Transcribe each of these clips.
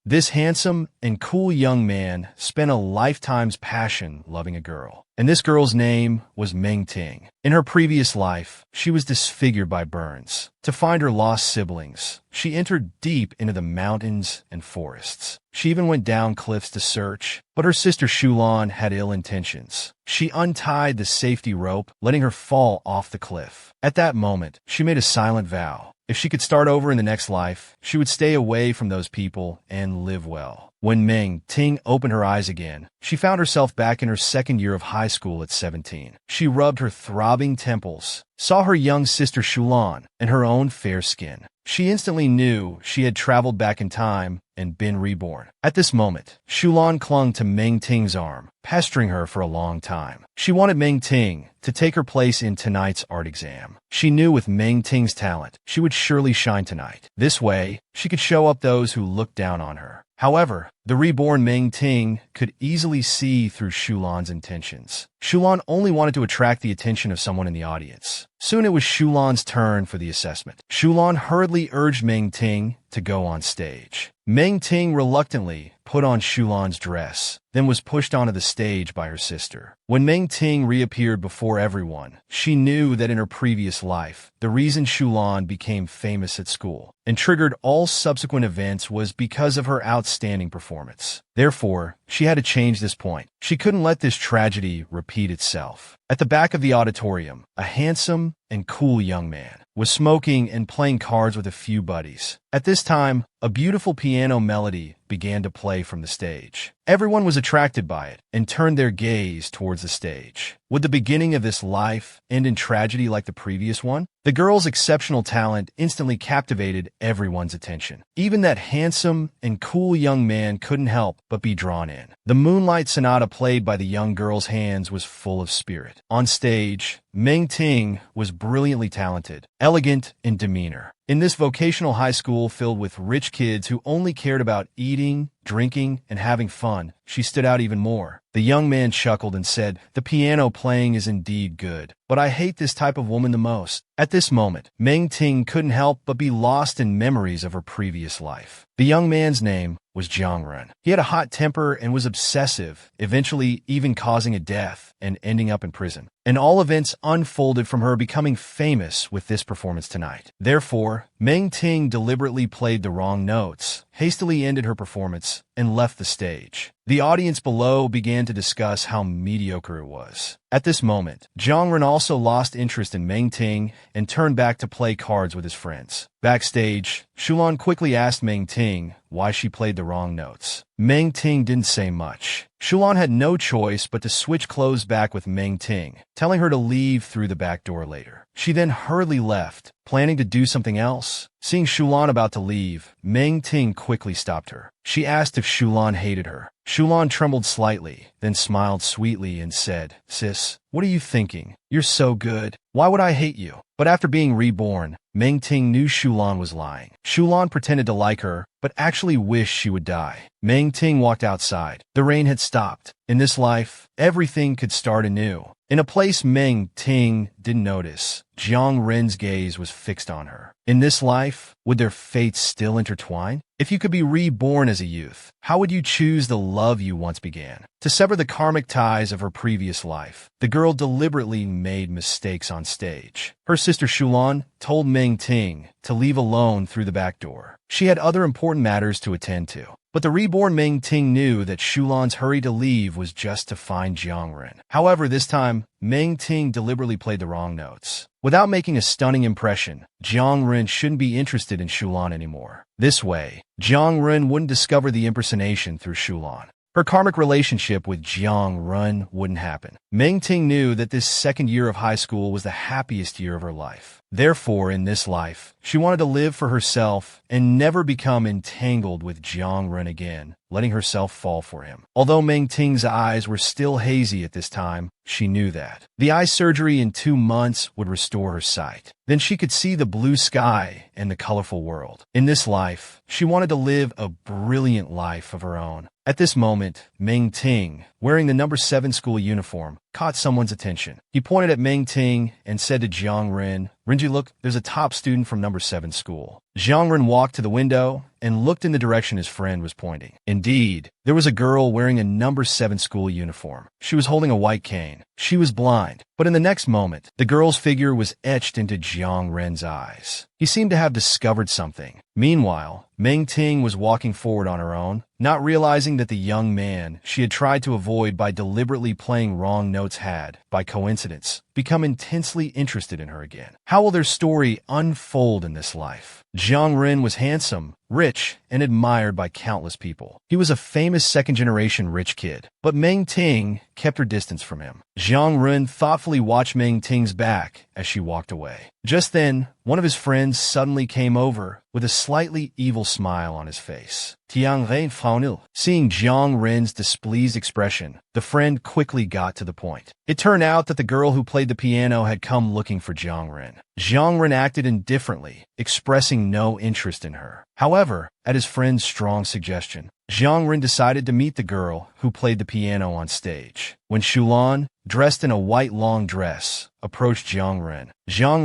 This handsome and cool young man spent a lifetime's passion loving a girl. And this girl's name was Meng Ting. In her previous life, she was disfigured by burns. To find her lost siblings, she entered deep into the mountains and forests. She even went down cliffs to search, but her sister Shulan had ill intentions. She untied the safety rope, letting her fall off the cliff. At that moment, she made a silent vow. If she could start over in the next life, she would stay away from those people and live well. When Meng Ting opened her eyes again, she found herself back in her second year of high school at 17. She rubbed her throbbing temples, saw her young sister Shulan, and her own fair skin. She instantly knew she had traveled back in time and been reborn. At this moment, Shulan clung to Meng Ting's arm, pestering her for a long time. She wanted Meng Ting to take her place in tonight's art exam. She knew with Meng Ting's talent, she would surely shine tonight. This way, she could show up those who looked down on her. However, the reborn Meng Ting could easily see through Shulan's intentions. Shulan only wanted to attract the attention of someone in the audience. Soon it was Shulan's turn for the assessment. Shulan hurriedly urged Meng Ting to go on stage. Meng Ting reluctantly put on Shulan's dress, then was pushed onto the stage by her sister. When Meng Ting reappeared before everyone, she knew that in her previous life, the reason Shulan became famous at school and triggered all subsequent events was because of her outstanding performance. Therefore, she had to change this point. She couldn't let this tragedy repeat itself. At the back of the auditorium, a handsome and cool young man was smoking and playing cards with a few buddies. At this time, a beautiful piano melody began to play from the stage. Everyone was attracted by it and turned their gaze towards the stage. Would the beginning of this life end in tragedy like the previous one? The girl's exceptional talent instantly captivated everyone's attention. Even that handsome and cool young man couldn't help but be drawn in. The Moonlight Sonata played by the young girl's hands was full of spirit. On stage, Meng Ting was brilliantly talented, elegant in demeanor. In this vocational high school filled with rich kids who only cared about eating, drinking, and having fun, she stood out even more. The young man chuckled and said, "The piano playing is indeed good, but I hate this type of woman the most." At this moment, Meng Ting couldn't help but be lost in memories of her previous life. The young man's name was Jiangrun. He had a hot temper and was obsessive, eventually even causing a death and ending up in prison. And all events unfolded from her becoming famous with this performance tonight. Therefore, Meng Ting deliberately played the wrong notes, hastily ended her performance, and left the stage. The audience below began to discuss how mediocre it was. At this moment, Jiangrun also lost interest in Meng Ting and turned back to play cards with his friends. Backstage, Shulan quickly asked Meng Ting why she played the wrong notes. Meng Ting didn't say much. Shulan had no choice but to switch clothes back with Meng Ting, telling her to leave through the back door later. She then hurriedly left, planning to do something else. Seeing Shulan about to leave, Meng Ting quickly stopped her. She asked if Shulan hated her. Shulan trembled slightly, then smiled sweetly and said, "Sis, what are you thinking? You're so good. Why would I hate you?" But after being reborn, Meng Ting knew Shulan was lying. Shulan pretended to like her, but actually wished she would die. Meng Ting walked outside. The rain had stopped. In this life, everything could start anew. In a place Meng Ting didn't notice, Jiang Ren's gaze was fixed on her. In this life, would their fates still intertwine? If you could be reborn as a youth, how would you choose the love you once began? To sever the karmic ties of her previous life, the girl deliberately made mistakes on stage. Her sister Shulan told Meng Ting to leave alone through the back door. She had other important matters to attend to. But the reborn Meng Ting knew that Shulan's hurry to leave was just to find Jiangren. However, this time, Meng Ting deliberately played the wrong notes. Without making a stunning impression, Jiangren shouldn't be interested in Shulan anymore. This way, Jiangren wouldn't discover the impersonation through Shulan. Her karmic relationship with Jiangren wouldn't happen. Meng Ting knew that this second year of high school was the happiest year of her life. Therefore, in this life, she wanted to live for herself and never become entangled with Jiangren again, letting herself fall for him. Although Meng Ting's eyes were still hazy at this time, she knew that. The eye surgery in 2 months would restore her sight. Then she could see the blue sky and the colorful world. In this life, she wanted to live a brilliant life of her own. At this moment, Meng Ting, wearing the number 7 school uniform, caught someone's attention. He pointed at Meng Ting and said to Jiang Ren, "Renji, look, there's a top student from number 7 school." Jiang Ren walked to the window and looked in the direction his friend was pointing. Indeed, there was a girl wearing a number 7 school uniform. She was holding a white cane. She was blind, but in the next moment, the girl's figure was etched into Jiang Ren's eyes. He seemed to have discovered something. Meanwhile, Meng Ting was walking forward on her own, not realizing that the young man she had tried to avoid by deliberately playing wrong notes had, by coincidence, become intensely interested in her again. How will their story unfold in this life? Jiang Ren was handsome, rich, and admired by countless people. He was a famous second-generation rich kid, but Meng Ting kept her distance from him. Jiang Ren thoughtfully watched Meng Ting's back as she walked away. Just then, one of his friends suddenly came over with a slightly evil smile on his face. Tiang Ren Faunil. Seeing Jiang Ren's displeased expression, the friend quickly got to the point. It turned out that the girl who played the piano had come looking for Jiang Ren. Jiang Ren acted indifferently, expressing no interest in her. However, at his friend's strong suggestion, Jiang Ren decided to meet the girl who played the piano on stage. When Shulan, dressed in a white long dress, approached Jiang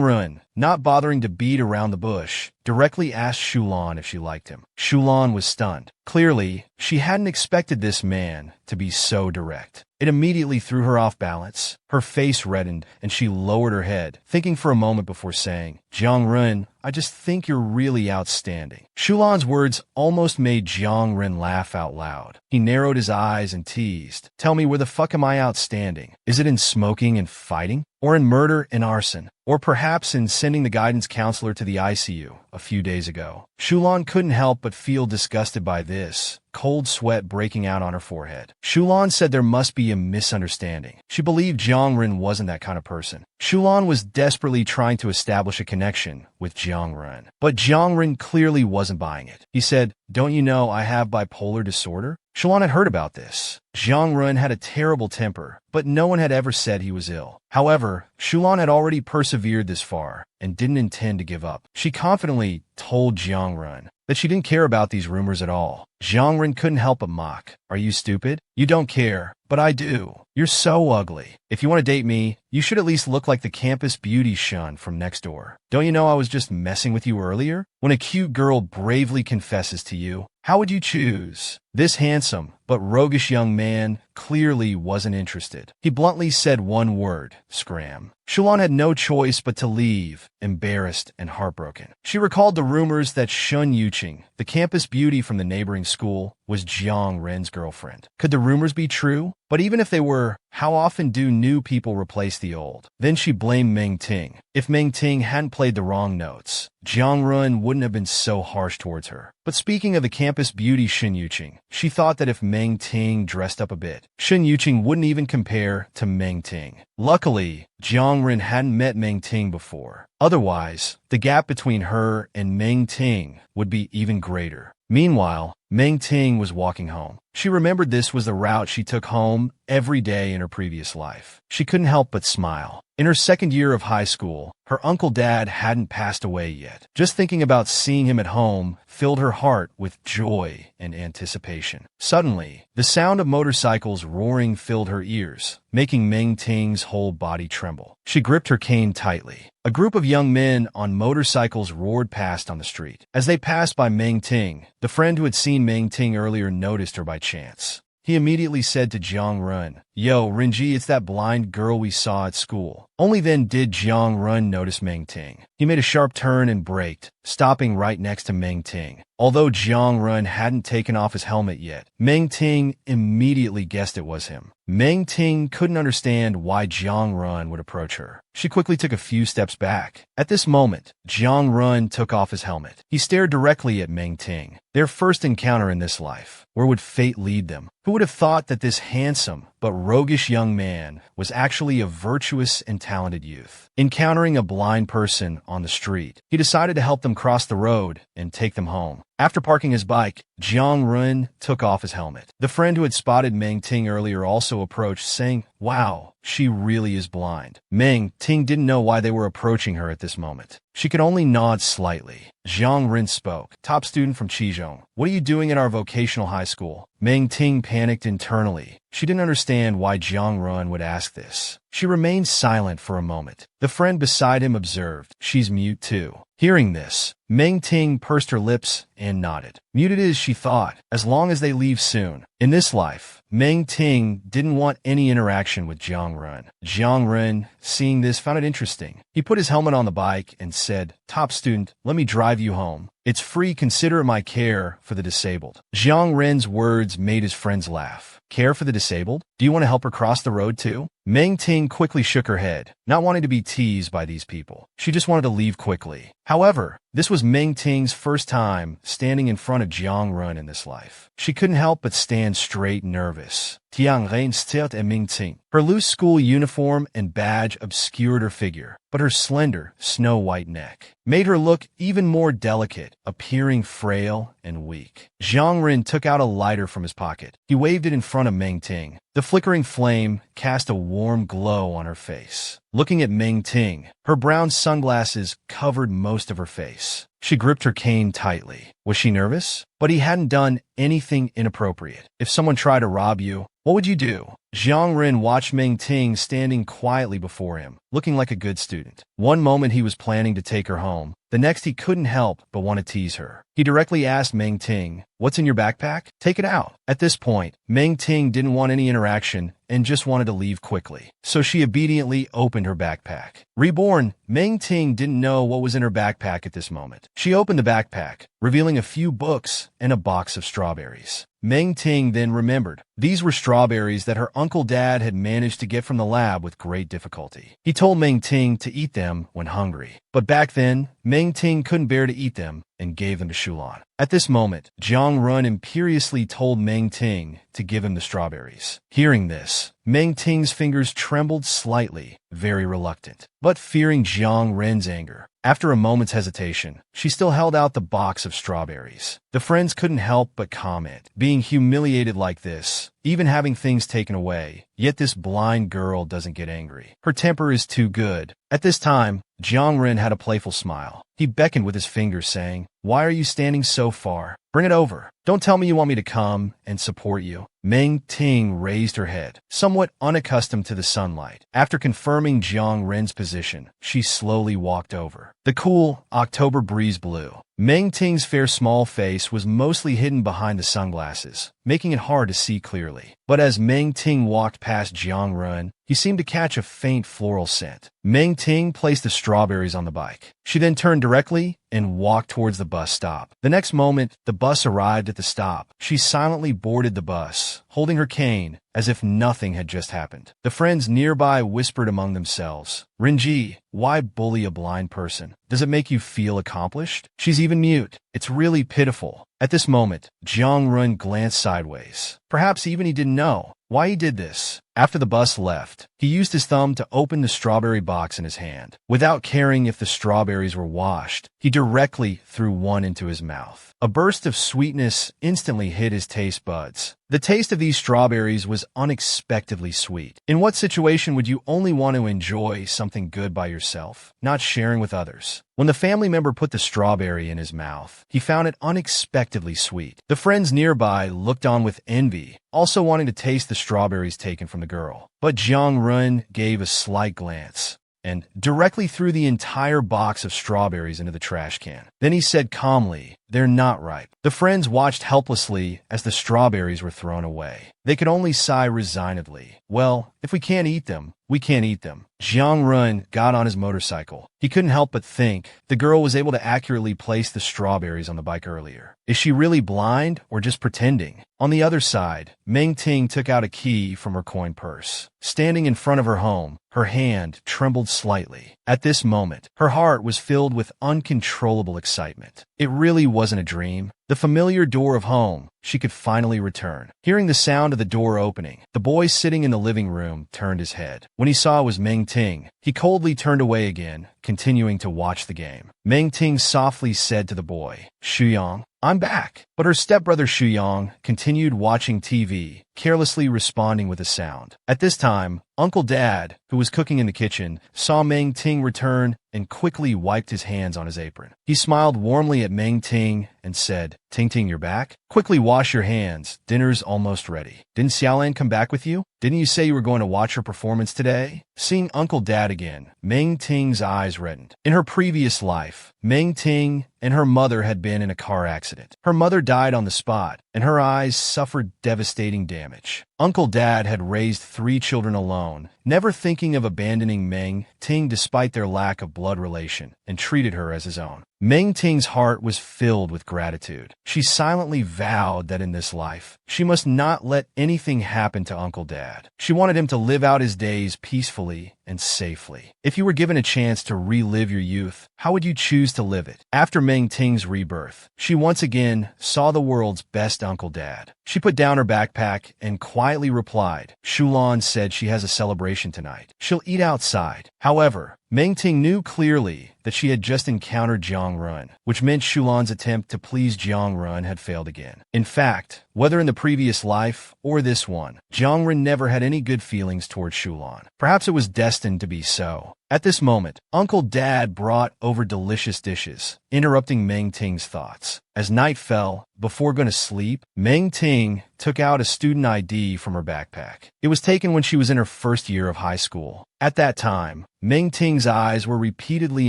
Ren, not bothering to beat around the bush, directly asked Shulan if she liked him. Shulan was stunned. Clearly, she hadn't expected this man to be so direct. It immediately threw her off balance. Her face reddened, and she lowered her head, thinking for a moment before saying, "Jiang Ren, I just think you're really outstanding." Shulan's words almost made Jiang Ren laugh out loud. He narrowed his eyes and teased, "Tell me, where the fuck am I outstanding? Is it in smoking and fighting? Or in murder and arson? Or perhaps in sending the guidance counselor to the ICU a few days ago?" Shulan couldn't help but feel disgusted by this, cold sweat breaking out on her forehead. Shulan said there must be a misunderstanding. She believed Jiang Ren wasn't that kind of person. Shulan was desperately trying to establish a connection with Jiang Ren. But Jiang Ren clearly wasn't buying it. He said, "Don't you know I have bipolar disorder?" Shulan had heard about this. Jiang Ren had a terrible temper, but no one had ever said he was ill. However, Shulan had already persevered this far and didn't intend to give up. She confidently told Jiang Ren that she didn't care about these rumors at all. Jiang Ren couldn't help but mock. "Are you stupid? You don't care, but I do. You're so ugly. If you want to date me, you should at least look like the campus beauty shun from next door. Don't you know I was just messing with you earlier?" When a cute girl bravely confesses to you, how would you choose? This handsome but roguish young man clearly wasn't interested. He bluntly said one word, "Scram." Shulan had no choice but to leave, embarrassed and heartbroken. She recalled the rumors that Shun Yuqing, the campus beauty from the neighboring school, was Jiang Ren's girlfriend. Could the rumors be true? But even if they were, how often do new people replace the old? Then she blamed Meng Ting. If Meng Ting hadn't played the wrong notes, Jiang Ren wouldn't have been so harsh towards her. But speaking of the campus beauty Shun Yuqing, she thought that if Meng Ting dressed up a bit, Shun Yuqing wouldn't even compare to Meng Ting. Luckily, Jiang Ren hadn't met Meng Ting before. Otherwise, the gap between her and Meng Ting would be even greater. Meanwhile, Meng Ting was walking home. She remembered this was the route she took home every day in her previous life. She couldn't help but smile. In her second year of high school, her Uncle Dad hadn't passed away yet. Just thinking about seeing him at home filled her heart with joy and anticipation. Suddenly, the sound of motorcycles roaring filled her ears, making Meng Ting's whole body tremble. She gripped her cane tightly. A group of young men on motorcycles roared past on the street. As they passed by Meng Ting, the friend who had seen Meng Ting earlier noticed her by chance. He immediately said to Jiang Ren, "Yo, Renji, it's that blind girl we saw at school." Only then did Jiang Ren notice Meng Ting. He made a sharp turn and braked, stopping right next to Meng Ting. Although Jiang Ren hadn't taken off his helmet yet, Meng Ting immediately guessed it was him. Meng Ting couldn't understand why Jiang Ren would approach her. She quickly took a few steps back. At this moment, Jiang Ren took off his helmet. He stared directly at Meng Ting. Their first encounter in this life. Where would fate lead them? Who would have thought that this handsome but roguish young man was actually a virtuous and talented youth? Encountering a blind person on the street, he decided to help them cross the road and take them home. After parking his bike, Jiang Run took off his helmet. The friend who had spotted Meng Ting earlier also approached, saying, "Wow, she really is blind." Meng Ting didn't know why they were approaching her at this moment. She could only nod slightly. Jiang Rin spoke. "Top student from Qizhong. What are you doing at our vocational high school?" Meng Ting panicked internally. She didn't understand why Jiang Run would ask this. She remained silent for a moment. The friend beside him observed. "She's mute too." Hearing this, Meng Ting pursed her lips and nodded. Mute it is, she thought, as long as they leave soon. In this life, Meng Ting didn't want any interaction with Jiang Run. Jiang Run, seeing this, found it interesting. He put his helmet on the bike and said, "Top student, let me drive you home. It's free, consider it my care for the disabled." Jiang Ren's words made his friends laugh. Care for the disabled? Do you want to help her cross the road too? Meng Ting quickly shook her head, not wanting to be teased by these people. She just wanted to leave quickly. However, this was Meng Ting's first time standing in front of Jiang Run in this life. She couldn't help but stand straight, nervous. Tiang Ren stared at Meng Ting. Her loose school uniform and badge obscured her figure, but her slender, snow-white neck made her look even more delicate, appearing frail and weak. Jiang Ren took out a lighter from his pocket. He waved it in front of Meng Ting. The flickering flame cast a warm glow on her face. Looking at Meng Ting, her brown sunglasses covered most of her face. She gripped her cane tightly. Was she nervous? But he hadn't done anything inappropriate. If someone tried to rob you, what would you do? Jiang Ren watched Meng Ting standing quietly before him, looking like a good student. One moment he was planning to take her home. The next he couldn't help but want to tease her. He directly asked Meng Ting, "What's in your backpack? Take it out." At this point, Meng Ting didn't want any interaction and just wanted to leave quickly. So she obediently opened her backpack. Reborn, Meng Ting didn't know what was in her backpack at this moment. She opened the backpack, revealing a few books and a box of strawberries. Meng Ting then remembered. These were strawberries that her Uncle Dad had managed to get from the lab with great difficulty. He told Meng Ting to eat them when hungry. But back then, Meng Ting couldn't bear to eat them and gave them to Shulan. At this moment, Jiang Run imperiously told Meng Ting to give him the strawberries. Hearing this, Meng Ting's fingers trembled slightly, very reluctant. But fearing Jiang Ren's anger, after a moment's hesitation, she still held out the box of strawberries. The friends couldn't help but comment, being humiliated like this, even having things taken away, yet this blind girl doesn't get angry. Her temper is too good. At this time, Jiang Ren had a playful smile. He beckoned with his fingers, saying, "Why are you standing so far? Bring it over. Don't tell me you want me to come and support you." Meng Ting raised her head, somewhat unaccustomed to the sunlight. After confirming Jiang Ren's position, she slowly walked over. The cool October breeze blew. Meng Ting's fair small face was mostly hidden behind the sunglasses, making it hard to see clearly. But as Meng Ting walked past Jiang Ren, he seemed to catch a faint floral scent. Meng Ting placed the strawberries on the bike. She then turned directly and walked towards the bus stop. The next moment, the bus arrived at the stop. She silently boarded the bus, holding her cane, as if nothing had just happened. The friends nearby whispered among themselves, "Renji, why bully a blind person? Does it make you feel accomplished? She's even mute. It's really pitiful." At this moment, Jiang Run glanced sideways. Perhaps even he didn't know why he did this. After the bus left, he used his thumb to open the strawberry box in his hand. Without caring if the strawberries were washed, he directly threw one into his mouth. A burst of sweetness instantly hit his taste buds. The taste of these strawberries was unexpectedly sweet. In what situation would you only want to enjoy something good by yourself, not sharing with others? When the family member put the strawberry in his mouth, he found it unexpectedly sweet. The friends nearby looked on with envy, also wanting to taste the strawberries taken from the girl. But Jiang Run gave a slight glance and directly threw the entire box of strawberries into the trash can. Then he said calmly, "They're not ripe." The friends watched helplessly as the strawberries were thrown away. They could only sigh resignedly. "Well, if we can't eat them, we can't eat them." Jiang Run got on his motorcycle. He couldn't help but think the girl was able to accurately place the strawberries on the bike earlier. Is she really blind or just pretending? On the other side, Meng Ting took out a key from her coin purse. Standing in front of her home, her hand trembled slightly. At this moment, her heart was filled with uncontrollable excitement. It really wasn't a dream. The familiar door of home, she could finally return. Hearing the sound of the door opening, the boy sitting in the living room turned his head. When he saw it was Meng Ting, he coldly turned away again, continuing to watch the game. Meng Ting softly said to the boy, "Shuyang, I'm back." But her stepbrother Shuyang continued watching TV, carelessly responding with a sound. At this time, Uncle Dad, who was cooking in the kitchen, saw Meng Ting return and quickly wiped his hands on his apron. He smiled warmly at Meng Ting and said, "Ting Ting, you're back? Quickly wash your hands. Dinner's almost ready. Didn't Xiaolan come back with you? Didn't you say you were going to watch her performance today?" Seeing Uncle Dad again, Meng Ting's eyes reddened. In her previous life, Meng Ting and her mother had been in a car accident. Her mother died on the spot, and her eyes suffered devastating damage. Uncle Dad had raised 3 children alone, never thinking of abandoning Meng Ting despite their lack of blood relation, and treated her as his own. Meng Ting's heart was filled with gratitude. She silently vowed that in this life, she must not let anything happen to Uncle Dad. She wanted him to live out his days peacefully and safely. If you were given a chance to relive your youth, how would you choose to live it? After Meng Ting's rebirth, she once again saw the world's best Uncle Dad. She put down her backpack and quietly replied, "Shulan said she has a celebration tonight. She'll eat outside." However, Meng Ting knew clearly that she had just encountered Jiang Run, which meant Shulan's attempt to please Jiang Run had failed again. In fact, whether in the previous life or this one, Jiang Run never had any good feelings towards Shulan. Perhaps it was destined to be so. At this moment, Uncle Dad brought over delicious dishes, interrupting Meng Ting's thoughts. As night fell, before going to sleep, Meng Ting took out a student ID from her backpack. It was taken when she was in her first year of high school. At that time, Meng Ting's eyes were repeatedly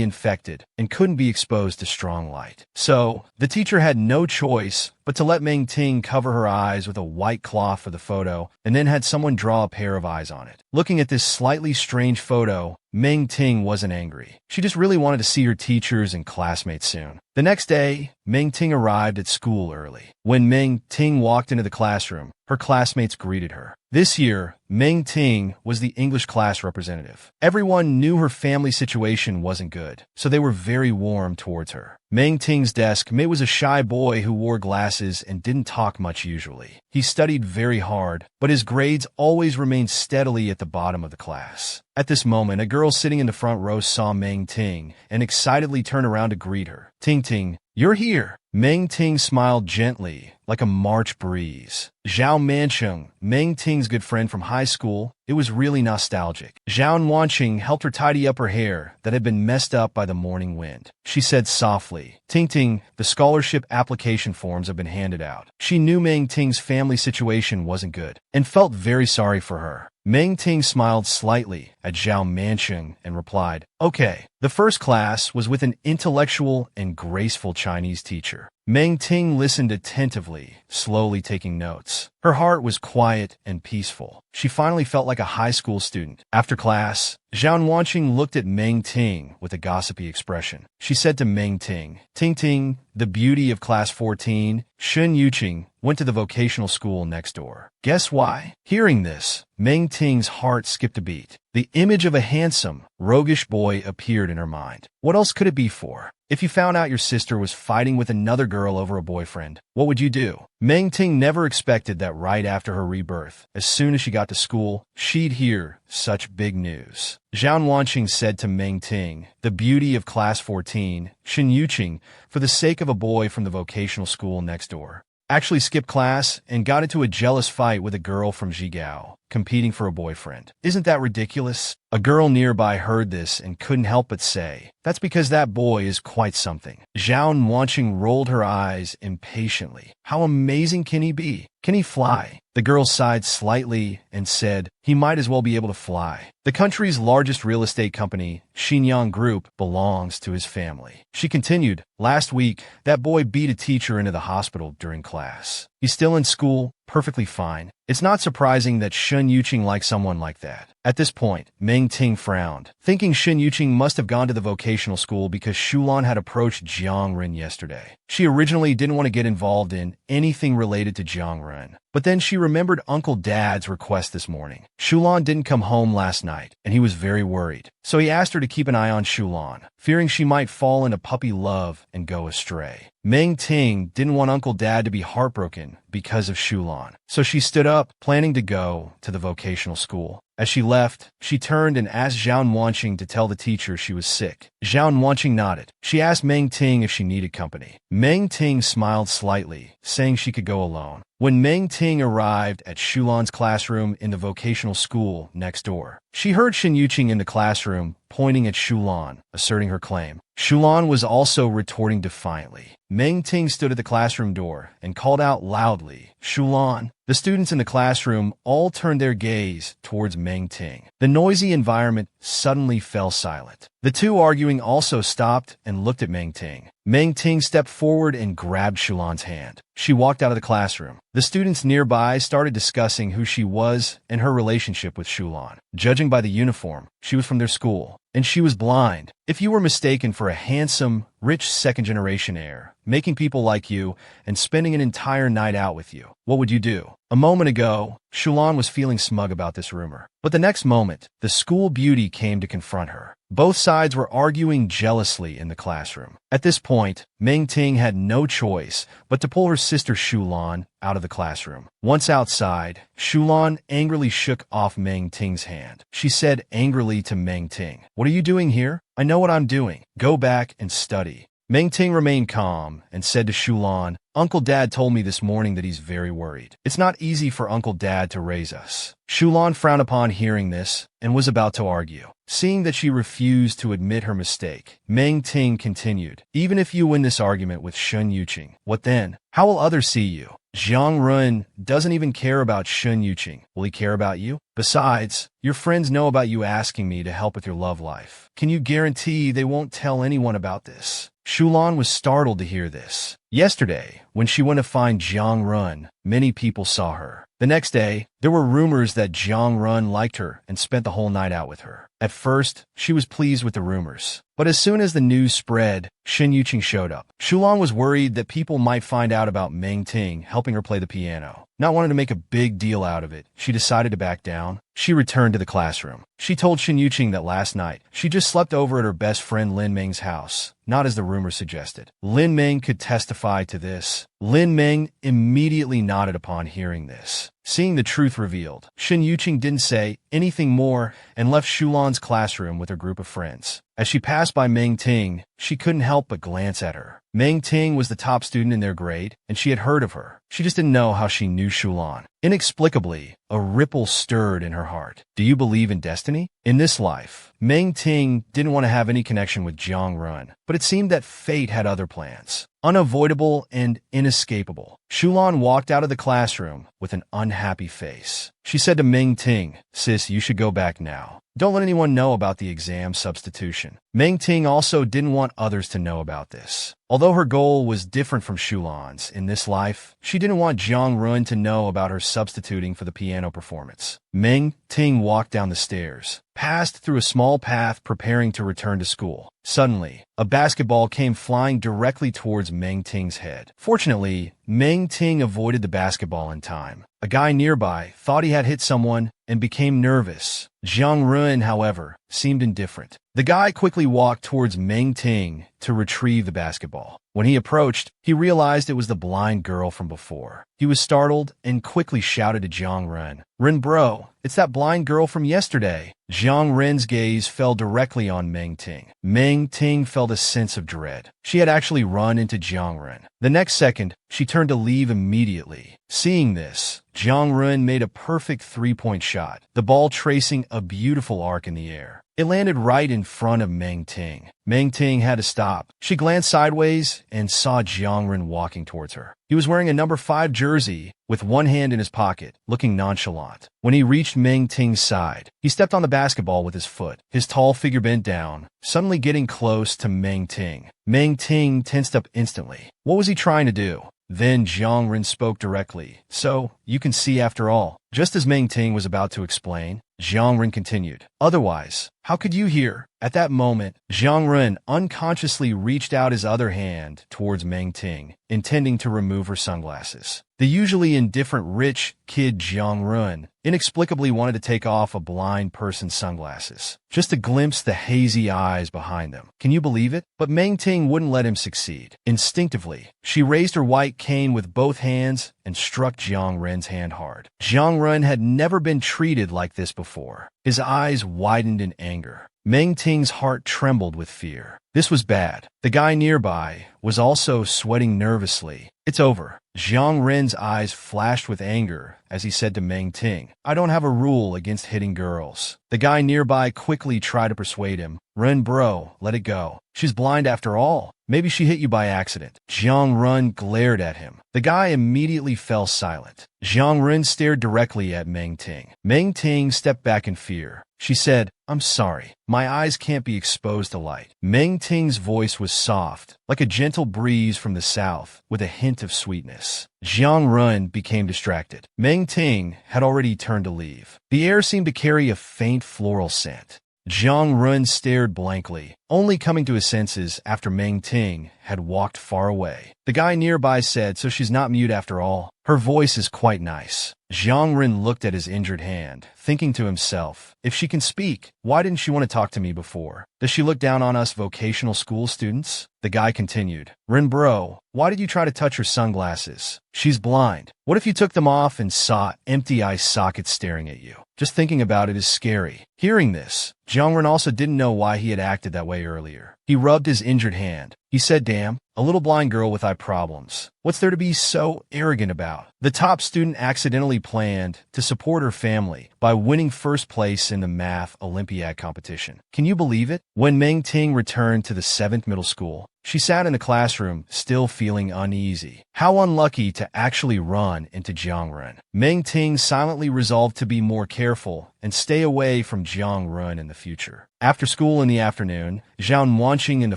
infected and couldn't be exposed to strong light. So, the teacher had no choice but to let Meng Ting cover her eyes with a white cloth for the photo, and then had someone draw a pair of eyes on it. Looking at this slightly strange photo, Meng Ting wasn't angry. She just really wanted to see her teachers and classmates soon. The next day, Meng Ting arrived at school early. When Meng Ting walked into the classroom, her classmates greeted her. This year, Meng Ting was the English class representative. Everyone knew her family situation wasn't good, so they were very warm towards her. Meng Ting's desk mate was a shy boy who wore glasses and didn't talk much usually. He studied very hard, but his grades always remained steadily at the bottom of the class. At this moment, a girl sitting in the front row saw Meng Ting and excitedly turned around to greet her. "Ting Ting, you're here." Meng Ting smiled gently, like a March breeze. Zhao Mancheng, Meng Ting's good friend from high school, it was really nostalgic. Zhao Wanqing helped her tidy up her hair that had been messed up by the morning wind. She said softly, "Ting Ting, the scholarship application forms have been handed out." She knew Meng Ting's family situation wasn't good, and felt very sorry for her. Meng Ting smiled slightly at Zhao Mancheng and replied, "Okay." The first class was with an intellectual and graceful Chinese teacher. Meng Ting listened attentively, slowly taking notes. Her heart was quiet and peaceful. She finally felt like a high school student. After class, Zhao Wanqing looked at Meng Ting with a gossipy expression. She said to Meng Ting, "Ting Ting, the beauty of class 14, Shun Yuqing, went to the vocational school next door. Guess why?" Hearing this, Meng Ting's heart skipped a beat. The image of a handsome, roguish boy appeared in her mind. What else could it be for? If you found out your sister was fighting with another girl over a boyfriend, what would you do? Meng Ting never expected that right after her rebirth, as soon as she got to school, she'd hear such big news. Zhao Wanqing said to Meng Ting, "The beauty of class 14, Shin Yuqing, for the sake of a boy from the vocational school next door, actually skipped class and got into a jealous fight with a girl from Zhigao, competing for a boyfriend. Isn't that ridiculous?" A girl nearby heard this and couldn't help but say, "That's because that boy is quite something." Zhao Wanqing rolled her eyes impatiently. "How amazing can he be? Can he fly?" The girl sighed slightly and said, "He might as well be able to fly. The country's largest real estate company, Xinyang Group, belongs to his family." She continued, "Last week, that boy beat a teacher into the hospital during class. He's still in school, perfectly fine. It's not surprising that Shun Yuqing likes someone like that." At this point, Meng Ting frowned, thinking Shun Yuqing must have gone to the vocational school because Shulan had approached Jiang Ren yesterday. She originally didn't want to get involved in anything related to Jiang Ren, but then she remembered Uncle Dad's request this morning. Shulan didn't come home last night, and he was very worried. So he asked her to keep an eye on Shulan, fearing she might fall into puppy love and go astray. Meng Ting didn't want Uncle Dad to be heartbroken because of Shulan, so she stood up, planning to go to the vocational school. As she left, she turned and asked Zhao Wanqing to tell the teacher she was sick. Zhao Wanqing nodded. She asked Meng Ting if she needed company. Meng Ting smiled slightly, saying she could go alone. When Meng Ting arrived at Shulan's classroom in the vocational school next door, she heard Shen Yuqing in the classroom, pointing at Shulan, asserting her claim. Shulan was also retorting defiantly. Meng Ting stood at the classroom door and called out loudly, "Shulan!" The students in the classroom all turned their gaze towards Meng Ting. The noisy environment suddenly fell silent. The two arguing also stopped and looked at Meng Ting. Meng Ting stepped forward and grabbed Shulan's hand. She walked out of the classroom. The students nearby started discussing who she was and her relationship with Shulan. Judging by the uniform, she was from their school, and she was blind. If you were mistaken for a handsome, rich second-generation heir, making people like you and spending an entire night out with you, what would you do? A moment ago, Shulan was feeling smug about this rumor. But the next moment, the school beauty came to confront her. Both sides were arguing jealously in the classroom. At this point, Meng Ting had no choice but to pull her sister Shulan out of the classroom. Once outside, Shulan angrily shook off Meng Ting's hand. She said angrily to Meng Ting, "What are you doing here? I know what I'm doing. Go back and study." Meng Ting remained calm and said to Shulan, "Uncle Dad told me this morning that he's very worried. It's not easy for Uncle Dad to raise us." Shulan frowned upon hearing this and was about to argue. Seeing that she refused to admit her mistake, Meng Ting continued, "Even if you win this argument with Shen Yuqing, what then? How will others see you? Zhang Run doesn't even care about Shen Yuqing. Will he care about you? Besides, your friends know about you asking me to help with your love life. Can you guarantee they won't tell anyone about this?" Shulan was startled to hear this. Yesterday, when she went to find Zhang Run, many people saw her. The next day, there were rumors that Zhang Run liked her and spent the whole night out with her. At first, she was pleased with the rumors. But as soon as the news spread, Shen Yuqing showed up. Shulan was worried that people might find out about Meng Ting helping her play the piano. Not wanting to make a big deal out of it, she decided to back down. She returned to the classroom. She told Shen Yuqing that last night, she just slept over at her best friend Lin Meng's house, not as the rumors suggested. Lin Meng could testify to this. Lin Meng immediately nodded upon hearing this. Seeing the truth revealed, Shen Yuqing didn't say anything more and left Shulan's classroom with her group of friends. As she passed by Meng Ting, she couldn't help but glance at her. Meng Ting was the top student in their grade, and she had heard of her. She just didn't know how she knew Shulan. Inexplicably, a ripple stirred in her heart. Do you believe in destiny? In this life, Meng Ting didn't want to have any connection with Zhang Run, but it seemed that fate had other plans. Unavoidable and inescapable. Shulan walked out of the classroom with an unhappy face. She said to Meng Ting, "Sis, you should go back now. Don't let anyone know about the exam substitution." Meng Ting also didn't want others to know about this. Although her goal was different from Shulan's in this life, she didn't want Zhang Run to know about her substituting for the piano performance. Meng Ting walked down the stairs, passed through a small path preparing to return to school. Suddenly, a basketball came flying directly towards Meng Ting's head. Fortunately, Meng Ting avoided the basketball in time. A guy nearby thought he had hit someone and became nervous. Zhang Run, however, seemed indifferent. The guy quickly walked towards Meng Ting to retrieve the basketball. When he approached, he realized it was the blind girl from before. He was startled and quickly shouted to Zhang Run, "Ren bro, it's that blind girl from yesterday." Zhang Ren's gaze fell directly on Meng Ting. Meng Ting felt a sense of dread. She had actually run into Zhang Ren. The next second, she turned to leave immediately. Seeing this, Zhang Ren made a perfect three-point shot, the ball tracing a beautiful arc in the air. It landed right in front of Meng Ting. Meng Ting had to stop. She glanced sideways and saw Zhang Ren walking towards her. He was wearing a number 5 jersey with one hand in his pocket, looking nonchalant. When he reached Meng Ting's side, he stepped on the basketball with his foot. His tall figure bent down, suddenly getting close to Meng Ting. Meng Ting tensed up instantly. What was he trying to do? Then Zhang Ren spoke directly. "So, you can see after all." Just as Meng Ting was about to explain, Zhang Ren continued, "Otherwise, how could you hear?" At that moment, Zhang Ren unconsciously reached out his other hand towards Meng Ting, intending to remove her sunglasses. The usually indifferent rich kid Jiang Run inexplicably wanted to take off a blind person's sunglasses, just to glimpse the hazy eyes behind them. Can you believe it? But Meng Ting wouldn't let him succeed. Instinctively, she raised her white cane with both hands and struck Jiang Ren's hand hard. Jiang Ren had never been treated like this before. His eyes widened in anger. Meng Ting's heart trembled with fear. This was bad. The guy nearby was also sweating nervously. It's over. Jiang Ren's eyes flashed with anger as he said to Meng Ting, I don't have a rule against hitting girls. The guy nearby quickly tried to persuade him. Ren bro, let it go. She's blind after all. Maybe she hit you by accident. Jiang Ren glared at him. The guy immediately fell silent. Jiang Ren stared directly at Meng Ting. Meng Ting stepped back in fear. She said, I'm sorry. My eyes can't be exposed to light. Meng Ting's voice was soft, like a gentle breeze from the south, with a hint of sweetness. Jiang Ren became distracted. Meng Ting had already turned to leave. The air seemed to carry a faint floral scent. Jiang Ren stared blankly, only coming to his senses after Meng Ting had walked far away. The guy nearby said, so she's not mute after all. Her voice is quite nice. Jiang Ren looked at his injured hand, thinking to himself, if she can speak, why didn't she want to talk to me before? Does she look down on us vocational school students? The guy continued, Ren bro, why did you try to touch her sunglasses? She's blind. What if you took them off and saw empty eye sockets staring at you? Just thinking about it is scary. Hearing this, Jiang Ren also didn't know why he had acted that way earlier. He rubbed his injured hand. He said, damn, a little blind girl with eye problems. What's there to be so arrogant about? The top student accidentally planned to support her family by winning first place in the math Olympiad competition. Can you believe it? When Meng Ting returned to the 7th middle school, she sat in the classroom, still feeling uneasy. How unlucky to actually run into Jiang Ren. Meng Ting silently resolved to be more careful and stay away from Jiang Ren in the future. After school in the afternoon, Zhao Wanqing in the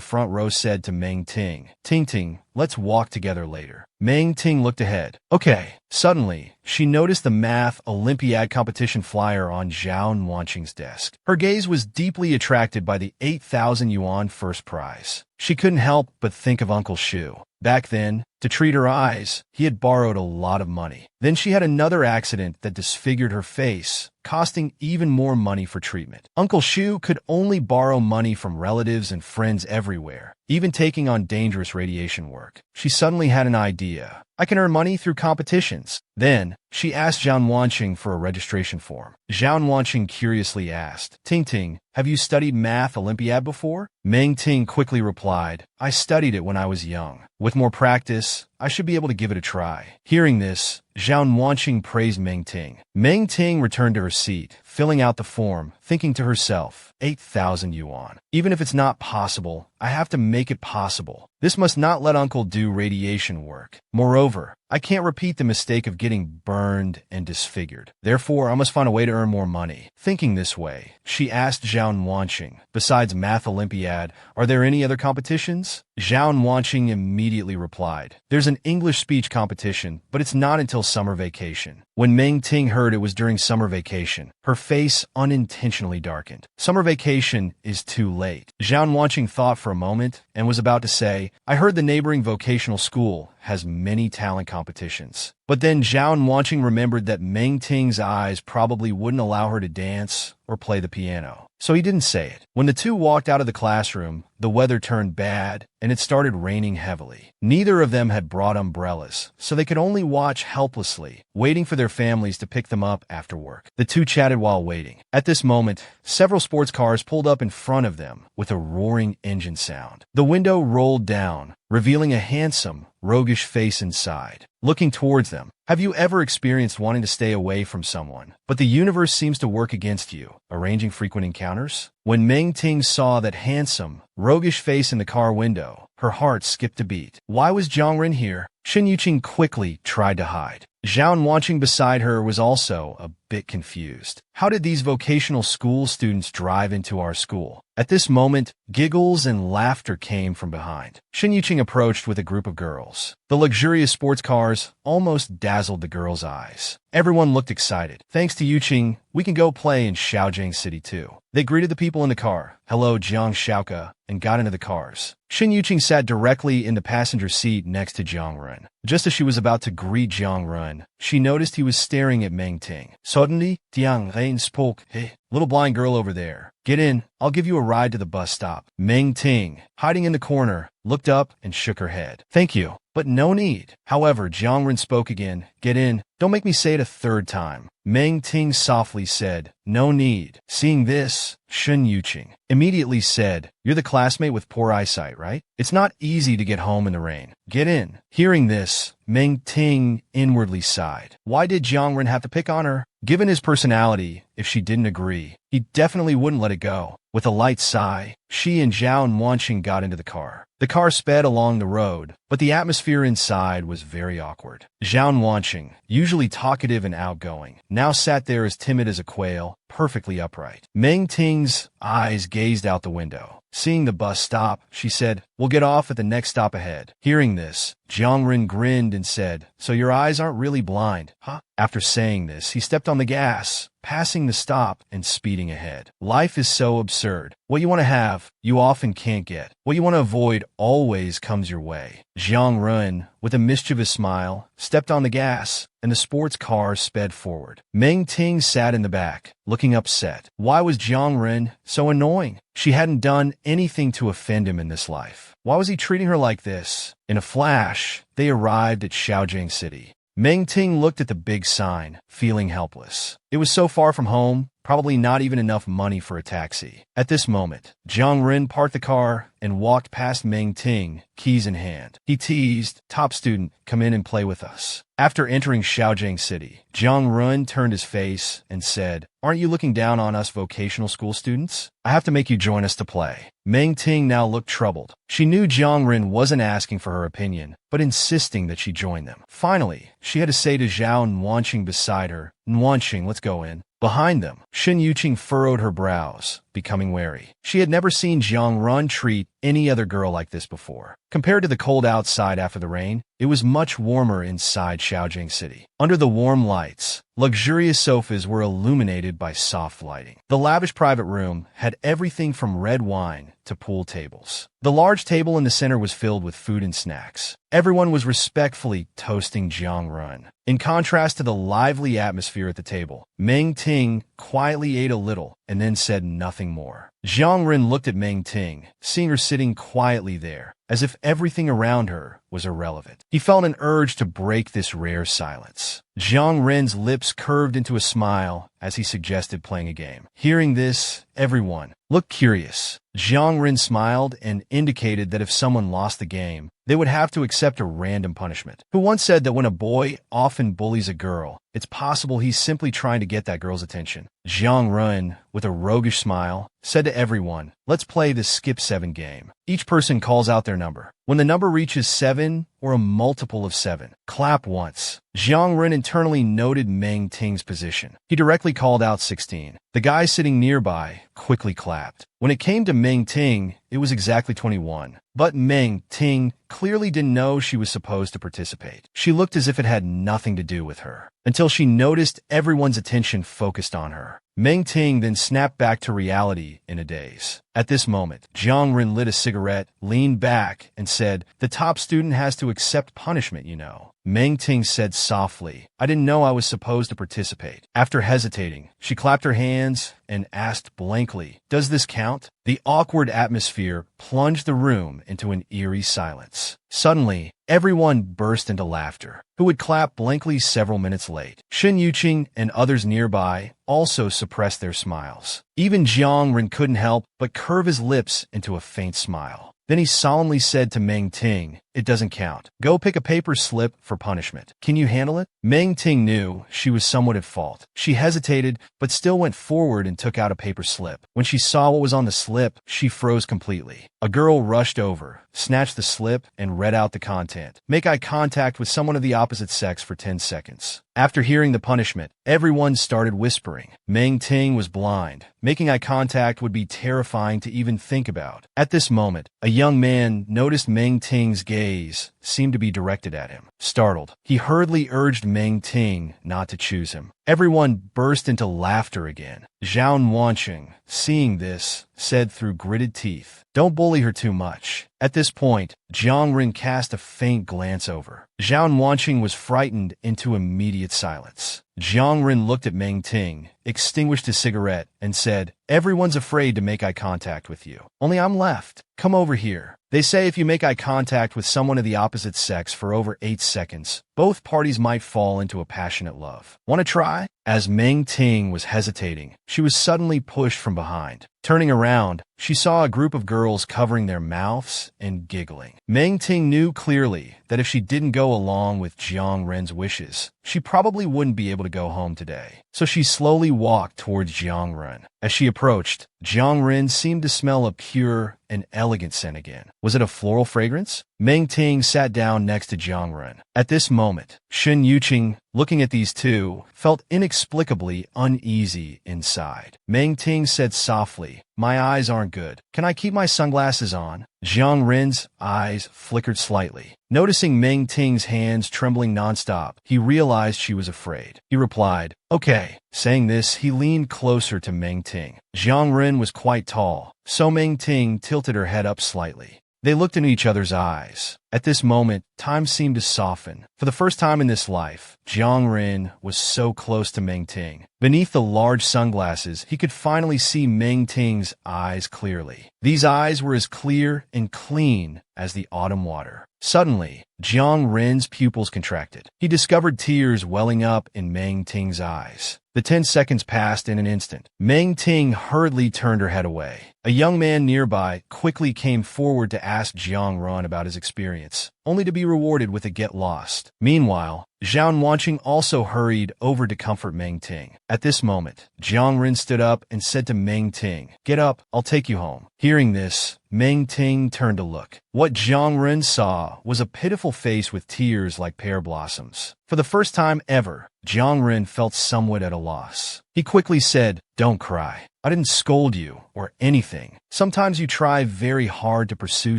front row said to Meng Ting, Ting, let's walk together later. Meng Ting looked ahead. Okay. Suddenly, she noticed the math Olympiad competition flyer on Zhao Wanqing's desk. Her gaze was deeply attracted by the 8,000 yuan first prize. She couldn't help but think of Uncle Shu. Back then, to treat her eyes, he had borrowed a lot of money. Then she had another accident that disfigured her face, costing even more money for treatment. Uncle Shu could only borrow money from relatives and friends everywhere, even taking on dangerous radiation work. She suddenly had an idea. I can earn money through competitions. Then, she asked Zhao Wanqing for a registration form. Zhao Wanqing curiously asked, Ting, have you studied math Olympiad before? Meng Ting quickly replied, I studied it when I was young. With more practice, I should be able to give it a try. Hearing this, Zhao Wanqing praised Meng Ting. Meng Ting returned to her seat, filling out the form, thinking to herself, 8,000 yuan. Even if it's not possible, I have to make it possible. This must not let Uncle do radiation work. Moreover, I can't repeat the mistake of getting burned and disfigured. Therefore, I must find a way to earn more money. Thinking this way, she asked Zhao Wanqing, besides Math Olympiad, are there any other competitions? Zhao Wanqing immediately replied, there's an English speech competition, but it's not until summer vacation. When Meng Ting heard it was during summer vacation, her face unintentionally darkened. Summer vacation is too late. Zhao Wanqing thought for a moment and was about to say, I heard the neighboring vocational school has many talent competitions. But then Zhao Wanqing remembered that Meng Ting's eyes probably wouldn't allow her to dance or play the piano. So he didn't say it. When the two walked out of the classroom, the weather turned bad and it started raining heavily. Neither of them had brought umbrellas, so they could only watch helplessly, waiting for their families to pick them up after work. The two chatted while waiting. At this moment, several sports cars pulled up in front of them with a roaring engine sound. The window rolled down, revealing a handsome, roguish face inside. Looking towards them, have you ever experienced wanting to stay away from someone, but the universe seems to work against you, arranging frequent encounters? When Meng Ting saw that handsome, roguish face in the car window, her heart skipped a beat. Why was Jiang Ren here? Shen Yuqing quickly tried to hide. Zhao Wanqing beside her was also a bit confused. How did these vocational school students drive into our school? At this moment, giggles and laughter came from behind. Shen Yuqing approached with a group of girls. The luxurious sports cars almost dazzled the girls' eyes. Everyone looked excited. Thanks to Yuqing, we can go play in Xiaojiang City too. They greeted the people in the car. Hello, Jiang Shaoka. and got into the cars. Shin Yuqing sat directly in the passenger seat next to Jiang Run. Just as she was about to greet Jiang Run, she noticed he was staring at Meng Ting. Suddenly, Jiang Run spoke. Hey, little blind girl over there. Get in, I'll give you a ride to the bus stop. Meng Ting, hiding in the corner, looked up and shook her head. Thank you, but no need. However, Jiang Run spoke again. Get in, don't make me say it a third time. Meng Ting softly said, no need. Seeing this, Shin Yuqing immediately said, you're the classmate with poor eyesight, right? It's not easy to get home in the rain. Get in. Hearing this, Meng Ting inwardly sighed. Why did Jiang Ren have to pick on her? Given his personality, if she didn't agree, he definitely wouldn't let it go. With a light sigh, she and Zhao Wanqing got into the car. The car sped along the road, but the atmosphere inside was very awkward. Zhao Wanqing, usually talkative and outgoing, now sat there as timid as a quail, perfectly upright. Meng Ting's eyes gazed out the window. Seeing the bus stop, she said, we'll get off at the next stop ahead. Hearing this, Jiang Ren grinned and said, so your eyes aren't really blind, huh? After saying this, he stepped on the gas, passing the stop and speeding ahead. Life is so absurd. What you want to have, you often can't get. What you want to avoid always comes your way. Jiang Ren, with a mischievous smile, stepped on the gas, and the sports car sped forward. Meng Ting sat in the back, looking upset. Why was Jiang Ren so annoying? She hadn't done anything to offend him in this life. Why was he treating her like this? In a flash, they arrived at Xiaojiang City. Meng Ting looked at the big sign, feeling helpless. It was so far from home, probably not even enough money for a taxi. At this moment, Jiang Ren parked the car and walked past Meng Ting, keys in hand. He teased, top student, come in and play with us. After entering Xiaojiang City, Jiang Ren turned his face and said, aren't you looking down on us vocational school students? I have to make you join us to play. Meng Ting now looked troubled. She knew Jiang Ren wasn't asking for her opinion, but insisting that she join them. Finally, she had to say to Zhao Wanqing beside her, Wanqing, let's go in. Behind them, Shin Yuqing furrowed her brows, becoming wary. She had never seen Jiang Ren treat any other girl like this before. Compared to the cold outside after the rain, it was much warmer inside Xiaojiang City. Under the warm lights, luxurious sofas were illuminated by soft lighting. The lavish private room had everything from red wine to pool tables. The large table in the center was filled with food and snacks. Everyone was respectfully toasting Jiang Ren. In contrast to the lively atmosphere at the table, Meng Ting quietly ate a little and then said nothing more. Jiang Ren looked at Meng Ting, seeing her sitting quietly there, as if everything around her was irrelevant. He felt an urge to break this rare silence. Jiang Ren's lips curved into a smile as he suggested playing a game. Hearing this, everyone looked curious. Jiang Ren smiled and indicated that if someone lost the game, they would have to accept a random punishment. Who once said that when a boy often bullies a girl, it's possible he's simply trying to get that girl's attention. Jiang Ren, with a roguish smile, said to everyone, let's play the Skip 7 game. Each person calls out their number. When the number reaches 7 or a multiple of 7, clap once. Jiang Ren internally noted Meng Ting's position. He directly called out 16. The guy sitting nearby quickly clapped. When it came to Meng Ting, it was exactly 21. But Meng Ting clearly didn't know she was supposed to participate. She looked as if it had nothing to do with her, until she noticed everyone's attention focused on her. Meng Ting then snapped back to reality in a daze. At this moment, Jiang Ren lit a cigarette, leaned back, and said, the top student has to accept punishment, you know. Meng Ting said softly, I didn't know I was supposed to participate. After hesitating, she clapped her hands and asked blankly, does this count? The awkward atmosphere plunged the room into an eerie silence. Suddenly, everyone burst into laughter, who had clapped blankly several minutes late. Shin Yuqing and others nearby also suppressed their smiles. Even Jiang Ren couldn't help but curve his lips into a faint smile. Then he solemnly said to Meng Ting, it doesn't count. Go pick a paper slip for punishment. Can you handle it? Meng Ting knew she was somewhat at fault. She hesitated, but still went forward and took out a paper slip. When she saw what was on the slip, she froze completely. A girl rushed over, snatched the slip, and read out the content. Make eye contact with someone of the opposite sex for 10 seconds. After hearing the punishment, everyone started whispering. Meng Ting was blind. Making eye contact would be terrifying to even think about. At this moment, a young man noticed Meng Ting's gaze seemed to be directed at him. Startled, he hurriedly urged Meng Ting not to choose him. Everyone burst into laughter again. Zhao Wanqing, seeing this, said through gritted teeth, "Don't bully her too much." At this point, Jiang Ren cast a faint glance over. Zhao Wanqing was frightened into immediate silence. Jiang Ren looked at Meng Ting, extinguished his cigarette, and said, "Everyone's afraid to make eye contact with you. Only I'm left. Come over here." They say if you make eye contact with someone of the opposite sex for over 8 seconds, both parties might fall into a passionate love. Want to try? As Meng Ting was hesitating, she was suddenly pushed from behind. Turning around, she saw a group of girls covering their mouths and giggling. Meng Ting knew clearly that if she didn't go along with Jiang Ren's wishes, she probably wouldn't be able to go home today. So she slowly walked towards Jiang Ren. As she approached, Jiang Ren seemed to smell a pure and elegant scent again. Was it a floral fragrance? Meng Ting sat down next to Jiang Ren. At this moment, Shen Yuqing, looking at these two, felt inexplicably uneasy inside. Meng Ting said softly, "My eyes aren't good. Can I keep my sunglasses on?" Jiang Ren's eyes flickered slightly. Noticing Meng Ting's hands trembling nonstop, he realized she was afraid. He replied, "Okay." Saying this, he leaned closer to Meng Ting. Jiang Ren was quite tall, so Meng Ting tilted her head up slightly. They looked into each other's eyes. At this moment, time seemed to soften. For the first time in this life, Jiang Ren was so close to Meng Ting. Beneath the large sunglasses, he could finally see Meng Ting's eyes clearly. These eyes were as clear and clean as the autumn water. Suddenly, Jiang Ren's pupils contracted. He discovered tears welling up in Meng Ting's eyes. The 10 seconds passed in an instant. Meng Ting hurriedly turned her head away. A young man nearby quickly came forward to ask Jiang Ren about his experience, only to be rewarded with a get lost. Meanwhile, Zhao Wanqing also hurried over to comfort Meng Ting. At this moment, Jiang Ren stood up and said to Meng Ting, "Get up, I'll take you home." Hearing this, Meng Ting turned to look. What Jiang Ren saw was a pitiful face with tears like pear blossoms. For the first time ever, Jiang Ren felt somewhat at a loss. He quickly said, "Don't cry. I didn't scold you or anything. Sometimes you try very hard to pursue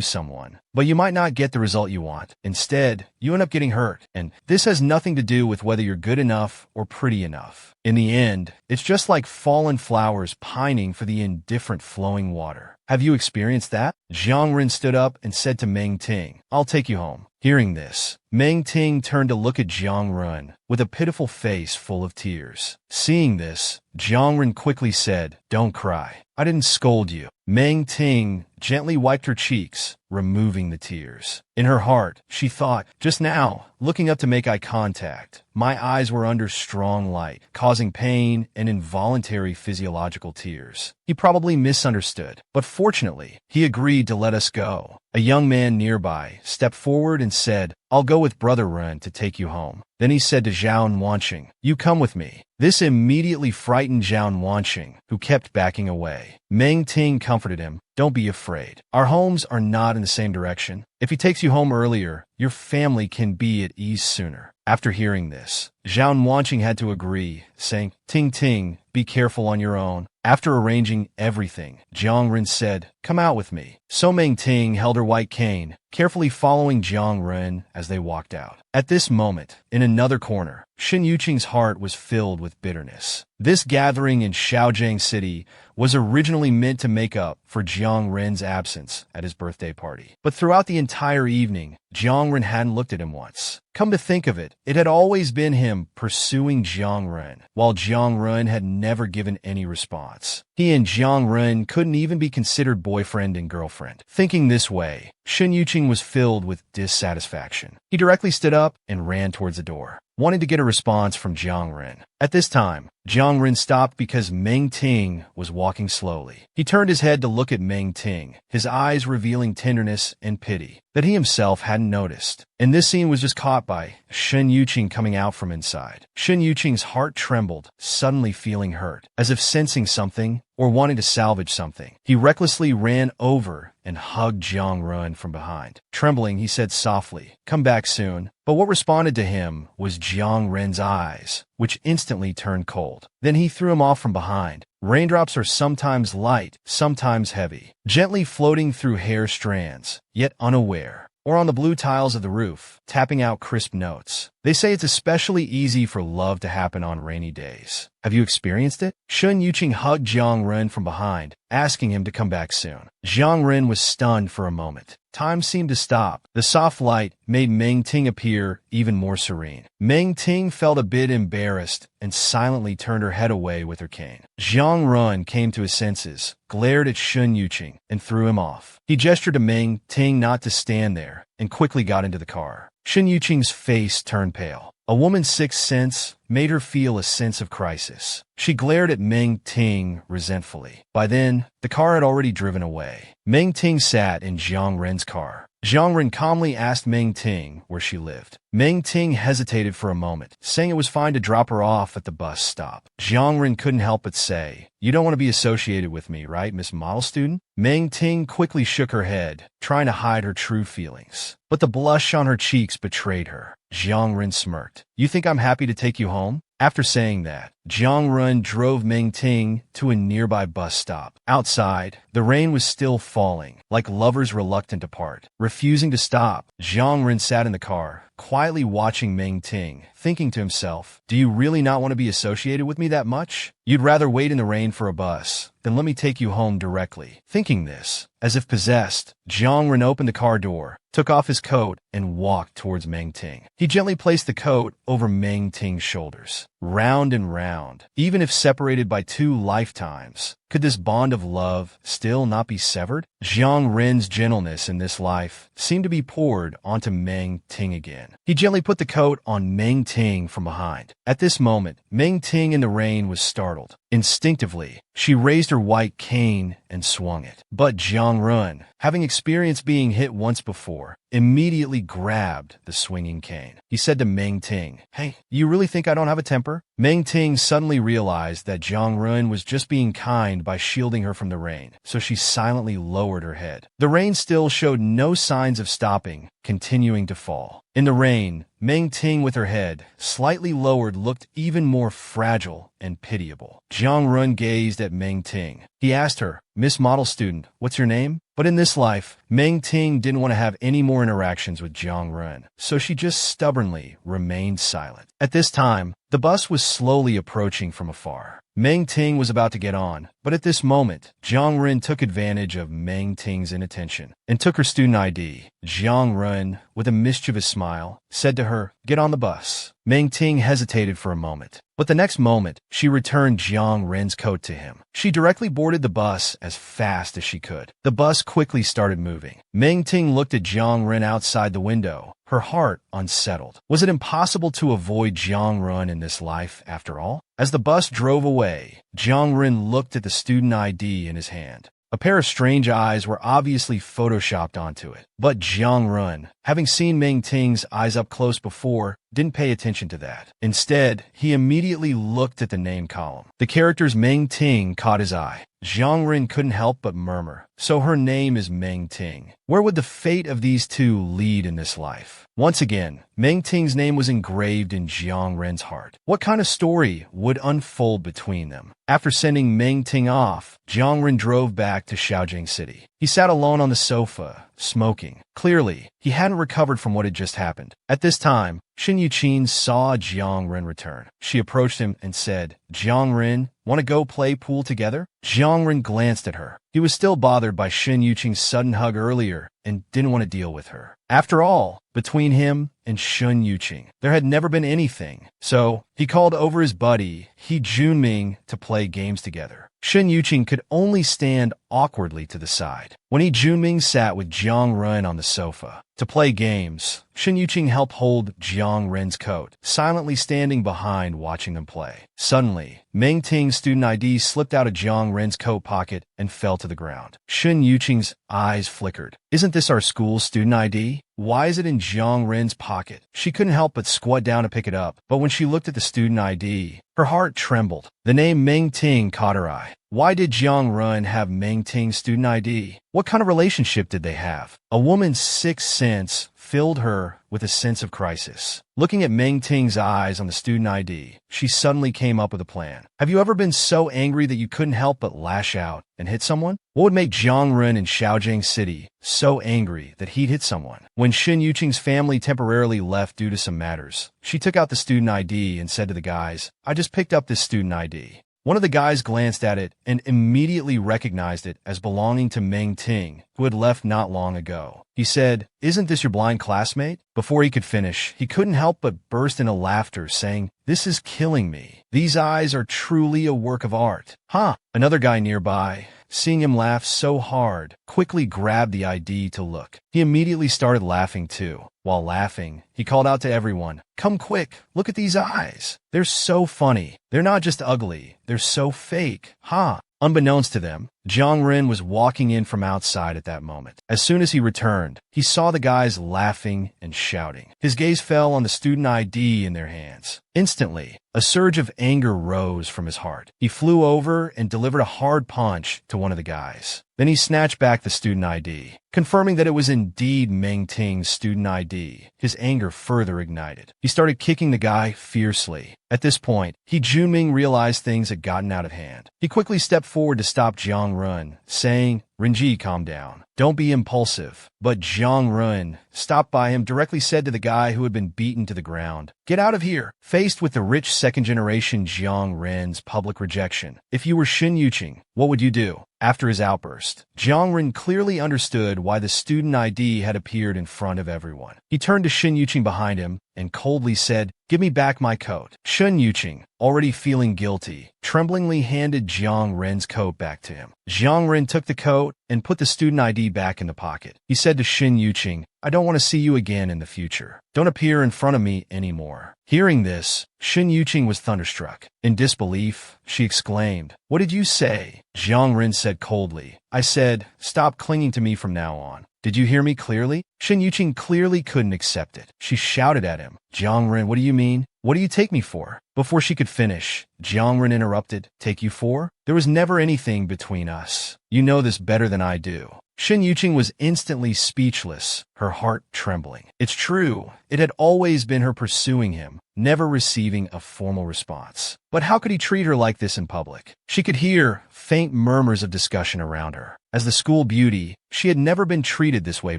someone, but you might not get the result you want. Instead, you end up getting hurt. And this has nothing to do with whether you're good enough or pretty enough. In the end, it's just like fallen flowers pining for the indifferent flowing water. Have you experienced that?" Jiang Ren stood up and said to Meng Ting, "I'll take you home." Hearing this, Meng Ting turned to look at Jiang Ren with a pitiful face full of tears. Seeing this, Jiang Ren quickly said, "Don't cry. I didn't scold you." Meng Ting gently wiped her cheeks, removing the tears. In her heart, she thought, just now, looking up to make eye contact, my eyes were under strong light, causing pain and involuntary physiological tears. He probably misunderstood, but fortunately, he agreed to let us go. A young man nearby stepped forward and said, "I'll go with Brother Ren to take you home." Then he said to Zhao Wanqing, "You come with me." This immediately frightened Zhao Wanqing, who kept backing away. Meng Ting comforted him, "Don't be afraid. Our homes are not in the same direction. If he takes you home earlier, your family can be at ease sooner." After hearing this, Zhao Wanqing had to agree, saying, "Ting Ting, be careful on your own." After arranging everything, Jiang Ren said, "Come out with me." So Meng Ting held her white cane, carefully following Jiang Ren as they walked out. At this moment, in another corner, Shen Yuqing's heart was filled with bitterness. This gathering in Shaojiang City was originally meant to make up for Jiang Ren's absence at his birthday party. But throughout the entire evening, Jiang Ren hadn't looked at him once. Come to think of it, it had always been him pursuing Jiang Ren, while Jiang Ren had never given any response. He and Jiang Ren couldn't even be considered boyfriend and girlfriend. Thinking this way, Shen Yuqing was filled with dissatisfaction. He directly stood up and ran towards the door, wanting to get a response from Jiang Ren. At this time, Jiang Ren stopped because Meng Ting was walking slowly. He turned his head to look at Meng Ting, his eyes revealing tenderness and pity that he himself hadn't noticed. And this scene was just caught by Shen Yuqing coming out from inside. Shen Yuqing's heart trembled, suddenly feeling hurt, as if sensing something or wanting to salvage something. He recklessly ran over and hugged Jiang Ren from behind. Trembling, he said softly, "Come back soon." But what responded to him was Jiang Ren's eyes, which instantly turned cold. Then he threw him off from behind. Raindrops are sometimes light, sometimes heavy, gently floating through hair strands, yet unaware. or on the blue tiles of the roof, tapping out crisp notes. They say it's especially easy for love to happen on rainy days. Have you experienced it? Shun Yuqing hugged Jiang Ren from behind, asking him to come back soon. Jiang Ren was stunned for a moment. Time seemed to stop. The soft light made Meng Ting appear even more serene. Meng Ting felt a bit embarrassed and silently turned her head away with her cane. Jiang Ren came to his senses, glared at Shun Yuqing, and threw him off. He gestured to Meng Ting not to stand there, and quickly got into the car. Shun Yuqing's face turned pale. A woman's sixth sense made her feel a sense of crisis. She glared at Meng Ting resentfully. By then, the car had already driven away. Meng Ting sat in Jiang Ren's car. Jiang Ren calmly asked Meng Ting where she lived. Meng Ting hesitated for a moment, saying it was fine to drop her off at the bus stop. Jiang Ren couldn't help but say, "You don't want to be associated with me, right, Miss Model Student?" Meng Ting quickly shook her head, trying to hide her true feelings. But the blush on her cheeks betrayed her. Jiang Ren smirked. "You think I'm happy to take you home?" After saying that, Jiang Ren drove Meng Ting to a nearby bus stop. Outside, the rain was still falling, like lovers reluctant to part. Refusing to stop, Jiang Ren sat in the car, quietly watching Meng Ting, thinking to himself, "Do you really not want to be associated with me that much? You'd rather wait in the rain for a bus, then let me take you home directly." Thinking this, as if possessed, Jiang Ren opened the car door, took off his coat, and walked towards Meng Ting. He gently placed the coat over Meng Ting's shoulders. Round and round, even if separated by 2 lifetimes, could this bond of love still not be severed? Jiang Ren's gentleness in this life seemed to be poured onto Meng Ting again. He gently put the coat on Meng Ting from behind. At this moment, Meng Ting in the rain was startled. Instinctively, she raised her white cane and swung it. But Jiang Ren, having experienced being hit once before, immediately grabbed the swinging cane. He said to Meng Ting, "Hey, you really think I don't have a temper?" Meng Ting suddenly realized that Jiang Ren was just being kind by shielding her from the rain, so she silently lowered her head. The rain still showed no signs of stopping, continuing to fall. In the rain, Meng Ting with her head slightly lowered looked even more fragile and pitiable. Jiang Ren gazed at Meng Ting. He asked her, "Miss Model Student, what's your name?" But in this life, Meng Ting didn't want to have any more interactions with Jiang Ren, so she just stubbornly remained silent. At this time, the bus was slowly approaching from afar. Meng Ting was about to get on, but at this moment, Jiang Ren took advantage of Meng Ting's inattention and took her student ID. Jiang Ren, with a mischievous smile, said to her, "Get on the bus." Meng Ting hesitated for a moment, but the next moment, she returned Jiang Ren's coat to him. She directly boarded the bus as fast as she could. The bus quickly started moving. Meng Ting looked at Jiang Ren outside the window, her heart unsettled. Was it impossible to avoid Jiang Ren in this life after all? As the bus drove away, Jiang Ren looked at the student ID in his hand. A pair of strange eyes were obviously photoshopped onto it. But Jiang Ren, having seen Meng Ting's eyes up close before, didn't pay attention to that. Instead, he immediately looked at the name column. The characters Meng Ting caught his eye. Jiang Ren couldn't help but murmur, "So her name is Meng Ting. Where would the fate of these two lead in this life?" Once again, Meng Ting's name was engraved in Jiang Ren's heart. What kind of story would unfold between them? After sending Meng Ting off, Jiang Ren drove back to Shaojing City. He sat alone on the sofa, smoking. Clearly, he hadn't recovered from what had just happened. At this time, Shin Yuqing saw Jiang Ren return. She approached him and said, "Jiang Ren, want to go play pool together?" Jiang Ren glanced at her. He was still bothered by Shin Yuqing's sudden hug earlier and didn't want to deal with her. After all, between him and Shun Yuqing, there had never been anything. So, he called over his buddy, He Junming, to play games together. Shun Yuqing could only stand awkwardly to the side. When He Junming sat with Jiang Ren on the sofa to play games, Shun Yuqing helped hold Jiang Ren's coat, silently standing behind watching them play. Suddenly, Meng Ting's student ID slipped out of Jiang Ren's coat pocket and fell to the ground. Shun Yuqing's eyes flickered. "Isn't this our school's student ID? Why is it in Jiang Ren's pocket?" She couldn't help but squat down to pick it up, but when she looked at the student ID, her heart trembled. The name Meng Ting caught her eye. Why did Jiang Ren have Meng Ting's student ID? What kind of relationship did they have? A woman's sixth sense filled her with a sense of crisis. Looking at Meng Ting's eyes on the student ID, she suddenly came up with a plan. Have you ever been so angry that you couldn't help but lash out and hit someone? What would make Jiang Ren in Shaojiang City so angry that he'd hit someone? When Shen Yuqing's family temporarily left due to some matters, she took out the student ID and said to the guys, "I just picked up this student ID." One of the guys glanced at it and immediately recognized it as belonging to Meng Ting, who had left not long ago. He said, "Isn't this your blind classmate?" Before he could finish, he couldn't help but burst into laughter, saying, "This is killing me. These eyes are truly a work of art." Huh? Another guy nearby, seeing him laugh so hard, quickly grabbed the ID to look. He immediately started laughing too. While laughing, he called out to everyone, "Come quick, look at these eyes. They're so funny. They're not just ugly, they're so fake. Huh?" Unbeknownst to them, Jiang Ren was walking in from outside at that moment. As soon as he returned, he saw the guys laughing and shouting. His gaze fell on the student ID in their hands. Instantly, a surge of anger rose from his heart. He flew over and delivered a hard punch to one of the guys. Then he snatched back the student ID, confirming that it was indeed Meng Ting's student ID. His anger further ignited. He started kicking the guy fiercely. At this point, Junming realized things had gotten out of hand. He quickly stepped forward to stop Jiang Ren, saying, "Renji, calm down. Don't be impulsive." But Jiang Ren, stopped by him, directly said to the guy who had been beaten to the ground, "Get out of here." Faced with the rich second-generation Jiang Ren's public rejection, if you were Shen Yuqing, what would you do? After his outburst, Jiang Ren clearly understood why the student ID had appeared in front of everyone. He turned to Shen Yuqing behind him and coldly said, "Give me back my coat." Shen Yuqing, already feeling guilty, tremblingly handed Jiang Ren's coat back to him. Jiang Ren took the coat and put the student ID back in the pocket. He said to Shen Yuqing, "I don't want to see you again in the future. Don't appear in front of me anymore." Hearing this, Shen Yuqing was thunderstruck. In disbelief, she exclaimed, "What did you say?" Jiang Ren said coldly, "I said, stop clinging to me from now on. Did you hear me clearly?" Shen Yuqing clearly couldn't accept it. She shouted at him, "Jiang Ren, what do you mean? What do you take me for?" Before she could finish, Jiang Ren interrupted, "Take you for? There was never anything between us. You know this better than I do." Shen Yuqing was instantly speechless, her heart trembling. It's true, it had always been her pursuing him, never receiving a formal response. But how could he treat her like this in public? She could hear faint murmurs of discussion around her. As the school beauty, she had never been treated this way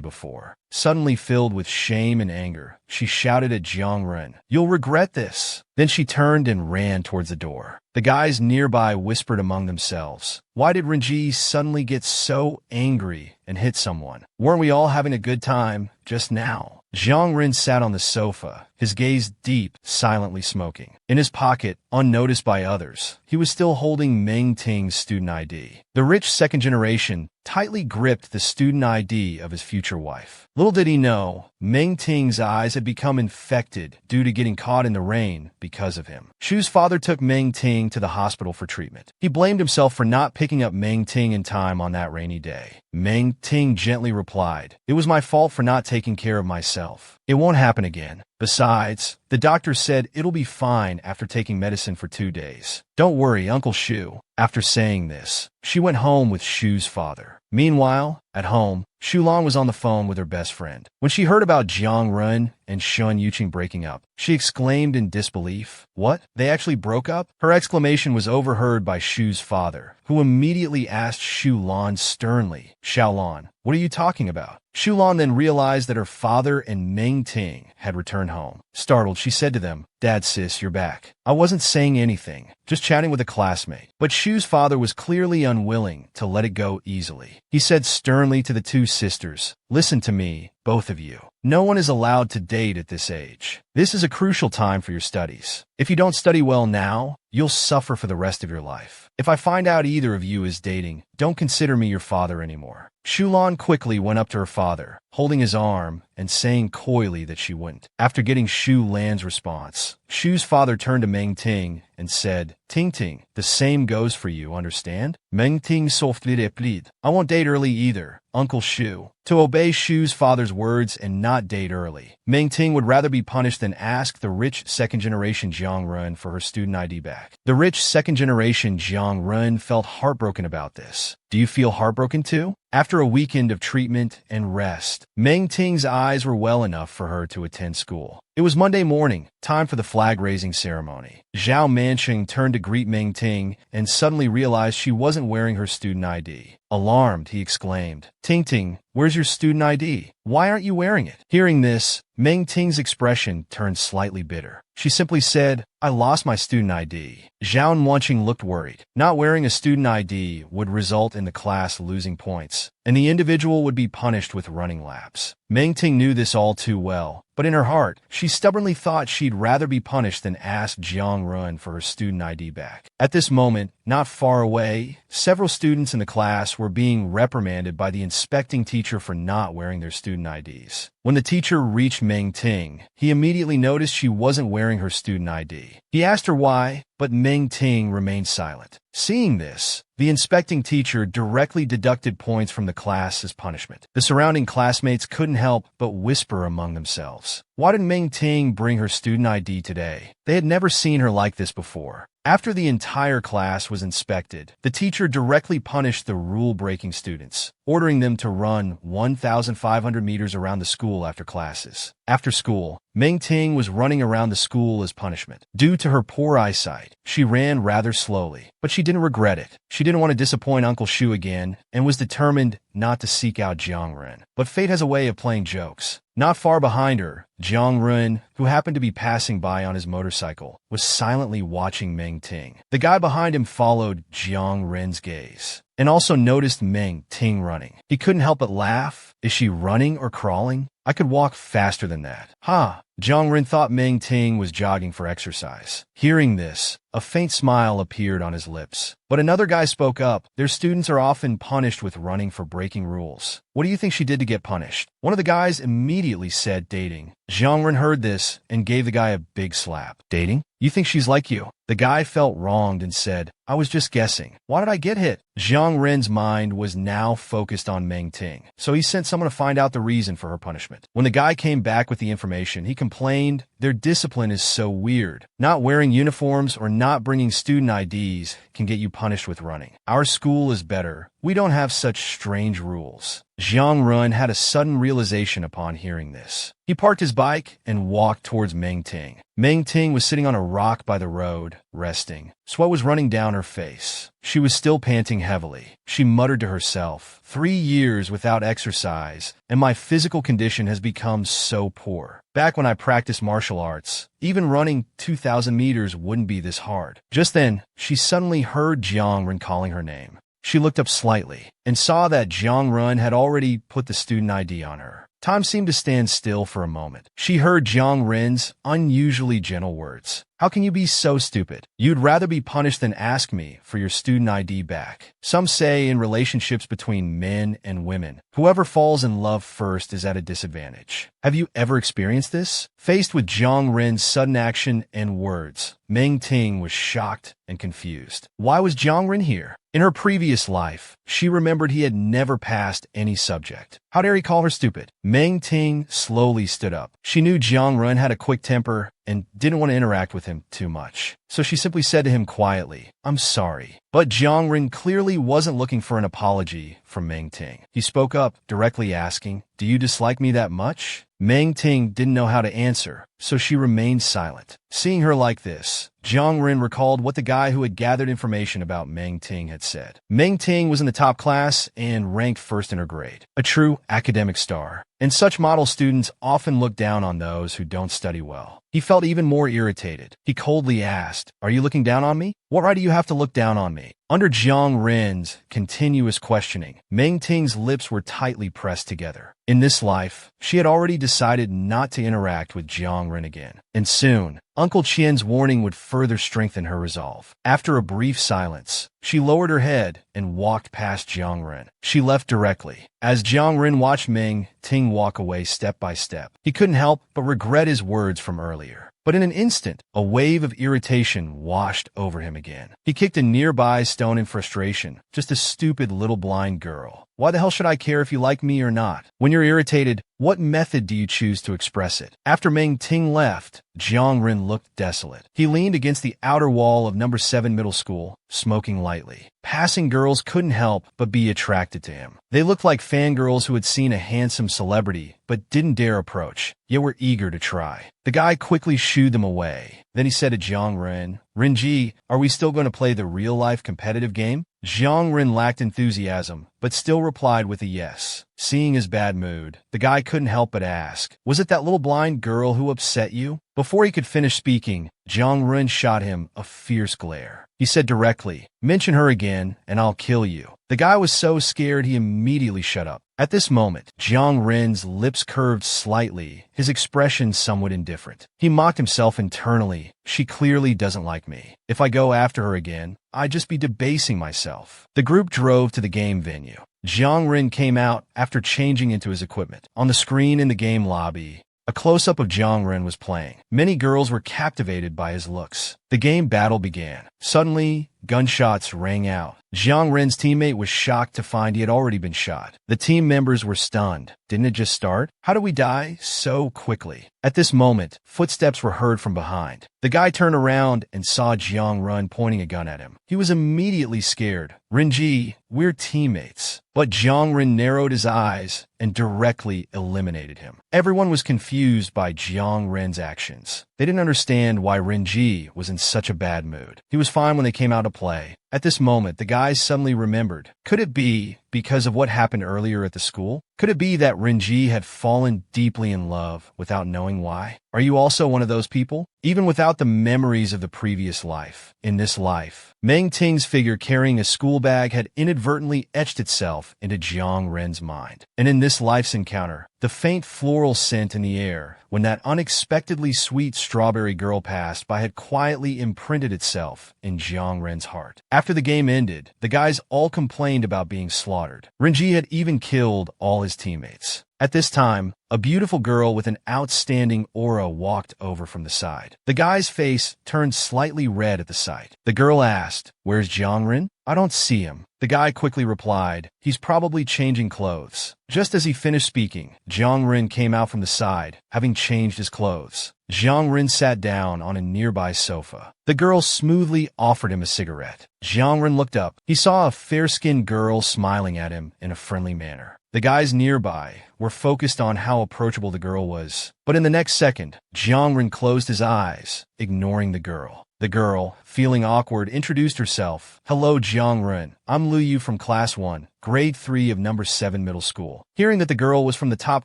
before. Suddenly filled with shame and anger, she shouted at Jiang Ren, "You'll regret this." Then she turned and ran towards the door. The guys nearby whispered among themselves, "Why did Renji suddenly get so angry and hit someone? Weren't we all having a good time just now?" Jiang Ren sat on the sofa, his gaze deep, silently smoking. In his pocket, unnoticed by others, he was still holding Meng Ting's student ID. The rich second generation tightly gripped the student ID of his future wife. Little did he know, Meng Ting's eyes had become infected due to getting caught in the rain because of him. Shu's father took Meng Ting to the hospital for treatment. He blamed himself for not picking up Meng Ting in time on that rainy day. Meng Ting gently replied, "It was my fault for not taking care of myself. It won't happen again. Besides, the doctor said it'll be fine after taking medicine for 2 days. Don't worry, Uncle Shu." After saying this, she went home with Shu's father. Meanwhile, at home, Shulan was on the phone with her best friend. When she heard about Jiang Ren and Shen Yuqing breaking up, she exclaimed in disbelief, "What? They actually broke up?" Her exclamation was overheard by Shu's father, who immediately asked Shulan sternly, "Xiaolan, what are you talking about?" Shulan then realized that her father and Meng Ting had returned home. Startled, she said to them, "Dad, sis, you're back. I wasn't saying anything, just chatting with a classmate." But Shu's father was clearly unwilling to let it go easily. He said sternly to the two sisters, "Listen to me, both of you. No one is allowed to date at this age. This is a crucial time for your studies. If you don't study well now, you'll suffer for the rest of your life. If I find out either of you is dating, don't consider me your father anymore." Shulan quickly went up to her father, holding his arm and saying coyly that she wouldn't. After getting Shu Lan's response, Shu's father turned to Meng Ting and said, "Ting Ting, the same goes for you, understand?" Meng Ting softly replied, "I won't date early either, Uncle Shu." To obey Shu's father's words and not date early, Meng Ting would rather be punished than ask the rich second-generation Jiang Ren for her student ID back. The rich second-generation Jiang Ren felt heartbroken about this. this. Do you feel heartbroken too? After a weekend of treatment and rest, Meng Ting's eyes were well enough for her to attend school. It was Monday morning, time for the flag-raising ceremony. Zhao Manqing turned to greet Meng Ting and suddenly realized she wasn't wearing her student ID. Alarmed, he exclaimed, "Ting Ting, where's your student ID? Why aren't you wearing it?" Hearing this, Meng Ting's expression turned slightly bitter. She simply said, "I lost my student ID." Zhao Manqing looked worried. Not wearing a student ID would result in the class losing points, and the individual would be punished with running laps. Meng Ting knew this all too well, but in her heart, she stubbornly thought she'd rather be punished than ask Jiang Run for her student ID back. At this moment, not far away, several students in the class were being reprimanded by the inspecting teacher for not wearing their student IDs. When the teacher reached Meng Ting, he immediately noticed she wasn't wearing her student ID. He asked her why, but Meng Ting remained silent. Seeing this, the inspecting teacher directly deducted points from the class as punishment. The surrounding classmates couldn't help but whisper among themselves. Why did Meng Ting bring her student ID today? They had never seen her like this before. After the entire class was inspected, the teacher directly punished the rule-breaking students, ordering them to run 1,500 meters around the school after classes. After school, Meng Ting was running around the school as punishment. Due to her poor eyesight, she ran rather slowly, but she didn't regret it. She didn't want to disappoint Uncle Shu again and was determined not to seek out Jiang Ren. But fate has a way of playing jokes. Not far behind her, Jiang Ren, who happened to be passing by on his motorcycle, was silently watching Meng Ting. The guy behind him followed Jiang Ren's gaze and also noticed Meng Ting running. He couldn't help but laugh. Is she running or crawling? I could walk faster than that. Ha! Jiang Ren thought Meng Ting was jogging for exercise. Hearing this, a faint smile appeared on his lips. But another guy spoke up. Their students are often punished with running for breaking rules. What do you think she did to get punished? One of the guys immediately said dating. Jiang Ren heard this and gave the guy a big slap. Dating? You think she's like you? The guy felt wronged and said, I was just guessing. Why did I get hit? Jiang Ren's mind was now focused on Meng Ting, so he sent someone to find out the reason for her punishment. When the guy came back with the information, he complained, their discipline is so weird. Not wearing uniforms or not bringing student IDs can get you punished with running. Our school is better. We don't have such strange rules. Jiang Ren had a sudden realization upon hearing this. He parked his bike and walked towards Meng Ting. Meng Ting was sitting on a rock by the road, resting. Sweat was running down her face. She was still panting heavily. She muttered to herself, 3 years without exercise, and my physical condition has become so poor. Back when I practiced martial arts, even running 2,000 meters wouldn't be this hard. Just then, she suddenly heard Jiang Ren calling her name. She looked up slightly and saw that Jiang Ren had already put the student ID on her. Time seemed to stand still for a moment. She heard Jiang Ren's unusually gentle words. How can you be so stupid? You'd rather be punished than ask me for your student ID back. Some say in relationships between men and women, whoever falls in love first is at a disadvantage. Have you ever experienced this? Faced with Jiang Ren's sudden action and words, Meng Ting was shocked and confused. Why was Jiang Ren here? In her previous life, she remembered he had never passed any subject. How dare he call her stupid? Meng Ting slowly stood up. She knew Jiang Ren had a quick temper and didn't want to interact with him too much. So she simply said to him quietly, I'm sorry. But Jiang Ren clearly wasn't looking for an apology from Meng Ting. He spoke up, directly asking, do you dislike me that much? Meng Ting didn't know how to answer, so she remained silent. Seeing her like this, Jiang Ren recalled what the guy who had gathered information about Meng Ting had said. Meng Ting was in the top class and ranked first in her grade, a true academic star. And such model students often look down on those who don't study well. He felt even more irritated. He coldly asked, are you looking down on me? What right do you have to look down on me? Under Jiang Ren's continuous questioning, Meng Ting's lips were tightly pressed together. In this life, she had already decided not to interact with Jiang Ren again. And soon, Uncle Qian's warning would further strengthen her resolve. After a brief silence, she lowered her head and walked past Jiang Ren. She left directly. As Jiang Ren watched Meng Ting walk away step by step, he couldn't help but regret his words from earlier. But in an instant, a wave of irritation washed over him again. He kicked a nearby stone in frustration. Just a stupid little blind girl. Why the hell should I care if you like me or not? When you're irritated, what method do you choose to express it? After Meng Ting left, Jiang Ren looked desolate. He leaned against the outer wall of number 7 middle school, smoking lightly. Passing girls couldn't help but be attracted to him. They looked like fangirls who had seen a handsome celebrity but didn't dare approach, yet were eager to try. The guy quickly shooed them away. Then he said to Jiang Ren, "Renji, are we still going to play the real-life competitive game?" Jiang Ren lacked enthusiasm, but still replied with a yes. Seeing his bad mood, the guy couldn't help but ask, "Was it that little blind girl who upset you?" Before he could finish speaking, Jiang Ren shot him a fierce glare. He said directly, "Mention her again, and I'll kill you." The guy was so scared he immediately shut up. At this moment, Jiang Ren's lips curved slightly, his expression somewhat indifferent. He mocked himself internally. She clearly doesn't like me. If I go after her again, I'd just be debasing myself. The group drove to the game venue. Jiang Ren came out after changing into his equipment. On the screen in the game lobby, a close-up of Jiang Ren was playing. Many girls were captivated by his looks. The game battle began. Suddenly, gunshots rang out. Jiang Ren's teammate was shocked to find he had already been shot. The team members were stunned. Didn't it just start? How did we die so quickly? At this moment, footsteps were heard from behind. The guy turned around and saw Jiang Ren pointing a gun at him. He was immediately scared. "Renji, we're teammates." But Jiang Ren narrowed his eyes and directly eliminated him. Everyone was confused by Jiang Ren's actions. They didn't understand why Renji was in such a bad mood. He was fine when they came out to play. At this moment, the guys suddenly remembered. Could it be because of what happened earlier at the school? Could it be that Renji had fallen deeply in love without knowing why? Are you also one of those people? Even without the memories of the previous life, in this life, Meng Ting's figure carrying a school bag had inadvertently etched itself into Jiang Ren's mind. And in this life's encounter, the faint floral scent in the air, when that unexpectedly sweet strawberry girl passed by, had quietly imprinted itself in Jiang Ren's heart. After the game ended, the guys all complained about being slaughtered. Renji had even killed all his teammates. At this time, a beautiful girl with an outstanding aura walked over from the side. The guy's face turned slightly red at the sight. The girl asked, "Where's Jiang Ren?" "I don't see him." The guy quickly replied, "He's probably changing clothes." Just as he finished speaking, Jiang Ren came out from the side, having changed his clothes. Jiang Ren sat down on a nearby sofa. The girl smoothly offered him a cigarette. Jiang Ren looked up. He saw a fair-skinned girl smiling at him in a friendly manner. The guys nearby were focused on how approachable the girl was. But in the next second, Jiang Ren closed his eyes, ignoring the girl. The girl, feeling awkward, introduced herself. "Hello, Jiang Ren. I'm Lu Yu from Class 1, Grade 3 of number 7 Middle School." Hearing that the girl was from the top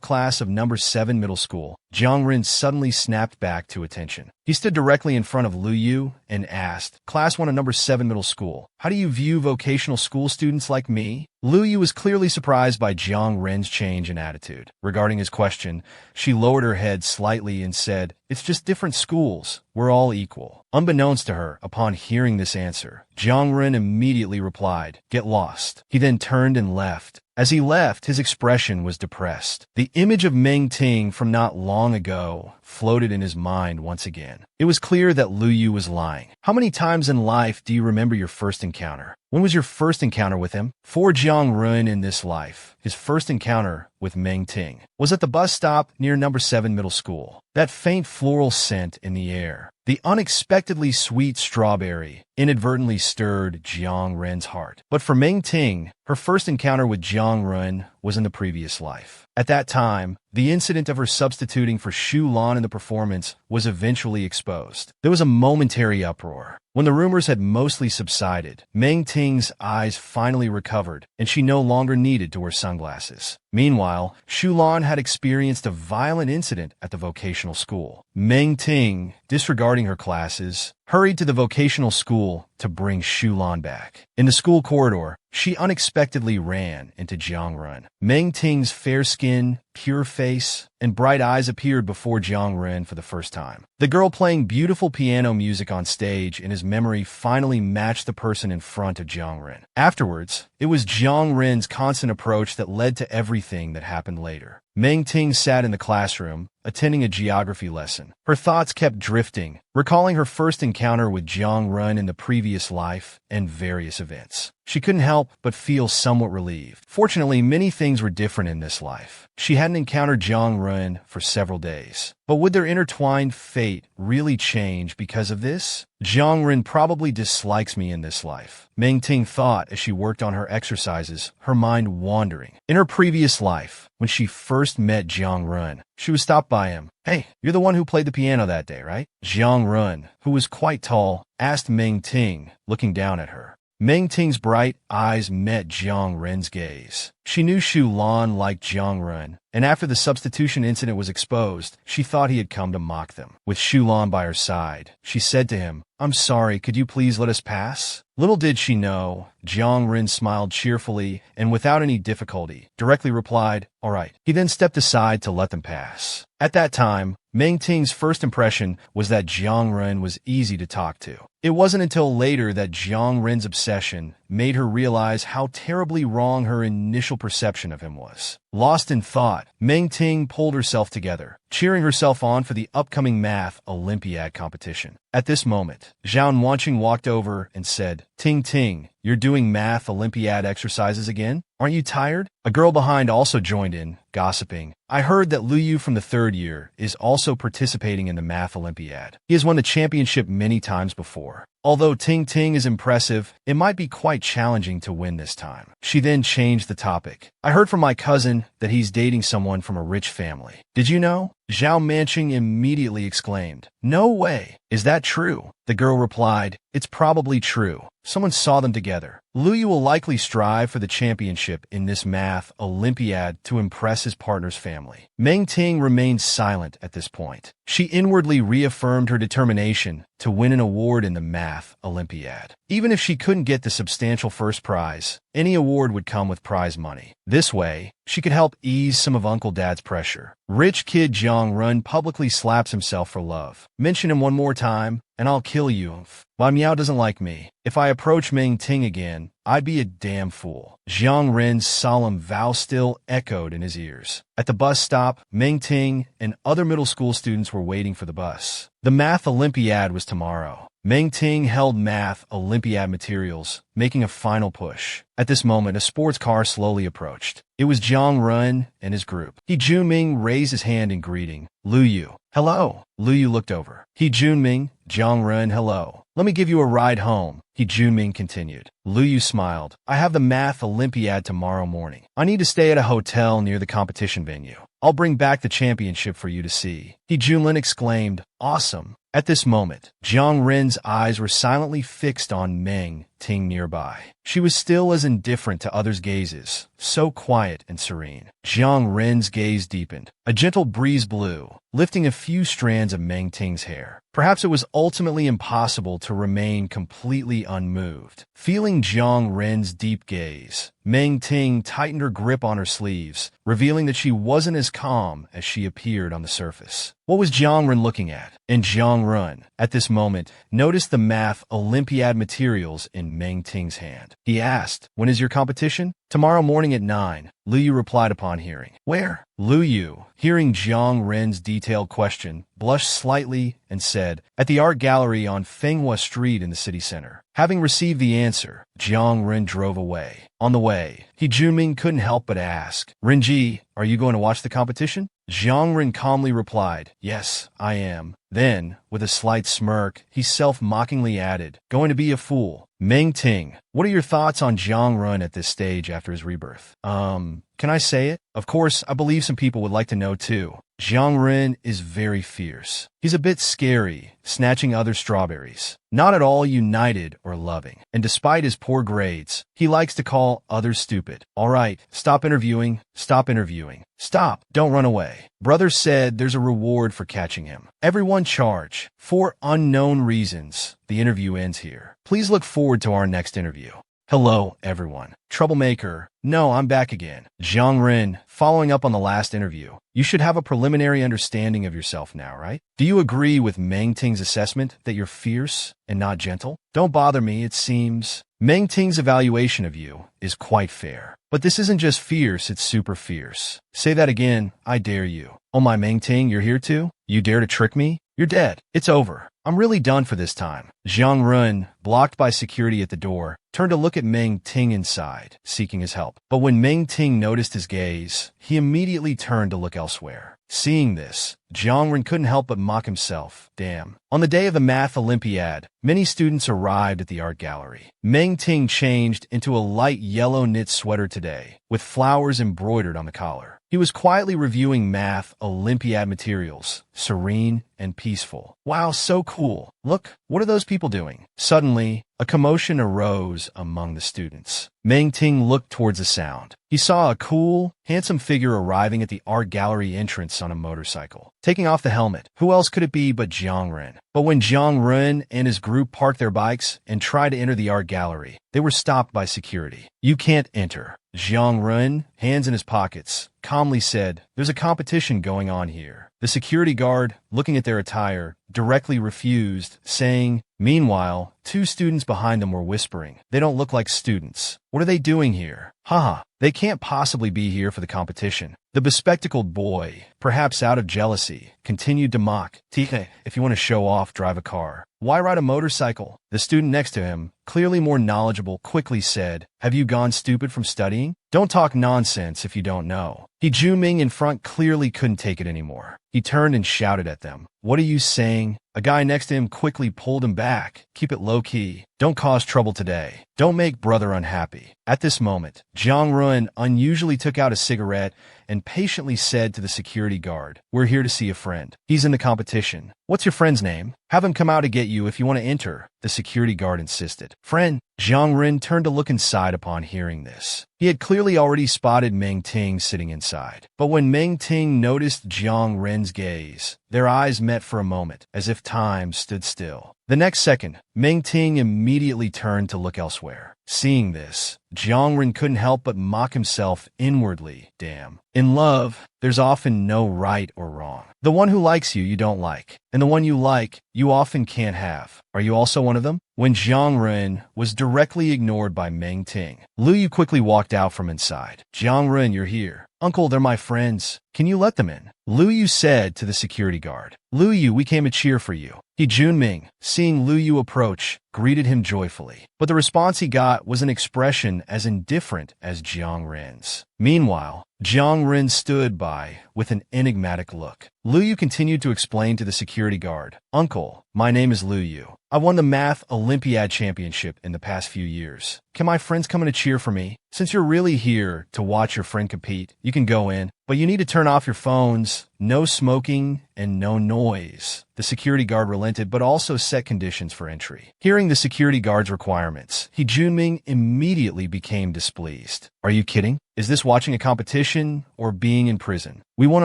class of number 7 Middle School, Jiang Ren suddenly snapped back to attention. He stood directly in front of Lu Yu and asked, "Class 1 of number 7 Middle School, how do you view vocational school students like me?" Lu Yu was clearly surprised by Jiang Ren's change in attitude. Regarding his question, she lowered her head slightly and said, "It's just different schools. We're all equal." Unbeknownst to her, upon hearing this answer, Jiang Ren immediately replied, "Get lost." He then turned and left. As he left, his expression was depressed. The image of Meng Ting from not long ago floated in his mind once again. It was clear that Lu Yu was lying. How many times in life do you remember your first encounter? When was your first encounter with him? For Jiang Ren in this life, his first encounter with Meng Ting was at the bus stop near number 7 Middle School. That faint floral scent in the air, the unexpectedly sweet strawberry, inadvertently stirred Jiang Ren's heart. But for Meng Ting, her first encounter with Jiang Ren was in the previous life. At that time, the incident of her substituting for Shu Lan in the performance was eventually exposed. There was a momentary uproar. When the rumors had mostly subsided, Meng Ting's eyes finally recovered, and she no longer needed to wear sunglasses. Meanwhile, Shu Lan had experienced a violent incident at the vocational school. Meng Ting, disregarding her classes, hurried to the vocational school to bring Shu Lan back. In the school corridor, she unexpectedly ran into Jiang Ren. Meng Ting's fair skin, pure face, and bright eyes appeared before Jiang Ren for the first time. The girl playing beautiful piano music on stage in his memory finally matched the person in front of Jiang Ren. Afterwards, it was Jiang Ren's constant approach that led to everything that happened later. Meng Ting sat in the classroom, attending a geography lesson. Her thoughts kept drifting. Recalling her first encounter with Jiang Ren in the previous life, and various events. She couldn't help but feel somewhat relieved. Fortunately, many things were different in this life. She hadn't encountered Jiang Run for several days. But would their intertwined fate really change because of this? Jiang Run probably dislikes me in this life, Meng Ting thought as she worked on her exercises, her mind wandering. In her previous life, when she first met Jiang Run, she was stopped by him. "Hey, you're the one who played the piano that day, right?" Jiang Run, who was quite tall, asked Meng Ting, looking down at her. Meng Ting's bright eyes met Jiang Ren's gaze. She knew Xu Lan liked Jiang Ren, and after the substitution incident was exposed, she thought he had come to mock them. With Xu Lan by her side, she said to him, "I'm sorry, could you please let us pass?" Little did she know, Jiang Ren smiled cheerfully and without any difficulty, directly replied, "All right." He then stepped aside to let them pass. At that time, Meng Ting's first impression was that Jiang Ren was easy to talk to. It wasn't until later that Jiang Ren's obsession made her realize how terribly wrong her initial perception of him was. Lost in thought, Meng Ting pulled herself together, cheering herself on for the upcoming math Olympiad competition. At this moment, Zhao Wanqing walked over and said, "Ting Ting, you're doing math Olympiad exercises again? Aren't you tired?" A girl behind also joined in, gossiping. "I heard that Lu Yu from the third year is also participating in the math Olympiad. He has won the championship many times before. Although Ting Ting is impressive, it might be quite challenging to win this time." She then changed the topic. "I heard from my cousin that he's dating someone from a rich family. Did you know?" Zhao Manqing immediately exclaimed, "No way! Is that true?" The girl replied, "It's probably true. Someone saw them together. Lu Yu will likely strive for the championship in this math Olympiad to impress his partner's family." Meng Ting remained silent at this point. She inwardly reaffirmed her determination to win an award in the math Olympiad. Even if she couldn't get the substantial first prize, any award would come with prize money. This way, she could help ease some of Uncle Dad's pressure. Rich kid Jiang Run publicly slaps himself for love. "Mention him one more time, and I'll kill you. My Miao doesn't like me. If I approach Meng Ting again, I'd be a damn fool." Jiang Ren's solemn vow still echoed in his ears. At the bus stop, Meng Ting and other middle school students were waiting for the bus. The math Olympiad was tomorrow. Meng Ting held math Olympiad materials, making a final push. At this moment, a sports car slowly approached. It was Jiang Run and his group. He Junming raised his hand in greeting. "Lu Yu." "Hello." Lu Yu looked over. He Junming, Jiang Run, "Hello. Let me give you a ride home." He Junming continued. Lu Yu smiled. "I have the math Olympiad tomorrow morning. I need to stay at a hotel near the competition venue. I'll bring back the championship for you to see." He Junlin exclaimed, "Awesome." At this moment, Jiang Ren's eyes were silently fixed on Meng Ting nearby. She was still as indifferent to others' gazes, so quiet and serene. Jiang Ren's gaze deepened. A gentle breeze blew, lifting a few strands of Meng Ting's hair. Perhaps it was ultimately impossible to remain completely unmoved. Feeling Jiang Ren's deep gaze, Meng Ting tightened her grip on her sleeves, revealing that she wasn't as calm as she appeared on the surface. What was Jiang Ren looking at? And Jiang Ren, at this moment, noticed the math Olympiad materials in Meng Ting's hand. He asked, "When is your competition?" "Tomorrow morning at 9, Lu Yu replied upon hearing. "Where?" Lu Yu, hearing Jiang Ren's detailed question, blushed slightly and said, "At the art gallery on Manhwa Street in the city center." Having received the answer, Jiang Ren drove away. On the way, He Junming couldn't help but ask, "Renji, are you going to watch the competition?" Jiang Ren calmly replied, "Yes, I am." Then, with a slight smirk, he self-mockingly added, "Going to be a fool." Meng Ting, what are your thoughts on Jiang Ren at this stage after his rebirth? Can I say it? Of course, I believe some people would like to know too. Jiang Ren is very fierce. He's a bit scary, snatching other strawberries. Not at all united or loving. And despite his poor grades, he likes to call others stupid. All right, stop interviewing. Stop interviewing. Stop. Don't run away. Brother said there's a reward for catching him. Everyone charge. For unknown reasons, the interview ends here. Please look forward to our next interview. Hello, everyone. Troublemaker. No, I'm back again. Jiang Ren, following up on the last interview. You should have a preliminary understanding of yourself now, right? Do you agree with Meng Ting's assessment that you're fierce and not gentle? Don't bother me, it seems. Meng Ting's evaluation of you is quite fair. But this isn't just fierce, it's super fierce. Say that again, I dare you. Oh my Meng Ting, you're here too? You dare to trick me? You're dead. It's over. I'm really done for this time. Jiang Run, blocked by security at the door, turned to look at Meng Ting inside, seeking his help. But when Meng Ting noticed his gaze, he immediately turned to look elsewhere. Seeing this, Jiang Run couldn't help but mock himself. Damn. On the day of the Math Olympiad, many students arrived at the art gallery. Meng Ting changed into a light yellow knit sweater today, with flowers embroidered on the collar. He was quietly reviewing Math Olympiad materials, serene and peaceful. Wow, so cool. Look, what are those people doing? Suddenly, a commotion arose among the students. Meng Ting looked towards the sound. He saw a cool, handsome figure arriving at the art gallery entrance on a motorcycle, taking off the helmet. Who else could it be but Jiang Ren? But when Jiang Ren and his group parked their bikes and tried to enter the art gallery, they were stopped by security. You can't enter. Jiang Ren, hands in his pockets, calmly said, "There's a competition going on here." The security guard, looking at their attire, directly refused, saying, meanwhile, two students behind them were whispering, "They don't look like students. What are they doing here? Haha, they can't possibly be here for the competition." The bespectacled boy, perhaps out of jealousy, continued to mock, "Tika, if you want to show off, drive a car. Why ride a motorcycle?" The student next to him, clearly more knowledgeable, quickly said, "Have you gone stupid from studying? Don't talk nonsense if you don't know." He Junming in front clearly couldn't take it anymore. He turned and shouted at them, "What are you saying?" A guy next to him quickly pulled him back. "Keep it low-key. Don't cause trouble today. Don't make brother unhappy." At this moment, Jiang Run unusually took out a cigarette and patiently said to the security guard, "We're here to see a friend. He's in the competition." "What's your friend's name? Have him come out to get you if you want to enter," the security guard insisted. "Friend?" Jiang Ren turned to look inside upon hearing this. He had clearly already spotted Meng Ting sitting inside. But when Meng Ting noticed Jiang Ren's gaze, their eyes met for a moment, as if time stood still. The next second, Meng Ting immediately turned to look elsewhere. Seeing this, Jiang Ren couldn't help but mock himself inwardly. Damn. In love, there's often no right or wrong. The one who likes you, you don't like. And the one you like, you often can't have. Are you also one of them? When Jiang Ren was directly ignored by Meng Ting, Lu Yu quickly walked out from inside. "Jiang Ren, you're here. Uncle, they're my friends. Can you let them in?" Lu Yu said to the security guard. "Lu Yu, we came to cheer for you." He Junming, seeing Lu Yu approach, greeted him joyfully. But the response he got was an expression as indifferent as Jiang Ren's. Meanwhile, Jiang Ren stood by with an enigmatic look. Lu Yu continued to explain to the security guard, "Uncle, my name is Lu Yu. I won the Math Olympiad Championship in the past few years. Can my friends come in to cheer for me? Since you're really here to watch your friend compete, you can go in, but you need to turn off your phones, no smoking, and no noise." The security guard relented but also set conditions for entry. Hearing the security guard's requirements, He Junming immediately became displeased. "Are you kidding? Is this watching a competition or being in prison? We won't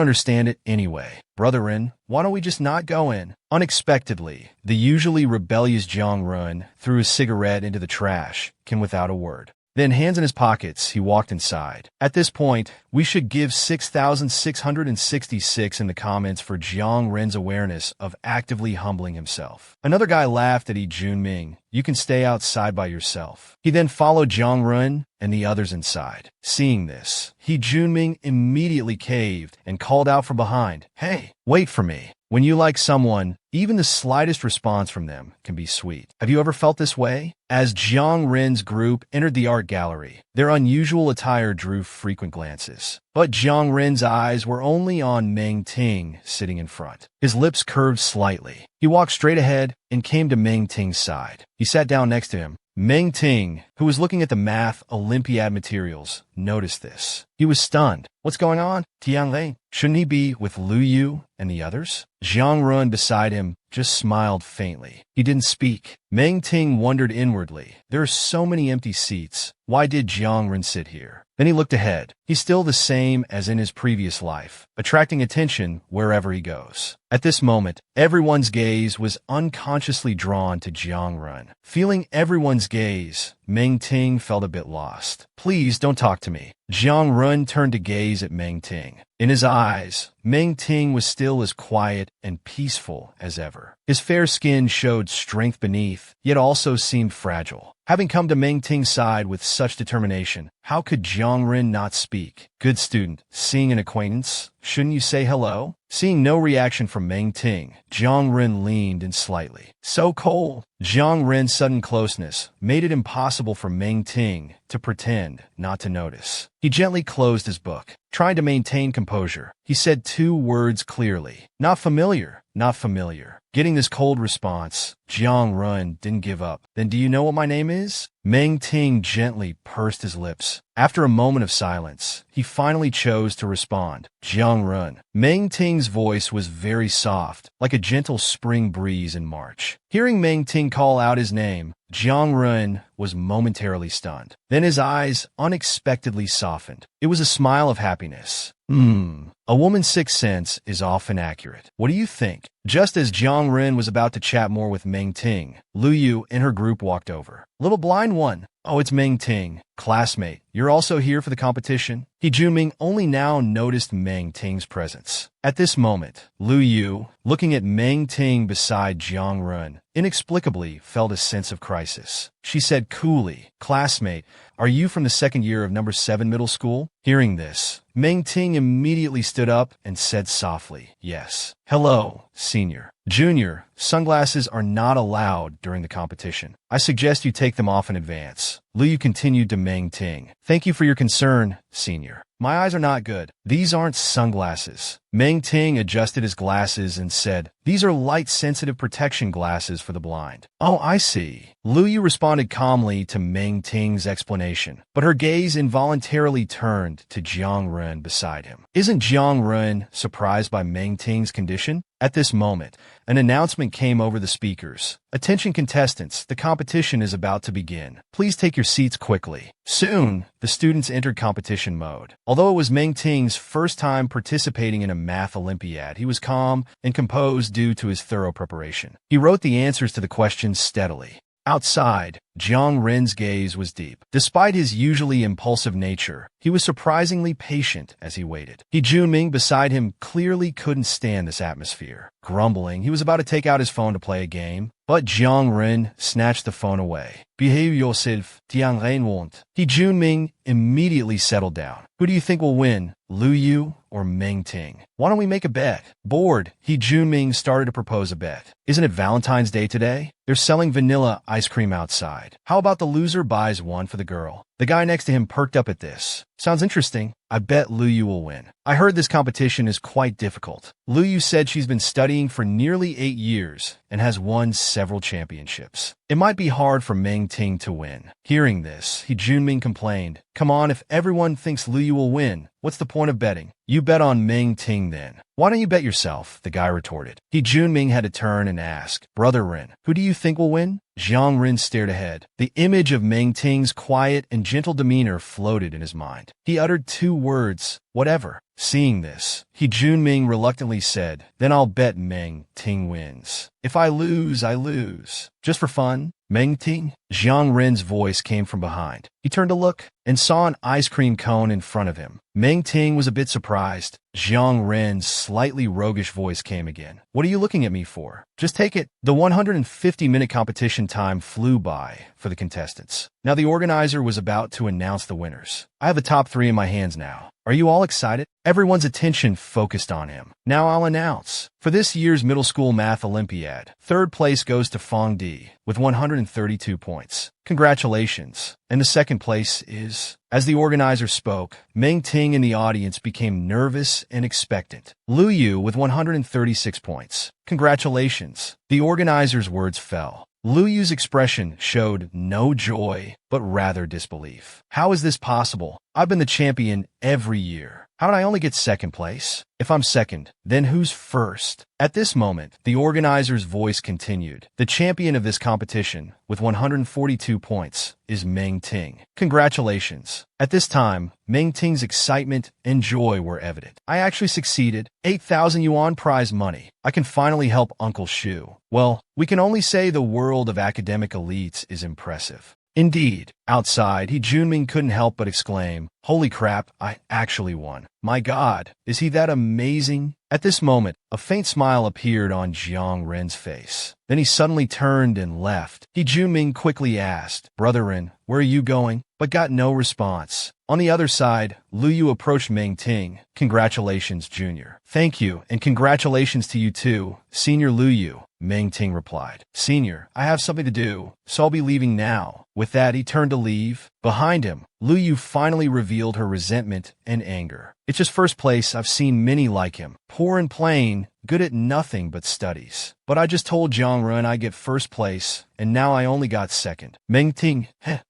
understand it anyway. Brother Ren, why don't we just not go in?" Unexpectedly, the usually rebellious Jiang Run threw his cigarette into the trash, can without a word. Then, hands in his pockets, he walked inside. At this point, we should give 6,666 in the comments for Jiang Ren's awareness of actively humbling himself. Another guy laughed at Yi Junming. "You can stay outside by yourself." He then followed Jiang Ren and the others inside. Seeing this, Yi Junming immediately caved and called out from behind, "Hey, wait for me." When you like someone, even the slightest response from them can be sweet. Have you ever felt this way? As Jiang Ren's group entered the art gallery, their unusual attire drew frequent glances. But Jiang Ren's eyes were only on Meng Ting sitting in front. His lips curved slightly. He walked straight ahead and came to Meng Ting's side. He sat down next to him. Meng Ting, who was looking at the Math Olympiad materials, noticed this. He was stunned. "What's going on? Tian Lei, shouldn't he be with Lu Yu and the others?" Jiang Run beside him just smiled faintly. He didn't speak. Meng Ting wondered inwardly. There are so many empty seats. Why did Jiang Run sit here? Then he looked ahead. He's still the same as in his previous life, attracting attention wherever he goes. At this moment, everyone's gaze was unconsciously drawn to Jiang Run. Feeling everyone's gaze, Meng Ting felt a bit lost. "Please don't talk to me." Jiang Run turned to gaze at Meng Ting. In his eyes, Meng Ting was still as quiet and peaceful as ever. His fair skin showed strength beneath, yet also seemed fragile. Having come to Meng Ting's side with such determination, how could Jiang Ren not speak? Good student, seeing an acquaintance, shouldn't you say hello? Seeing no reaction from Meng Ting, Jiang Ren leaned in slightly. So cold. Jiang Ren's sudden closeness made it impossible for Meng Ting to pretend not to notice. He gently closed his book. Trying to maintain composure, he said two words clearly. Not familiar, not familiar. Getting this cold response, Jiang Ren didn't give up. Then do you know what my name is? Meng Ting gently pursed his lips. After a moment of silence, he finally chose to respond. Jiang Ren. Meng Ting's voice was very soft, like a gentle spring breeze in March. Hearing Meng Ting call out his name, Jiang Ren was momentarily stunned. Then his eyes unexpectedly softened. It was a smile of happiness. A woman's sixth sense is often accurate. What do you think? Just as Jiang Ren was about to chat more with Meng Ting, Lu Yu and her group walked over. Little blind one. Oh, it's Meng Ting. Classmate, you're also here for the competition? He Junming only now noticed Meng Ting's presence. At this moment, Lu Yu, looking at Meng Ting beside Jiang Ren, inexplicably felt a sense of crisis. She said coolly, Classmate, are you from the second year of number 7 middle school? Hearing this, Meng Ting immediately stood up and said softly, Yes. Hello, senior. Junior, sunglasses are not allowed during the competition. I suggest you take them off in advance. Lu Yu continued to Meng Ting. Thank you for your concern, senior. My eyes are not good. These aren't sunglasses. Meng Ting adjusted his glasses and said, These are light-sensitive protection glasses for the blind. Oh, I see. Lu Yu responded calmly to Meng Ting's explanation, but her gaze involuntarily turned to Jiang Ren beside him. Isn't Jiang Ren surprised by Meng Ting's condition? At this moment, an announcement came over the speakers. Attention contestants, the competition is about to begin. Please take your seats quickly. Soon, the students entered competition mode. Although it was Meng Ting's first time participating in a math Olympiad, he was calm and composed due to his thorough preparation. He wrote the answers to the questions steadily. Outside, Jiang Ren's gaze was deep. Despite his usually impulsive nature, he was surprisingly patient as he waited. He Junming beside him clearly couldn't stand this atmosphere. Grumbling, he was about to take out his phone to play a game, but Jiang Ren snatched the phone away. Behave yourself, Jiang Ren won't. He Junming immediately settled down. Who do you think will win, Lu Yu or Meng Ting? Why don't we make a bet? Bored, He Junming started to propose a bet. Isn't it Valentine's Day today? They're selling vanilla ice cream outside. How about the loser buys one for the girl? The guy next to him perked up at this. Sounds interesting. I bet Lu Yu will win. I heard this competition is quite difficult. Lu Yu said she's been studying for nearly 8 years and has won several championships. It might be hard for Meng Ting to win. Hearing this, He Junming complained, Come on, if everyone thinks Lu Yu will win, what's the point of betting? You bet on Meng Ting then. Why don't you bet yourself? The guy retorted. He Junming had to turn and ask, Brother Ren, who do you think will win? Jiang Ren stared ahead. The image of Meng Ting's quiet and gentle demeanor floated in his mind. He uttered 2 words, whatever. Seeing this, He Junming reluctantly said, Then I'll bet Meng Ting wins. If I lose, I lose. Just for fun? Meng Ting? Jiang Ren's voice came from behind. He turned to look and saw an ice cream cone in front of him. Meng Ting was a bit surprised. Jiang Ren's slightly roguish voice came again. What are you looking at me for? Just take it. The 150-minute competition time flew by for the contestants. Now the organizer was about to announce the winners. I have the top 3 in my hands now. Are you all excited? Everyone's attention focused on him. Now I'll announce. For this year's Middle School Math Olympiad, 3rd place goes to Fong Di with 132 points. Congratulations. And the 2nd place is... As the organizer spoke, Meng Ting in the audience became nervous and expectant. Lu Yu with 136 points. Congratulations. The organizer's words fell. Lu Yu's expression showed no joy, but rather disbelief. How is this possible? I've been the champion every year. How did I only get 2nd place? If I'm 2nd, then who's 1st? At this moment, the organizer's voice continued. The champion of this competition, with 142 points, is Meng Ting. Congratulations. At this time, Meng Ting's excitement and joy were evident. I actually succeeded. 8,000 yuan prize money. I can finally help Uncle Shu. Well, we can only say the world of academic elites is impressive. Indeed, outside, Junming couldn't help but exclaim, "Holy crap, I actually won. My god, is he that amazing?" At this moment, a faint smile appeared on Jiang Ren's face. Then he suddenly turned and left. Junming quickly asked, "Brother Ren, where are you going?" but got no response. On the other side, Lu Yu approached Meng Ting. "Congratulations, Junior." "Thank you, and congratulations to you too, Senior Lu Yu," Meng Ting replied. "Senior, I have something to do, so I'll be leaving now." With that, he turned to leave. Behind him, Lu Yu finally revealed her resentment and anger. "It's just first place. I've seen many like him. Poor and plain, good at nothing but studies. But I just told Jiang Ren I get first place, and now I only got second. Meng Ting,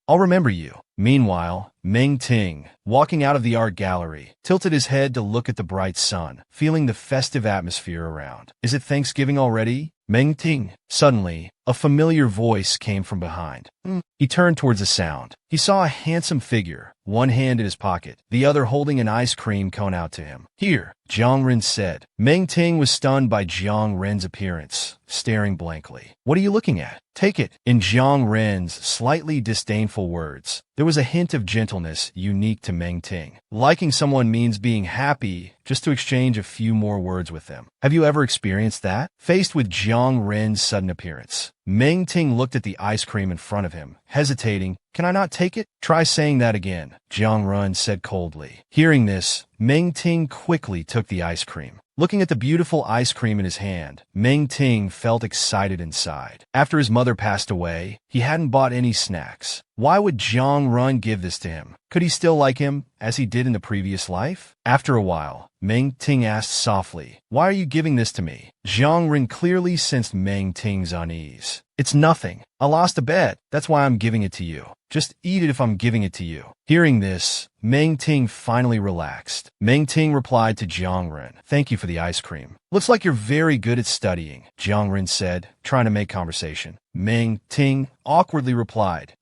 I'll remember you." Meanwhile, Meng Ting, walking out of the art gallery, tilted his head to look at the bright sun, feeling the festive atmosphere around. "Is it Thanksgiving already?" Meng Ting. Suddenly, a familiar voice came from behind. He turned towards the sound. He saw a handsome figure, one hand in his pocket, the other holding an ice cream cone out to him. "Here," Jiang Ren said. Meng Ting was stunned by Jiang Ren's appearance, staring blankly. "What are you looking at?" "Take it." In Jiang Ren's slightly disdainful words, there was a hint of gentleness unique to Meng Ting. Liking someone means being happy just to exchange a few more words with them. Have you ever experienced that? Faced with Jiang Ren's sudden appearance, Meng Ting looked at the ice cream in front of him, hesitating. "Can I not take it?" "Try saying that again," Jiang Ren said coldly. Hearing this, Meng Ting quickly took the ice cream. Looking at the beautiful ice cream in his hand, Meng Ting felt excited inside. After his mother passed away, he hadn't bought any snacks. Why would Jiang Ren give this to him? Could he still like him, as he did in the previous life? After a while, Meng Ting asked softly, "Why are you giving this to me?" Jiang Ren clearly sensed Meng Ting's unease. "It's nothing. I lost a bet. That's why I'm giving it to you. Just eat it if I'm giving it to you." Hearing this, Meng Ting finally relaxed. Meng Ting replied to Jiang Ren, "Thank you for the ice cream. Looks like you're very good at studying," Jiang Ren said, trying to make conversation. Meng Ting awkwardly replied,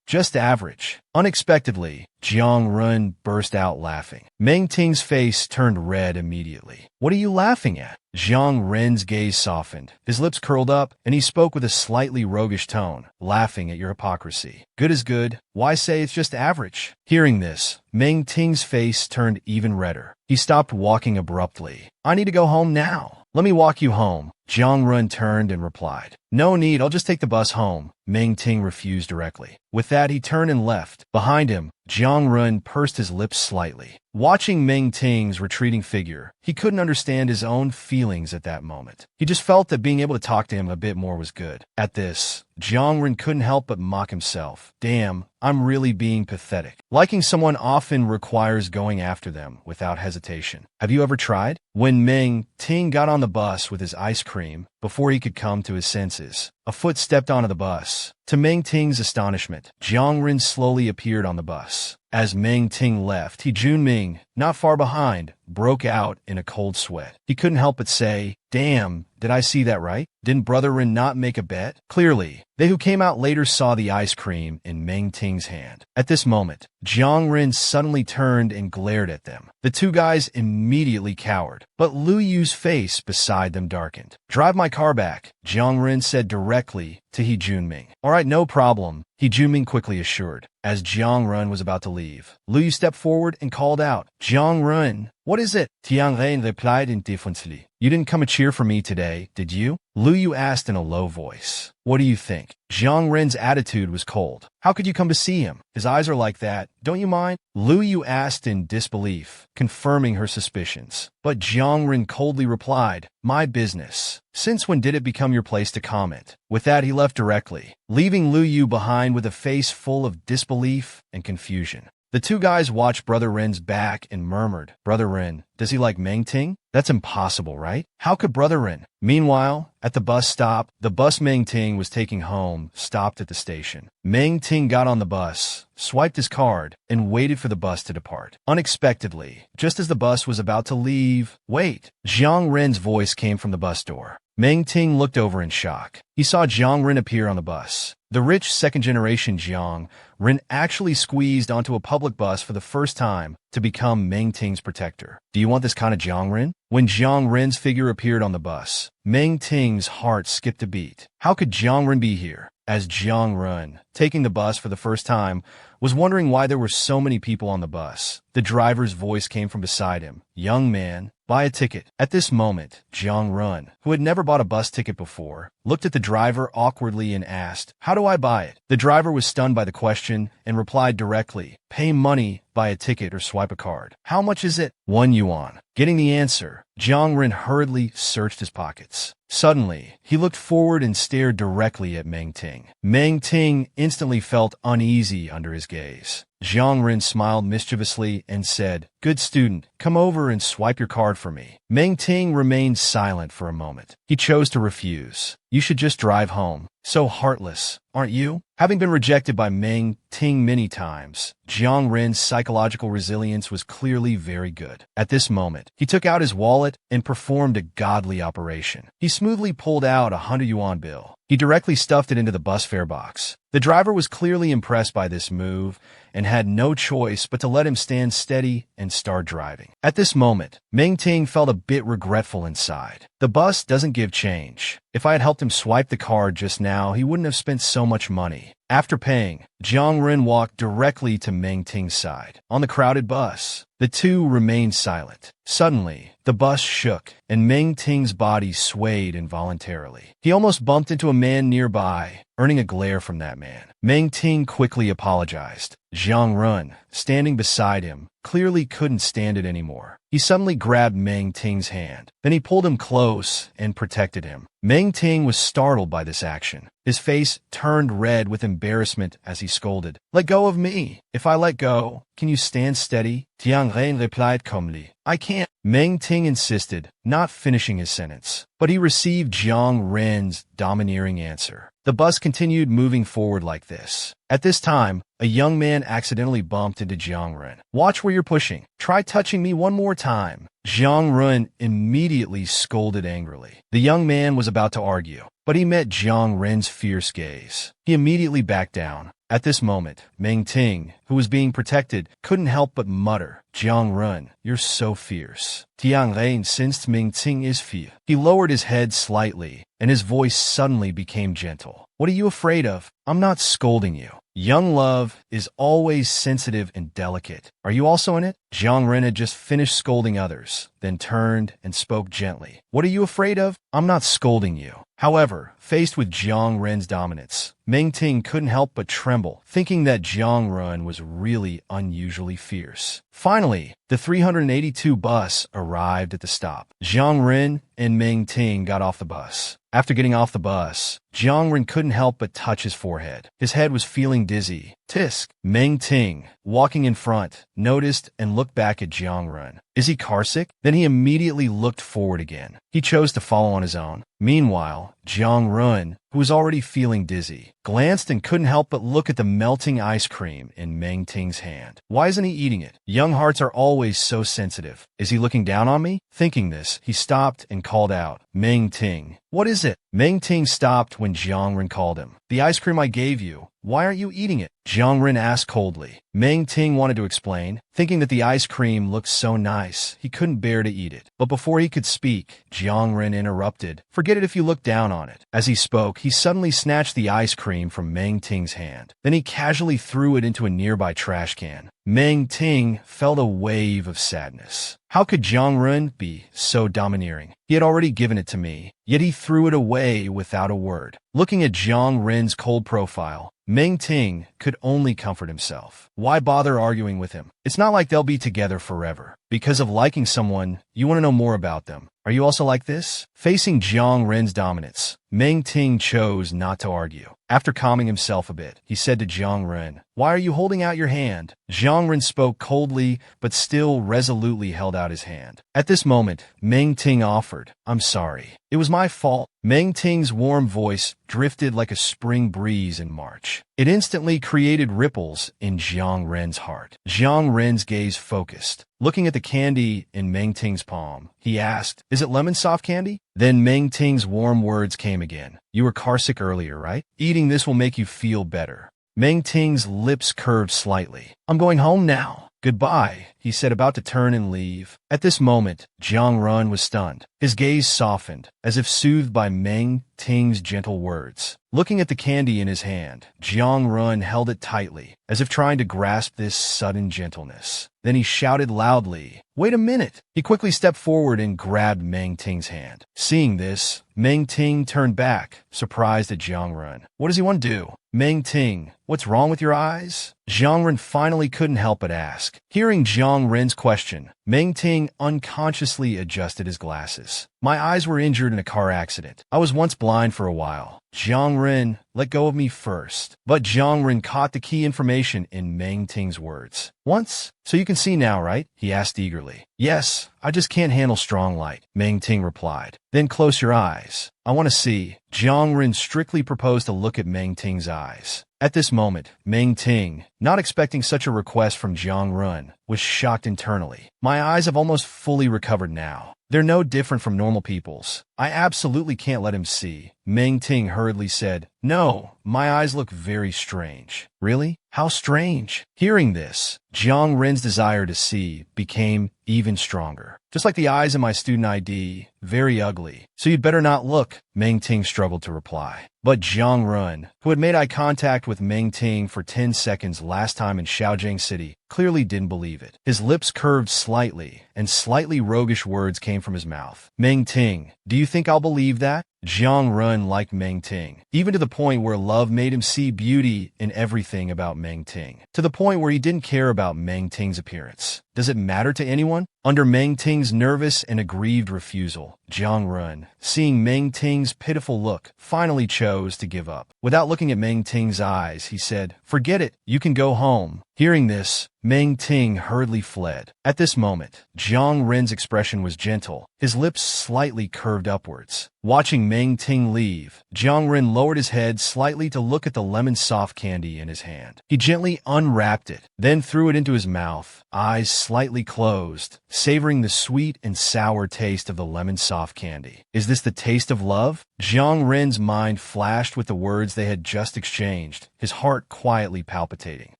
just average." Unexpectedly, Jiang Ren burst out laughing. Meng Ting's face turned red immediately. "What are you laughing at?" Jiang Ren's gaze softened. His lips curled up, and he spoke with a slightly roguish tone, "Laughing at your hypocrisy. Good is good. Why say it's just average?" Hearing this, Meng Ting's face turned even redder. He stopped walking abruptly. "I need to go home now. Let me walk you home." Jiang Ren turned and replied, "No need, I'll just take the bus home." Meng Ting refused directly. With that, he turned and left. Behind him, Jiang Ren pursed his lips slightly. Watching Meng Ting's retreating figure, he couldn't understand his own feelings at that moment. He just felt that being able to talk to him a bit more was good. At this, Jiang Ren couldn't help but mock himself. "Damn, I'm really being pathetic." Liking someone often requires going after them without hesitation. Have you ever tried? When Meng Ting got on the bus with his ice cream, before he could come to his senses, a foot stepped onto the bus. To Meng Ting's astonishment, Jiang Ren slowly appeared on the bus. As Meng Ting left, Junming, not far behind, broke out in a cold sweat. He couldn't help but say, "Damn, did I see that right? Didn't Brother Ren not make a bet?" Clearly, they who came out later saw the ice cream in Meng Ting's hand. At this moment, Jiang Ren suddenly turned and glared at them. The two guys immediately cowered, but Lu Yu's face beside them darkened. "Drive my car back," Jiang Ren said directly to Junming. "All right, no problem," Junming quickly assured. As Jiang Ren was about to leave, Lu Yu stepped forward and called out, "Jiang Ren, what is it?" Jiang Ren replied indifferently, "You didn't come to cheer for me today, did you?" Lu Yu asked in a low voice. "What do you think?" Jiang Ren's attitude was cold. "How could you come to see him? His eyes are like that. Don't you mind?" Lu Yu asked in disbelief, confirming her suspicions. But Jiang Ren coldly replied, "My business. Since when did it become your place to comment?" With that, he left directly, leaving Lu Yu behind with a face full of disbelief and confusion. The two guys watched Brother Ren's back and murmured, "Brother Ren, does he like Meng Ting? That's impossible, right? How could Brother Ren?" Meanwhile, at the bus stop, the bus Meng Ting was taking home stopped at the station. Meng Ting got on the bus, swiped his card, and waited for the bus to depart. Unexpectedly, just as the bus was about to leave, "Wait!" Jiang Ren's voice came from the bus door. Meng Ting looked over in shock. He saw Jiang Ren appear on the bus. The rich second-generation Jiang Ren actually squeezed onto a public bus for the first time to become Meng Ting's protector. Do you want this kind of Jiang Ren? When Jiang Ren's figure appeared on the bus, Meng Ting's heart skipped a beat. How could Jiang Ren be here? as Jiang Run, taking the bus for the first time, was wondering why there were so many people on the bus. The driver's voice came from beside him. "Young man, buy a ticket." At this moment, Jiang Run, who had never bought a bus ticket before, looked at the driver awkwardly and asked, "How do I buy it?" The driver was stunned by the question and replied directly, "Pay money, buy a ticket, or swipe a card." "How much is it?" "1 yuan. Getting the answer, Jiang Ren hurriedly searched his pockets. Suddenly, he looked forward and stared directly at Meng Ting. Meng Ting instantly felt uneasy under his gaze. Jiang Ren smiled mischievously and said, "Good student, come over and swipe your card for me." Meng Ting remained silent for a moment. He chose to refuse. "You should just drive home. So heartless, aren't you?" Having been rejected by Meng Ting many times, Jiang Ren's psychological resilience was clearly very good. At this moment, he took out his wallet and performed a godly operation. He smoothly pulled out a 100 yuan bill. He directly stuffed it into the bus fare box. The driver was clearly impressed by this move and had no choice but to let him stand steady and start driving. At this moment, Meng Ting felt a bit regretful inside. The bus doesn't give change. If I had helped him swipe the card just now, he wouldn't have spent so much money. After paying, Jiang Ren walked directly to Meng Ting's side. On the crowded bus, the two remained silent. Suddenly, the bus shook, and Meng Ting's body swayed involuntarily. He almost bumped into a man nearby, earning a glare from that man. Meng Ting quickly apologized. Jiang Ren, standing beside him, clearly couldn't stand it anymore. He suddenly grabbed Meng Ting's hand. Then he pulled him close and protected him. Meng Ting was startled by this action. His face turned red with embarrassment as he scolded, "Let go of me. If I let go, can you stand steady?" Jiang Ren replied calmly, "I can't." Meng Ting insisted, not finishing his sentence, but he received Jiang Ren's domineering answer. The bus continued moving forward like this. At this time, a young man accidentally bumped into Jiang Ren. "Watch where you're pushing. Try touching me one more time." Jiang Ren immediately scolded angrily. The young man was about to argue, but he met Jiang Ren's fierce gaze. He immediately backed down. At this moment, Meng Ting, who was being protected, couldn't help but mutter, "Jiang Ren, you're so fierce." Jiang Ren sensed Meng Ting is fierce. He lowered his head slightly, and his voice suddenly became gentle. "What are you afraid of? I'm not scolding you. Young love is always sensitive and delicate. Are you also in it?" Jiang Ren had just finished scolding others, then turned and spoke gently. "What are you afraid of? I'm not scolding you." However, faced with Jiang Ren's dominance, Meng Ting couldn't help but tremble, thinking that Jiang Ren was really unusually fierce. Finally, the 382 bus arrived at the stop. Jiang Ren and Meng Ting got off the bus. After getting off the bus, Jiang Ren couldn't help but touch his forehead. His head was feeling dizzy. Tisk. Meng Ting, walking in front, noticed and looked back at Jiang Ren. Is he carsick? Then he immediately looked forward again. He chose to follow on his own. Meanwhile, Jiang Ren, who was already feeling dizzy, glanced and couldn't help but look at the melting ice cream in Meng Ting's hand. Why isn't he eating it? Young hearts are always so sensitive. Is he looking down on me? Thinking this, he stopped and called out, "Meng Ting, what is it?" Meng Ting stopped when Jiang Ren called him. "The ice cream I gave you. Why aren't you eating it?" Jiang Ren asked coldly. Meng Ting wanted to explain, thinking that the ice cream looked so nice, he couldn't bear to eat it. But before he could speak, Jiang Ren interrupted. "Forget it if you look down on it." As he spoke, he suddenly snatched the ice cream from Meng Ting's hand. Then he casually threw it into a nearby trash can. Meng Ting felt a wave of sadness. How could Jiang Ren be so domineering? He had already given it to me, yet he threw it away without a word. Looking at Jiang Ren's cold profile, Meng Ting could only comfort himself. Why bother arguing with him? It's not like they'll be together forever. Because of liking someone, you want to know more about them. Are you also like this? Facing Jiang Ren's dominance, Meng Ting chose not to argue. After calming himself a bit, he said to Jiang Ren, "Why are you holding out your hand?" Jiang Ren spoke coldly, but still resolutely held out his hand. At this moment, Meng Ting offered, "I'm sorry. It was my fault." Meng Ting's warm voice drifted like a spring breeze in March. It instantly created ripples in Jiang Ren's heart. Jiang Ren's gaze focused. Looking at the candy in Meng Ting's palm, he asked, "Is it lemon soft candy?" Then Meng Ting's warm words came again. "You were carsick earlier, right? Eating this will make you feel better." Meng Ting's lips curved slightly. "I'm going home now. Goodbye," he said, about to turn and leave. At this moment, Jiang Ren was stunned. His gaze softened, as if soothed by Meng Ting's gentle words. Looking at the candy in his hand, Jiang Run held it tightly, as if trying to grasp this sudden gentleness. Then he shouted loudly, "Wait a minute!" He quickly stepped forward and grabbed Meng Ting's hand. Seeing this, Meng Ting turned back, surprised at Jiang Run. What does he want to do? Meng Ting, what's wrong with your eyes? Jiang Ren finally couldn't help but ask. Hearing Jiang Ren's question, Meng Ting unconsciously adjusted his glasses. My eyes were injured in a car accident. I was once blind for a while. Jiang Ren, let go of me first. But Jiang Ren caught the key information in Meng Ting's words. Once? So you can see now, right? He asked eagerly. Yes, I just can't handle strong light, Meng Ting replied. Then close your eyes. I want to see. Jiang Ren strictly proposed to look at Meng Ting's eyes. At this moment, Meng Ting, not expecting such a request from Jiang Ren, was shocked internally. My eyes have almost fully recovered now. They're no different from normal people's. I absolutely can't let him see. Meng Ting hurriedly said, No, my eyes look very strange. Really? How strange? Hearing this, Jiang Ren's desire to see became even stronger. Just like the eyes in my student ID, very ugly. So you'd better not look, Meng Ting struggled to reply. But Jiang Ren, who had made eye contact with Meng Ting for 10 seconds last time in Shaojiang City, clearly didn't believe it. His lips curved slightly, and slightly roguish words came from his mouth. Meng Ting, do you think I'll believe that? Jiang Ren liked Meng Ting, even to the point where love made him see beauty in everything about Meng Ting, to the point where he didn't care about Meng Ting's appearance. Does it matter to anyone? Under Meng Ting's nervous and aggrieved refusal, Jiang Ren, seeing Meng Ting's pitiful look, finally chose to give up. Without looking at Meng Ting's eyes, he said, Forget it, you can go home. Hearing this, Meng Ting hurriedly fled. At this moment, Jiang Ren's expression was gentle, his lips slightly curved upwards. Watching Meng Ting leave, Jiang Ren lowered his head slightly to look at the lemon soft candy in his hand. He gently unwrapped it, then threw it into his mouth, eyes slightly closed, savoring the sweet and sour taste of the lemon soft candy. Is this the taste of love? Jiang Ren's mind flashed with the words they had just exchanged, his heart quietly palpitating.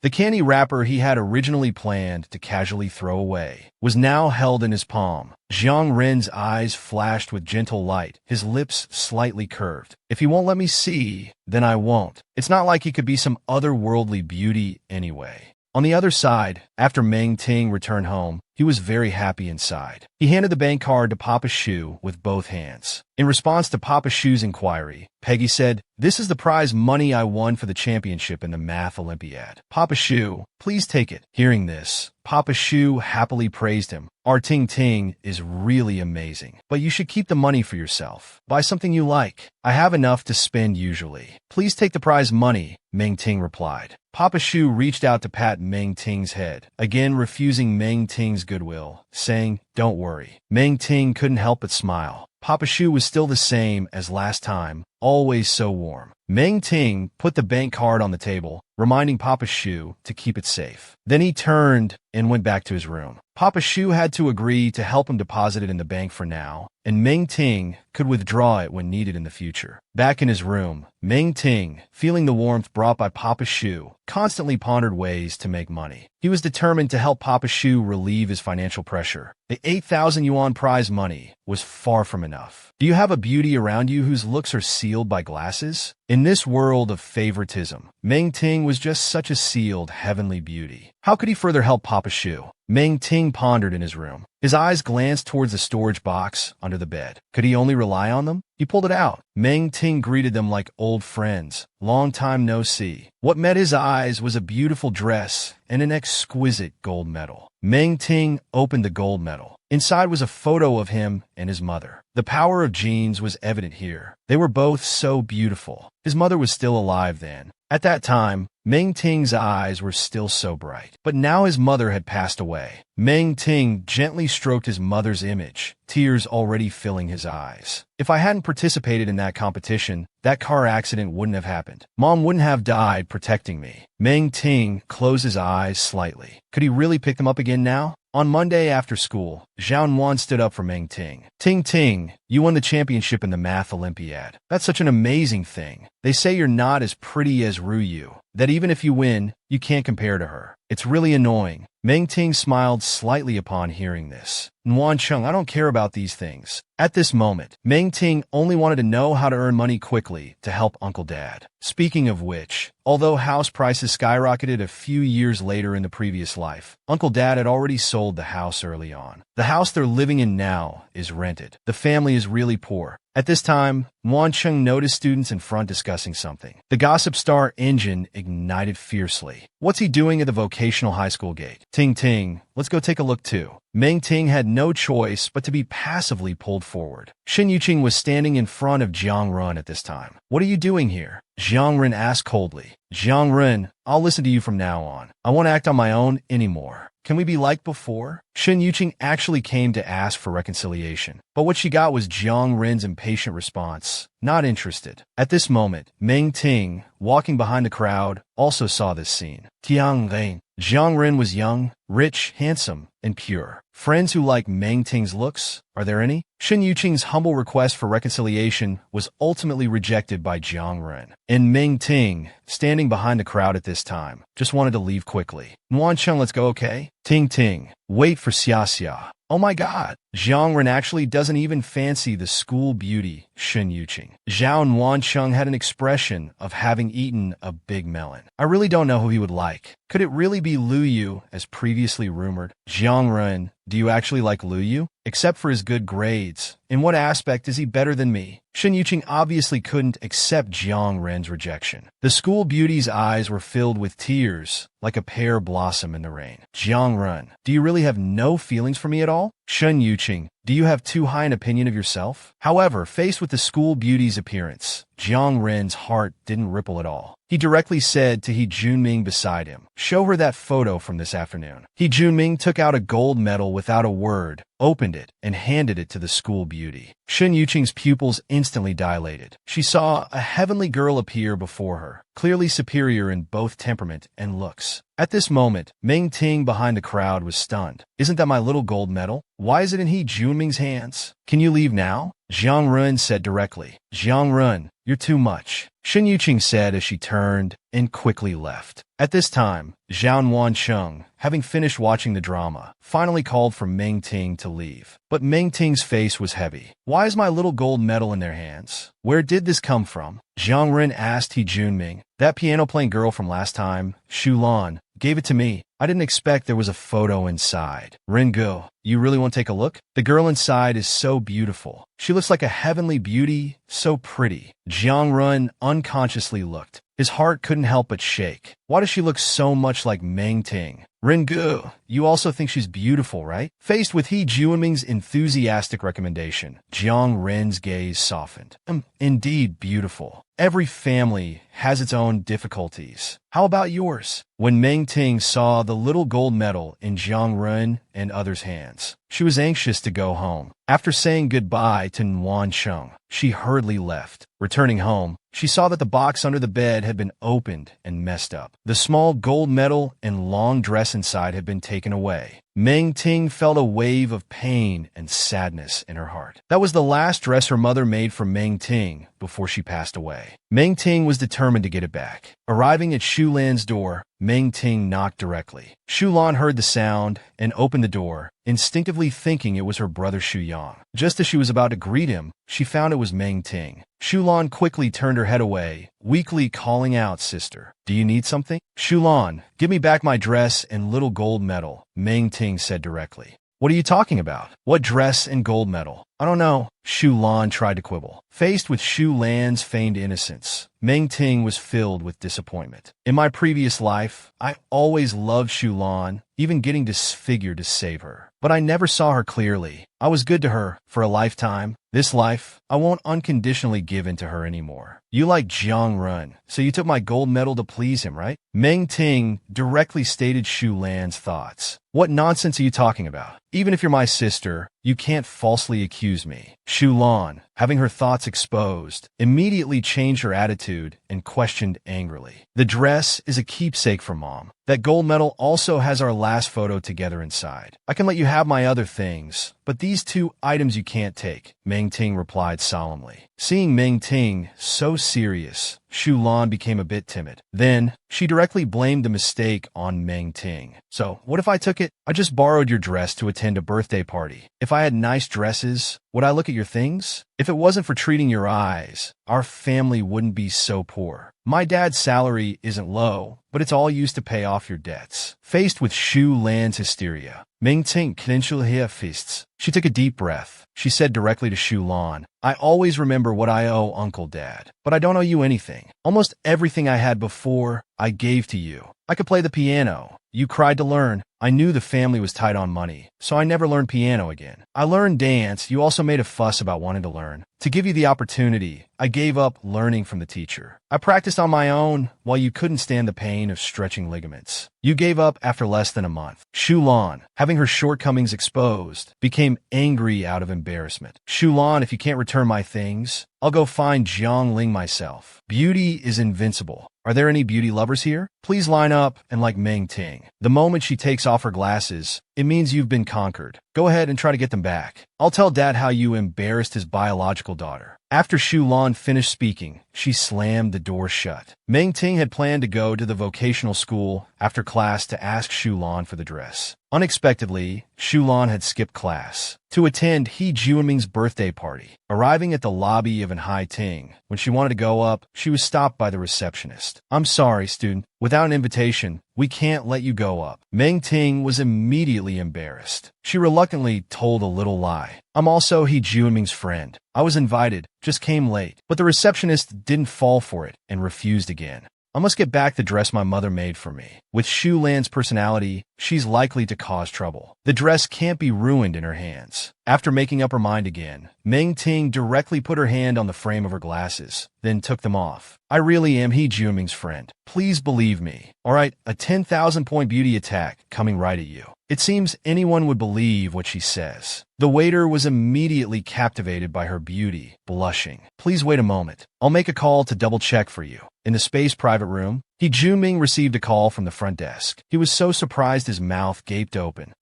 The candy wrapper he had originally planned to casually throw away was now held in his palm. Jiang Ren's eyes flashed with gentle light, his lips slightly curved. If he won't let me see, then I won't. It's not like he could be some otherworldly beauty anyway. On the other side, after Meng Ting returned home, he was very happy inside. He handed the bank card to Papa Shu with both hands. In response to Papa Shu's inquiry, Peggy said, This is the prize money I won for the championship in the Math Olympiad. Papa Shu, please take it. Hearing this, Papa Shu happily praised him. Our Ting Ting is really amazing, but you should keep the money for yourself. Buy something you like. I have enough to spend usually. Please take the prize money, Meng Ting replied. Papa Shu reached out to pat Meng Ting's head, again refusing Meng Ting's goodwill, saying, Don't worry. Meng Ting couldn't help but smile. Papa Shu was still the same as last time, always so warm. Meng Ting put the bank card on the table, reminding Papa Shu to keep it safe. Then he turned and went back to his room. Papa Shu had to agree to help him deposit it in the bank for now, and Meng Ting could withdraw it when needed in the future. Back in his room, Meng Ting, feeling the warmth brought by Papa Shu, constantly pondered ways to make money. He was determined to help Papa Shu relieve his financial pressure. The 8,000 yuan prize money was far from enough. Do you have a beauty around you whose looks are sealed by glasses? In this world of favoritism, Meng Ting was just such a sealed, heavenly beauty. How could he further help Papa Shu? Meng Ting pondered in his room. His eyes glanced towards the storage box under the bed. Could he only rely on them? He pulled it out. Meng Ting greeted them like old friends. Long time no see. What met his eyes was a beautiful dress and an exquisite gold medal. Meng Ting opened the gold medal. Inside was a photo of him and his mother. The power of genes was evident here. They were both so beautiful. His mother was still alive then. At that time, Meng Ting's eyes were still so bright. But now his mother had passed away. Meng Ting gently stroked his mother's image, tears already filling his eyes. If I hadn't participated in that competition, that car accident wouldn't have happened. Mom wouldn't have died protecting me. Meng Ting closed his eyes slightly. Could he really pick them up again now? On Monday after school, Zhao Nuan stood up for Meng Ting. Ting Ting, you won the championship in the Math Olympiad. That's such an amazing thing. They say you're not as pretty as Ruyu, that even if you win, you can't compare to her. It's really annoying. Meng Ting smiled slightly upon hearing this. Nguyen Chung, I don't care about these things. At this moment, Meng Ting only wanted to know how to earn money quickly to help Uncle Dad. Speaking of which, although house prices skyrocketed a few years later in the previous life, Uncle Dad had already sold the house early on. The house they're living in now is rented. The family is really poor. At this time, Nguyen Chung noticed students in front discussing something. The Gossip Star engine ignited fiercely. What's he doing at the vocational high school gate? Ting Ting, let's go take a look too. Meng Ting had no choice but to be passively pulled forward. Shin Yuqing was standing in front of Jiang Run at this time. What are you doing here? Jiang Ren asked coldly. Jiang Ren, I'll listen to you from now on. I won't act on my own anymore. Can we be like before? Shin Yuqing actually came to ask for reconciliation, but what she got was Jiang Ren's impatient response. Not interested. At this moment, Meng Ting, walking behind the crowd, also saw this scene. Tiang Ren. Jiang Ren was young, rich, handsome, and pure. Friends who like Meng Ting's looks? Are there any? Shin Yuqing's humble request for reconciliation was ultimately rejected by Jiang Ren. And Meng Ting, standing behind the crowd at this time, just wanted to leave quickly. Nguyen Chung, let's go, okay? Ting Ting, wait for Xia Xia. Oh my god. Jiang Ren actually doesn't even fancy the school beauty, Shin Yuqing. Zhao and Nguyen Chung had an expression of having eaten a big melon. I really don't know who he would like. Could it really be Lu Yu, as previously rumored? Jiang Ren, do you actually like Lu Yu? Except for his good grades. In what aspect is he better than me? Shin Yuqing obviously couldn't accept Jiang Ren's rejection. The school beauty's eyes were filled with tears, like a pear blossom in the rain. Jiang Ren, do you really have no feelings for me at all? Shin Yuqing, do you have too high an opinion of yourself? However, faced with the school beauty's appearance, Jiang Ren's heart didn't ripple at all. He directly said to He Junming beside him, show her that photo from this afternoon. He Junming took out a gold medal without a word, opened it, and handed it to the school beauty. Shin Yuqing's pupils instantly dilated. She saw a heavenly girl appear before her, clearly superior in both temperament and looks. At this moment, Meng Ting behind the crowd was stunned. Isn't that my little gold medal? Why is it in He Junming's hands? Can you leave now? Jiang Ren said directly. Jiang Ren, you're too much. Shin Yuqing said as she turned and quickly left. At this time, Zhao and Nguyen Chung, having finished watching the drama, finally called for Meng Ting to leave. But Meng Ting's face was heavy. Why is my little gold medal in their hands? Where did this come from? Jiang Ren asked He Junming. That piano-playing girl from last time, Shu Lan, gave it to me. I didn't expect there was a photo inside. Ringo, you really want to take a look? The girl inside is so beautiful. She looks like a heavenly beauty, so pretty. Jiang Ren unconsciously looked. His heart couldn't help but shake. Why does she look so much like Meng Ting? Ringu, you also think she's beautiful, right? Faced with He Junming's enthusiastic recommendation, Jiang Ren's gaze softened. Indeed beautiful. Every family has its own difficulties. How about yours? When Meng Ting saw the little gold medal in Jiang Ren and others' hands, she was anxious to go home. After saying goodbye to Nguyen Chung, she hurriedly left. Returning home, she saw that the box under the bed had been opened and messed up. The small gold medal and long dress inside had been taken away. Meng Ting felt a wave of pain and sadness in her heart. That was the last dress her mother made for Meng Ting before she passed away. Meng Ting was determined to get it back. Arriving at Shu Lan's door, Meng Ting knocked directly. Shu Lan heard the sound and opened the door, instinctively thinking it was her brother Shu Yang. Just as she was about to greet him, she found it was Meng Ting. Shu Lan quickly turned her head away, weakly calling out, "Sister, do you need something?" "Shu Lan, give me back my dress and little gold medal," Meng Ting said directly. "What are you talking about? What dress and gold medal?" "I don't know," Shu Lan tried to quibble. Faced with Shu Lan's feigned innocence, Meng Ting was filled with disappointment. "In my previous life, I always loved Shu Lan, even getting disfigured to save her. But I never saw her clearly. I was good to her for a lifetime. This life, I won't unconditionally give in to her anymore. You like Jiang Ren, so you took my gold medal to please him, right?" Meng Ting directly stated Shu Lan's thoughts. "What nonsense are you talking about? Even if you're my sister, you can't falsely accuse me." "Shu Lan, having her thoughts exposed, immediately changed her attitude and questioned angrily. The dress is a keepsake for Mom. That gold medal also has our last photo together inside. I can let you have my other things, but these two items you can't take, Meng Ting replied solemnly. Seeing Meng Ting so serious, Shu Lan became a bit timid. Then, she directly blamed the mistake on Meng Ting. So, what if I took it? I just borrowed your dress to attend a birthday party. If I had nice dresses, would I look at your things? If it wasn't for treating your eyes, our family wouldn't be so poor. My dad's salary isn't low, but it's all used to pay off your debts. Faced with Shu Lan's hysteria, Meng Ting clenched her fists. She took a deep breath. She said directly to Shu Lan, I always remember what I owe Uncle Dad, but I don't owe you anything. Almost everything I had before, I gave to you. I could play the piano. You cried to learn. I knew the family was tight on money, so I never learned piano again. I learned dance. You also made a fuss about wanting to learn. To give you the opportunity, I gave up learning from the teacher. I practiced on my own while you couldn't stand the pain of stretching ligaments. You gave up after less than a month. Shu Lan, having her shortcomings exposed, became angry out of embarrassment. Shu Lan, if you can't return my things, I'll go find Jiang Ling myself. Beauty is invincible. Are there any beauty lovers here? Please line up and like Meng Ting. The moment she takes off her glasses, it means you've been conquered. Go ahead and try to get them back. I'll tell Dad how you embarrassed his biological daughter. After Shu Lan finished speaking, she slammed the door shut. Meng Ting had planned to go to the vocational school after class to ask Shu Lan for the dress. Unexpectedly, Shu Lan had skipped class to attend He Jiuming's birthday party. Arriving at the lobby of an Hai Ting, when she wanted to go up, she was stopped by the receptionist. I'm sorry, student. Without an invitation, we can't let you go up. Meng Ting was immediately embarrassed. She reluctantly told a little lie. I'm also He Jiuming's friend. I was invited, just came late. But the receptionist didn't fall for it and refused again. I must get back the dress my mother made for me. With Shu Lan's personality, she's likely to cause trouble. The dress can't be ruined in her hands. After making up her mind again, Meng Ting directly put her hand on the frame of her glasses, then took them off. I really am He Jiuming's friend. Please believe me. Alright, a 10,000-point beauty attack coming right at you. It seems anyone would believe what she says. The waiter was immediately captivated by her beauty, blushing. Please wait a moment. I'll make a call to double-check for you. In the space private room, He Jiuming received a call from the front desk. He was so surprised his mouth gaped open.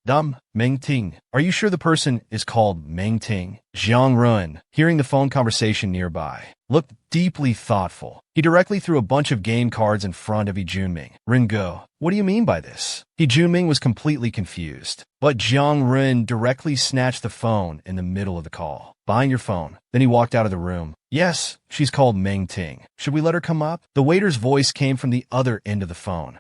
Meng Ting. Are you sure the person is called Meng Ting? Jiang Run, hearing the phone conversation nearby, looked deeply thoughtful. He directly threw a bunch of game cards in front of He Jiuming. Ringo, what do you mean by this? He Jiuming was completely confused, but Jiang Run directly snatched the phone in the middle of the call. Buying your phone. Then he walked out of the room. Yes, she's called Meng Ting. Should we let her come up? The waiter's voice came from the other end of the phone.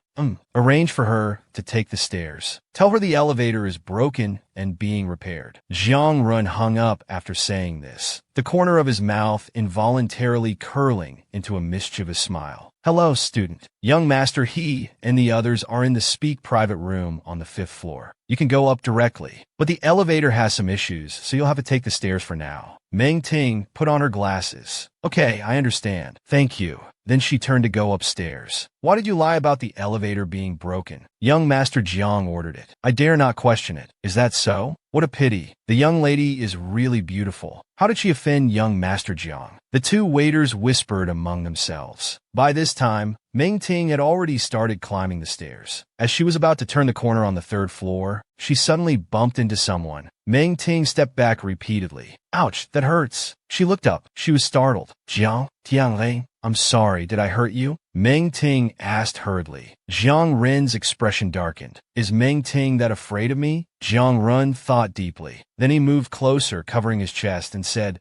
Arrange for her to take the stairs. Tell her the elevator is broken and being repaired. Jiang Run hung up after saying this, the corner of his mouth involuntarily curling into a mischievous smile. Hello, student. Young Master He and the others are in the speak private room on the 5th floor. You can go up directly, but the elevator has some issues, so you'll have to take the stairs for now. Meng Ting put on her glasses. Okay, I understand. Thank you. Then she turned to go upstairs. Why did you lie about the elevator being broken? Young Master Jiang ordered it. I dare not question it. Is that so? What a pity. The young lady is really beautiful. How did she offend young Master Jiang? The two waiters whispered among themselves. By this time, Meng Ting had already started climbing the stairs. As she was about to turn the corner on the 3rd floor, she suddenly bumped into someone. Meng Ting stepped back repeatedly. Ouch, that hurts. She looked up. She was startled. Jiang, Tianlei, I'm sorry, did I hurt you? Meng Ting asked hurriedly. Jiang Ren's expression darkened. Is Meng Ting that afraid of me? Jiang Ren thought deeply. Then he moved closer, covering his chest, and said,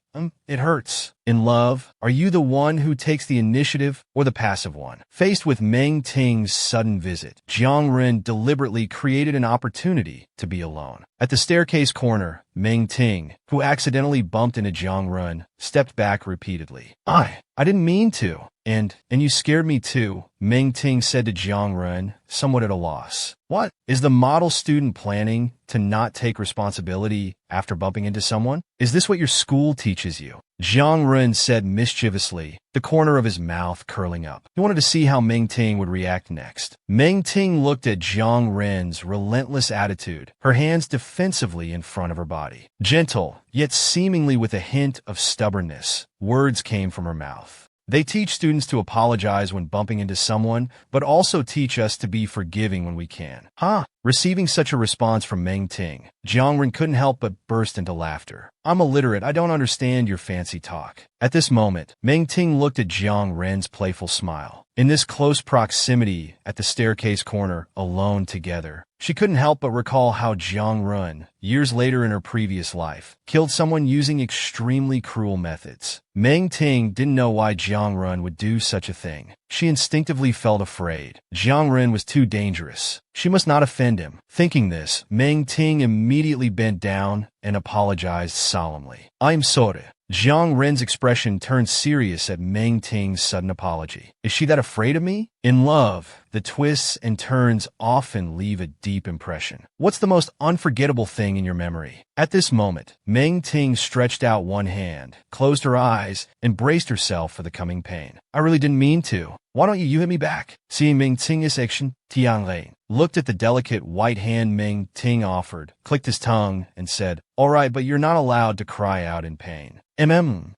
it hurts. In love, are you the one who takes the initiative or the passive one? Faced with Meng Ting's sudden visit, Jiang Ren deliberately created an opportunity to be alone. At the staircase corner, Meng Ting, who accidentally bumped into Jiang Ren, stepped back repeatedly. I didn't mean to. And you scared me too, Meng Ting said to Jiang Ren, somewhat at a loss. What? Is the model student planning to not take responsibility after bumping into someone? Is this what your school teaches you? Jiang Ren said mischievously, the corner of his mouth curling up. He wanted to see how Meng Ting would react next. Meng Ting looked at Jiang Ren's relentless attitude, her hands defensively in front of her body. Gentle, yet seemingly with a hint of stubbornness, words came from her mouth. They teach students to apologize when bumping into someone, but also teach us to be forgiving when we can. Huh? Receiving such a response from Meng Ting, Jiang Ren couldn't help but burst into laughter. I'm illiterate, I don't understand your fancy talk. At this moment, Meng Ting looked at Jiang Ren's playful smile. In this close proximity at the staircase corner, alone together, she couldn't help but recall how Jiang Ren, years later in her previous life, killed someone using extremely cruel methods. Meng Ting didn't know why Jiang Ren would do such a thing. She instinctively felt afraid. Jiang Ren was too dangerous. She must not offend him. Thinking this, Meng Ting immediately bent down and apologized solemnly. I'm sorry. Jiang Ren's expression turned serious at Meng Ting's sudden apology. Is she that afraid of me? In love, the twists and turns often leave a deep impression. What's the most unforgettable thing in your memory? At this moment, Meng Ting stretched out one hand, closed her eyes, and braced herself for the coming pain. I really didn't mean to. Why don't you hit me back? Seeing Meng Ting's action, Tiang Lane looked at the delicate white hand Meng Ting offered, clicked his tongue, and said, all right, but you're not allowed to cry out in pain.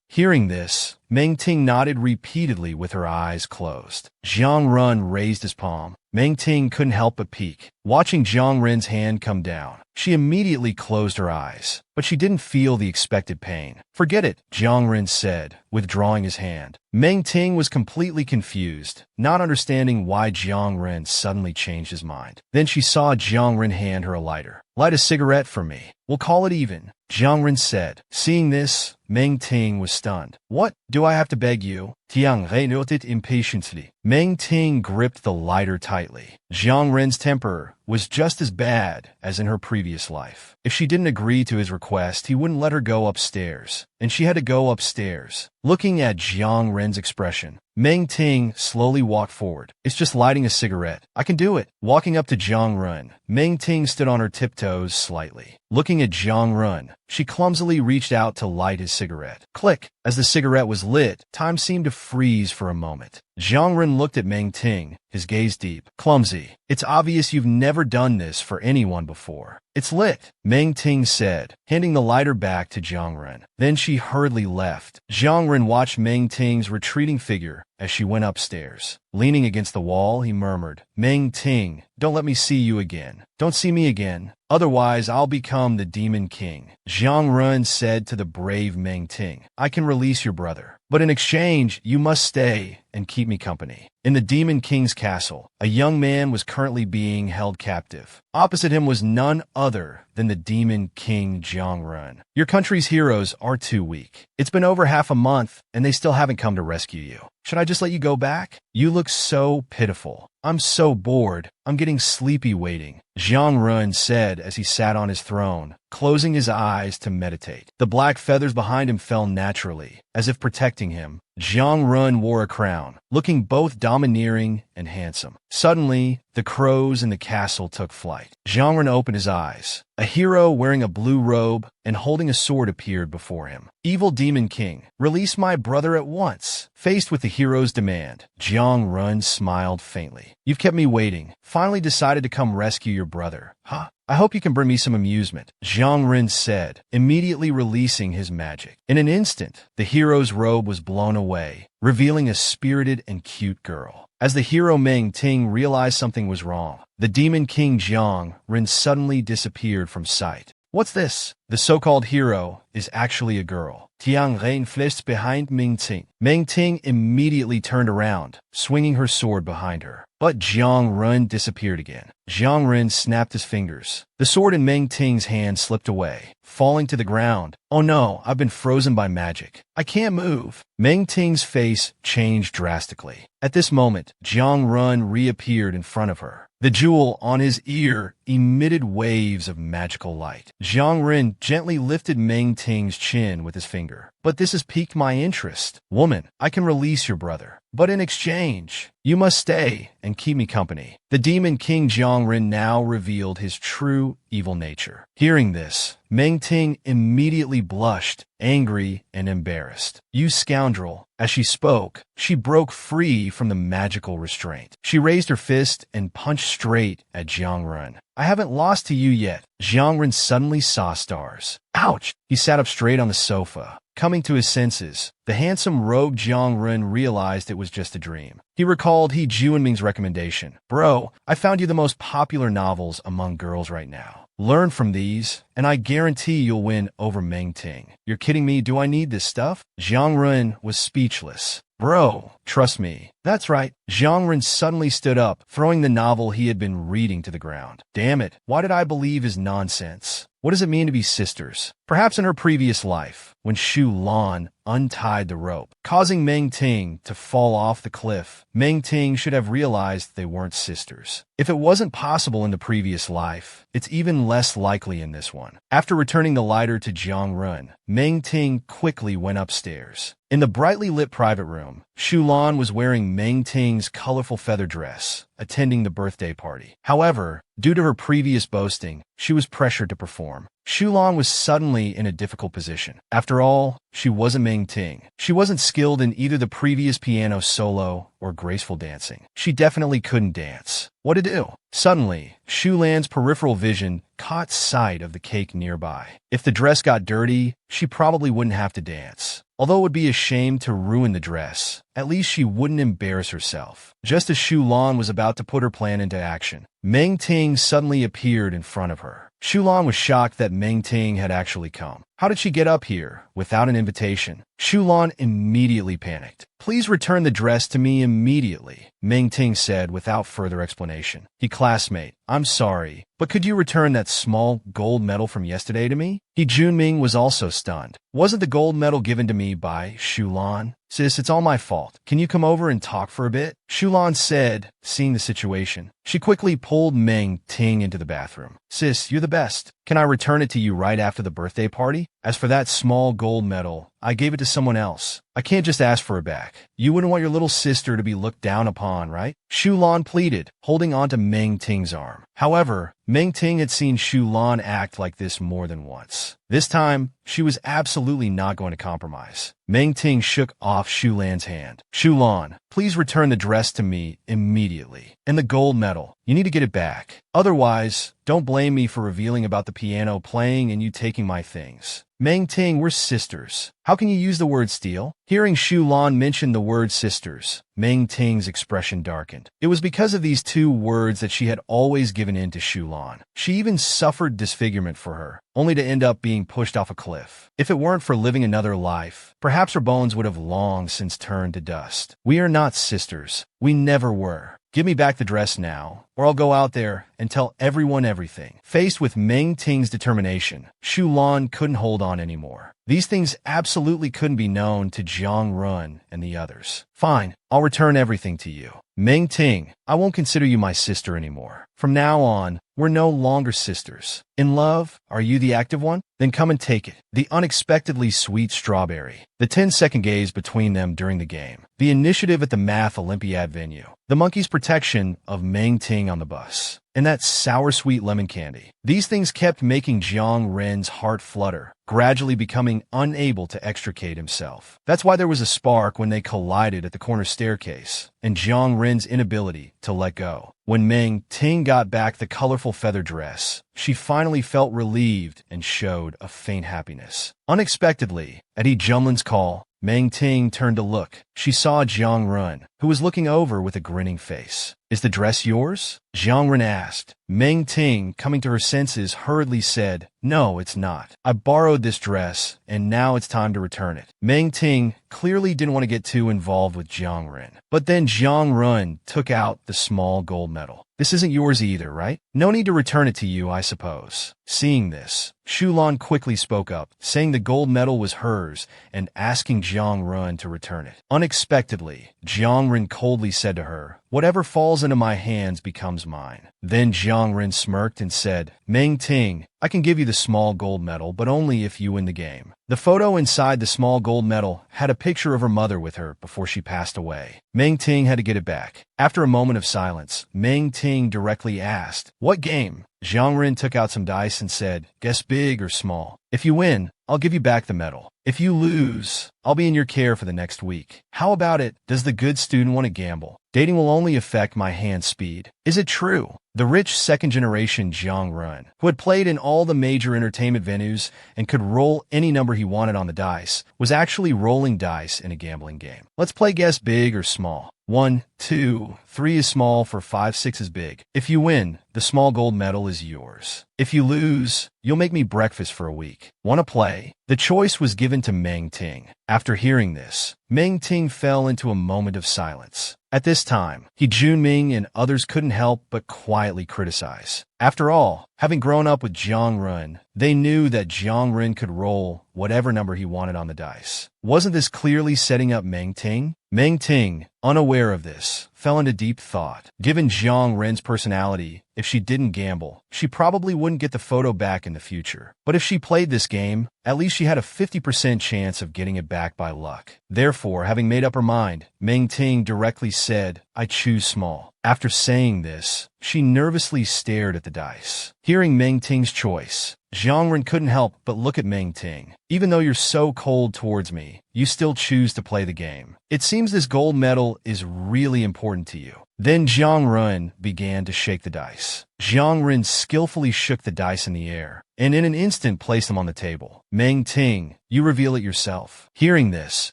Hearing this, Meng Ting nodded repeatedly with her eyes closed. Jiang Ren raised his palm. Meng Ting couldn't help but peek. Watching Jiang Ren's hand come down, she immediately closed her eyes, but she didn't feel the expected pain. Forget it, Jiang Ren said, withdrawing his hand. Meng Ting was completely confused, not understanding why Jiang Ren suddenly changed his mind. Then she saw Jiang Ren hand her a lighter. Light a cigarette for me. We'll call it even, Jiang Ren said. Seeing this, Meng Ting was stunned. What? Do I have to beg you? Tiang Ren noted impatiently. Meng Ting gripped the lighter tightly. Jiang Ren's temper was just as bad as in her previous life. If she didn't agree to his request, he wouldn't let her go upstairs, and she had to go upstairs. Looking at Jiang Ren's expression, Meng Ting slowly walked forward. It's just lighting a cigarette. I can do it. Walking up to Jiang Ren, Meng Ting stood on her tiptoes slightly. Looking at Jiang Ren, she clumsily reached out to light his cigarette. Click! As the cigarette was lit, time seemed to freeze for a moment. Jiang Ren looked at Meng Ting, his gaze deep. Clumsy. It's obvious you've never done this for anyone before. It's lit, Meng Ting said, handing the lighter back to Jiang Ren. Then she hurriedly left. Jiang Ren watched Meng Ting's retreating figure as she went upstairs. Leaning against the wall, he murmured, Meng Ting, don't let me see you again. Don't see me again. Otherwise, I'll become the Demon King. Jiang Ren said to the brave Meng Ting, I can release your brother, but in exchange, you must stay and keep me company. In the Demon King's castle, a young man was currently being held captive. Opposite him was none other than the Demon King Jiang Ren. Your country's heroes are too weak. It's been over half a month, and they still haven't come to rescue you. Should I just let you go back? You look so pitiful. I'm so bored. I'm getting sleepy waiting, Jiang Ren said as he sat on his throne, closing his eyes to meditate. The black feathers behind him fell naturally, as if protecting him. Jiang Ren wore a crown, looking both domineering and handsome. Suddenly, the crows in the castle took flight. Jiang Ren opened his eyes. A hero wearing a blue robe and holding a sword appeared before him. Evil Demon King, release my brother at once. Faced with the hero's demand, Jiang Ren smiled faintly. You've kept me waiting. Finally decided to come rescue your brother. Huh? I hope you can bring me some amusement, Jiang Ren said, immediately releasing his magic. In an instant, the hero's robe was blown away, revealing a spirited and cute girl. As the hero Meng Ting realized something was wrong, the Demon King Jiang Ren suddenly disappeared from sight. What's this? The so-called hero is actually a girl. Tiang Ren fled behind Meng Ting. Meng Ting immediately turned around, swinging her sword behind her. But Jiang Ren disappeared again. Jiang Ren snapped his fingers. The sword in Meng Ting's hand slipped away, falling to the ground. Oh no, I've been frozen by magic. I can't move. Meng Ting's face changed drastically. At this moment, Jiang Ren reappeared in front of her. The jewel on his ear emitted waves of magical light. Jiang Ren gently lifted Meng Ting's chin with his finger. But this has piqued my interest. Woman, I can release your brother. But in exchange, you must stay and keep me company. The demon king Jiang Ren now revealed his true evil nature. Hearing this, Meng Ting immediately blushed, angry and embarrassed. You scoundrel. As she spoke, she broke free from the magical restraint. She raised her fist and punched straight at Jiang Ren. I haven't lost to you yet. Jiang Ren suddenly saw stars. Ouch! He sat up straight on the sofa. Coming to his senses, the handsome rogue Jiang Ren realized it was just a dream. He recalled He Juanming's recommendation. Bro, I found you the most popular novels among girls right now. Learn from these, and I guarantee you'll win over Meng Ting. You're kidding me? Do I need this stuff? Jiang Ren was speechless. Bro, trust me. That's right. Jiang Ren suddenly stood up, throwing the novel he had been reading to the ground. Damn it, why did I believe his nonsense? What does it mean to be sisters? Perhaps in her previous life, when Shu Lan untied the rope, causing Meng Ting to fall off the cliff, Meng Ting should have realized they weren't sisters. If it wasn't possible in the previous life, it's even less likely in this one. After returning the lighter to Jiang Ren, Meng Ting quickly went upstairs. In the brightly lit private room, Shu Lan was wearing Meng Ting's colorful feather dress, attending the birthday party. However, due to her previous boasting, she was pressured to perform. Shu Lan was suddenly in a difficult position. After all, she wasn't Meng Ting. She wasn't skilled in either the previous piano solo or graceful dancing. She definitely couldn't dance. What to do? Suddenly, Shu Lan's peripheral vision caught sight of the cake nearby. If the dress got dirty, she probably wouldn't have to dance. Although it would be a shame to ruin the dress, at least she wouldn't embarrass herself. Just as Shu Lan was about to put her plan into action, Meng Ting suddenly appeared in front of her. Shu Lan was shocked that Meng Ting had actually come. How did she get up here without an invitation? Shu Lan immediately panicked. Please return the dress to me immediately, Meng Ting said without further explanation. He classmate, I'm sorry, but could you return that small gold medal from yesterday to me? He Junming was also stunned. Wasn't the gold medal given to me by Shu Lan? Sis, it's all my fault. Can you come over and talk for a bit? Shu Lan said, seeing the situation. She quickly pulled Meng Ting into the bathroom. Sis, you're the best. Can I return it to you right after the birthday party? As for that small gold medal, I gave it to someone else. I can't just ask for it back. You wouldn't want your little sister to be looked down upon, right? Shu Lan pleaded, holding onto Meng Ting's arm. However, Meng Ting had seen Shu Lan act like this more than once. This time, she was absolutely not going to compromise. Meng Ting shook off Shu Lan's hand. Shu Lan, please return the dress to me immediately. And the gold medal, you need to get it back. Otherwise, don't blame me for revealing about the piano playing and you taking my things. Meng Ting, we're sisters. How can you use the word steal? Hearing Shu Lan mention the word sisters, Meng Ting's expression darkened. It was because of these two words that she had always given in to Shu Lan. She even suffered disfigurement for her, only to end up being pushed off a cliff. If it weren't for living another life, perhaps her bones would have long since turned to dust. We are not sisters. We never were. Give me back the dress now, or I'll go out there and tell everyone everything. Faced with Meng Ting's determination, Shu Lan couldn't hold on anymore. These things absolutely couldn't be known to Jiang Ren and the others. Fine, I'll return everything to you. Meng Ting, I won't consider you my sister anymore. From now on, we're no longer sisters. In love, are you the active one? Then come and take it. The unexpectedly sweet strawberry. The 10-second gaze between them during the game. The initiative at the Math Olympiad venue. The monkey's protection of Meng Ting on the bus. And that sour-sweet lemon candy. These things kept making Jiang Ren's heart flutter, gradually becoming unable to extricate himself. That's why there was a spark when they collided at the corner staircase, and Jiang Ren's inability to let go. When Meng Ting got back the colorful feather dress, she finally felt relieved and showed a faint happiness. Unexpectedly, at He Junlin's call, Meng Ting turned to look. She saw Jiang Ren, who was looking over with a grinning face. Is the dress yours? Jiang Ren asked. Meng Ting, coming to her senses, hurriedly said, No, it's not. I borrowed this dress, and now it's time to return it. Meng Ting clearly didn't want to get too involved with Jiang Ren. But then Jiang Ren took out the small gold medal. This isn't yours either, right? No need to return it to you, I suppose. Seeing this, Shulan quickly spoke up, saying the gold medal was hers and asking Jiang Run to return it. Unexpectedly, Jiang Ren coldly said to her, "Whatever falls into my hands becomes mine." Then Jiang Ren smirked and said, "Meng Ting, I can give you the small gold medal, but only if you win the game." The photo inside the small gold medal had a picture of her mother with her before she passed away. Meng Ting had to get it back. After a moment of silence, Meng Ting directly asked, "What game?" Jiang Ren took out some dice and said, "Guess big or small. If you win, I'll give you back the medal. If you lose, I'll be in your care for the next week. How about it? Does the good student want to gamble? Dating will only affect my hand speed. Is it true?" The rich second-generation Jiang Run, who had played in all the major entertainment venues and could roll any number he wanted on the dice, was actually rolling dice in a gambling game. "Let's play guess big or small. 1, 2, 3 is small, for 5, 6 is big. If you win, the small gold medal is yours. If you lose, you'll make me breakfast for a week. Want to play?" The choice was given to Meng Ting. After hearing this, Meng Ting fell into a moment of silence. At this time, He Junming and others couldn't help but quietly criticize. After all, having grown up with Jiang Run, they knew that Jiang Ren could roll whatever number he wanted on the dice. Wasn't this clearly setting up Meng Ting? Meng Ting, unaware of this, fell into deep thought. Given Jiang Ren's personality, if she didn't gamble, she probably wouldn't get the photo back in the future. But if she played this game, at least she had a 50% chance of getting it back by luck. Therefore, having made up her mind, Meng Ting directly said, "I choose small." After saying this, she nervously stared at the dice. Hearing Meng Ting's choice, Jiang Ren couldn't help but look at Meng Ting. "Even though you're so cold towards me, you still choose to play the game. It seems this gold medal is really important to you." Then Jiang Ren began to shake the dice. Jiang Ren skillfully shook the dice in the air, and in an instant placed them on the table. "Meng Ting, you reveal it yourself." Hearing this,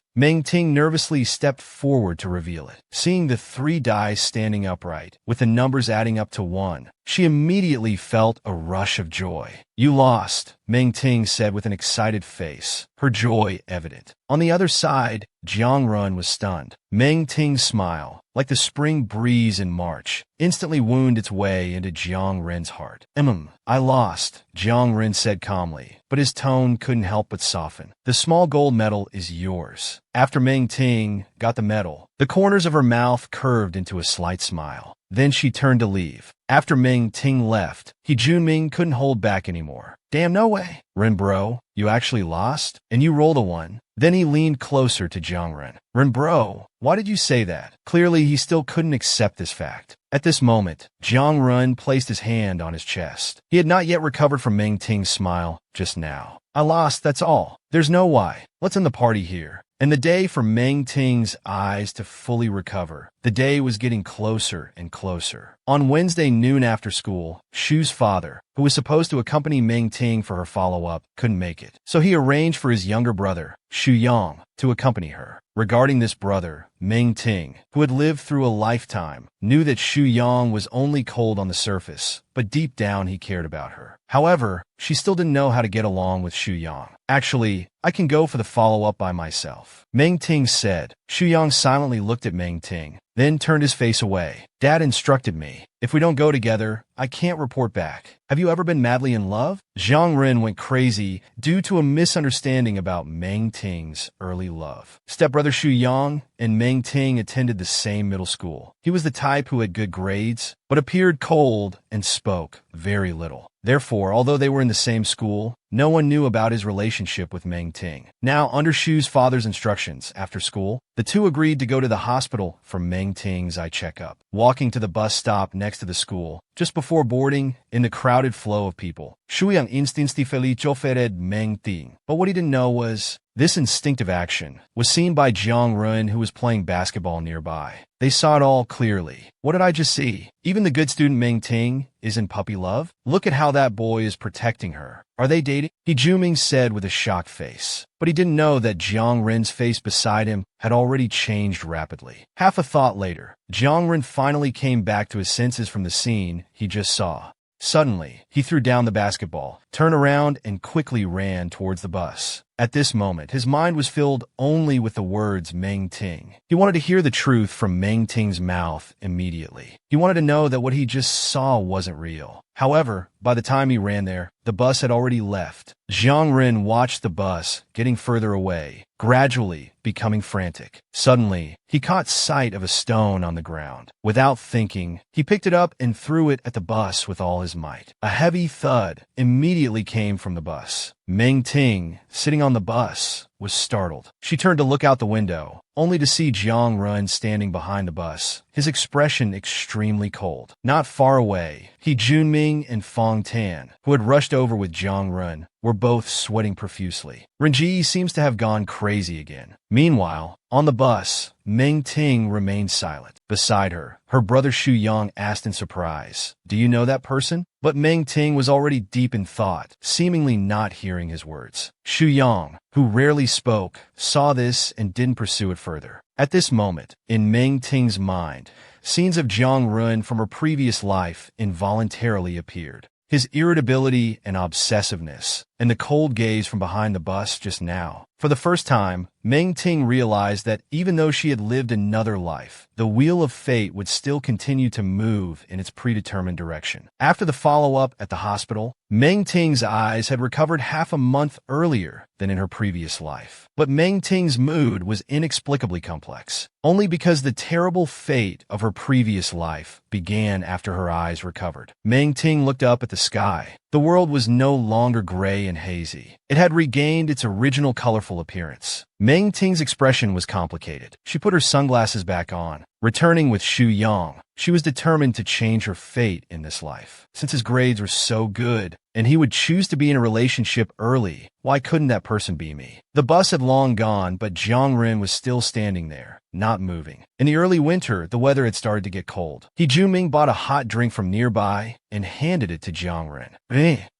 Meng Ting nervously stepped forward to reveal it. Seeing the 3 dice standing upright, with the numbers adding up to 1, she immediately felt a rush of joy. "You lost," Meng Ting said with an excited face, her joy evident. On the other side, Jiang Run was stunned. Meng Ting's smile, like the spring breeze in March, instantly wound its way into Jiang Ren's heart. I lost," Jiang Ren said calmly, but his tone couldn't help but soften. "The small gold medal is yours." After Meng Ting got the medal, the corners of her mouth curved into a slight smile. Then she turned to leave. After Meng Ting left, He Junming couldn't hold back anymore. "Damn, no way. Ren bro, you actually lost? And you rolled a 1? Then he leaned closer to Jiang Ren. "Ren bro, why did you say that?" Clearly, he still couldn't accept this fact. At this moment, Jiang Ren placed his hand on his chest. He had not yet recovered from Meng Ting's smile just now. "I lost, that's all. There's no why. Let's end the party here." And the day for Meng Ting's eyes to fully recover, the day was getting closer and closer. On Wednesday noon after school, Shu's father, who was supposed to accompany Meng Ting for her follow-up, couldn't make it. So he arranged for his younger brother, Shu Yang, to accompany her. Regarding this brother, Meng Ting, who had lived through a lifetime, knew that Shu Yang was only cold on the surface, but deep down he cared about her. However, she still didn't know how to get along with Shu Yang. "Actually, I can go for the follow-up by myself," Meng Ting said. Shu Yang silently looked at Meng Ting, then turned his face away. "Dad instructed me. If we don't go together, I can't report back. Have you ever been madly in love?" Jiang Ren went crazy due to a misunderstanding about Meng Ting's early love. Stepbrother Shu Yang and Meng Ting attended the same middle school. He was the type who had good grades, but appeared cold and spoke very little. Therefore, although they were in the same school, no one knew about his relationship with Meng Ting. Now, under Shu's father's instructions, after school, the two agreed to go to the hospital for Meng Ting's eye checkup. Walking to the bus stop next to the school, just before boarding, in the crowded flow of people, Shu Yang instinctively offered Meng Ting. But what he didn't know was, this instinctive action was seen by Jiang Ren, who was playing basketball nearby. They saw it all clearly. "What did I just see? Even the good student Meng Ting is in puppy love? Look at how that boy is protecting her. Are they dating?" He Juming said with a shocked face. But he didn't know that Jiang Ren's face beside him had already changed rapidly. Half a thought later, Jiang Ren finally came back to his senses from the scene he just saw. Suddenly, he threw down the basketball, turned around, and quickly ran towards the bus. At this moment, his mind was filled only with the words Meng Ting. He wanted to hear the truth from Meng Ting's mouth immediately. He wanted to know that what he just saw wasn't real. However, by the time he ran there, the bus had already left. Jiang Ren watched the bus getting further away, gradually becoming frantic. Suddenly, he caught sight of a stone on the ground. Without thinking, he picked it up and threw it at the bus with all his might. A heavy thud immediately came from the bus. Meng Ting, sitting on the bus, was startled. She turned to look out the window, only to see Jiang Ren standing behind the bus, his expression extremely cold. Not far away, He Junming and Fong Tan, who had rushed over with Jiang Ren, were both sweating profusely. Renji seems to have gone crazy again. Meanwhile, on the bus, Meng Ting remained silent. Beside her, her brother Xu Yang asked in surprise, "Do you know that person?" But Meng Ting was already deep in thought, seemingly not hearing his words. Xu Yang, who rarely spoke, saw this and didn't pursue it further. At this moment, in Meng Ting's mind, scenes of Jiang Ren from her previous life involuntarily appeared. His irritability and obsessiveness, and the cold gaze from behind the bus just now. For the first time, Meng Ting realized that even though she had lived another life, the wheel of fate would still continue to move in its predetermined direction. After the follow-up at the hospital, Meng Ting's eyes had recovered half a month earlier than in her previous life. But Meng Ting's mood was inexplicably complex, only because the terrible fate of her previous life began after her eyes recovered. Meng Ting looked up at the sky. The world was no longer gray and hazy. It had regained its original colorful appearance. Meng Ting's expression was complicated. She put her sunglasses back on. Returning with Xu Yang, she was determined to change her fate in this life. Since his grades were so good, and he would choose to be in a relationship early, why couldn't that person be me? The bus had long gone, but Jiang Ren was still standing there, not moving. In the early winter, the weather had started to get cold. He Junming bought a hot drink from nearby and handed it to Jiang Ren.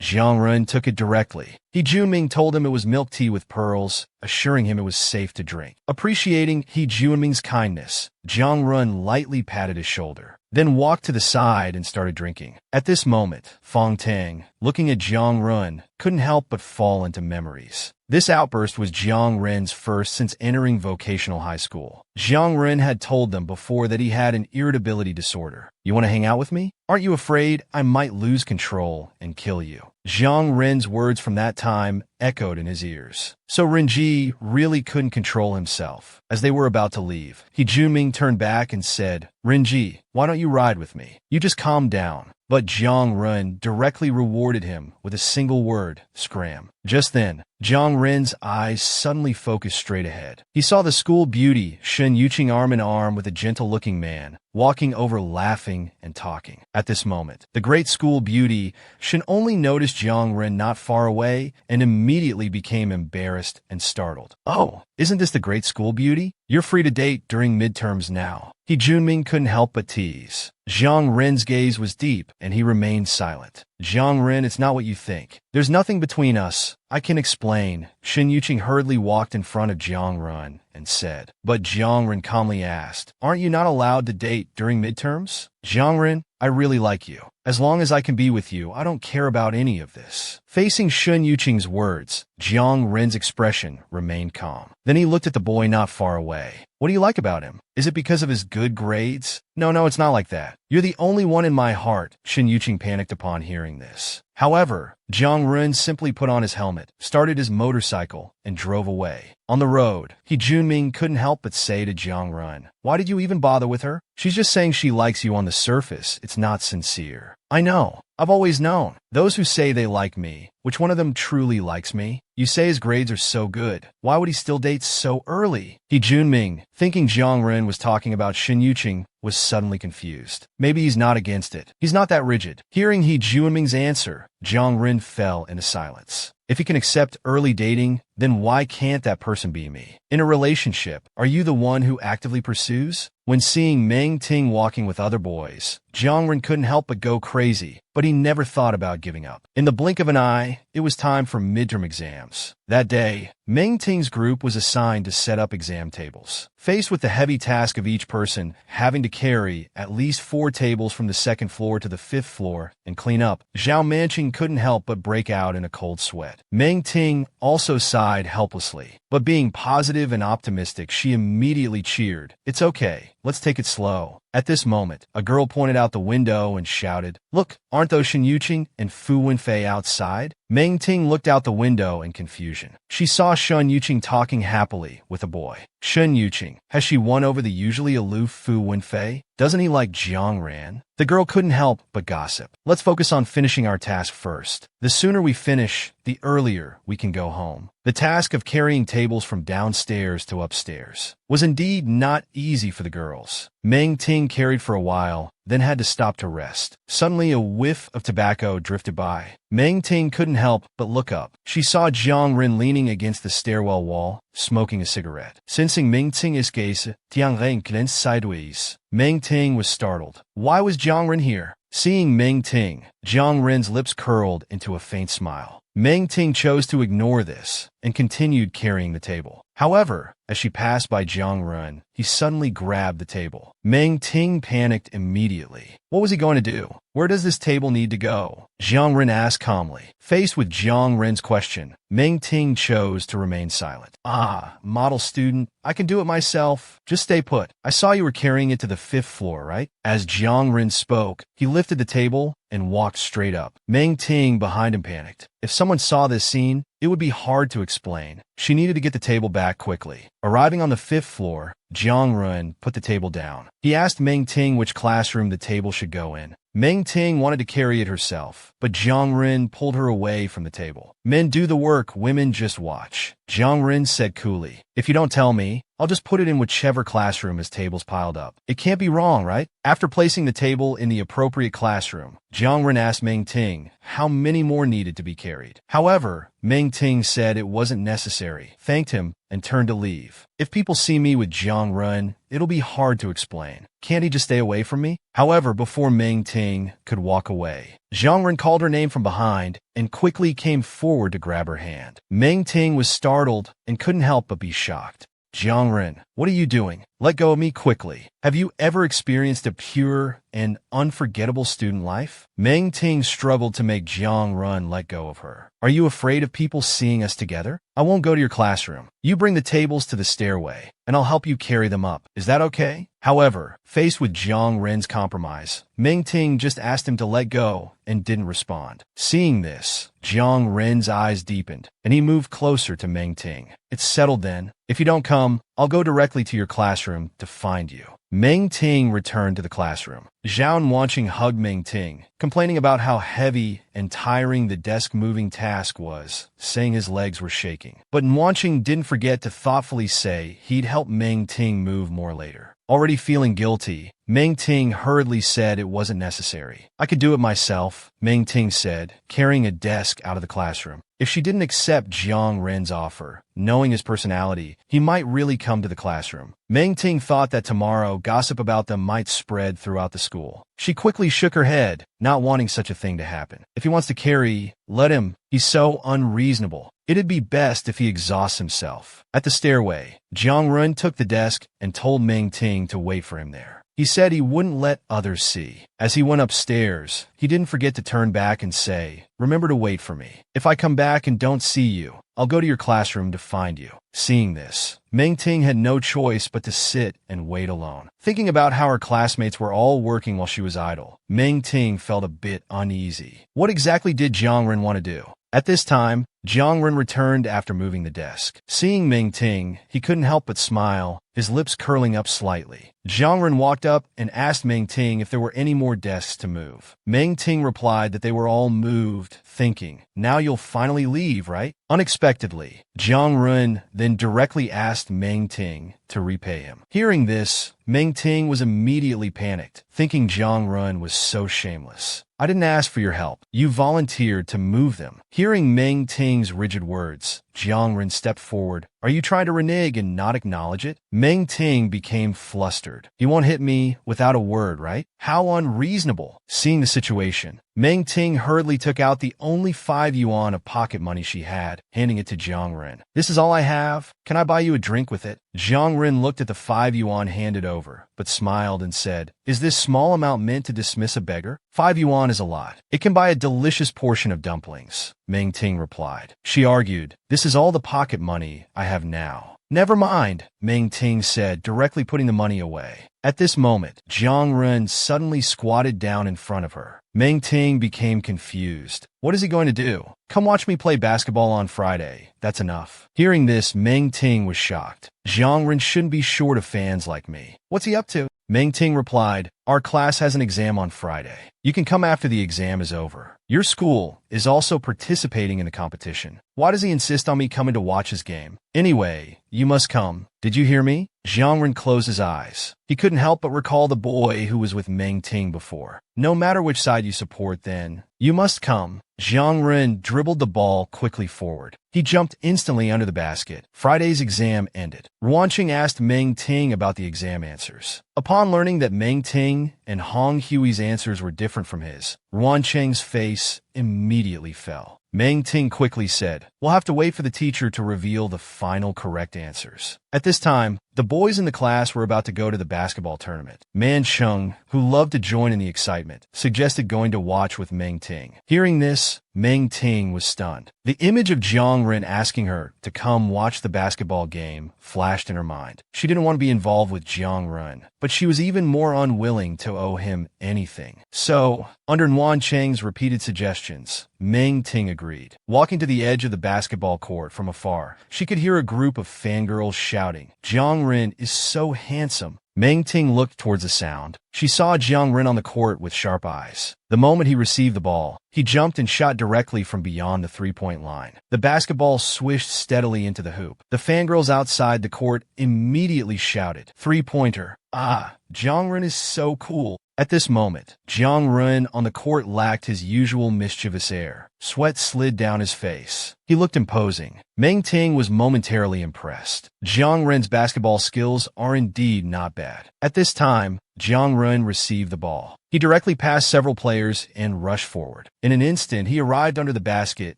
Jiang Ren took it directly. He Junming told him it was milk tea with pearls, assuring him it was safe to drink. Appreciating He Junming's kindness, Jiang Ren lightly patted his shoulder, then walked to the side and started drinking. At this moment, Fong Tang, looking at Jiang Ren, couldn't help but fall into memories. This outburst was Jiang Ren's first since entering vocational high school. Jiang Ren had told them before that he had an irritability disorder. "You want to hang out with me? Aren't you afraid I might lose control and kill you?" Jiang Ren's words from that time echoed in his ears. So Renji really couldn't control himself. As they were about to leave, He Junming turned back and said, "Renji, why don't you ride with me? You just calm down." But Jiang Ren directly rewarded him with a single word, "Scram." Just then, Jiang Ren's eyes suddenly focused straight ahead. He saw the school beauty Shen Yuqing arm in arm with a gentle-looking man, walking over laughing and talking. At this moment, the great school beauty Shen only noticed Jiang Ren not far away and immediately became embarrassed and startled. "Oh, isn't this the great school beauty? You're free to date during midterms now." He Junming couldn't help but tease. Jiang Ren's gaze was deep, and he remained silent. "Jiang Ren, it's not what you think. There's nothing between us. I can explain." Shen Yuqing hurriedly walked in front of Jiang Ren and said. But Jiang Ren calmly asked, "Aren't you not allowed to date during midterms?" "Jiang Ren, I really like you. As long as I can be with you, I don't care about any of this." Facing Shen Yuqing's words, Jiang Ren's expression remained calm. Then he looked at the boy not far away. "What do you like about him? Is it because of his good grades?" No, it's not like that. You're the only one in my heart." Shen Yuqing panicked upon hearing this. However, Jiang Ren simply put on his helmet, started his motorcycle, and drove away. On the road, He Junming couldn't help but say to Jiang Ren, "Why did you even bother with her? She's just saying she likes you on the surface. It's not sincere." "I know. I've always known. Those who say they like me, which one of them truly likes me? You say his grades are so good. Why would he still date so early?" He Junming, thinking Jiang Ren was talking about Shen Yuqing, was suddenly confused. Maybe he's not against it. He's not that rigid. Hearing He Junming's answer, Jiang Ren fell into silence. If he can accept early dating, then why can't that person be me? In a relationship, are you the one who actively pursues? When seeing Meng Ting walking with other boys, Jiangren couldn't help but go crazy, but he never thought about giving up. In the blink of an eye, it was time for midterm exams. That day, Meng Ting's group was assigned to set up exam tables. Faced with the heavy task of each person having to carry at least 4 tables from the 2nd floor to the 5th floor and clean up, Zhao Manqing couldn't help but break out in a cold sweat. Meng Ting also sighed helplessly, but being positive and optimistic, she immediately cheered. "It's okay, let's take it slow." At this moment, a girl pointed out the window and shouted, "Look, aren't those Shen Yuqing and Fu Wenfei outside?" Meng Ting looked out the window in confusion. She saw Shen Yuqing talking happily with a boy. Shen Yuqing, has she won over the usually aloof Fu Wenfei? Doesn't he like Jiang Ran? The girl couldn't help but gossip. "Let's focus on finishing our task first. The sooner we finish, the earlier we can go home." The task of carrying tables from downstairs to upstairs was indeed not easy for the girls. Meng Ting carried for a while, then had to stop to rest. Suddenly, a whiff of tobacco drifted by. Meng Ting couldn't help but look up. She saw Jiang Ren leaning against the stairwell wall, smoking a cigarette. Sensing Meng Ting's gaze, Jiang Ren glanced sideways. Meng Ting was startled. Why was Jiang Ren here? Seeing Meng Ting, Jiang Ren's lips curled into a faint smile. Meng Ting chose to ignore this and continued carrying the table. However, as she passed by Jiang Ren, he suddenly grabbed the table. Meng Ting panicked immediately. What was he going to do? Where does this table need to go? Jiang Ren asked calmly. Faced with Jiang Ren's question, Meng Ting chose to remain silent. "Ah, model student, I can do it myself. Just stay put. I saw you were carrying it to the 5th floor, right?" As Jiang Ren spoke, he lifted the table and walked straight up. Meng Ting behind him panicked. If someone saw this scene, it would be hard to explain. She needed to get the table back quickly. Arriving on the 5th floor, Jiang Ren put the table down. He asked Meng Ting which classroom the table should go in. Meng Ting wanted to carry it herself, but Jiang Ren pulled her away from the table. "Men do the work, women just watch," Jiang Ren said coolly. "If you don't tell me, I'll just put it in whichever classroom as tables piled up. It can't be wrong, right?" After placing the table in the appropriate classroom, Jiang Ren asked Meng Ting how many more needed to be carried. However, Meng Ting said it wasn't necessary, thanked him, and turned to leave. "If people see me with Jiang Ren, it'll be hard to explain. Can't he just stay away from me?" However, before Meng Ting could walk away, Jiang Ren called her name from behind and quickly came forward to grab her hand. Meng Ting was startled and couldn't help but be shocked. "Jiang Ren, what are you doing? Let go of me quickly. Have you ever experienced a pure and unforgettable student life?" Meng Ting struggled to make Jiang Ren let go of her. "Are you afraid of people seeing us together? I won't go to your classroom. You bring the tables to the stairway, and I'll help you carry them up. Is that okay?" However, faced with Jiang Ren's compromise, Meng Ting just asked him to let go and didn't respond. Seeing this, Jiang Ren's eyes deepened, and he moved closer to Meng Ting. "It's settled then. If you don't come, I'll go directly to your classroom to find you." Meng Ting returned to the classroom. Zhao Wanqing hugged Meng Ting, complaining about how heavy and tiring the desk-moving task was, saying his legs were shaking. But Wanqing didn't forget to thoughtfully say he'd help Meng Ting move more later. Already feeling guilty, Meng Ting hurriedly said it wasn't necessary. "I could do it myself," Meng Ting said, carrying a desk out of the classroom. If she didn't accept Jiang Ren's offer, knowing his personality, he might really come to the classroom. Meng Ting thought that tomorrow gossip about them might spread throughout the school. She quickly shook her head, not wanting such a thing to happen. If he wants to carry, let him. He's so unreasonable. It'd be best if he exhausts himself. At the stairway, Jiang Ren took the desk and told Meng Ting to wait for him there. He said he wouldn't let others see. As he went upstairs, he didn't forget to turn back and say, "Remember to wait for me. If I come back and don't see you, I'll go to your classroom to find you." Seeing this, Meng Ting had no choice but to sit and wait alone. Thinking about how her classmates were all working while she was idle, Meng Ting felt a bit uneasy. What exactly did Jiang Ren want to do? At this time, Jiang Ren returned after moving the desk. Seeing Meng Ting, he couldn't help but smile, his lips curling up slightly. Jiang Ren walked up and asked Meng Ting if there were any more desks to move. Meng Ting replied that they were all moved, thinking, "Now you'll finally leave, right?" Unexpectedly, Jiang Ren then directly asked Meng Ting to repay him. Hearing this, Meng Ting was immediately panicked, thinking Jiang Ren was so shameless. "I didn't ask for your help. You volunteered to move them." Hearing Meng Ting's rigid words, Jiang Ren stepped forward. Are you trying to renege and not acknowledge it? Meng Ting became flustered. You won't hit me without a word, right? How unreasonable. Seeing the situation, Meng Ting hurriedly took out the only 5 yuan of pocket money she had, handing it to Jiang Ren. This is all I have. Can I buy you a drink with it? Jiang Ren looked at the 5 yuan handed over, but smiled and said, Is this small amount meant to dismiss a beggar? 5 yuan is a lot. It can buy a delicious portion of dumplings, Meng Ting replied. She argued, This is all the pocket money I have now. Never mind, Meng Ting said, directly putting the money away. At this moment, Jiang Ren suddenly squatted down in front of her. Meng Ting became confused. What is he going to do? Come watch me play basketball on Friday. That's enough. Hearing this, Meng Ting was shocked. Jiang Ren shouldn't be short of fans like me. What's he up to? Meng Ting replied, Our class has an exam on Friday. You can come after the exam is over. Your school is also participating in the competition. Why does he insist on me coming to watch his game? Anyway, you must come. Did you hear me? Jiang Ren closed his eyes. He couldn't help but recall the boy who was with Meng Ting before. No matter which side you support then, you must come. Jiang Ren dribbled the ball quickly forward. He jumped instantly under the basket. Friday's exam ended. Ruanqing asked Meng Ting about the exam answers. Upon learning that Meng Ting and Hong Hui's answers were different from his, Ruanqing's face immediately fell. Meng Ting quickly said, We'll have to wait for the teacher to reveal the final correct answers. At this time, the boys in the class were about to go to the basketball tournament. Man Chung, who loved to join in the excitement, suggested going to watch with Meng Ting. Hearing this, Meng Ting was stunned. The image of Jiang Ren asking her to come watch the basketball game flashed in her mind. She didn't want to be involved with Jiang Ren, but she was even more unwilling to owe him anything. So, under Nguyen Cheng's repeated suggestions, Meng Ting agreed. Walking to the edge of the basketball court from afar, she could hear a group of fangirls shouting, Jiang Ren is so handsome. Meng Ting looked towards the sound. She saw Jiang Ren on the court with sharp eyes. The moment he received the ball, he jumped and shot directly from beyond the three-point line. The basketball swished steadily into the hoop. The fangirls outside the court immediately shouted, Three-pointer. Ah, Jiang Ren is so cool. At this moment, Jiang Ren on the court lacked his usual mischievous air. Sweat slid down his face. He looked imposing. Meng Ting was momentarily impressed. Jiang Ren's basketball skills are indeed not bad. At this time, Jiang Ren received the ball. He directly passed several players and rushed forward. In an instant, he arrived under the basket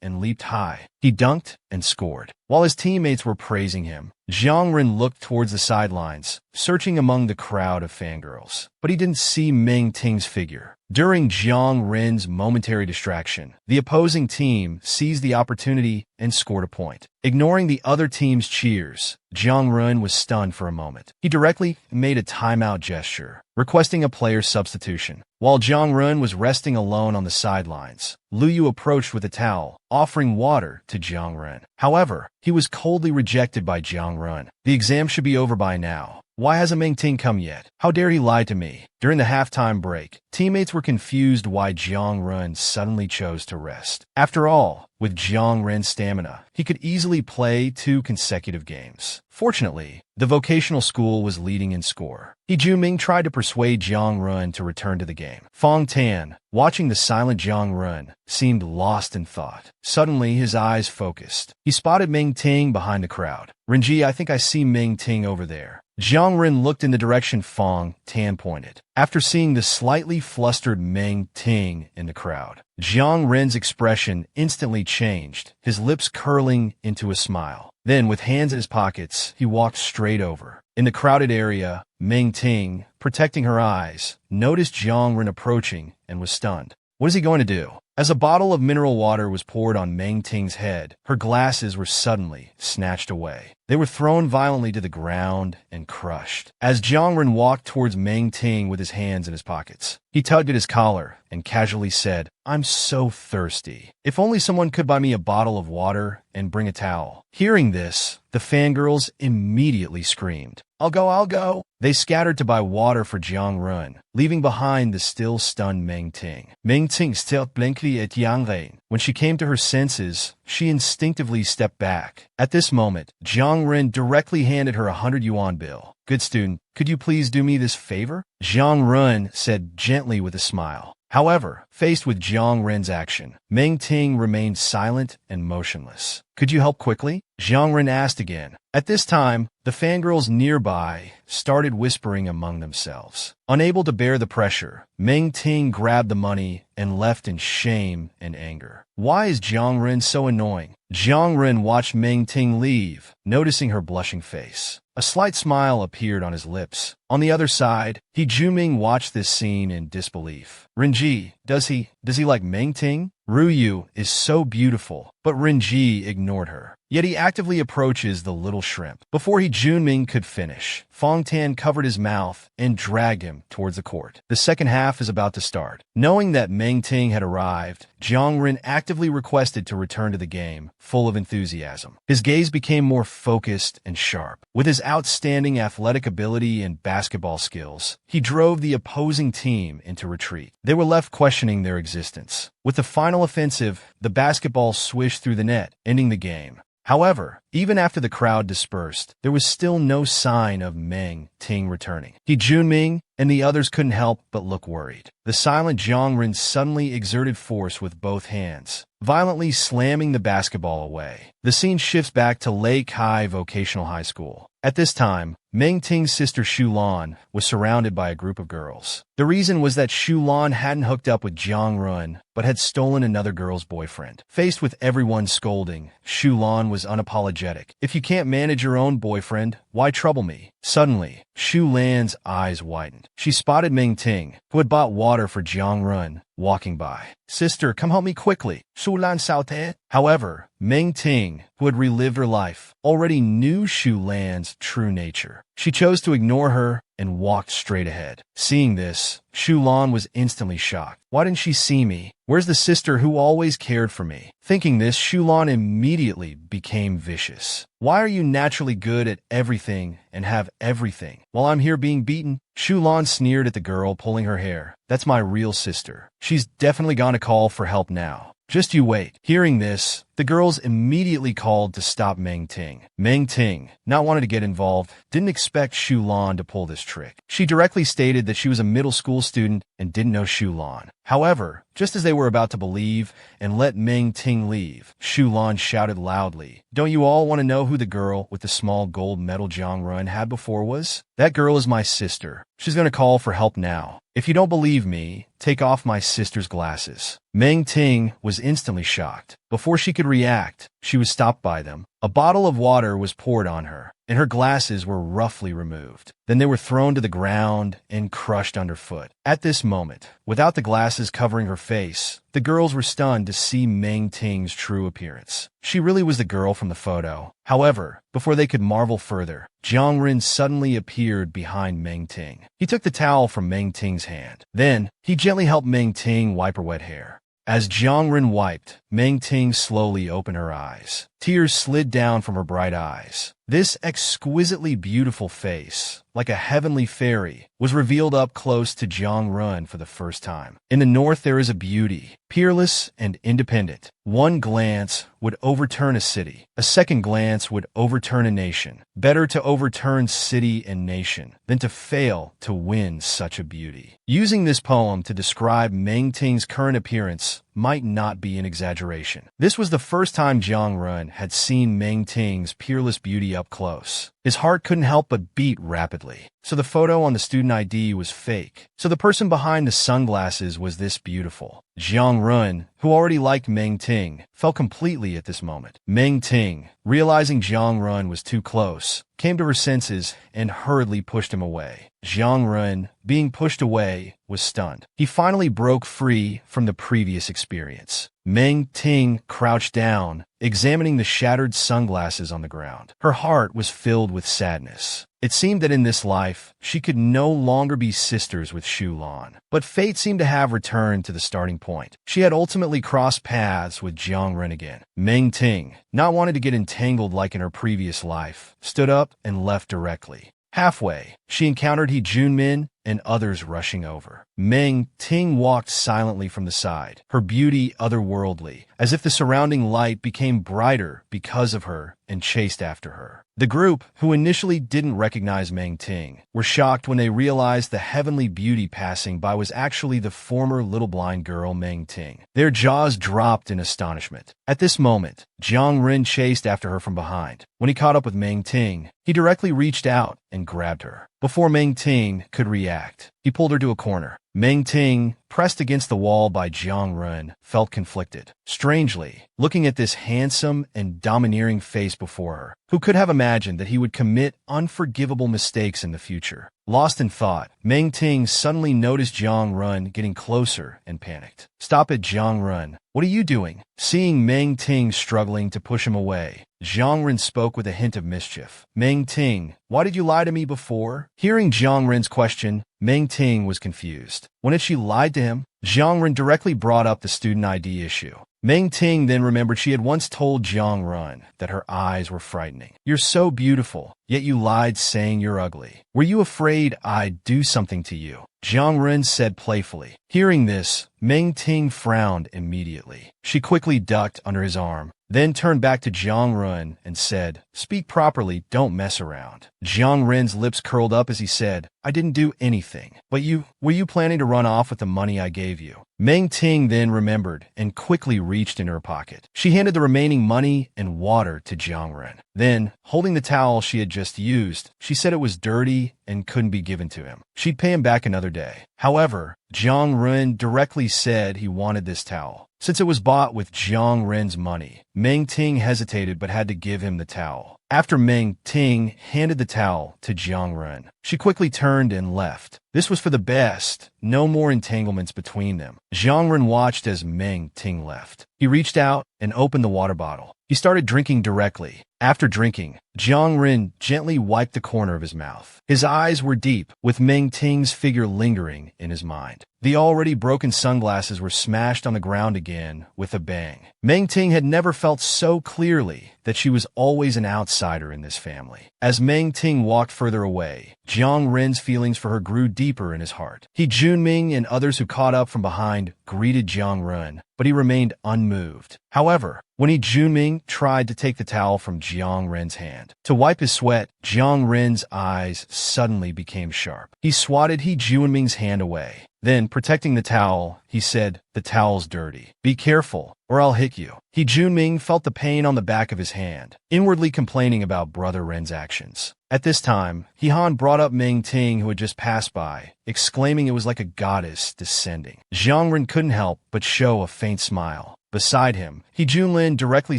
and leaped high. He dunked and scored. While his teammates were praising him, Jiang Ren looked towards the sidelines, searching among the crowd of fangirls. But he didn't see Meng Ting's figure. During Jiang Ren's momentary distraction, the opposing team seized the opportunity and scored a point. Ignoring the other team's cheers, Jiang Ren was stunned for a moment. He directly made a timeout gesture, requesting a player's substitution. While Jiang Ren was resting alone on the sidelines, Lu Yu approached with a towel, offering water to Jiang Ren. However, he was coldly rejected by Jiang Ren. The exam should be over by now. Why hasn't Meng Ting come yet? How dare he lie to me? During the halftime break, teammates were confused why Jiang Ren suddenly chose to rest. After all, with Jiang Ren's stamina, he could easily play 2 consecutive games. Fortunately, the vocational school was leading in score. He Juming tried to persuade Jiang Ren to return to the game. Fong Tan, watching the silent Jiang Ren, seemed lost in thought. Suddenly, his eyes focused. He spotted Meng Ting behind the crowd. Renji, I think I see Meng Ting over there. Jiang Ren looked in the direction Fong Tan pointed. After seeing the slightly flustered Meng Ting in the crowd, Jiang Ren's expression instantly changed, his lips curling into a smile. Then, with hands in his pockets, he walked straight over. In the crowded area, Meng Ting, protecting her eyes, noticed Jiang Ren approaching and was stunned. What is he going to do? As a bottle of mineral water was poured on Meng Ting's head, her glasses were suddenly snatched away. They were thrown violently to the ground and crushed. As Jiang Ren walked towards Meng Ting with his hands in his pockets, he tugged at his collar and casually said, I'm so thirsty. If only someone could buy me a bottle of water and bring a towel. Hearing this, the fangirls immediately screamed, I'll go, I'll go. They scattered to buy water for Jiang Ren, leaving behind the still stunned Meng Ting. Meng Ting stared blankly at Jiang Ren. When she came to her senses, she instinctively stepped back. At this moment, Jiang Ren directly handed her a 100 yuan bill. Good student, could you please do me this favor? Jiang Ren said gently with a smile. However, faced with Jiang Ren's action, Meng Ting remained silent and motionless. "Could you help quickly?" Jiang Ren asked again. At this time, the fangirls nearby started whispering among themselves. Unable to bear the pressure, Meng Ting grabbed the money and left in shame and anger. Why is Jiang Ren so annoying? Jiang Ren watched Meng Ting leave, noticing her blushing face. A slight smile appeared on his lips. On the other side, He Juming watched this scene in disbelief. "Renji, does he like Meng Ting? Ruyu is so beautiful," but Renji ignored her. Yet he actively approaches the little shrimp. Before He Junming could finish, Fong Tan covered his mouth and dragged him towards the court. The second half is about to start. Knowing that Meng Ting had arrived, Jiang Ren actively requested to return to the game, full of enthusiasm. His gaze became more focused and sharp. With his outstanding athletic ability and basketball skills, he drove the opposing team into retreat. They were left questioning their existence. With the final offensive, the basketball swished through the net, ending the game. However, even after the crowd dispersed, there was still no sign of Meng Ting returning. He Junming and the others couldn't help but look worried. The silent Jiang Ren suddenly exerted force with both hands, violently slamming the basketball away. The scene shifts back to Lei Kai Vocational High School. At this time, Meng Ting's sister Shu Lan was surrounded by a group of girls. The reason was that Shu Lan hadn't hooked up with Jiang Ren, but had stolen another girl's boyfriend. Faced with everyone scolding, Shu Lan was unapologetic. "If you can't manage your own boyfriend, why trouble me?" Suddenly, Shu Lan's eyes widened. She spotted Meng Ting, who had bought water for Jiang Ren, walking by. "Sister, come help me quickly." Shu Lan shouted. However, Meng Ting, who had relived her life, already knew Shu Lan's true nature. She chose to ignore her and walked straight ahead. Seeing this, Shu Lan was instantly shocked. "Why didn't she see me? Where's the sister who always cared for me?" Thinking this, Shu Lan immediately became vicious. "Why are you naturally good at everything and have everything, while I'm here being beaten?" Shu Lan sneered at the girl pulling her hair. "That's my real sister. She's definitely gonna call for help now. Just you wait." Hearing this, the girls immediately called to stop Meng Ting. Meng Ting, not wanting to get involved, didn't expect Shu Lan to pull this trick. She directly stated that she was a middle school student and didn't know Shu Lan. However, just as they were about to believe and let Meng Ting leave, Shu Lan shouted loudly, "Don't you all want to know who the girl with the small gold medal Jiang Ren had before was? That girl is my sister. She's going to call for help now. If you don't believe me, take off my sister's glasses." Meng Ting was instantly shocked. Before she could react, she was stopped by them. A bottle of water was poured on her, and her glasses were roughly removed. Then they were thrown to the ground and crushed underfoot. At this moment, without the glasses covering her face, the girls were stunned to see Meng Ting's true appearance. She really was the girl from the photo. However, before they could marvel further, Jiang Ren suddenly appeared behind Meng Ting. He took the towel from Meng Ting's hand. Then, he gently helped Meng Ting wipe her wet hair. As Jiang Ren wiped, Meng Ting slowly opened her eyes. Tears slid down from her bright eyes. This exquisitely beautiful face, like a heavenly fairy, was revealed up close to Jiang Ren for the first time. In the north there is a beauty, peerless and independent. One glance would overturn a city. A second glance would overturn a nation. Better to overturn city and nation than to fail to win such a beauty. Using this poem to describe Meng Ting's current appearance might not be an exaggeration. This was the first time Jiang Ren had seen Meng Ting's peerless beauty up close. His heart couldn't help but beat rapidly. So the photo on the student ID was fake. So the person behind the sunglasses was this beautiful. Jiang Ren, who already liked Meng Ting, fell completely at this moment. Meng Ting, realizing Jiang Ren was too close, came to her senses and hurriedly pushed him away. Jiang Ren, being pushed away, was stunned. He finally broke free from the previous experience. Meng Ting crouched down, examining the shattered sunglasses on the ground. Her heart was filled with sadness. It seemed that in this life, she could no longer be sisters with Shu Lan. But fate seemed to have returned to the starting point. She had ultimately crossed paths with Jiang Ren again. Meng Ting, not wanting to get entangled like in her previous life, stood up and left directly. Halfway, she encountered He Junmin and others rushing over. Meng Ting walked silently from the side, her beauty otherworldly, as if the surrounding light became brighter because of her and chased after her. The group, who initially didn't recognize Meng Ting, were shocked when they realized the heavenly beauty passing by was actually the former little blind girl Meng Ting. Their jaws dropped in astonishment. At this moment, Jiang Ren chased after her from behind. When he caught up with Meng Ting, he directly reached out and grabbed her. Before Meng Ting could react, he pulled her to a corner. Meng Ting, pressed against the wall by Jiang Ren, felt conflicted. Strangely, looking at this handsome and domineering face before her, who could have imagined that he would commit unforgivable mistakes in the future? Lost in thought, Meng Ting suddenly noticed Jiang Ren getting closer and panicked. "Stop it, Jiang Ren. What are you doing?" Seeing Meng Ting struggling to push him away, Jiang Ren spoke with a hint of mischief. "Meng Ting, why did you lie to me before?" Hearing Jiang Ren's question, Meng Ting was confused. When had she lied to him? Jiang Ren directly brought up the student ID issue. Meng Ting then remembered she had once told Jiang Ren that her eyes were frightening. "You're so beautiful, yet you lied saying you're ugly. Were you afraid I'd do something to you?" Jiang Ren said playfully. Hearing this, Meng Ting frowned immediately. She quickly ducked under his arm, then turned back to Jiang Ren and said, "Speak properly, don't mess around." Jiang Ren's lips curled up as he said, "I didn't do anything. But were you planning to run off with the money I gave you?" Meng Ting then remembered and quickly reached in her pocket. She handed the remaining money and water to Jiang Ren. Then, holding the towel she had just used, she said it was dirty and couldn't be given to him. She'd pay him back another day. However, Jiang Ren directly said he wanted this towel. Since it was bought with Jiang Ren's money, Meng Ting hesitated but had to give him the towel. After Meng Ting handed the towel to Jiang Ren, she quickly turned and left. This was for the best. No more entanglements between them. Jiang Ren watched as Meng Ting left. He reached out and opened the water bottle. He started drinking directly. After drinking, Jiang Ren gently wiped the corner of his mouth. His eyes were deep, with Meng Ting's figure lingering in his mind. The already broken sunglasses were smashed on the ground again with a bang. Meng Ting had never felt so clearly that she was always an outsider in this family. As Meng Ting walked further away, Jiang Ren's feelings for her grew deeper in his heart. Junming and others who caught up from behind greeted Jiang Ren, but he remained unmoved. However, when Junming tried to take the towel from Jiang Ren's hand to wipe his sweat, Jiang Ren's eyes suddenly became sharp. He swatted Junming's hand away. Then, protecting the towel, he said, "The towel's dirty. Be careful, or I'll hit you." Junming felt the pain on the back of his hand, inwardly complaining about Brother Ren's actions. At this time, Han brought up Meng Ting, who had just passed by, exclaiming it was like a goddess descending. Jiang Ren couldn't help but show a faint smile. Beside him, Junlin directly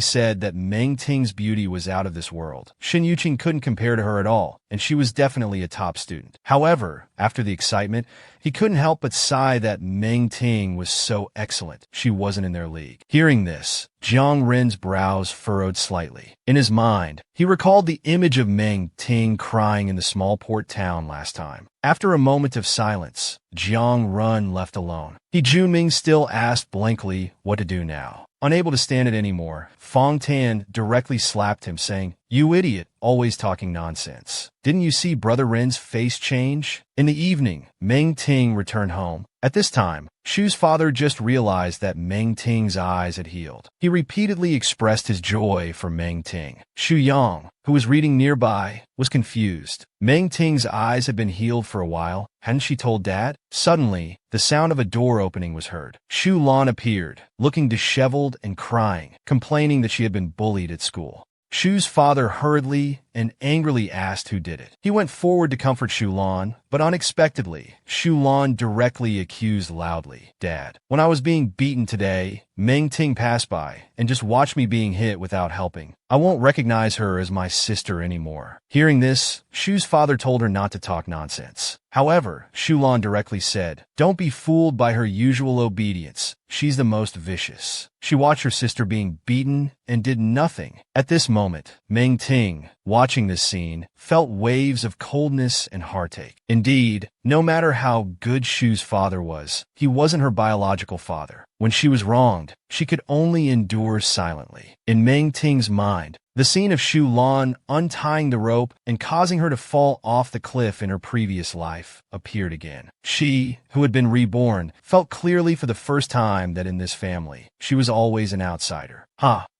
said that Meng Ting's beauty was out of this world. Shin Yuqing couldn't compare to her at all, and she was definitely a top student. However, after the excitement, he couldn't help but sigh that Meng Ting was so excellent she wasn't in their league. Hearing this, Jiang Ren's brows furrowed slightly. In his mind, he recalled the image of Meng Ting crying in the small port town last time. After a moment of silence, Jiang Ren left alone. Junming still asked blankly what to do now. Unable to stand it anymore, Fong Tan directly slapped him, saying, "You idiot, always talking nonsense. Didn't you see Brother Ren's face change?" In the evening, Meng Ting returned home. At this time, Shu's father just realized that Meng Ting's eyes had healed. He repeatedly expressed his joy for Meng Ting. Shu Yang, who was reading nearby, was confused. Meng Ting's eyes had been healed for a while. Hadn't she told Dad? Suddenly, the sound of a door opening was heard. Shu Lan appeared, looking disheveled and crying, complaining that she had been bullied at school. Shu's father hurriedly and angrily asked who did it. He went forward to comfort Shu Lan, but unexpectedly, Shu Lan directly accused loudly, "Dad, when I was being beaten today, Meng Ting passed by and just watched me being hit without helping. I won't recognize her as my sister anymore." Hearing this, Shu's father told her not to talk nonsense. However, Shu Lan directly said, "Don't be fooled by her usual obedience. She's the most vicious." She watched her sister being beaten and did nothing. At this moment, Meng Ting, watching this scene, felt waves of coldness and heartache. Indeed, no matter how good Shu's father was, he wasn't her biological father. When she was wronged, she could only endure silently. In Meng Ting's mind, The scene of Shu Lan untying the rope and causing her to fall off the cliff in her previous life appeared again. She, who had been reborn, felt clearly for the first time that in this family, she was always an outsider.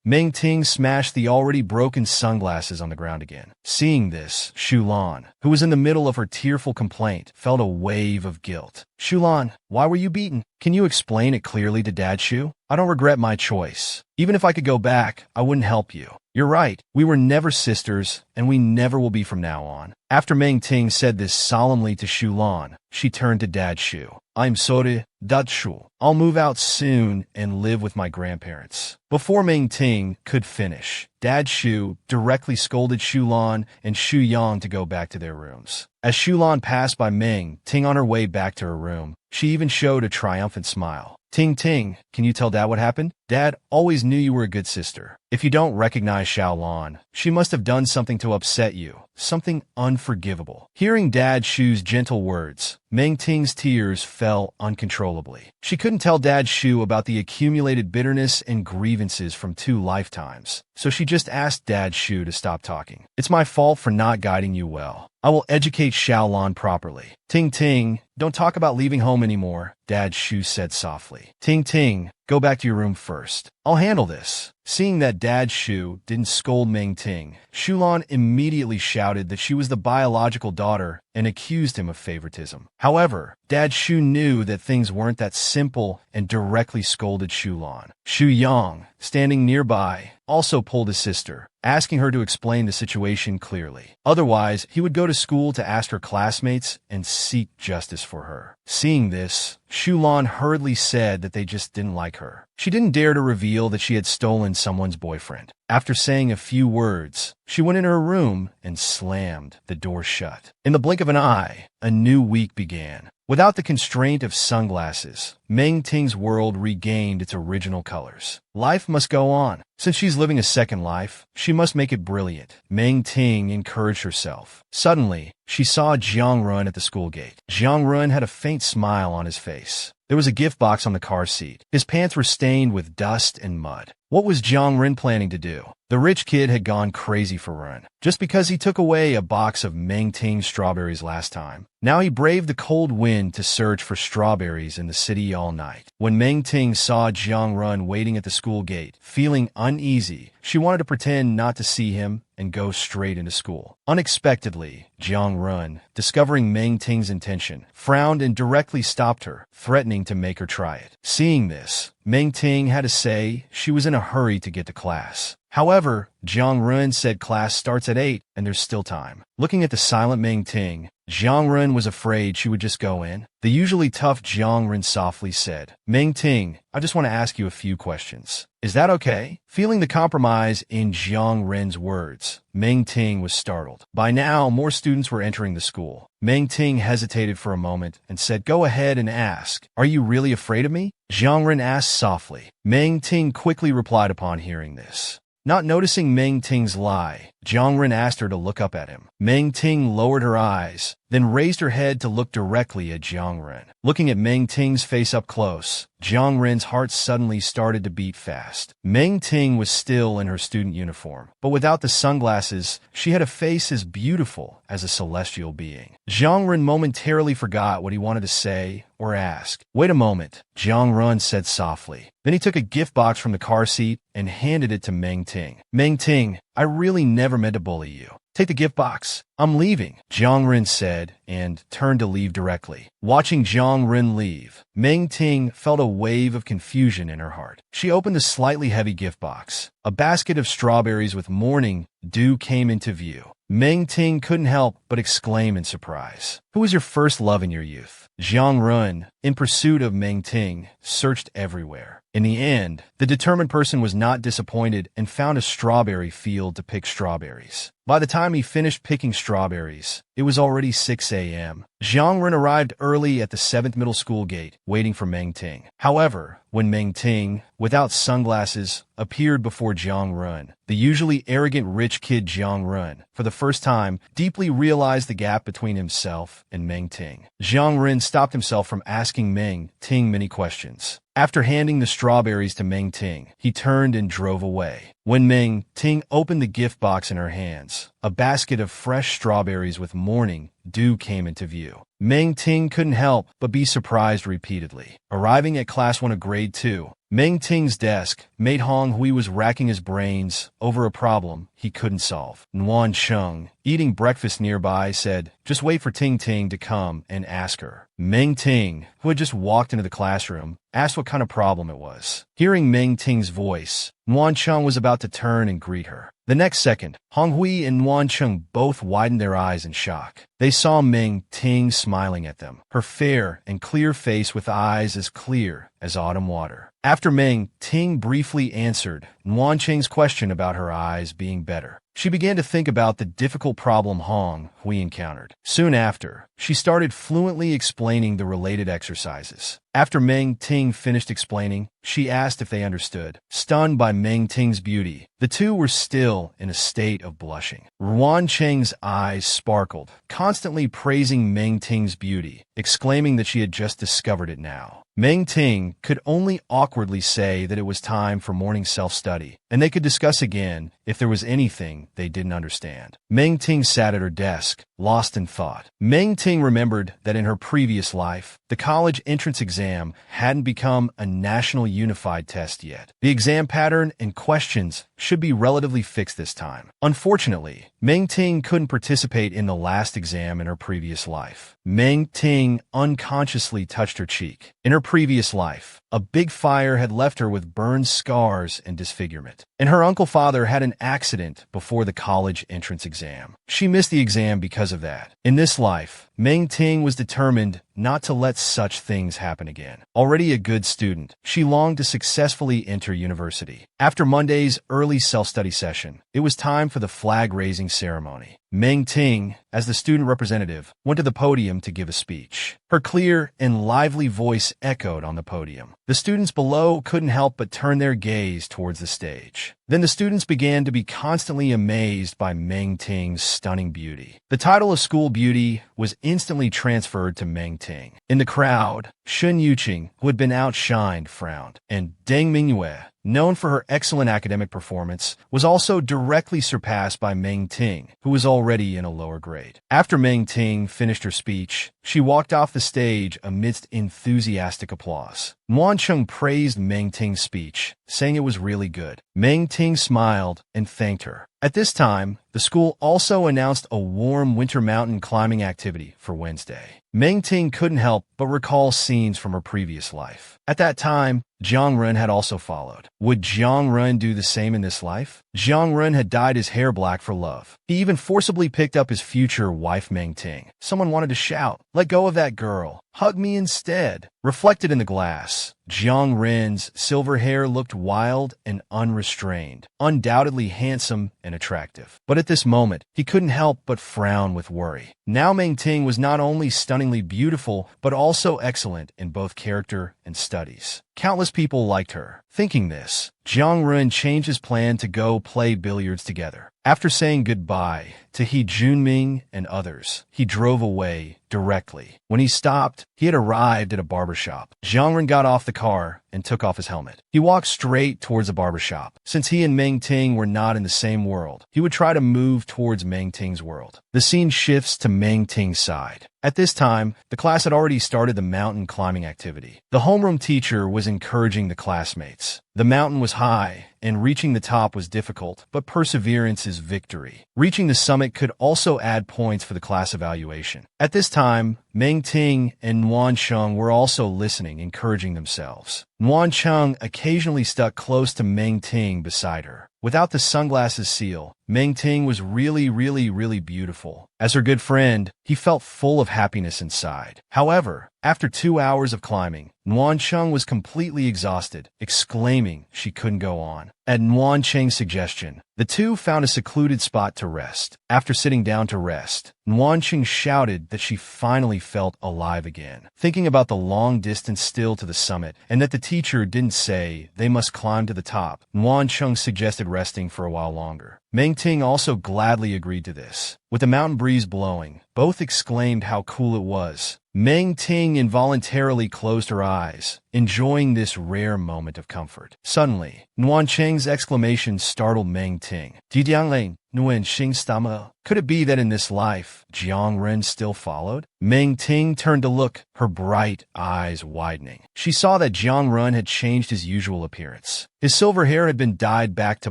Meng Ting smashed the already broken sunglasses on the ground again. Seeing this, Shu Lan, who was in the middle of her tearful complaint, felt a wave of guilt. Shu Lan, why were you beaten? Can you explain it clearly to Dad Shu? I don't regret my choice. Even if I could go back, I wouldn't help you. You're right. We were never sisters, and we never will be from now on. After Meng Ting said this solemnly to Shu Lan, she turned to Dad Shu. I'm sorry, Dad Shu. I'll move out soon and live with my grandparents. Before Meng Ting could finish, Dad Shu directly scolded Shu Lan and Shu Yang to go back to their rooms. As Shu Lan passed by Meng Ting on her way back to her room, she even showed a triumphant smile. Ting Ting, can you tell Dad what happened? Dad always knew you were a good sister. If you don't recognize Xiaolan, she must have done something to upset you, something unforgivable. Hearing Dad Shu's gentle words, Meng Ting's tears fell uncontrollably. She couldn't tell Dad Shu about the accumulated bitterness and grievances from 2 lifetimes, so she just asked Dad Shu to stop talking. It's my fault for not guiding you well. I will educate Xiaolan properly. Ting Ting, don't talk about leaving home anymore, Dad Shu said softly. Ting Ting, go back to your room first. I'll handle this. Seeing that Dad Shu didn't scold Meng Ting, Shu Lan immediately shouted that she was the biological daughter and accused him of favoritism. However, Dad Shu knew that things weren't that simple and directly scolded Shu Lan. Shu Yang, standing nearby, also pulled his sister, asking her to explain the situation clearly. Otherwise, he would go to school to ask her classmates and seek justice for her. Seeing this, Shu Lan hurriedly said that they just didn't like her. She didn't dare to reveal that she had stolen someone's boyfriend. After saying a few words, she went in her room and slammed the door shut. In the blink of an eye, a new week began. Without the constraint of sunglasses, Meng Ting's world regained its original colors. Life must go on. Since she's living a second life, she must make it brilliant. Meng Ting encouraged herself. Suddenly, she saw Jiang Run at the school gate. Jiang Run had a faint smile on his face. There was a gift box on the car seat. His pants were stained with dust and mud. What was Jiang Ren planning to do? The rich kid had gone crazy for Ren. Just because he took away a box of Meng Ting strawberries last time, now he braved the cold wind to search for strawberries in the city all night. When Meng Ting saw Jiang Ren waiting at the school gate, feeling uneasy, she wanted to pretend not to see him and go straight into school. Unexpectedly, Jiang Ren, discovering Meng Ting's intention, frowned and directly stopped her, threatening to make her try it. Seeing this, Meng Ting had to say she was in a hurry to get to class. However, Jiang Ren said class starts at 8 and there's still time. Looking at the silent Meng Ting, Jiang Ren was afraid she would just go in. The usually tough Jiang Ren softly said, Meng Ting, I just want to ask you a few questions. Is that okay? Feeling the compromise in Jiang Ren's words, Meng Ting was startled. By now, more students were entering the school. Meng Ting hesitated for a moment and said, go ahead and ask. Are you really afraid of me? Jiang Ren asked softly. Meng Ting quickly replied upon hearing this. Not noticing Meng Ting's lie, Jiang Ren asked her to look up at him. Meng Ting lowered her eyes, then raised her head to look directly at Jiang Ren. Looking at Meng Ting's face up close, Jiang Ren's heart suddenly started to beat fast. Meng Ting was still in her student uniform, but without the sunglasses, she had a face as beautiful as a celestial being. Jiang Ren momentarily forgot what he wanted to say or ask. Wait a moment, Jiang Ren said softly. Then he took a gift box from the car seat and handed it to Meng Ting. Meng Ting, I really never meant to bully you. Take the gift box. I'm leaving, Jiang Ren said, and turned to leave directly. Watching Jiang Ren leave, Meng Ting felt a wave of confusion in her heart. She opened the slightly heavy gift box. A basket of strawberries with morning dew came into view. Meng Ting couldn't help but exclaim in surprise. Who was your first love in your youth? Jiang Ren, in pursuit of Meng Ting, searched everywhere. In the end, the determined person was not disappointed and found a strawberry field to pick strawberries. By the time he finished picking strawberries, it was already 6 a.m. Jiang Ren arrived early at the 7th middle school gate, waiting for Meng Ting. However, when Meng Ting, without sunglasses, appeared before Jiang Ren, the usually arrogant rich kid Jiang Ren, for the first time, deeply realized the gap between himself and Meng Ting. Jiang Ren stopped himself from asking Meng Ting many questions. After handing the strawberries to Meng Ting, he turned and drove away. When Meng Ting opened the gift box in her hands, a basket of fresh strawberries with morning dew came into view. Meng Ting couldn't help but be surprised repeatedly. Arriving at Class 1 of Grade 2, Meng Ting's desk, mate Hong Hui was racking his brains over a problem he couldn't solve. Nguyen Chung, eating breakfast nearby, said, "Just wait for Ting Ting to come and ask her." Meng Ting, who had just walked into the classroom, asked what kind of problem it was. Hearing Meng Ting's voice, Nguyen Chung was about to turn and greet her. The next second, Hong Hui and Nguyen Chung both widened their eyes in shock. They saw Meng Ting smiling at them, her fair and clear face with eyes as clear as autumn water. After Meng Ting briefly answered Nguyen Chung's question about her eyes being better, she began to think about the difficult problem Hong Hui encountered. Soon after, she started fluently explaining the related exercises. After Meng Ting finished explaining, she asked if they understood. Stunned by Meng Ting's beauty, the two were still in a state of blushing. Nguyen Cheng's eyes sparkled, constantly praising Meng Ting's beauty, exclaiming that she had just discovered it now. Meng Ting could only awkwardly say that it was time for morning self-study, and they could discuss again if there was anything they didn't understand. Meng Ting sat at her desk, lost in thought. Meng Ting remembered that in her previous life, the college entrance exam hadn't become a national unified test yet. The exam pattern and questions should be relatively fixed this time. Unfortunately, Meng Ting couldn't participate in the last exam in her previous life. Meng Ting unconsciously touched her cheek. In her previous life, a big fire had left her with burned scars and disfigurement, and her uncle father had an accident before the college entrance exam. She missed the exam because of that. In this life, Meng Ting was determined not to let such things happen again. Already a good student, she longed to successfully enter university. After Monday's early self-study session, it was time for the flag-raising ceremony. Meng Ting, as the student representative, went to the podium to give a speech. Her clear and lively voice echoed on the podium. The students below couldn't help but turn their gaze towards the stage. Then the students began to be constantly amazed by Meng Ting's stunning beauty. The title of school beauty was instantly transferred to Meng Ting. In the crowd, Shun Yuqing, who had been outshined, frowned, and Deng Mingyue, known for her excellent academic performance, was also directly surpassed by Meng Ting, who was already in a lower grade. After Meng Ting finished her speech, she walked off the stage amidst enthusiastic applause. Nguyen Chung praised Meng Ting's speech, saying it was really good. Meng Ting smiled and thanked her. At this time, the school also announced a warm winter mountain climbing activity for Wednesday. Meng Ting couldn't help but recall scenes from her previous life. At that time, Jiang Ren had also followed. Would Jiang Ren do the same in this life? Jiang Ren had dyed his hair black for love. He even forcibly picked up his future wife Meng Ting. Someone wanted to shout, "Let go of that girl. Hug me instead." Reflected in the glass, Jiang Ren's silver hair looked wild and unrestrained, undoubtedly handsome and attractive. But at this moment, he couldn't help but frown with worry. Now Meng Ting was not only stunningly beautiful, but also excellent in both character and studies. Countless people liked her. Thinking this, Jiang Ren changed his plan to go play billiards together. After saying goodbye to He Junming and others, he drove away directly. When he stopped, he had arrived at a barbershop. Jiang Ren got off the car and took off his helmet. He walked straight towards the barbershop. Since he and Meng Ting were not in the same world, he would try to move towards Meng Ting's world. The scene shifts to Meng Ting's side. At this time, the class had already started the mountain climbing activity. The homeroom teacher was encouraging the classmates. The mountain was high, and reaching the top was difficult, but perseverance is victory. Reaching the summit could also add points for the class evaluation. At this time, Meng Ting and Nguyen Chung were also listening, encouraging themselves. Nguyen Chung occasionally stuck close to Meng Ting beside her. Without the sunglasses seal, Meng Ting was really beautiful. As her good friend, he felt full of happiness inside. However, after 2 hours of climbing, Nguyen Chung was completely exhausted, exclaiming she couldn't go on. At Nguyen Cheng's suggestion, the two found a secluded spot to rest. After sitting down to rest, Nguyen Cheng shouted that she finally felt alive again. Thinking about the long distance still to the summit, and that the teacher didn't say they must climb to the top, Nguyen Cheng suggested resting for a while longer. Meng Ting also gladly agreed to this. With the mountain breeze blowing, both exclaimed how cool it was. Meng Ting involuntarily closed her eyes, enjoying this rare moment of comfort. Suddenly, Nguyen Cheng's exclamation startled Meng Ting. Jiang Nguyen Xing Stama. Could it be that in this life, Jiang Ren still followed? Meng Ting turned to look, her bright eyes widening. She saw that Jiang Ren had changed his usual appearance. His silver hair had been dyed back to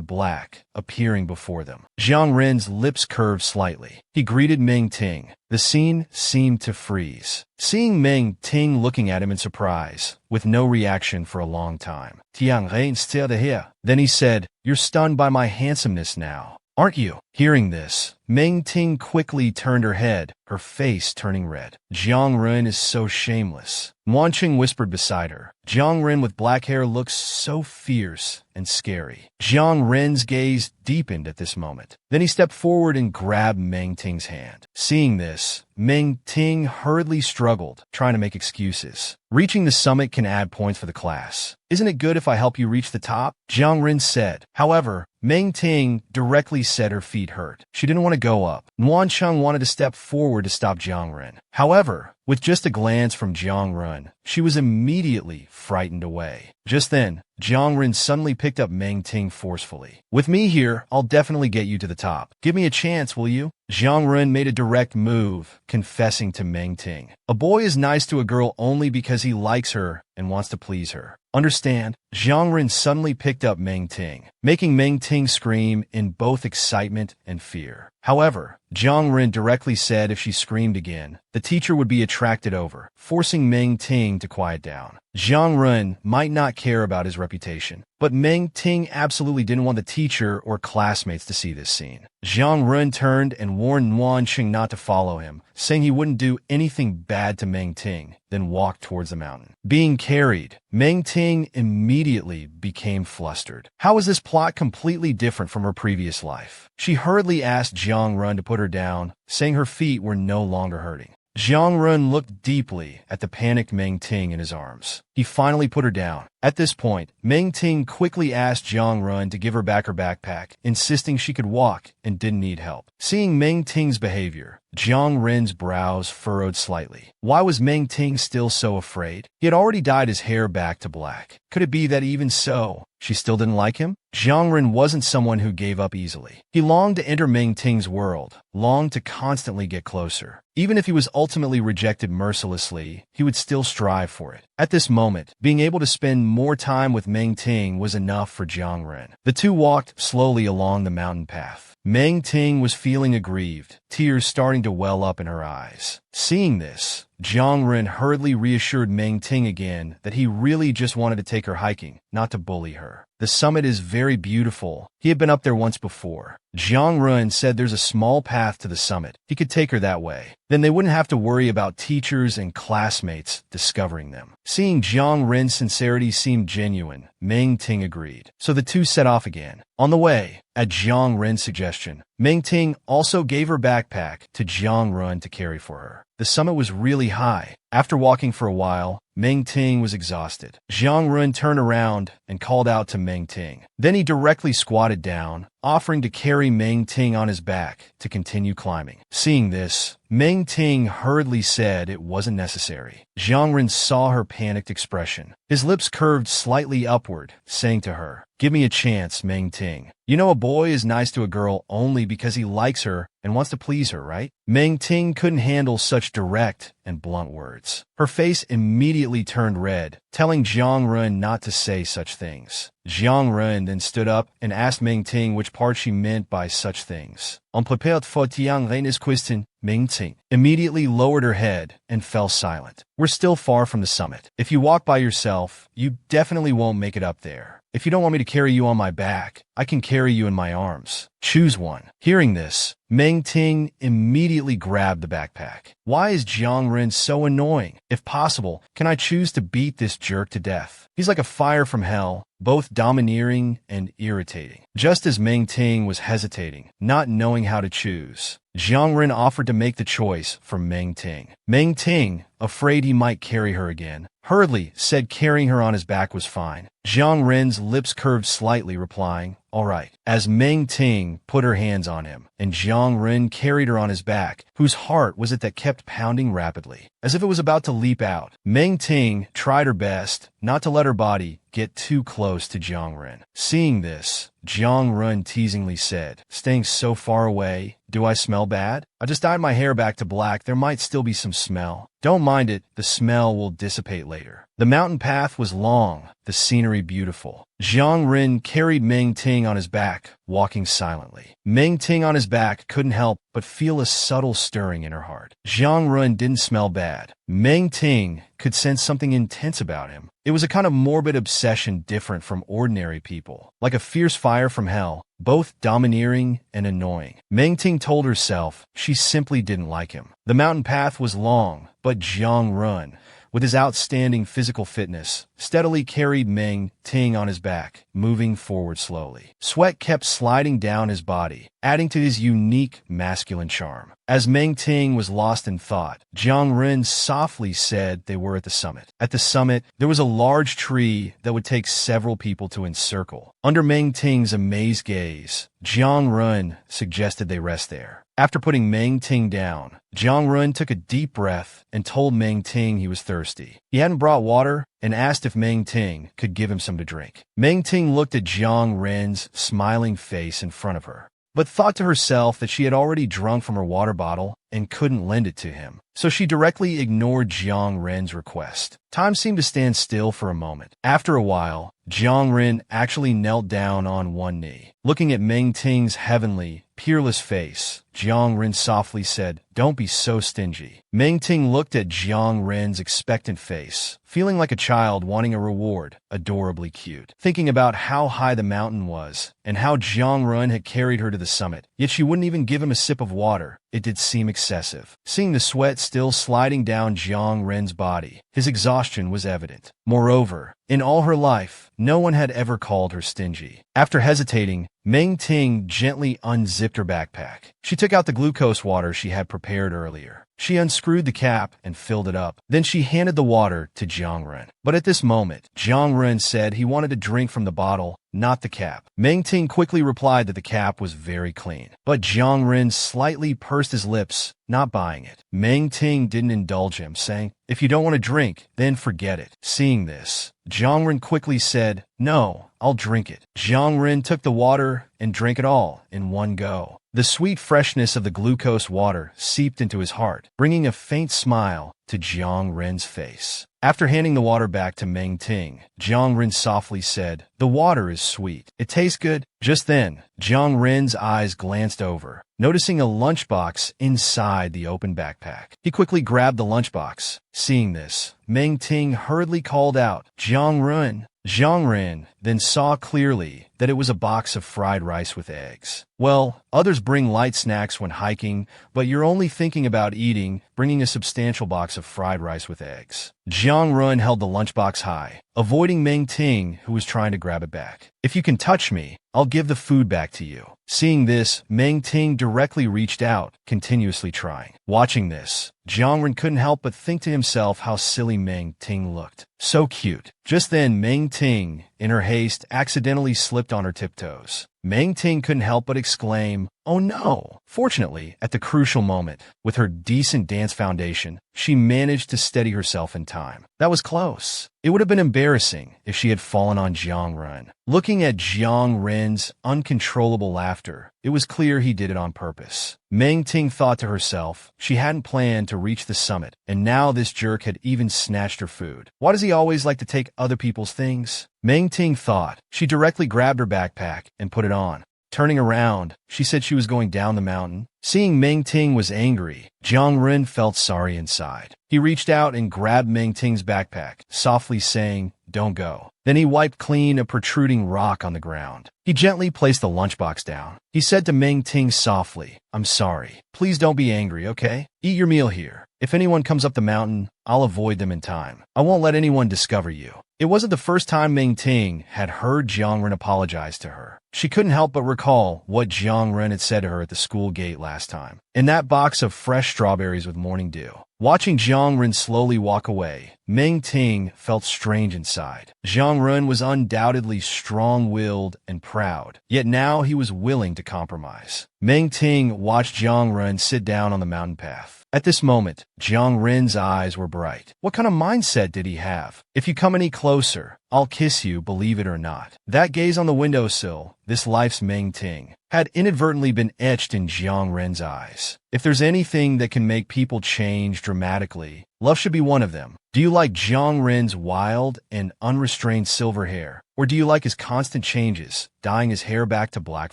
black, appearing before them. Jiang Ren's lips curved slightly. He greeted Meng Ting. The scene seemed to freeze. Seeing Meng Ting looking at him in surprise, with no reaction for a long time. Jiang Ren still here. Then he said, "You're stunned by my handsomeness now, aren't you?" Hearing this, Meng Ting quickly turned her head, her face turning red. Jiang Ren is so shameless. Nguyen Cheng whispered beside her. Jiang Ren with black hair looks so fierce and scary. Jiang Ren's gaze deepened at this moment. Then he stepped forward and grabbed Meng Ting's hand. Seeing this, Meng Ting hurriedly struggled, trying to make excuses. Reaching the summit can add points for the class. Isn't it good if I help you reach the top? Jiang Ren said. However, Meng Ting directly said her feet hurt. She didn't want to go up. Nguyen Cheng wanted to step forward to stop Jiang Ren. However, with just a glance from Jiang Ren, she was immediately frightened away. Just then, Jiang Ren suddenly picked up Meng Ting forcefully. "With me here, I'll definitely get you to the top. Give me a chance, will you?" Jiang Ren made a direct move, confessing to Meng Ting. A boy is nice to a girl only because he likes her and wants to please her. Understand? Jiang Ren suddenly picked up Meng Ting, making Meng Ting scream in both excitement and fear. However, Jiang Ren directly said if she screamed again, the teacher would be attracted over, forcing Meng Ting to quiet down. Jiang Ren might not care about his reputation, but Meng Ting absolutely didn't want the teacher or classmates to see this scene. Jiang Ren turned and warned Nguyen Cheng not to follow him, saying he wouldn't do anything bad to Meng Ting, then walked towards the mountain. Being carried, Meng Ting immediately became flustered. How was this plot completely different from her previous life? She hurriedly asked Jiang Ren to put her down, saying her feet were no longer hurting. Jiang Ren looked deeply at the panicked Meng Ting in his arms. He finally put her down. At this point, Meng Ting quickly asked Jiang Ren to give her back her backpack, insisting she could walk and didn't need help. Seeing Meng Ting's behavior, Jiang Ren's brows furrowed slightly. Why was Meng Ting still so afraid? He had already dyed his hair back to black. Could it be that even so, she still didn't like him? Jiang Ren wasn't someone who gave up easily. He longed to enter Meng Ting's world, longed to constantly get closer. Even if he was ultimately rejected mercilessly, he would still strive for it. At this moment, being able to spend more time with Meng Ting was enough for Jiang Ren. The two walked slowly along the mountain path. Meng Ting was feeling aggrieved, tears starting to well up in her eyes. Seeing this, Jiang Ren hurriedly reassured Meng Ting again that he really just wanted to take her hiking, not to bully her. The summit is very beautiful. He had been up there once before. Jiang Ren said there's a small path to the summit. He could take her that way. Then they wouldn't have to worry about teachers and classmates discovering them. Seeing Jiang Ren's sincerity seemed genuine, Meng Ting agreed. So the two set off again. On the way, at Jiang Ren's suggestion, Meng Ting also gave her backpack to Jiang Ren to carry for her. The summit was really high. After walking for a while, Meng Ting was exhausted. Jiang Ren turned around and called out to Meng Ting. Then he directly squatted down, offering to carry Meng Ting on his back to continue climbing. Seeing this, Meng Ting hurriedly said it wasn't necessary. Jiang Ren saw her panicked expression. His lips curved slightly upward, saying to her, "Give me a chance, Meng Ting. You know a boy is nice to a girl only because he likes her and wants to please her, right?" Meng Ting couldn't handle such direct and blunt words. Her face immediately turned red, telling Jiang Ren not to say such things. Jiang Ren then stood up and asked Meng Ting which part she meant by such things. On prepared for Jiang Ren's question, Meng Ting immediately lowered her head and fell silent. "We're still far from the summit. If you walk by yourself, you definitely won't make it up there. If you don't want me to carry you on my back, I can carry you in my arms. Choose one. Hearing this, Meng Ting immediately grabbed the backpack. Why is Jiang Ren so annoying? If possible, can I choose to beat this jerk to death? He's like a fire from hell, both domineering and irritating. Just as Meng Ting was hesitating, not knowing how to choose, Jiang Ren offered to make the choice for Meng Ting. Meng Ting, afraid he might carry her again, hurriedly said carrying her on his back was fine. Jiang Ren's lips curved slightly, replying, "All right," as Meng Ting put her hands on him, and Jiang Ren carried her on his back, whose heart was it that kept pounding rapidly, as if it was about to leap out. Meng Ting tried her best not to let her body get too close to Jiang Ren. Seeing this, Jiang Ren teasingly said, "Staying so far away, do I smell bad? I just dyed my hair back to black, there might still be some smell. Don't mind it, the smell will dissipate later." The mountain path was long, the scenery beautiful. Jiang Ren carried Meng Ting on his back, walking silently. Meng Ting on his back couldn't help but feel a subtle stirring in her heart. Jiang Ren didn't smell bad. Meng Ting could sense something intense about him. It was a kind of morbid obsession different from ordinary people, like a fierce fire from hell, both domineering and annoying. Meng Ting told herself she simply didn't like him. The mountain path was long, but Jiang Ren, with his outstanding physical fitness, steadily carried Meng Ting on his back, moving forward slowly. Sweat kept sliding down his body, adding to his unique masculine charm. As Meng Ting was lost in thought, Jiang Ren softly said they were at the summit. At the summit, there was a large tree that would take several people to encircle. Under Meng Ting's amazed gaze, Jiang Ren suggested they rest there. After putting Meng Ting down, Jiang Ren took a deep breath and told Meng Ting he was thirsty. He hadn't brought water and asked if Meng Ting could give him some to drink. Meng Ting looked at Jiang Ren's smiling face in front of her, but thought to herself that she had already drunk from her water bottle and couldn't lend it to him. So she directly ignored Jiang Ren's request. Time seemed to stand still for a moment. After a while, Jiang Ren actually knelt down on one knee. Looking at Meng Ting's heavenly, peerless face, Jiang Ren softly said, "Don't be so stingy." Meng Ting looked at Jiang Ren's expectant face, feeling like a child wanting a reward, adorably cute. Thinking about how high the mountain was, and how Jiang Ren had carried her to the summit, yet she wouldn't even give him a sip of water, it did seem excessive. Seeing the sweat still sliding down Jiang Ren's body, his exhaustion was evident. Moreover, in all her life, no one had ever called her stingy. After hesitating, Meng Ting gently unzipped her backpack. She took out the glucose water she had prepared earlier. She unscrewed the cap and filled it up. Then she handed the water to Jiang Ren. But at this moment, Jiang Ren said he wanted to drink from the bottle, not the cap. Meng Ting quickly replied that the cap was very clean. But Jiang Ren slightly pursed his lips, not buying it. Meng Ting didn't indulge him, saying, "If you don't want to drink, then forget it." Seeing this, Jiang Ren quickly said, "No, I'll drink it." Jiang Ren took the water and drank it all in one go. The sweet freshness of the glucose water seeped into his heart, bringing a faint smile to Jiang Ren's face. After handing the water back to Meng Ting, Jiang Ren softly said, "The water is sweet. It tastes good." Just then, Jiang Ren's eyes glanced over, noticing a lunchbox inside the open backpack. He quickly grabbed the lunchbox. Seeing this, Meng Ting hurriedly called out, "Jiang Ren." Jiang Ren then saw clearly that it was a box of fried rice with eggs. Well, others bring light snacks when hiking, but you're only thinking about eating, bringing a substantial box of fried rice with eggs. Jiang Ren held the lunchbox high, avoiding Meng Ting, who was trying to grab it back. "If you can touch me, I'll give the food back to you." Seeing this, Meng Ting directly reached out, continuously trying. Watching this, Jiang Ren couldn't help but think to himself how silly Meng Ting looked. So cute. Just then, Meng Ting, in her haste, accidentally slipped on her tiptoes. Meng Ting couldn't help but exclaim, "Oh no!" Fortunately, at the crucial moment, with her decent dance foundation, she managed to steady herself in time. That was close. It would have been embarrassing if she had fallen on Jiang Ren. Looking at Jiang Ren's uncontrollable laughter, it was clear he did it on purpose. Meng Ting thought to herself, she hadn't planned to reach the summit, and now this jerk had even snatched her food. Why does he always like to take other people's things? Meng Ting thought. She directly grabbed her backpack and put it on. Turning around, she said she was going down the mountain. Seeing Meng Ting was angry, Jiang Ren felt sorry inside. He reached out and grabbed Meng Ting's backpack, softly saying, "Don't go." Then he wiped clean a protruding rock on the ground. He gently placed the lunchbox down. He said to Meng Ting softly, "I'm sorry. Please don't be angry, okay? Eat your meal here. If anyone comes up the mountain, I'll avoid them in time. I won't let anyone discover you." It wasn't the first time Meng Ting had heard Jiang Ren apologize to her. She couldn't help but recall what Jiang Ren had said to her at the school gate last time. In that box of fresh strawberries with morning dew. Watching Jiang Ren slowly walk away, Meng Ting felt strange inside. Jiang Ren was undoubtedly strong-willed and proud, yet now he was willing to compromise. Meng Ting watched Jiang Ren sit down on the mountain path. At this moment, Jiang Ren's eyes were bright. What kind of mindset did he have? If you come any closer, I'll kiss you, believe it or not. That gaze on the windowsill, this life's Meng Ting, had inadvertently been etched in Jiang Ren's eyes. If there's anything that can make people change dramatically, love should be one of them. Do you like Jiang Ren's wild and unrestrained silver hair? Or do you like his constant changes, dyeing his hair back to black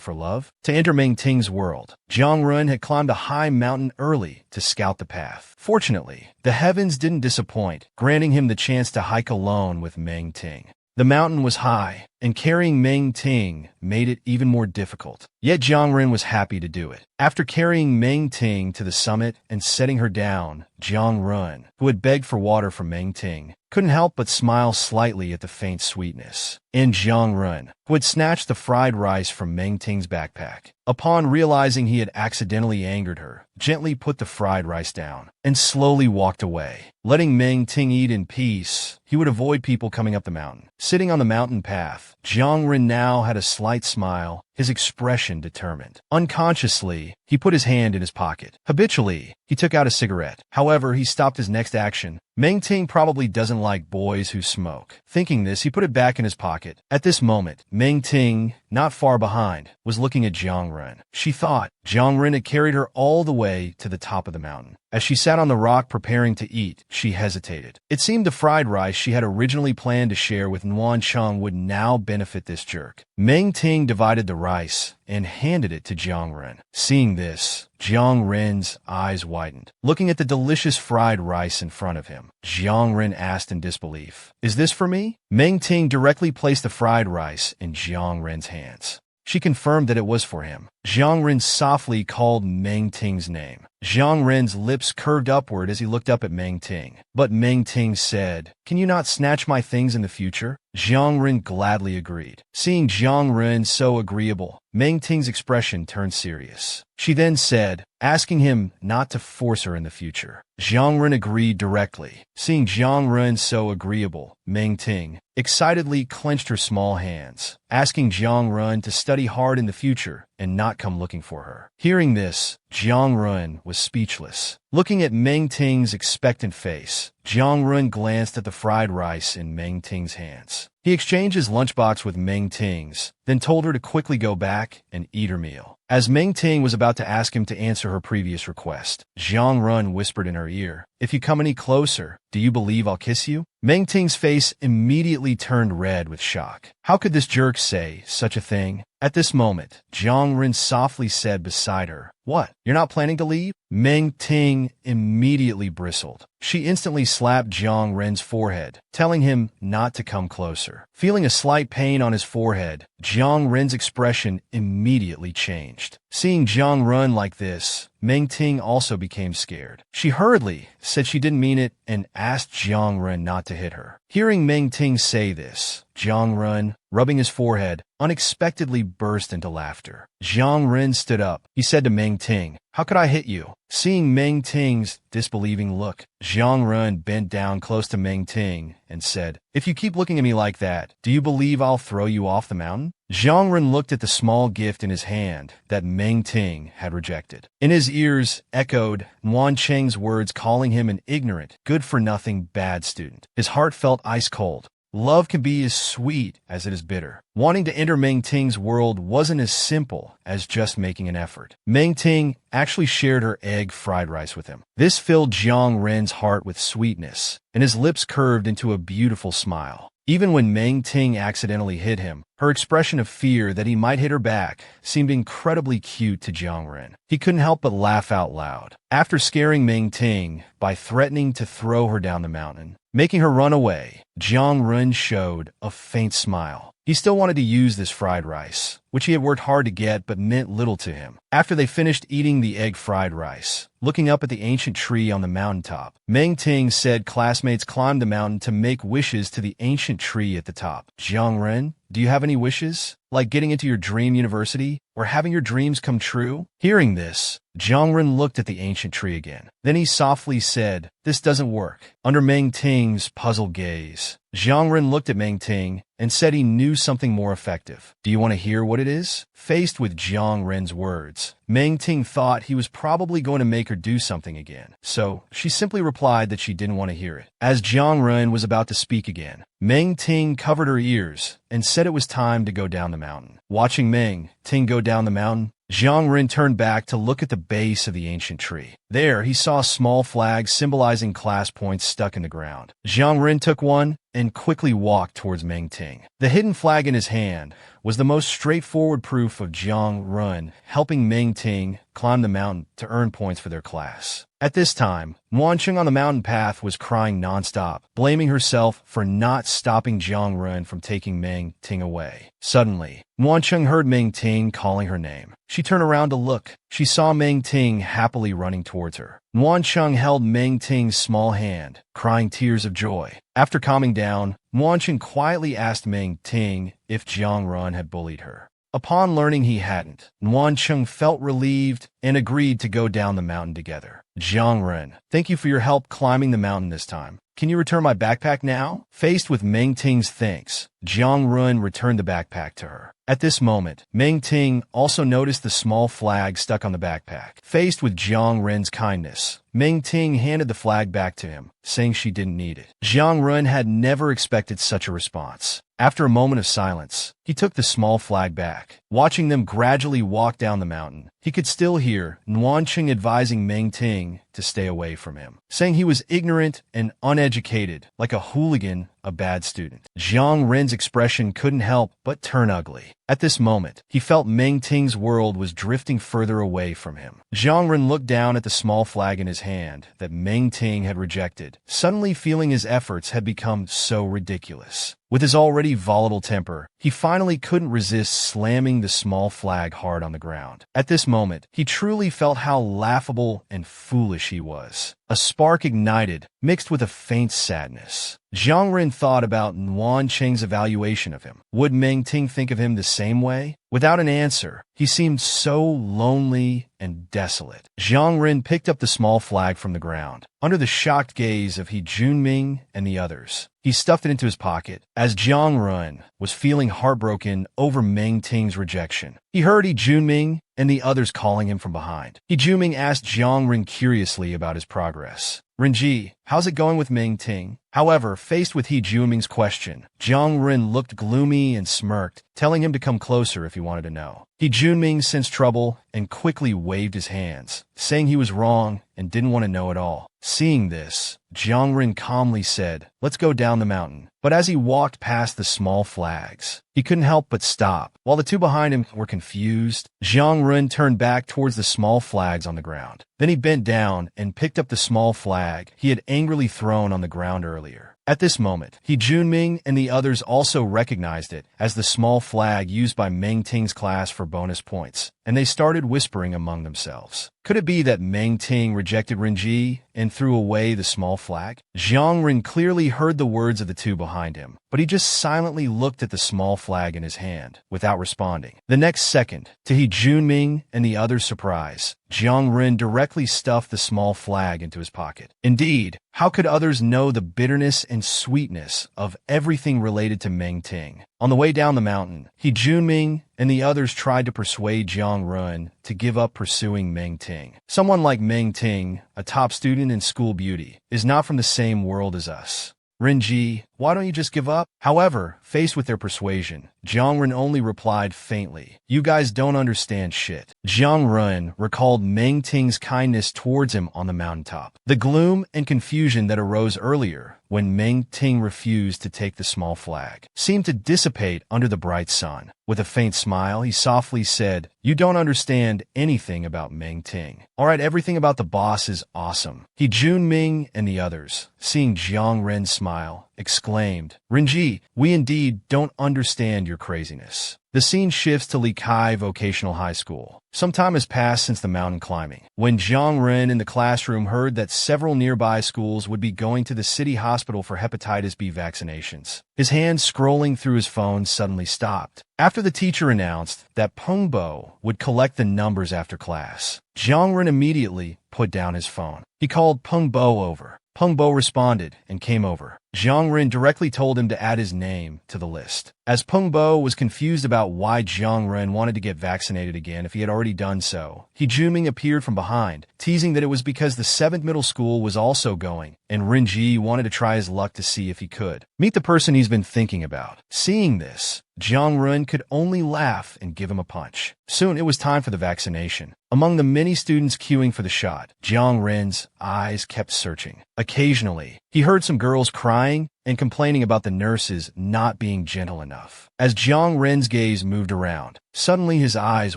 for love? To enter Meng Ting's world, Jiang Ren had climbed a high mountain early to scout the path. Fortunately, the heavens didn't disappoint, granting him the chance to hike alone with Meng Ting. The mountain was high, and carrying Meng Ting made it even more difficult. Yet Jiang Ren was happy to do it. After carrying Meng Ting to the summit and setting her down, Jiang Ren, who had begged for water from Meng Ting, couldn't help but smile slightly at the faint sweetness. And Jiang Ren, who had snatched the fried rice from Meng Ting's backpack, upon realizing he had accidentally angered her, gently put the fried rice down and slowly walked away. Letting Meng Ting eat in peace, he would avoid people coming up the mountain. Sitting on the mountain path, Jiang Ren now had a slight smile, his expression determined. Unconsciously, he put his hand in his pocket. Habitually, he took out a cigarette. However, he stopped his next action. Meng Ting probably doesn't like boys who smoke. Thinking this, he put it back in his pocket. At this moment, Meng Ting, not far behind, was looking at Jiang Ren. She thought Jiang Ren had carried her all the way to the top of the mountain. As she sat on the rock preparing to eat, she hesitated. It seemed the fried rice she had originally planned to share with Nuan Cheng would now benefit this jerk. Meng Ting divided the rice and handed it to Jiang Ren. Seeing this, Jiang Ren's eyes widened. Looking at the delicious fried rice in front of him, Jiang Ren asked in disbelief, "Is this for me?" Meng Ting directly placed the fried rice in Jiang Ren's hands. She confirmed that it was for him. Jiang Ren softly called Meng Ting's name. Jiang Ren's lips curved upward as he looked up at Meng Ting. But Meng Ting said, "Can you not snatch my things in the future?" Jiang Ren gladly agreed. Seeing Jiang Ren so agreeable, Meng Ting's expression turned serious. She then said, asking him not to force her in the future. Jiang Ren agreed directly. Seeing Jiang Ren so agreeable, Meng Ting excitedly clenched her small hands, asking Jiang Ren to study hard in the future and not come looking for her. Hearing this, Jiang Ren was speechless. Looking at Meng Ting's expectant face, Jiang Ren glanced at the fried rice in Meng Ting's hands. He exchanged his lunchbox with Meng Ting's, then told her to quickly go back and eat her meal. As Meng Ting was about to ask him to answer her previous request, Jiang Ren whispered in her ear, "If you come any closer, do you believe I'll kiss you?" Meng Ting's face immediately turned red with shock. How could this jerk say such a thing? At this moment, Jiang Ren softly said beside her, "What? You're not planning to leave?" Meng Ting immediately bristled. She instantly slapped Jiang Ren's forehead, telling him not to come closer. Feeling a slight pain on his forehead, Jiang Ren's expression immediately changed. Seeing Jiang Ren like this, Meng Ting also became scared. She hurriedly said she didn't mean it and asked Jiang Ren not to hit her. Hearing Meng Ting say this, Jiang Ren, rubbing his forehead, unexpectedly burst into laughter. Jiang Ren stood up. He said to Meng Ting, "How could I hit you?" Seeing Meng Ting's disbelieving look, Jiang Ren bent down close to Meng Ting and said, "If you keep looking at me like that, do you believe I'll throw you off the mountain?" Jiang Ren looked at the small gift in his hand that Meng Ting had rejected. In his ears echoed Nuan Cheng's words calling him an ignorant, good-for-nothing, bad student. His heart felt ice cold. Love can be as sweet as it is bitter. Wanting to enter Meng Ting's world wasn't as simple as just making an effort. Meng Ting actually shared her egg fried rice with him. This filled Jiang Ren's heart with sweetness, and his lips curved into a beautiful smile. Even when Meng Ting accidentally hit him, her expression of fear that he might hit her back seemed incredibly cute to Jiang Ren. He couldn't help but laugh out loud. After scaring Meng Ting by threatening to throw her down the mountain, making her run away, Jiang Run showed a faint smile. He still wanted to use this fried rice, which he had worked hard to get but meant little to him. After they finished eating the egg fried rice, looking up at the ancient tree on the mountaintop, Meng Ting said classmates climbed the mountain to make wishes to the ancient tree at the top. Jiang Ren, do you have any wishes? Like getting into your dream university? Or having your dreams come true? Hearing this, Jiang Ren looked at the ancient tree again. Then he softly said, this doesn't work. Under Meng Ting's puzzled gaze, Jiang Ren looked at Meng Ting and said he knew something more effective. Do you want to hear what it is? Faced with Jiang Ren's words, Meng Ting thought he was probably going to make her do something again. So she simply replied that she didn't want to hear it. As Jiang Ren was about to speak again, Meng Ting covered her ears and said it was time to go down the mountain. Watching Meng Ting go down the mountain, Jiang Ren turned back to look at the base of the ancient tree. There, he saw a small flag symbolizing class points stuck in the ground. Jiang Ren took one and quickly walked towards Meng Ting. The hidden flag in his hand was the most straightforward proof of Jiang Ren helping Meng Ting climb the mountain to earn points for their class. At this time, Wancheng on the mountain path was crying nonstop, blaming herself for not stopping Jiang Ren from taking Meng Ting away. Suddenly, Wancheng heard Meng Ting calling her name. She turned around to look. She saw Meng Ting happily running towards her. Wancheng held Meng Ting's small hand, crying tears of joy. After calming down, Wancheng quietly asked Meng Ting if Jiang Ren had bullied her. Upon learning he hadn't, Wancheng felt relieved and agreed to go down the mountain together. Jiang Ren, thank you for your help climbing the mountain this time. Can you return my backpack now? Faced with Meng Ting's thanks, Jiang Ren returned the backpack to her. At this moment, Meng Ting also noticed the small flag stuck on the backpack. Faced with Jiang Ren's kindness, Meng Ting handed the flag back to him, saying she didn't need it. Jiang Ren had never expected such a response. After a moment of silence, he took the small flag back. Watching them gradually walk down the mountain, he could still hear Wancheng advising Meng Ting to stay away from him, saying he was ignorant and uneducated, like a hooligan, a bad student. Jiang Ren's expression couldn't help but turn ugly. At this moment, he felt Meng Ting's world was drifting further away from him. Jiang Ren looked down at the small flag in his hand that Meng Ting had rejected, suddenly feeling his efforts had become so ridiculous. With his already volatile temper, he finally couldn't resist slamming the small flag hard on the ground. At this moment, he truly felt how laughable and foolish he was. A spark ignited, mixed with a faint sadness. Jiang Ren thought about Wancheng's evaluation of him. Would Meng Ting think of him the same way? Without an answer, he seemed so lonely and desolate. Jiang Ren picked up the small flag from the ground. Under the shocked gaze of He Junming and the others, he stuffed it into his pocket. As Jiang Ren was feeling heartbroken over Meng Ting's rejection, he heard He Junming and the others calling him from behind. He Junming asked Jiang Ren curiously about his progress. Renji, how's it going with Meng Ting? However, faced with He Junming's question, Jiang Ren looked gloomy and smirked, telling him to come closer if he wanted to know. He Junming sensed trouble and quickly waved his hands, saying he was wrong and didn't want to know at all. Seeing this, Jiang Ren calmly said, let's go down the mountain. But as he walked past the small flags, he couldn't help but stop. While the two behind him were confused, Jiang Ren turned back towards the small flags on the ground. Then he bent down and picked up the small flag he had angrily thrown on the ground earlier. At this moment, He Junming and the others also recognized it as the small flag used by Meng Ting's class for bonus points, and they started whispering among themselves. Could it be that Meng Ting rejected Renji and threw away the small flag? Jiang Ren clearly heard the words of the two behind him, but he just silently looked at the small flag in his hand, without responding. The next second, to He Junming and the others' surprise, Jiang Ren directly stuffed the small flag into his pocket. Indeed, how could others know the bitterness and sweetness of everything related to Meng Ting? On the way down the mountain, He Junming and the others tried to persuade Jiang Ren to give up pursuing Meng Ting. Someone like Meng Ting, a top student in school beauty, is not from the same world as us. Renji, why don't you just give up? However, faced with their persuasion, Jiang Ren only replied faintly, you guys don't understand shit. Jiang Ren recalled Meng Ting's kindness towards him on the mountaintop. The gloom and confusion that arose earlier when Meng Ting refused to take the small flag seemed to dissipate under the bright sun. With a faint smile, he softly said, you don't understand anything about Meng Ting. Alright, everything about the boss is awesome. He Junming and the others, seeing Jiang Ren smile, exclaimed, exclaimed, "Renji, we indeed don't understand your craziness." The scene shifts to Likai Vocational High School. Some time has passed since the mountain climbing, when Jiang Ren in the classroom heard that several nearby schools would be going to the city hospital for hepatitis B vaccinations. His hand scrolling through his phone suddenly stopped. After the teacher announced that Peng Bo would collect the numbers after class, Jiang Ren immediately put down his phone. He called Peng Bo over. Peng Bo responded and came over. Jiang Ren directly told him to add his name to the list. As Peng Bo was confused about why Jiang Ren wanted to get vaccinated again if he had already done so, He Juming appeared from behind, teasing that it was because the 7th middle school was also going, and Renji wanted to try his luck to see if he could meet the person he's been thinking about. Seeing this, Jiang Ren could only laugh and give him a punch. Soon it was time for the vaccination. Among the many students queuing for the shot, Jiang Ren's eyes kept searching. Occasionally, he heard some girls crying and complaining about the nurses not being gentle enough. As Jiang Ren's gaze moved around, suddenly his eyes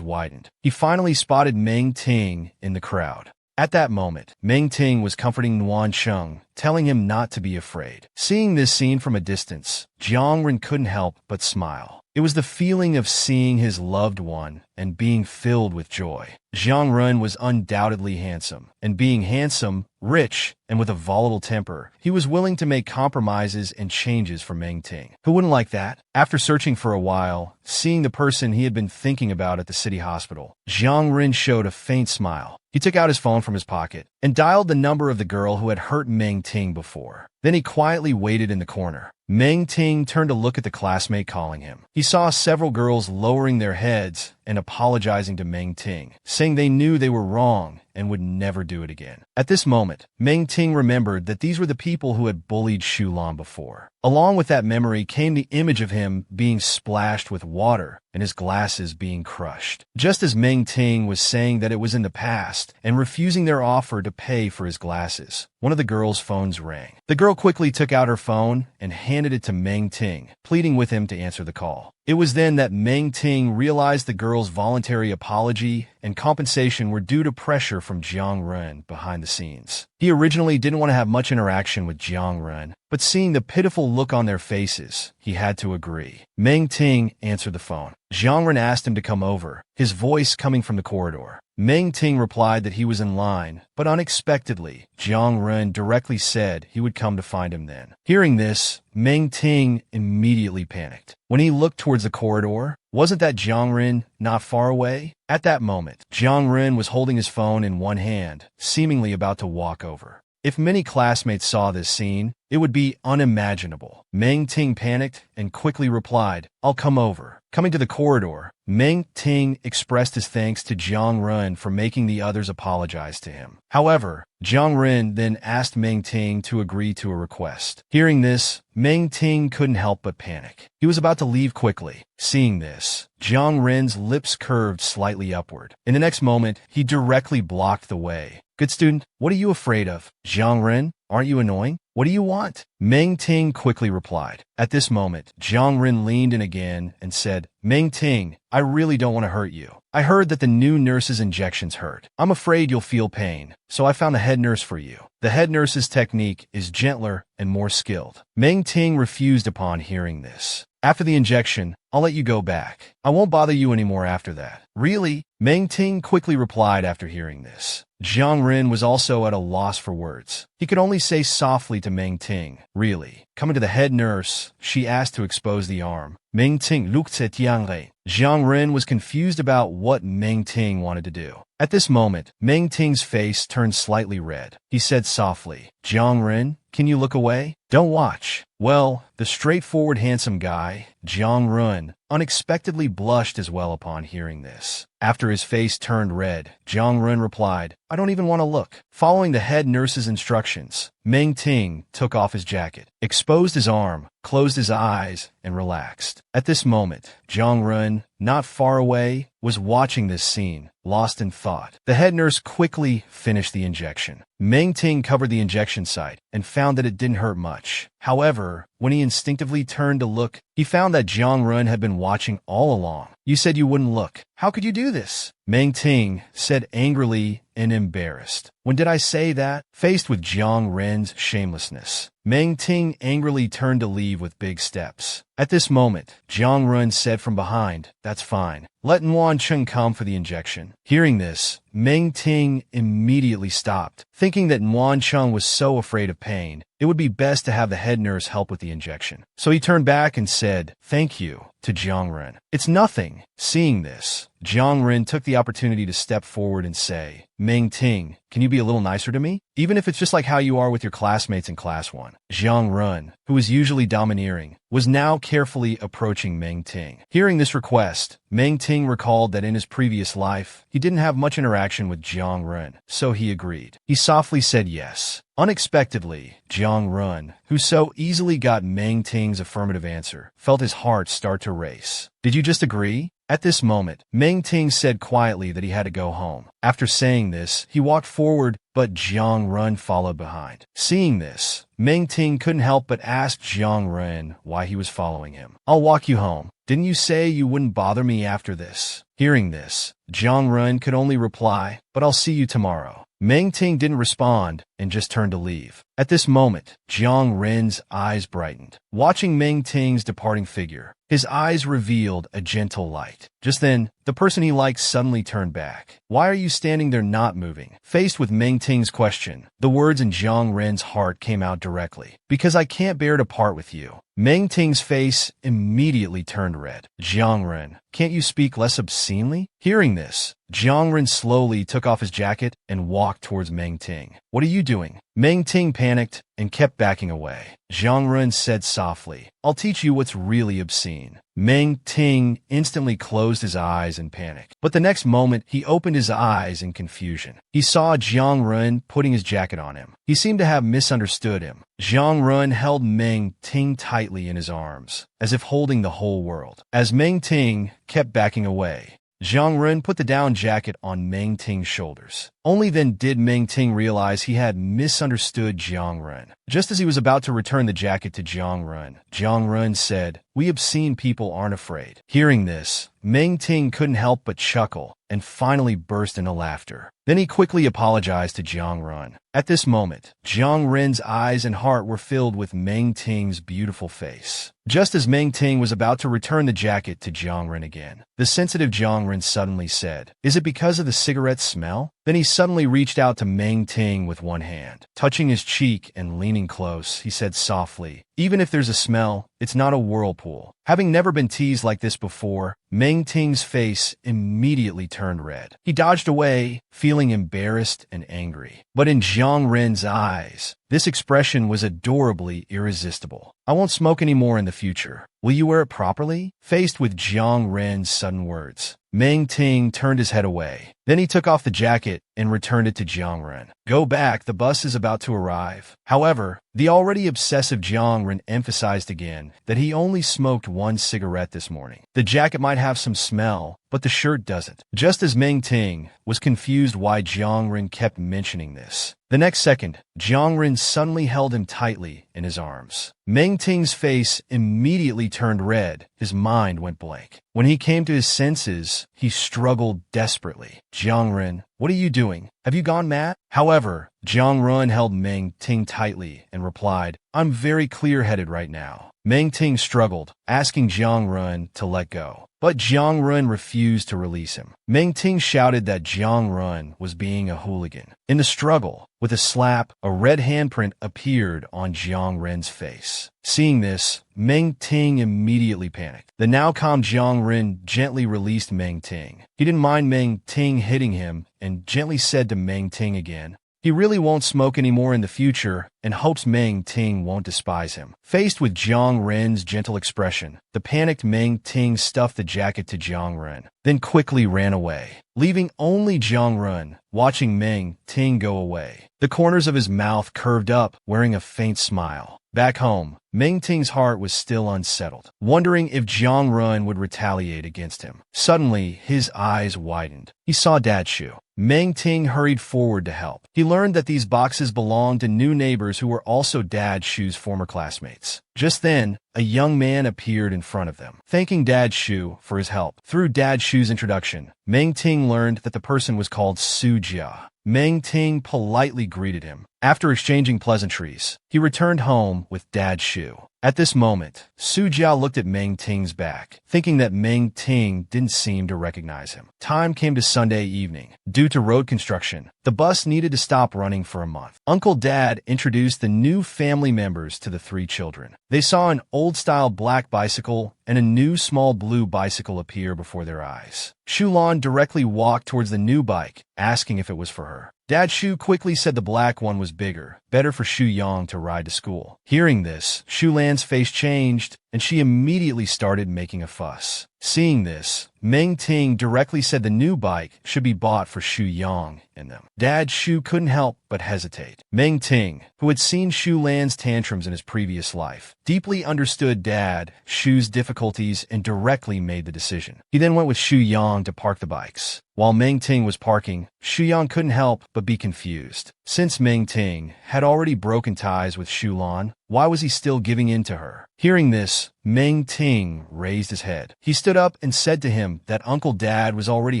widened. He finally spotted Meng Ting in the crowd. At that moment, Meng Ting was comforting Nguyen Cheng, telling him not to be afraid. Seeing this scene from a distance, Jiang Ren couldn't help but smile. It was the feeling of seeing his loved one and being filled with joy. Jiang Ren was undoubtedly handsome, and being handsome, rich, and with a volatile temper, he was willing to make compromises and changes for Meng Ting. Who wouldn't like that? After searching for a while, seeing the person he had been thinking about at the city hospital, Jiang Ren showed a faint smile. He took out his phone from his pocket and dialed the number of the girl who had hurt Meng Ting before. Then he quietly waited in the corner. Meng Ting turned to look at the classmate calling him. He saw several girls lowering their heads and apologizing to Meng Ting, saying they knew they were wrong and would never do it again. At this moment, Meng Ting remembered that these were the people who had bullied Shulan before. Along with that memory came the image of him being splashed with water and his glasses being crushed. Just as Meng Ting was saying that it was in the past and refusing their offer to pay for his glasses, one of the girls' phones rang. The girl quickly took out her phone and handed it to Meng Ting, pleading with him to answer the call. It was then that Meng Ting realized the girl's voluntary apology and compensation were due to pressure from Jiang Ren behind the scenes. He originally didn't want to have much interaction with Jiang Ren, but seeing the pitiful look on their faces, he had to agree. Meng Ting answered the phone. Jiang Ren asked him to come over, his voice coming from the corridor. Meng Ting replied that he was in line, but unexpectedly, Jiang Ren directly said he would come to find him then. Hearing this, Meng Ting immediately panicked. When he looked towards the corridor, wasn't that Jiang Ren not far away? At that moment, Jiang Ren was holding his phone in one hand, seemingly about to walk over. If many classmates saw this scene, it would be unimaginable. Meng Ting panicked and quickly replied, "I'll come over." Coming to the corridor, Meng Ting expressed his thanks to Jiang Ren for making the others apologize to him. However, Jiang Ren then asked Meng Ting to agree to a request. Hearing this, Meng Ting couldn't help but panic. He was about to leave quickly. Seeing this, Jiang Ren's lips curved slightly upward. In the next moment, he directly blocked the way. "Good student, what are you afraid of? Jiang Ren, aren't you annoying? What do you want?" Meng Ting quickly replied. At this moment, Jiang Ren leaned in again and said, "Meng Ting, I really don't want to hurt you. I heard that the new nurse's injections hurt. I'm afraid you'll feel pain, so I found a head nurse for you. The head nurse's technique is gentler and more skilled." Meng Ting refused upon hearing this. "After the injection, I'll let you go back. I won't bother you anymore after that." "Really?" Meng Ting quickly replied after hearing this. Jiang Ren was also at a loss for words. He could only say softly to Meng Ting, "Really?" Coming to the head nurse, she asked to expose the arm. Meng Ting looked at Jiang Ren. Jiang Ren was confused about what Meng Ting wanted to do. At this moment, Meng Ting's face turned slightly red. He said softly, "Jiang Ren, can you look away? Don't watch." Well, the straightforward handsome guy, Jiang Ren, unexpectedly blushed as well upon hearing this. After his face turned red, Jiang Ren replied, "I don't even want to look." Following the head nurse's instructions, Meng Ting took off his jacket, exposed his arm, closed his eyes, and relaxed. At this moment, Jiang Ren, not far away, was watching this scene, lost in thought. The head nurse quickly finished the injection. Meng Ting covered the injection site and found that it didn't hurt much. However, when he instinctively turned to look, he found that Jiang Ren had been watching all along. "You said you wouldn't look. How could you do this?" Meng Ting said angrily and embarrassed. "When did I say that?" Faced with Jiang Ren's shamelessness, Meng Ting angrily turned to leave with big steps. At this moment, Jiang Run said from behind, "That's fine. Let Nguyen Cheng come for the injection." Hearing this, Meng Ting immediately stopped, thinking that Nguyen Cheng was so afraid of pain, it would be best to have the head nurse help with the injection. So he turned back and said, "Thank you," to Jiang Ren. "It's nothing." Seeing this, Jiang Ren took the opportunity to step forward and say, "Meng Ting, can you be a little nicer to me? Even if it's just like how you are with your classmates in Class 1. Jiang Ren, who was usually domineering, was now carefully approaching Meng Ting. Hearing this request, Meng Ting recalled that in his previous life, he didn't have much interaction with Jiang Ren, so he agreed. He softly said yes. Unexpectedly, Jiang Ren, who so easily got Meng Ting's affirmative answer, felt his heart start to race. "Did you just agree?" At this moment, Meng Ting said quietly that he had to go home. After saying this, he walked forward, but Jiang Ren followed behind. Seeing this, Meng Ting couldn't help but ask Jiang Ren why he was following him. "I'll walk you home. Didn't you say you wouldn't bother me after this?" Hearing this, Jiang Ren could only reply, "But I'll see you tomorrow." Meng Ting didn't respond and just turned to leave. At this moment, Jiang Ren's eyes brightened. Watching Meng Ting's departing figure, his eyes revealed a gentle light. Just then, the person he liked suddenly turned back. "Why are you standing there not moving?" Faced with Meng Ting's question, the words in Jiang Ren's heart came out directly. "Because I can't bear to part with you." Meng Ting's face immediately turned red. "Jiang Ren, can't you speak less obscenely?" Hearing this, Jiang Ren slowly took off his jacket and walked towards Meng Ting. "What are you doing?" Meng Ting panicked and kept backing away. Jiang Ren said softly, "I'll teach you what's really obscene." Meng Ting instantly closed his eyes in panic. But the next moment, he opened his eyes in confusion. He saw Jiang Ren putting his jacket on him. He seemed to have misunderstood him. Jiang Ren held Meng Ting tightly in his arms, as if holding the whole world. As Meng Ting kept backing away, Jiang Ren put the down jacket on Meng Ting's shoulders. Only then did Meng Ting realize he had misunderstood Jiang Ren. Just as he was about to return the jacket to Jiang Ren said, "We obscene people aren't afraid." Hearing this, Meng Ting couldn't help but chuckle and finally burst into laughter. Then he quickly apologized to Jiang Ren. At this moment, Jiang Ren's eyes and heart were filled with Meng Ting's beautiful face. Just as Meng Ting was about to return the jacket to Jiang Ren again, the sensitive Jiang Ren suddenly said, "Is it because of the cigarette smell?" Then he suddenly reached out to Meng Ting with one hand. Touching his cheek and leaning close, he said softly, "Even if there's a smell, it's not a whirlpool." Having never been teased like this before, Meng Ting's face immediately turned red. He dodged away, feeling embarrassed and angry. But in Jiang Ren's eyes, this expression was adorably irresistible. "I won't smoke anymore in the future. Will you wear it properly?" Faced with Jiang Ren's sudden words, Meng Ting turned his head away. Then he took off the jacket and returned it to Jiang Ren. "Go back, the bus is about to arrive." However, the already obsessive Jiang Ren emphasized again that he only smoked one cigarette this morning. The jacket might have some smell, but the shirt doesn't. Just as Meng Ting was confused why Jiang Ren kept mentioning this, the next second, Jiang Ren suddenly held him tightly in his arms. Meng Ting's face immediately turned red. His mind went blank. When he came to his senses, he struggled desperately. "Jiang Ren, what are you doing? Have you gone mad?" However, Jiang Ren held Meng Ting tightly and replied, "I'm very clear-headed right now." Meng Ting struggled, asking Jiang Ren to let go. But Jiang Ren refused to release him. Meng Ting shouted that Jiang Ren was being a hooligan. In the struggle, with a slap, a red handprint appeared on Jiang Ren's face. Seeing this, Meng Ting immediately panicked. The now calm Jiang Ren gently released Meng Ting. He didn't mind Meng Ting hitting him and gently said to Meng Ting again, he really won't smoke anymore in the future and hopes Meng Ting won't despise him. Faced with Jiang Ren's gentle expression, the panicked Meng Ting stuffed the jacket to Jiang Ren, then quickly ran away, leaving only Jiang Ren watching Meng Ting go away. The corners of his mouth curved up, wearing a faint smile. Back home, Meng Ting's heart was still unsettled, wondering if Jiang Ren would retaliate against him. Suddenly, his eyes widened. He saw Dad Shu. Meng Ting hurried forward to help. He learned that these boxes belonged to new neighbors who were also Dad Shu's former classmates. Just then, a young man appeared in front of them, thanking Dad Shu for his help. Through Dad Shu's introduction, Meng Ting learned that the person was called Su Jia. Meng Ting politely greeted him. After exchanging pleasantries, he returned home with Dad Shu. At this moment, Su Jiao looked at Meng Ting's back, thinking that Meng Ting didn't seem to recognize him. Time came to Sunday evening. Due to road construction, the bus needed to stop running for a month. Uncle Dad introduced the new family members to the three children. They saw an old-style black bicycle and a new small blue bicycle appear before their eyes. Shulan directly walked towards the new bike, asking if it was for her. Dad Shu quickly said the black one was bigger, better for Shu Yang to ride to school. Hearing this, Shulan's face changed, and she immediately started making a fuss. Seeing this, Meng Ting directly said the new bike should be bought for Shu Yang and them. Dad Shu couldn't help but hesitate. Meng Ting, who had seen Shu Lan's tantrums in his previous life, deeply understood Dad Shu's difficulties and directly made the decision. He then went with Shu Yang to park the bikes. While Meng Ting was parking, Shu Yang couldn't help but be confused. Since Meng Ting had already broken ties with Shu Lan, why was he still giving in to her? Hearing this, Meng Ting raised his head. He stood up and said to him that Uncle Dad was already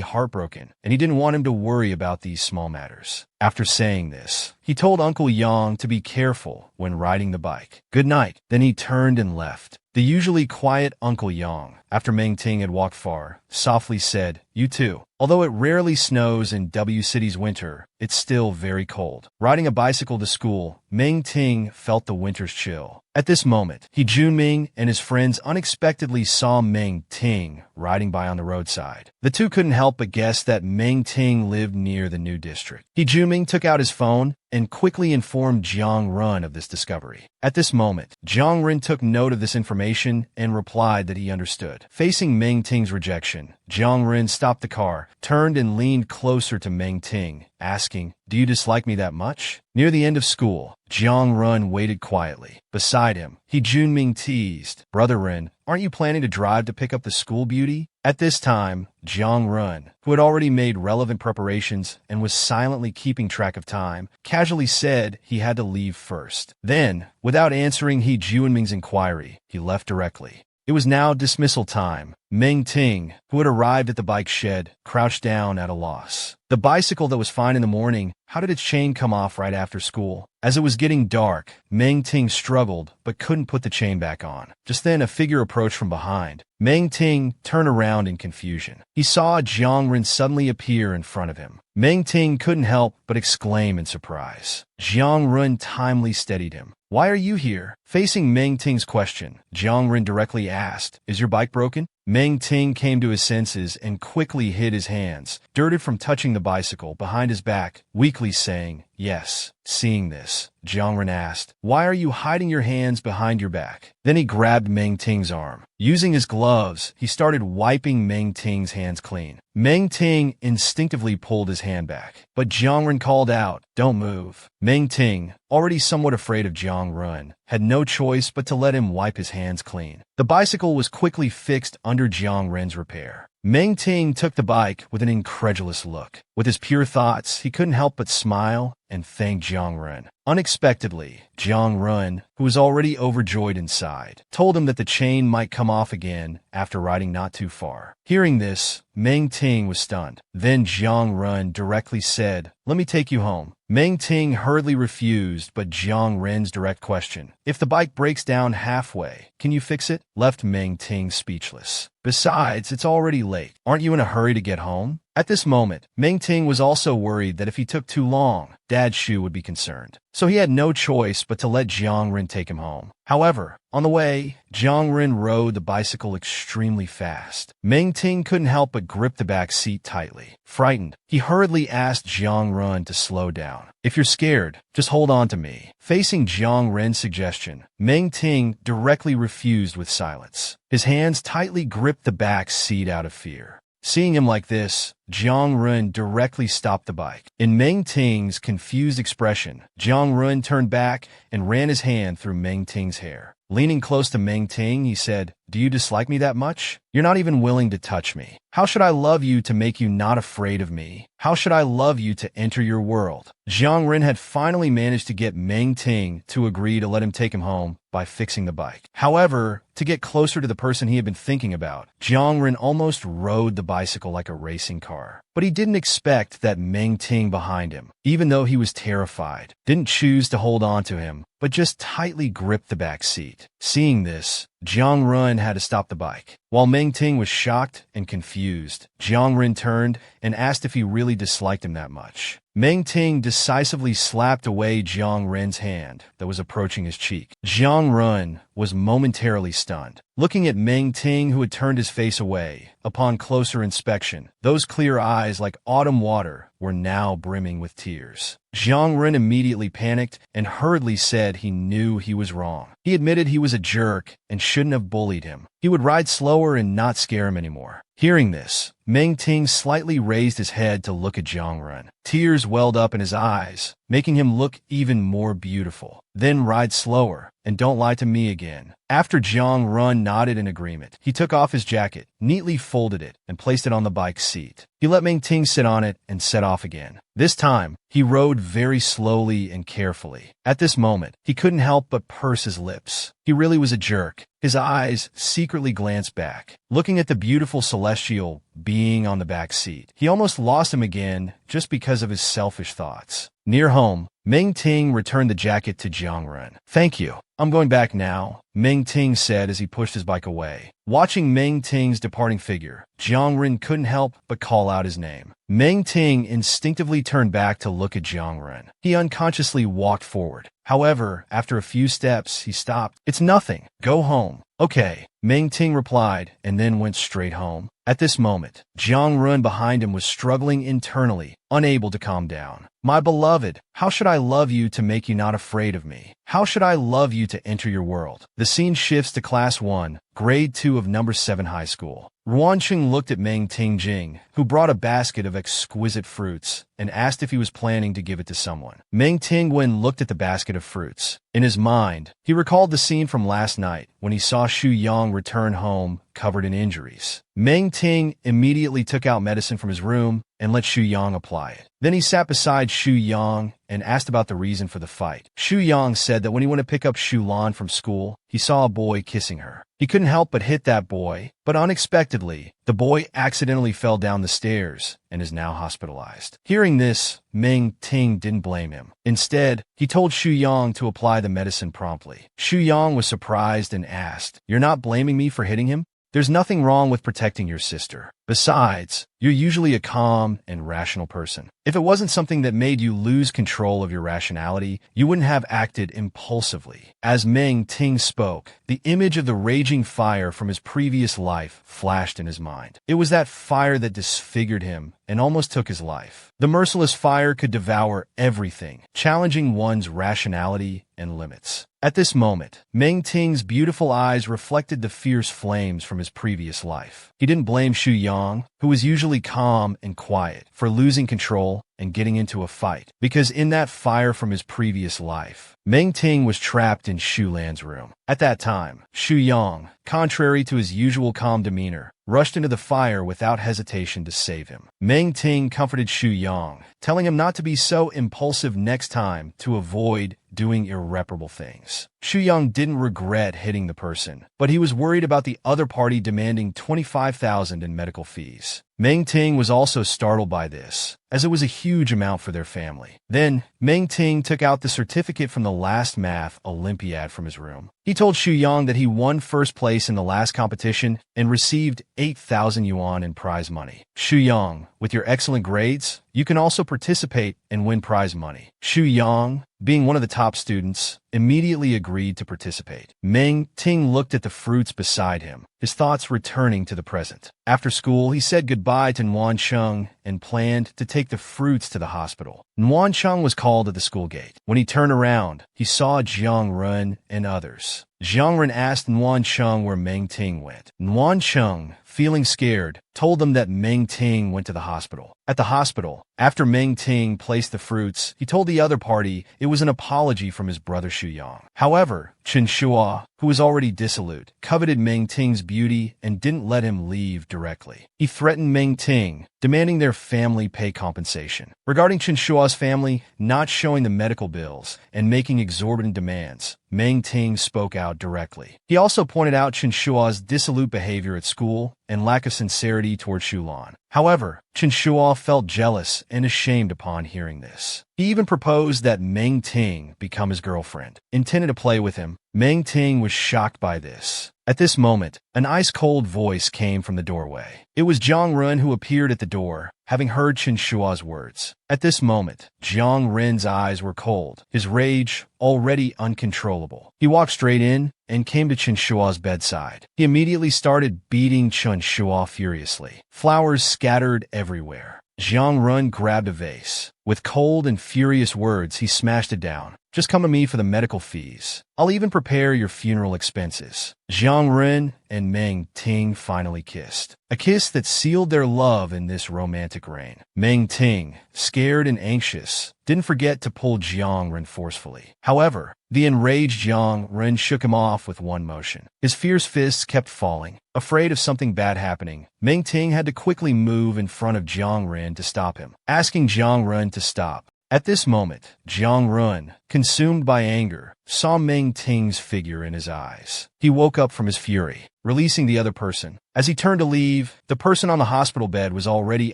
heartbroken, and he didn't want him to worry about these small matters. After saying this, he told Uncle Yang to be careful when riding the bike. Good night. Then he turned and left. The usually quiet Uncle Yang, after Meng Ting had walked far, softly said, "You too." Although it rarely snows in W City's winter, it's still very cold. Riding a bicycle to school, Meng Ting felt the winter's chill. At this moment, He Junming and his friends unexpectedly saw Meng Ting riding by on the roadside. The two couldn't help but guess that Meng Ting lived near the new district. He Junming took out his phone and quickly informed Jiang Run of this discovery. At this moment, Jiang Run took note of this information and replied that he understood. Facing Meng Ting's rejection, Jiang Run stopped the car, turned and leaned closer to Meng Ting, asking, "Do you dislike me that much?" Near the end of school, Jiang Run waited quietly. Beside him, He Junming teased, "Brother Ren, aren't you planning to drive to pick up the school beauty?" At this time, Jiang Run, who had already made relevant preparations and was silently keeping track of time, casually said he had to leave first. Then, without answering He Junming's inquiry, he left directly. It was now dismissal time. Meng Ting, who had arrived at the bike shed, crouched down at a loss. The bicycle that was fine in the morning, how did its chain come off right after school? As it was getting dark, Meng Ting struggled but couldn't put the chain back on. Just then, a figure approached from behind. Meng Ting turned around in confusion. He saw Jiang Ren suddenly appear in front of him. Meng Ting couldn't help but exclaim in surprise. Jiang Ren timely steadied him. "Why are you here?" Facing Meng Ting's question, Jiang Ren directly asked, "Is your bike broken?" Meng Ting came to his senses and quickly hid his hands, dirted from touching the bicycle, behind his back, weakly saying, "Yes." Seeing this, Jiang Ren asked, "Why are you hiding your hands behind your back?" Then he grabbed Meng Ting's arm. Using his gloves, he started wiping Meng Ting's hands clean. Meng Ting instinctively pulled his hand back, but Jiang Ren called out, "Don't move." Meng Ting, already somewhat afraid of Jiang Ren, had no choice but to let him wipe his hands clean. The bicycle was quickly fixed under Jiang Ren's repair. Meng Ting took the bike with an incredulous look. With his pure thoughts, he couldn't help but smile and thank Jiang Ren. Unexpectedly, Jiang Ren, who was already overjoyed inside, told him that the chain might come off again after riding not too far. Hearing this, Meng Ting was stunned. Then Jiang Ren directly said, "Let me take you home." Meng Ting hurriedly refused, but Jiang Ren's direct question, "If the bike breaks down halfway, can you fix it?" left Meng Ting speechless. Besides, it's already late. Aren't you in a hurry to get home? At this moment, Meng Ting was also worried that if he took too long, Dad Shu would be concerned. So he had no choice but to let Jiang Ren take him home. However, on the way, Jiang Ren rode the bicycle extremely fast. Meng Ting couldn't help but grip the back seat tightly. Frightened, he hurriedly asked Jiang Ren to slow down. "If you're scared, just hold on to me." Facing Jiang Ren's suggestion, Meng Ting directly refused with silence. His hands tightly gripped the back seat out of fear. Seeing him like this, Jiang Ren directly stopped the bike. In Meng Ting's confused expression, Jiang Ren turned back and ran his hand through Meng Ting's hair. Leaning close to Meng Ting, he said, "Do you dislike me that much? You're not even willing to touch me. How should I love you to make you not afraid of me? How should I love you to enter your world?" Jiang Ren had finally managed to get Meng Ting to agree to let him take him home by fixing the bike. However, to get closer to the person he had been thinking about, Jiang Ren almost rode the bicycle like a racing car. but he didn't expect that Meng Ting behind him, even though he was terrified, didn't choose to hold on to him, but just tightly gripped the back seat. Seeing this, Jiang Run had to stop the bike. While Meng Ting was shocked and confused, Jiang Ren turned and asked if he really disliked him that much. Meng Ting decisively slapped away Jiang Ren's hand that was approaching his cheek. Jiang Ren was momentarily stunned, looking at Meng Ting, who had turned his face away. Upon closer inspection, those clear eyes like autumn water were now brimming with tears. Jiang Ren immediately panicked and hurriedly said he knew he was wrong. He admitted he was a jerk and shouldn't have bullied him. He would ride slower and not scare him anymore. Hearing this, Meng Ting slightly raised his head to look at Jiang Ren. Tears welled up in his eyes, making him look even more beautiful. Then ride slower, and don't lie to me again. After Jiang Ren nodded in agreement, he took off his jacket, neatly folded it, and placed it on the bike's seat. He let Meng Ting sit on it and set off again. This time, he rode very slowly and carefully. At this moment, he couldn't help but purse his lips. He really was a jerk. His eyes secretly glanced back, looking at the beautiful celestial being on the back seat. He almost lost him again just because of his selfish thoughts. Near home, Meng Ting returned the jacket to Jiang Ren. "Thank you. I'm going back now," Meng Ting said as he pushed his bike away. Watching Meng Ting's departing figure, Jiang Ren couldn't help but call out his name. Meng Ting instinctively turned back to look at Jiang Ren. He unconsciously walked forward. However, after a few steps, he stopped. "It's nothing. Go home." "Okay," Meng Ting replied, and then went straight home. At this moment, Jiang Ren behind him was struggling internally, unable to calm down. "My beloved, how should I love you to make you not afraid of me? How should I love you to enter your world?" The scene shifts to Class 1, Grade 2 of Number 7 High School. Ruanqing looked at Meng Ting Jing, who brought a basket of exquisite fruits, and asked if he was planning to give it to someone. Meng Ting Wen looked at the basket of fruits. In his mind, he recalled the scene from last night when he saw Xu Yang return home covered in injuries. Meng Ting immediately took out medicine from his room and let Xu Yang apply it. Then he sat beside Xu Yang and asked about the reason for the fight. Xu Yang said that when he went to pick up Xu Lan from school, he saw a boy kissing her. He couldn't help but hit that boy, but unexpectedly, the boy accidentally fell down the stairs and is now hospitalized. Hearing this, Meng Ting didn't blame him. Instead, he told Xu Yang to apply the medicine promptly. Xu Yang was surprised and asked, "You're not blaming me for hitting him? There's nothing wrong with protecting your sister. Besides, you're usually a calm and rational person. If it wasn't something that made you lose control of your rationality, you wouldn't have acted impulsively." As Meng Ting spoke, the image of the raging fire from his previous life flashed in his mind. It was that fire that disfigured him and almost took his life. The merciless fire could devour everything, challenging one's rationality and limits. At this moment, Meng Ting's beautiful eyes reflected the fierce flames from his previous life. He didn't blame Xu Yang, who was usually calm and quiet, for losing control and getting into a fight, because in that fire from his previous life, Meng Ting was trapped in Xu Lan's room. At that time, Xu Yang, contrary to his usual calm demeanor, rushed into the fire without hesitation to save him. Meng Ting comforted Xu Yang, telling him not to be so impulsive next time to avoid doing irreparable things. Xu Yang didn't regret hitting the person, but he was worried about the other party demanding $25,000 in medical fees. Meng Ting was also startled by this, as it was a huge amount for their family. Then, Meng Ting took out the certificate from the last math Olympiad from his room. He told Xu Yang that he won first place in the last competition and received 8,000 yuan in prize money. "Xu Yang, with your excellent grades, you can also participate and win prize money." Xu Yang, being one of the top students, immediately agreed to participate. Meng Ting looked at the fruits beside him, his thoughts returning to the present. After school, he said goodbye to Nuancheng and planned to take the fruits to the hospital. Nuancheng was called at the school gate. When he turned around, he saw Jiang Ren and others. Jiang Ren asked Nuancheng where Meng Ting went. Nuancheng, feeling scared, told them that Meng Ting went to the hospital. At the hospital, after Meng Ting placed the fruits, he told the other party it was an apology from his brother Xu Yang. However, Chen Shua, who was already dissolute, coveted Meng Ting's beauty and didn't let him leave directly. He threatened Meng Ting, demanding their family pay compensation. Regarding Chen Shua's family not showing the medical bills and making exorbitant demands, Meng Ting spoke out out directly. He also pointed out Qinshua's dissolute behavior at school and lack of sincerity toward Shulan. However, Qinshuo felt jealous and ashamed upon hearing this. He even proposed that Meng Ting become his girlfriend, intended to play with him. Meng Ting was shocked by this. At this moment, an ice-cold voice came from the doorway. It was Jiang Ren who appeared at the door, having heard Qinshua's words. At this moment, Jiang Ren's eyes were cold, his rage already uncontrollable. He walked straight in and came to Qinshua's bedside. He immediately started beating Qinshuo furiously. Flowers scattered everywhere. Jiang Ren grabbed a vase. With cold and furious words, he smashed it down. Just come to me for the medical fees. I'll even prepare your funeral expenses. Jiang Ren and Meng Ting finally kissed. A kiss that sealed their love in this romantic rain. Meng Ting, scared and anxious, didn't forget to pull Jiang Ren forcefully. However, the enraged Jiang Ren shook him off with one motion. His fierce fists kept falling. Afraid of something bad happening, Meng Ting had to quickly move in front of Jiang Ren to stop him, asking Jiang Ren to stop. At this moment, Jiang Ren, consumed by anger, saw Meng Ting's figure in his eyes. He woke up from his fury, releasing the other person. As he turned to leave, the person on the hospital bed was already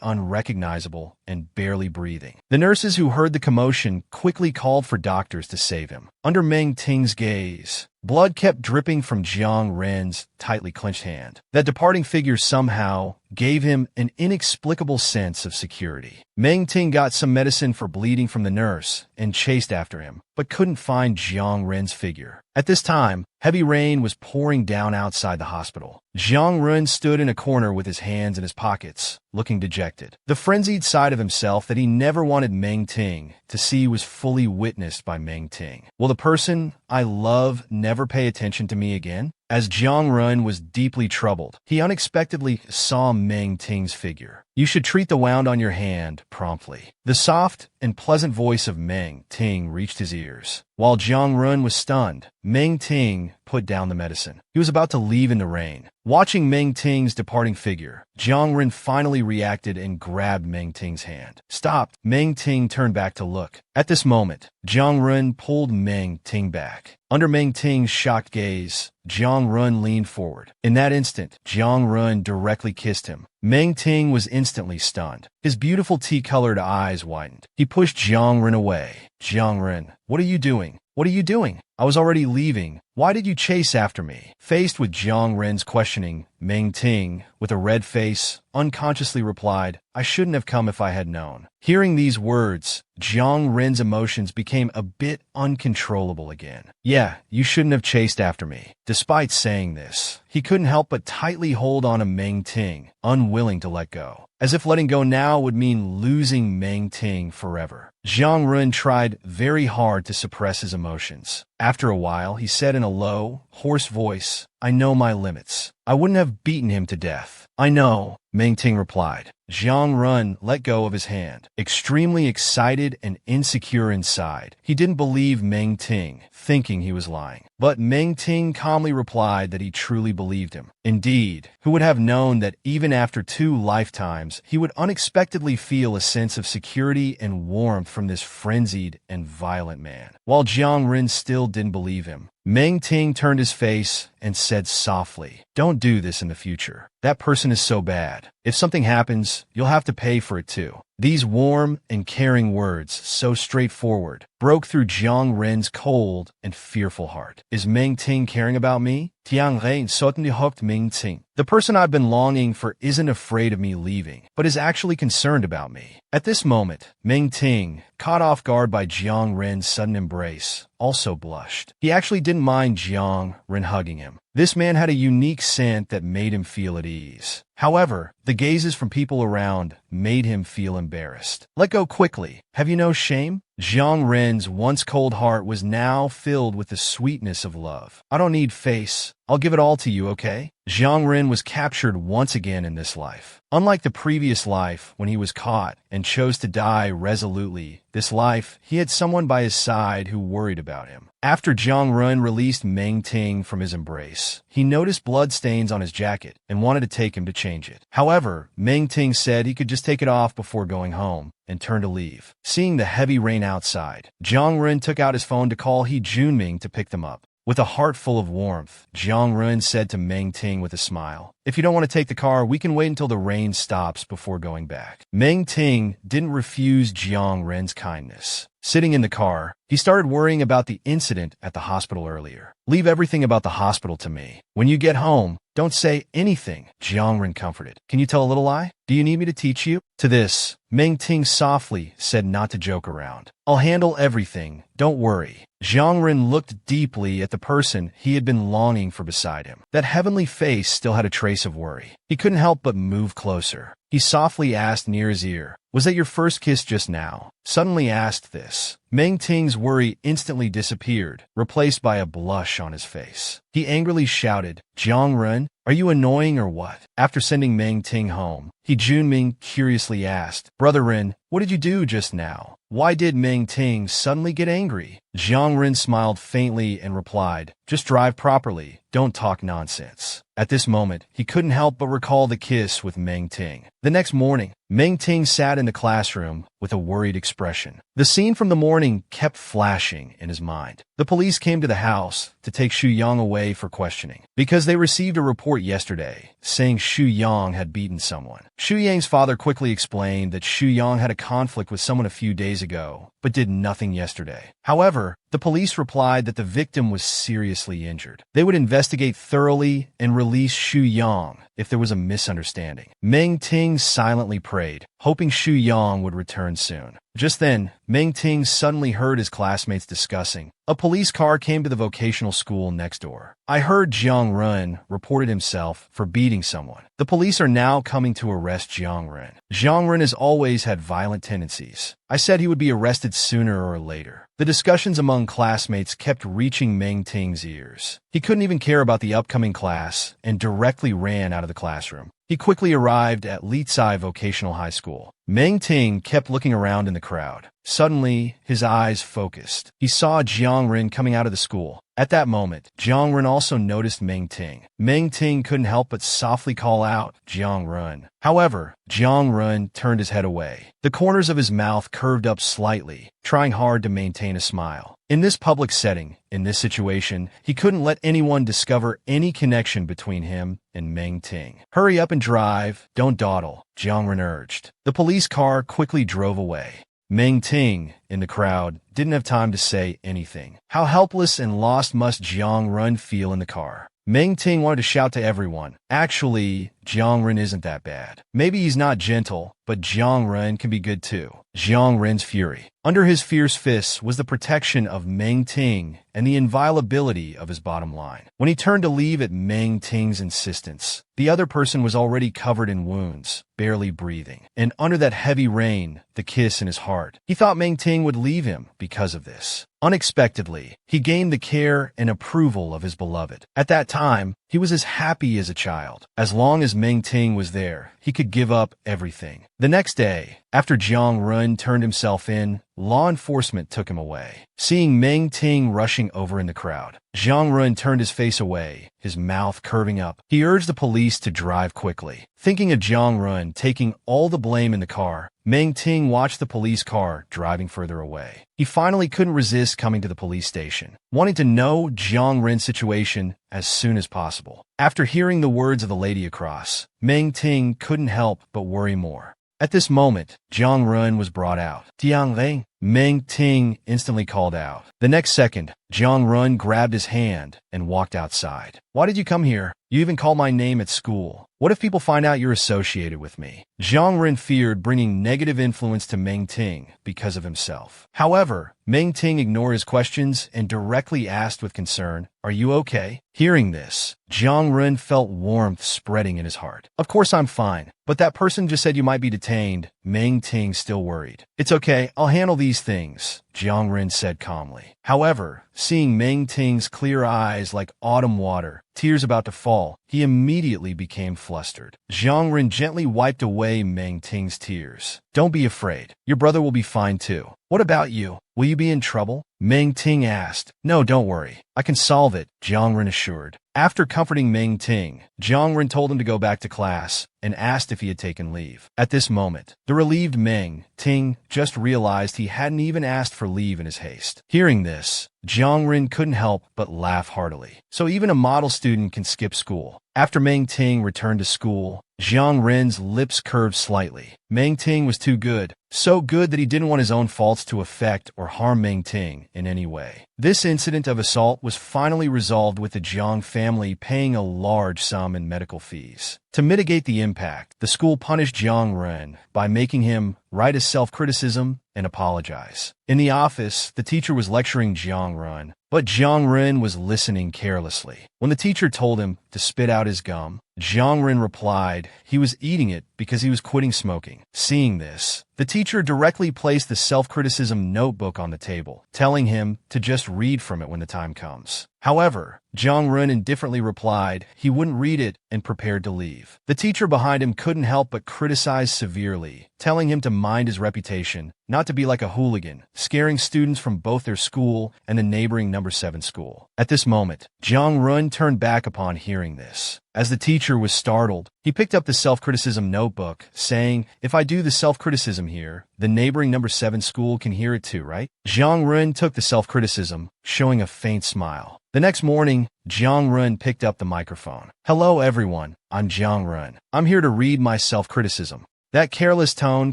unrecognizable and barely breathing. The nurses who heard the commotion quickly called for doctors to save him. Under Meng Ting's gaze, blood kept dripping from Jiang Ren's tightly clenched hand. That departing figure somehow gave him an inexplicable sense of security. Meng Ting got some medicine for bleeding from the nurse and chased after him, but couldn't find Jiang Ren's figure. At this time, heavy rain was pouring down outside the hospital. Jiang Ren stood in a corner with his hands in his pockets, looking dejected. The frenzied side of himself that he never wanted Meng Ting to see was fully witnessed by Meng Ting. Will the person I love never pay attention to me again? As Jiang Ren was deeply troubled, he unexpectedly saw Meng Ting's figure. You should treat the wound on your hand promptly. The soft and pleasant voice of Meng Ting reached his ears. While Jiang Ren was stunned, Meng Ting put down the medicine. He was about to leave in the rain. Watching Meng Ting's departing figure, Jiang Ren finally reacted and grabbed Meng Ting's hand. Stopped. Meng Ting turned back to look. At this moment, Jiang Ren pulled Meng Ting back. Under Meng Ting's shocked gaze, Jiang Ren leaned forward. In that instant, Jiang Ren directly kissed him. Meng Ting was instantly stunned. His beautiful tea-colored eyes widened. He pushed Jiang Ren away. Jiang Ren, what are you doing? What are you doing? I was already leaving. Why did you chase after me? Faced with Jiang Ren's questioning, Meng Ting, with a red face, unconsciously replied, I shouldn't have come if I had known. Hearing these words, Jiang Ren's emotions became a bit uncontrollable again. Yeah, you shouldn't have chased after me. Despite saying this, he couldn't help but tightly hold on to Meng Ting, unwilling to let go. As if letting go now would mean losing Meng Ting forever. Jiang Ren tried very hard to suppress his emotions. After a while, he said in a low, hoarse voice, I know my limits. I wouldn't have beaten him to death. I know, Meng Ting replied. Jiang Ren let go of his hand, extremely excited and insecure inside. He didn't believe Meng Ting, thinking he was lying. But Meng Ting calmly replied that he truly believed him. Indeed, who would have known that even after 2 lifetimes, he would unexpectedly feel a sense of security and warmth from this frenzied and violent man. While Jiang Ren still didn't believe him, Meng Ting turned his face and said softly, Don't do this in the future. That person is so bad. If something happens, you'll have to pay for it too. These warm and caring words, so straightforward, broke through Jiang Ren's cold and fearful heart. Is Meng Ting caring about me? Tiang Ren certainly hooked Meng Ting. The person I've been longing for isn't afraid of me leaving, but is actually concerned about me. At this moment, Meng Ting, caught off guard by Jiang Ren's sudden embrace, also blushed. He actually didn't mind Jiang Ren hugging him. This man had a unique scent that made him feel at ease. However, the gazes from people around made him feel embarrassed. Let go quickly. Have you no shame? Jiang Ren's once cold heart was now filled with the sweetness of love. I don't need face. I'll give it all to you, okay? Jiang Ren was captured once again in this life. Unlike the previous life, when he was caught and chose to die resolutely, this life, he had someone by his side who worried about him. After Jiang Ren released Meng Ting from his embrace, he noticed blood stains on his jacket and wanted to take him to change it. However, Meng Ting said he could just take it off before going home and turned to leave. Seeing the heavy rain outside, Jiang Ren took out his phone to call He Junming to pick them up. With a heart full of warmth, Jiang Run said to Meng Ting with a smile, "If you don't want to take the car, we can wait until the rain stops before going back." Meng Ting didn't refuse Jiang Ren's kindness. Sitting in the car, he started worrying about the incident at the hospital earlier. "Leave everything about the hospital to me. When you get home, don't say anything," Jiang Ren comforted. "Can you tell a little lie? Do you need me to teach you?" To this, Meng Ting softly said not to joke around. "I'll handle everything, don't worry." Jiang Ren looked deeply at the person he had been longing for beside him. That heavenly face still had a trace of worry. He couldn't help but move closer. He softly asked near his ear, "Was that your first kiss just now?" Suddenly asked this, Meng Ting's worry instantly disappeared, replaced by a blush on his face. He angrily shouted, "Jiang Ren, are you annoying or what?" After sending Meng Ting home, He Junming curiously asked, "Brother Ren, what did you do just now?" Why did Meng Ting suddenly get angry? Jiang Ren smiled faintly and replied, "Just drive properly, don't talk nonsense." At this moment, he couldn't help but recall the kiss with Meng Ting. The next morning, Meng Ting sat in the classroom with a worried expression. The scene from the morning kept flashing in his mind. The police came to the house to take Xu Yang away for questioning, because they received a report yesterday saying Xu Yang had beaten someone. Xu Yang's father quickly explained that Xu Yang had a conflict with someone a few days ago, but did nothing yesterday. However, the police replied that the victim was seriously injured. They would investigate thoroughly and release Xu Yang if there was a misunderstanding. Meng Ting silently prayed, hoping Xu Yang would return soon. Just then, Meng Ting suddenly heard his classmates discussing. A police car came to the vocational school next door. "I heard Jiang Ren reported himself for beating someone. The police are now coming to arrest Jiang Ren. Jiang Ren has always had violent tendencies. I said he would be arrested sooner or later." The discussions among classmates kept reaching Meng Ting's ears. He couldn't even care about the upcoming class and directly ran out of the classroom. He quickly arrived at Litsai Vocational High School. Meng Ting kept looking around in the crowd. Suddenly, his eyes focused. He saw Jiang Ren coming out of the school. At that moment, Jiang Ren also noticed Meng Ting. Meng Ting couldn't help but softly call out, "Jiang Ren." However, Jiang Ren turned his head away. The corners of his mouth curved up slightly, trying hard to maintain a smile. In this public setting, in this situation, he couldn't let anyone discover any connection between him and Meng Ting. "Hurry up and drive, don't dawdle," Jiang Ren urged. The police car quickly drove away. Meng Ting, in the crowd, didn't have time to say anything. How helpless and lost must Jiang Ren feel in the car? Meng Ting wanted to shout to everyone, "Actually, Jiang Ren isn't that bad. Maybe he's not gentle, but Jiang Ren can be good too." Jiang Ren's fury. Under his fierce fists was the protection of Meng Ting and the inviolability of his bottom line. When he turned to leave at Meng Ting's insistence, the other person was already covered in wounds, barely breathing. And under that heavy rain, the kiss in his heart, he thought Meng Ting would leave him because of this. Unexpectedly, he gained the care and approval of his beloved. At that time, he was as happy as a child. As long as Meng Ting was there, he could give up everything. The next day, after Jiang Ren turned himself in, law enforcement took him away. Seeing Meng Ting rushing over in the crowd, Jiang Ren turned his face away, his mouth curving up. He urged the police to drive quickly. Thinking of Jiang Ren taking all the blame in the car, Meng Ting watched the police car driving further away. He finally couldn't resist coming to the police station, wanting to know Jiang Ren's situation as soon as possible. After hearing the words of the lady across, Meng Ting couldn't help but worry more. At this moment, Jiang Ren was brought out. "Jiang Ren," Meng Ting instantly called out. The next second, Jiang Ren grabbed his hand and walked outside. "Why did you come here? You even called my name at school. What if people find out you're associated with me?" Jiang Ren feared bringing negative influence to Meng Ting because of himself. However, Meng Ting ignored his questions and directly asked with concern, "Are you okay?" Hearing this, Jiang Ren felt warmth spreading in his heart. "Of course I'm fine, but that person just said you might be detained." Meng Ting still worried. "It's okay, I'll handle these things," Jiang Ren said calmly. However, seeing Meng Ting's clear eyes like autumn water, tears about to fall, he immediately became flustered. Jiang Ren gently wiped away Meng Ting's tears. "Don't be afraid. Your brother will be fine too." "What about you? Will you be in trouble?" Meng Ting asked. "No, don't worry. I can solve it," Jiang Ren assured. After comforting Meng Ting, Jiang Ren told him to go back to class and asked if he had taken leave. At this moment, the relieved Meng Ting just realized he hadn't even asked for leave in his haste. Hearing this, Jiang Ren couldn't help but laugh heartily. So even a model student can skip school. After Meng Ting returned to school, Jiang Ren's lips curved slightly. Meng Ting was too good, so good that he didn't want his own faults to affect or harm Meng Ting in any way. This incident of assault was finally resolved with the Jiang family paying a large sum in medical fees. To mitigate the impact, the school punished Jiang Ren by making him write his self-criticism and apologize. In the office, the teacher was lecturing Jiang Ren, but Jiang Ren was listening carelessly. When the teacher told him to spit out his gum, Jiang Ren replied he was eating it because he was quitting smoking. Seeing this, the teacher directly placed the self-criticism notebook on the table, telling him to just read from it when the time comes. However, Jiang Ren indifferently replied he wouldn't read it and prepared to leave. The teacher behind him couldn't help but criticize severely, telling him to mind his reputation, not to be like a hooligan, scaring students from both their school and the neighboring number 7 school. At this moment, Jiang Ren turned back upon hearing this. As the teacher was startled, he picked up the self-criticism notebook, saying, "If I do the self-criticism here, the neighboring number 7 school can hear it too, right?" Jiang Ren took the self-criticism, showing a faint smile. The next morning, Jiang Ren picked up the microphone. "Hello everyone, I'm Jiang Ren. I'm here to read my self-criticism." That careless tone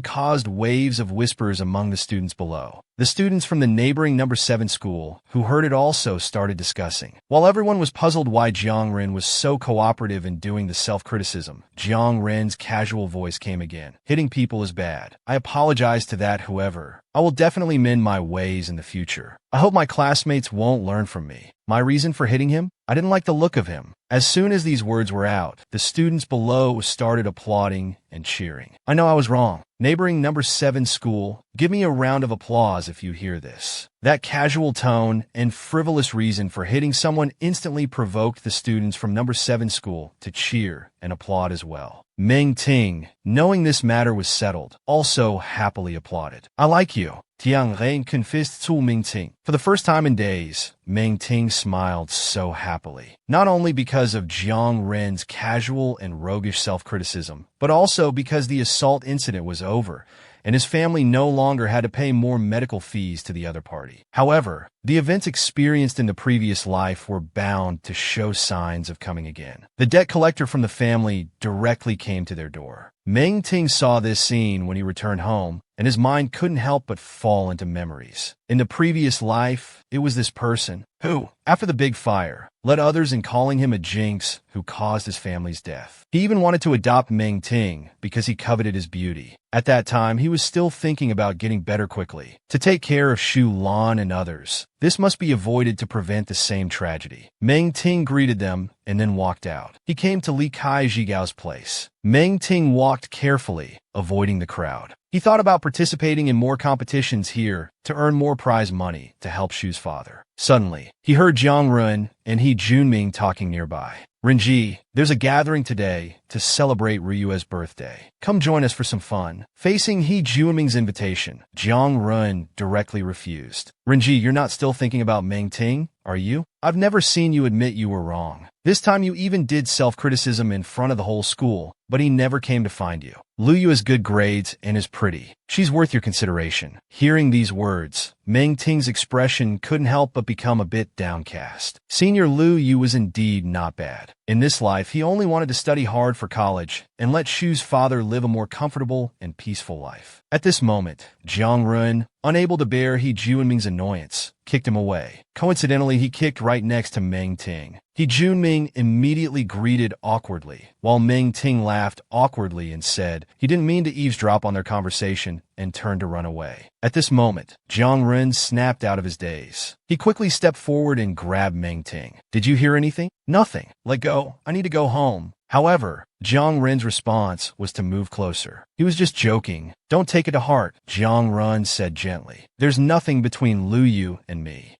caused waves of whispers among the students below. The students from the neighboring number 7 school, who heard it also, started discussing. While everyone was puzzled why Jiang Ren was so cooperative in doing the self-criticism, Jiang Ren's casual voice came again. "Hitting people is bad. I apologize to that, however. I will definitely mend my ways in the future. I hope my classmates won't learn from me. My reason for hitting him? I didn't like the look of him." As soon as these words were out, the students below started applauding and cheering. "I know I was wrong. Neighboring number 7 school, give me a round of applause if you hear this." That casual tone and frivolous reason for hitting someone instantly provoked the students from number 7 school to cheer and applaud as well. Meng Ting, knowing this matter was settled, also happily applauded. "I like you." Jiang Ren confessed to Meng Ting. For the first time in days, Meng Ting smiled so happily. Not only because of Jiang Ren's casual and roguish self-criticism, but also because the assault incident was over, and his family no longer had to pay more medical fees to the other party. However, the events experienced in the previous life were bound to show signs of coming again. The debt collector from the family directly came to their door. Meng Ting saw this scene when he returned home, and his mind couldn't help but fall into memories. In the previous life, it was this person who, after the big fire, led others in calling him a jinx who caused his family's death. He even wanted to adopt Meng Ting because he coveted his beauty. At that time, he was still thinking about getting better quickly, to take care of Shu Lan and others. This must be avoided to prevent the same tragedy. Meng Ting greeted them and then walked out. He came to Li Kai Jigao's place. Meng Ting walked carefully, avoiding the crowd. He thought about participating in more competitions here to earn more prize money to help Shu's father. Suddenly, he heard Jiang Ren and He Junming talking nearby. "Renji, there's a gathering today to celebrate Ryue's birthday. Come join us for some fun." Facing He Junming's invitation, Jiang Ren directly refused. "Renji, you're not still thinking about Meng Ting, are you? I've never seen you admit you were wrong. This time you even did self-criticism in front of the whole school, but he never came to find you. Luyu has good grades and is pretty. She's worth your consideration." Hearing these words, Meng Ting's expression couldn't help but become a bit downcast. Senior Luyu was indeed not bad. In this life, he only wanted to study hard for college and let Shu's father live a more comfortable and peaceful life. At this moment, Jiang Ren, unable to bear He Junming's annoyance, kicked him away. Coincidentally, he kicked right next to Meng Ting. He Junming immediately greeted awkwardly, while Meng Ting laughed awkwardly and said he didn't mean to eavesdrop on their conversation and turned to run away. At this moment, Jiang Ren snapped out of his daze. He quickly stepped forward and grabbed Meng Ting. "Did you hear anything?" "Nothing. Let go. I need to go home." However, Jiang Ren's response was to move closer. He was just joking. "Don't take it to heart," Jiang Ren said gently. "There's nothing between Luyu and me."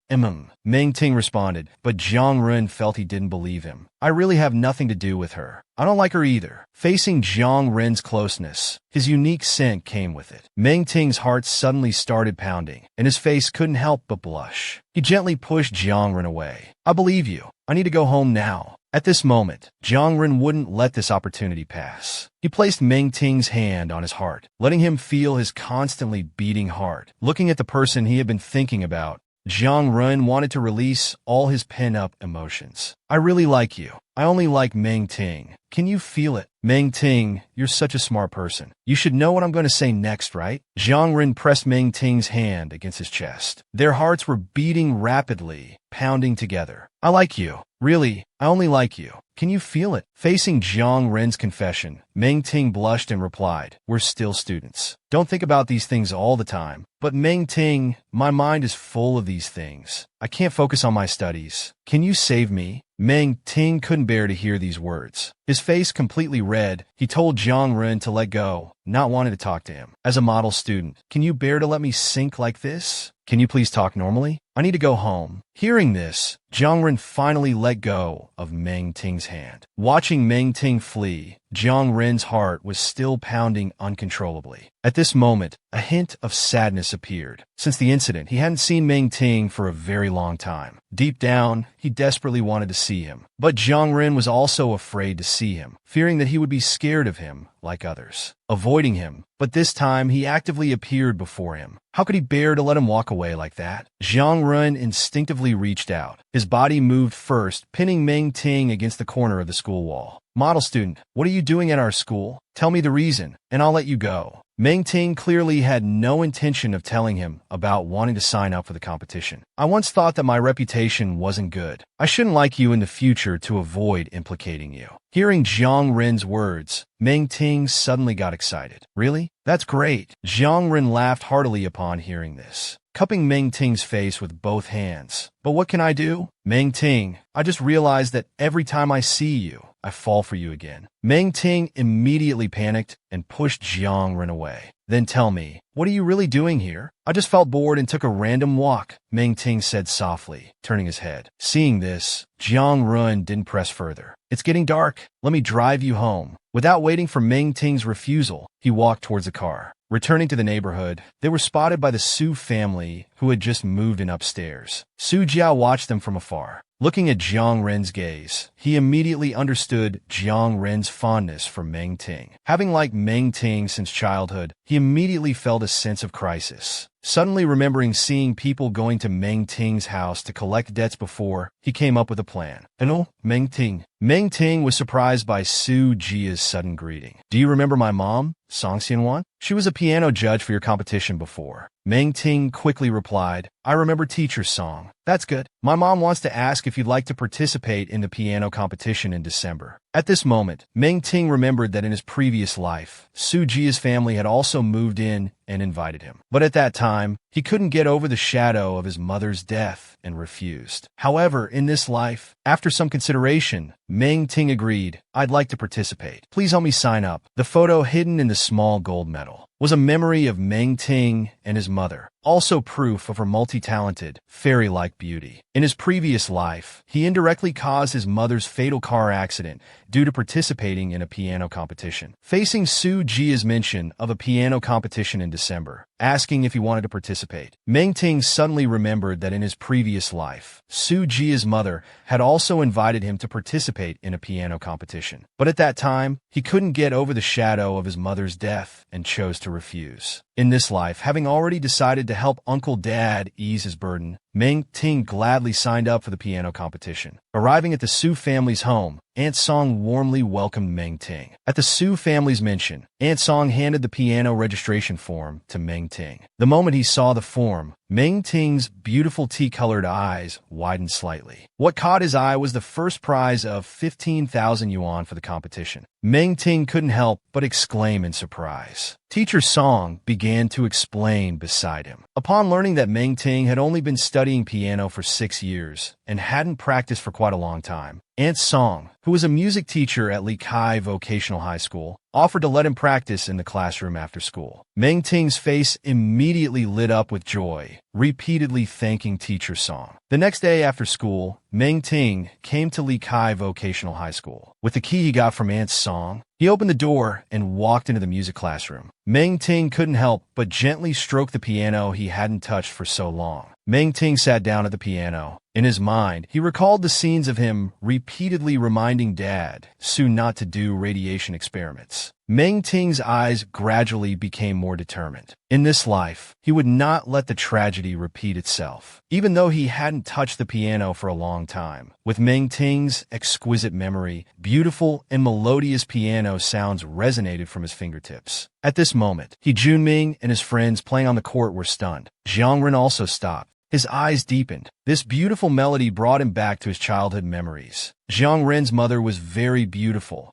Meng Ting responded, but Jiang Ren felt he didn't believe him. "I really have nothing to do with her. I don't like her either." Facing Jiang Ren's closeness, his unique scent came with it. Meng Ting's heart suddenly started pounding, and his face couldn't help but blush. He gently pushed Jiang Ren away. "I believe you. I need to go home now." At this moment, Jiang wouldn't let this opportunity pass. He placed Meng Ting's hand on his heart, letting him feel his constantly beating heart. Looking at the person he had been thinking about, Jiang wanted to release all his pent-up emotions. I really like you. I only like Meng Ting. Can you feel it? Meng Ting, you're such a smart person. You should know what I'm going to say next, right? Jiang pressed Meng Ting's hand against his chest. Their hearts were beating rapidly, pounding together. I like you. Really, I only like you. Can you feel it? Facing Jiang confession, Meng Ting blushed and replied, we're still students. Don't think about these things all the time. But Meng Ting, my mind is full of these things. I can't focus on my studies. Can you save me? Meng Ting couldn't bear to hear these words. His face completely red, he told Jiang to let go, not wanting to talk to him. As a model student, can you bear to let me sink like this? Can you please talk normally? I need to go home. Hearing this, Jiang finally let go of Meng Ting's hand. Watching Meng Ting flee, Jiang's heart was still pounding uncontrollably. At this moment, a hint of sadness appeared. Since the incident, he hadn't seen Meng Ting for a very long time. Deep down, he desperately wanted to see him. But Jiang was also afraid to see him, fearing that he would be scared of him like others, avoiding him. But this time, he actively appeared before him. How could he bear to let him walk away like that? Jiang instinctively reached out. His body moved first, pinning Meng Ting against the corner of the school wall. Model student, what are you doing at our school? Tell me the reason, and I'll let you go. Meng Ting clearly had no intention of telling him about wanting to sign up for the competition. I once thought that my reputation wasn't good. I shouldn't like you in the future to avoid implicating you. Hearing Jiang words, Meng Ting suddenly got excited. Really? That's great. Jiang laughed heartily upon hearing this, cupping Meng Ting's face with both hands. But what can I do? Meng Ting, I just realized that every time I see you, I fall for you again. Meng Ting immediately panicked and pushed Jiang away. Then tell me, what are you really doing here? I just felt bored and took a random walk, Meng Ting said softly, turning his head. Seeing this, Jiang didn't press further. It's getting dark. Let me drive you home. Without waiting for Meng Ting's refusal, he walked towards the car. Returning to the neighborhood, they were spotted by the Su family who had just moved in upstairs. Su Jiao watched them from afar. Looking at Jiang gaze, he immediately understood Jiang fondness for Meng Ting. Having liked Meng Ting since childhood, he immediately felt a sense of crisis. Suddenly remembering seeing people going to Meng Ting's house to collect debts before, he came up with a plan. Hello, Meng Ting. Meng Ting was surprised by Su Jia's sudden greeting. Do you remember my mom, Song Xianwan? She was a piano judge for your competition before. Meng Ting quickly replied, I remember teacher's song. That's good. My mom wants to ask if you'd like to participate in the piano competition in December. At this moment, Meng Ting remembered that in his previous life, Su Jia's family had also moved in and invited him. But at that time, he couldn't get over the shadow of his mother's death and refused. However, in this life, after some consideration, Meng Ting agreed, I'd like to participate. Please help me sign up. The photo hidden in the small gold medal was a memory of Meng Ting and his mother, also proof of her multi-talented, fairy-like beauty. In his previous life, he indirectly caused his mother's fatal car accident due to participating in a piano competition. Facing Su Jia's mention of a piano competition in December, asking if he wanted to participate, Meng Ting suddenly remembered that in his previous life, Su Jia's mother had also invited him to participate in a piano competition. But at that time, he couldn't get over the shadow of his mother's death and chose to refuse. In this life, having already decided to help Uncle Dad ease his burden, Meng Ting gladly signed up for the piano competition. Arriving at the Su family's home, Aunt Song warmly welcomed Meng Ting. At the Su family's mention, Aunt Song handed the piano registration form to Meng Ting. The moment he saw the form, Meng Ting's beautiful tea-colored eyes widened slightly. What caught his eye was the first prize of 15,000 yuan for the competition. Meng Ting couldn't help but exclaim in surprise. Teacher Song began to explain beside him. Upon learning that Meng Ting had only been studying piano for 6 years and hadn't practiced for quite a long time, Aunt Song, who was a music teacher at Li Kai Vocational High School, offered to let him practice in the classroom after school. Meng Ting's face immediately lit up with joy, repeatedly thanking Teacher Song. The next day after school, Meng Ting came to Li Kai Vocational High School. With the key he got from Aunt Song, he opened the door and walked into the music classroom. Meng Ting couldn't help but gently stroke the piano he hadn't touched for so long. Meng Ting sat down at the piano. In his mind, he recalled the scenes of him repeatedly reminding Dad soon not to do radiation experiments. Meng Ting's eyes gradually became more determined. In this life, he would not let the tragedy repeat itself, even though he hadn't touched the piano for a long time. With Meng Ting's exquisite memory, beautiful and melodious piano sounds resonated from his fingertips. At this moment, Junming and his friends playing on the court were stunned. Jiangren also stopped. His eyes deepened. This beautiful melody brought him back to his childhood memories. Zhang Ren's mother was very beautiful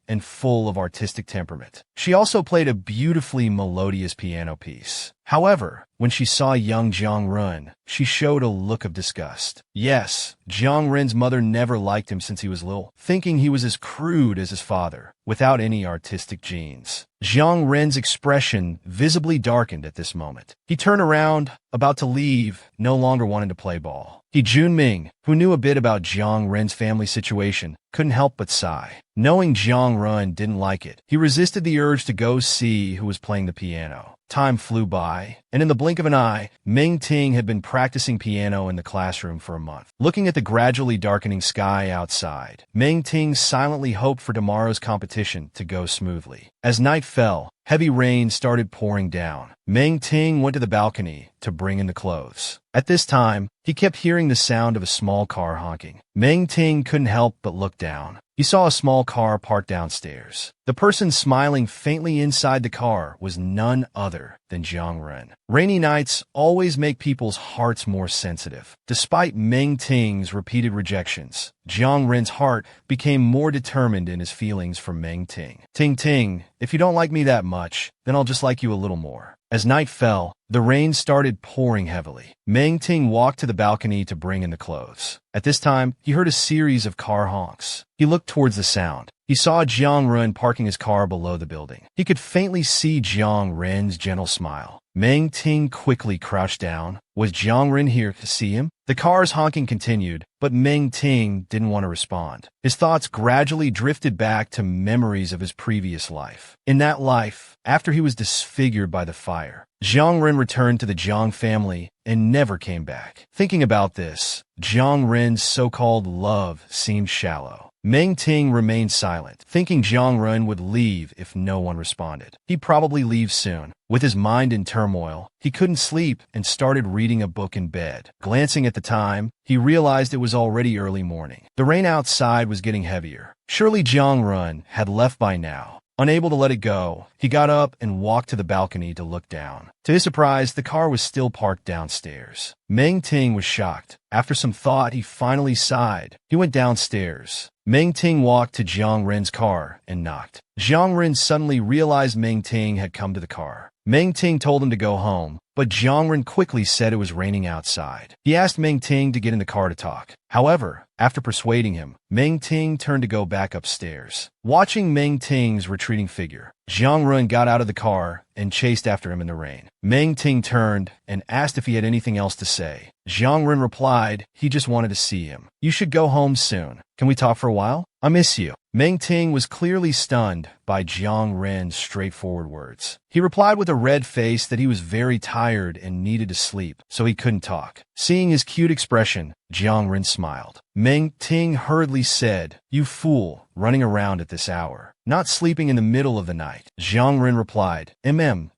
and full of artistic temperament. She also played a beautifully melodious piano piece. However, when she saw young Zhang Ren, she showed a look of disgust. Yes, Zhang Ren's mother never liked him since he was little, thinking he was as crude as his father, without any artistic genes. Zhang Ren's expression visibly darkened at this moment. He turned around, about to leave, no longer wanting to play ball. Junming, who knew a bit about Zhang Ren's family situation, couldn't help but sigh. Knowing Zhang Ren didn't like it, he resisted the urge to go see who was playing the piano. Time flew by, and in the blink of an eye, Meng Ting had been practicing piano in the classroom for a month. Looking at the gradually darkening sky outside, Meng Ting silently hoped for tomorrow's competition to go smoothly. As night fell, heavy rain started pouring down. Meng Ting went to the balcony to bring in the clothes. At this time, he kept hearing the sound of a small car honking. Meng Ting couldn't help but look down. He saw a small car parked downstairs. The person smiling faintly inside the car was none other than Zhang Ren. Rainy nights always make people's hearts more sensitive. Despite Meng Ting's repeated rejections, Zhang Ren's heart became more determined in his feelings for Meng Ting. Ting, if you don't like me that much, then I'll just like you a little more. As night fell, the rain started pouring heavily. Meng Ting walked to the balcony to bring in the clothes. At this time, he heard a series of car honks. He looked towards the sound. He saw Jiang Ren parking his car below the building. He could faintly see Jiang Ren's gentle smile. Meng Ting quickly crouched down. Was Jiang Ren here to see him? The car's honking continued, but Meng Ting didn't want to respond. His thoughts gradually drifted back to memories of his previous life. In that life, after he was disfigured by the fire, Zhang Ren returned to the Zhang family and never came back. Thinking about this, Zhang Ren's so-called love seemed shallow. Meng Ting remained silent, thinking Zhang Ren would leave if no one responded. He'd probably leave soon. With his mind in turmoil, he couldn't sleep and started reading a book in bed. Glancing at the time, he realized it was already early morning. The rain outside was getting heavier. Surely Zhang Ren had left by now. Unable to let it go, he got up and walked to the balcony to look down. To his surprise, the car was still parked downstairs. Meng Ting was shocked. After some thought, he finally sighed. He went downstairs. Meng Ting walked to Zhang Ren's car and knocked. Zhang Ren suddenly realized Meng Ting had come to the car. Meng Ting told him to go home, but Zhang Ren quickly said it was raining outside. He asked Meng Ting to get in the car to talk. However, after persuading him, Meng Ting turned to go back upstairs. Watching Meng Ting's retreating figure, Zhang Ren got out of the car and chased after him in the rain. Meng Ting turned and asked if he had anything else to say. Zhang Ren replied he just wanted to see him. You should go home soon. Can we talk for a while? I miss you. Meng Ting was clearly stunned by Zhang Ren's straightforward words. He replied with a red face that he was very tired and needed to sleep, so he couldn't talk. Seeing his cute expression, Zhang Ren smiled. Meng Ting hurriedly said, "You fool, running around at this hour, not sleeping in the middle of the night." Zhang Ren replied,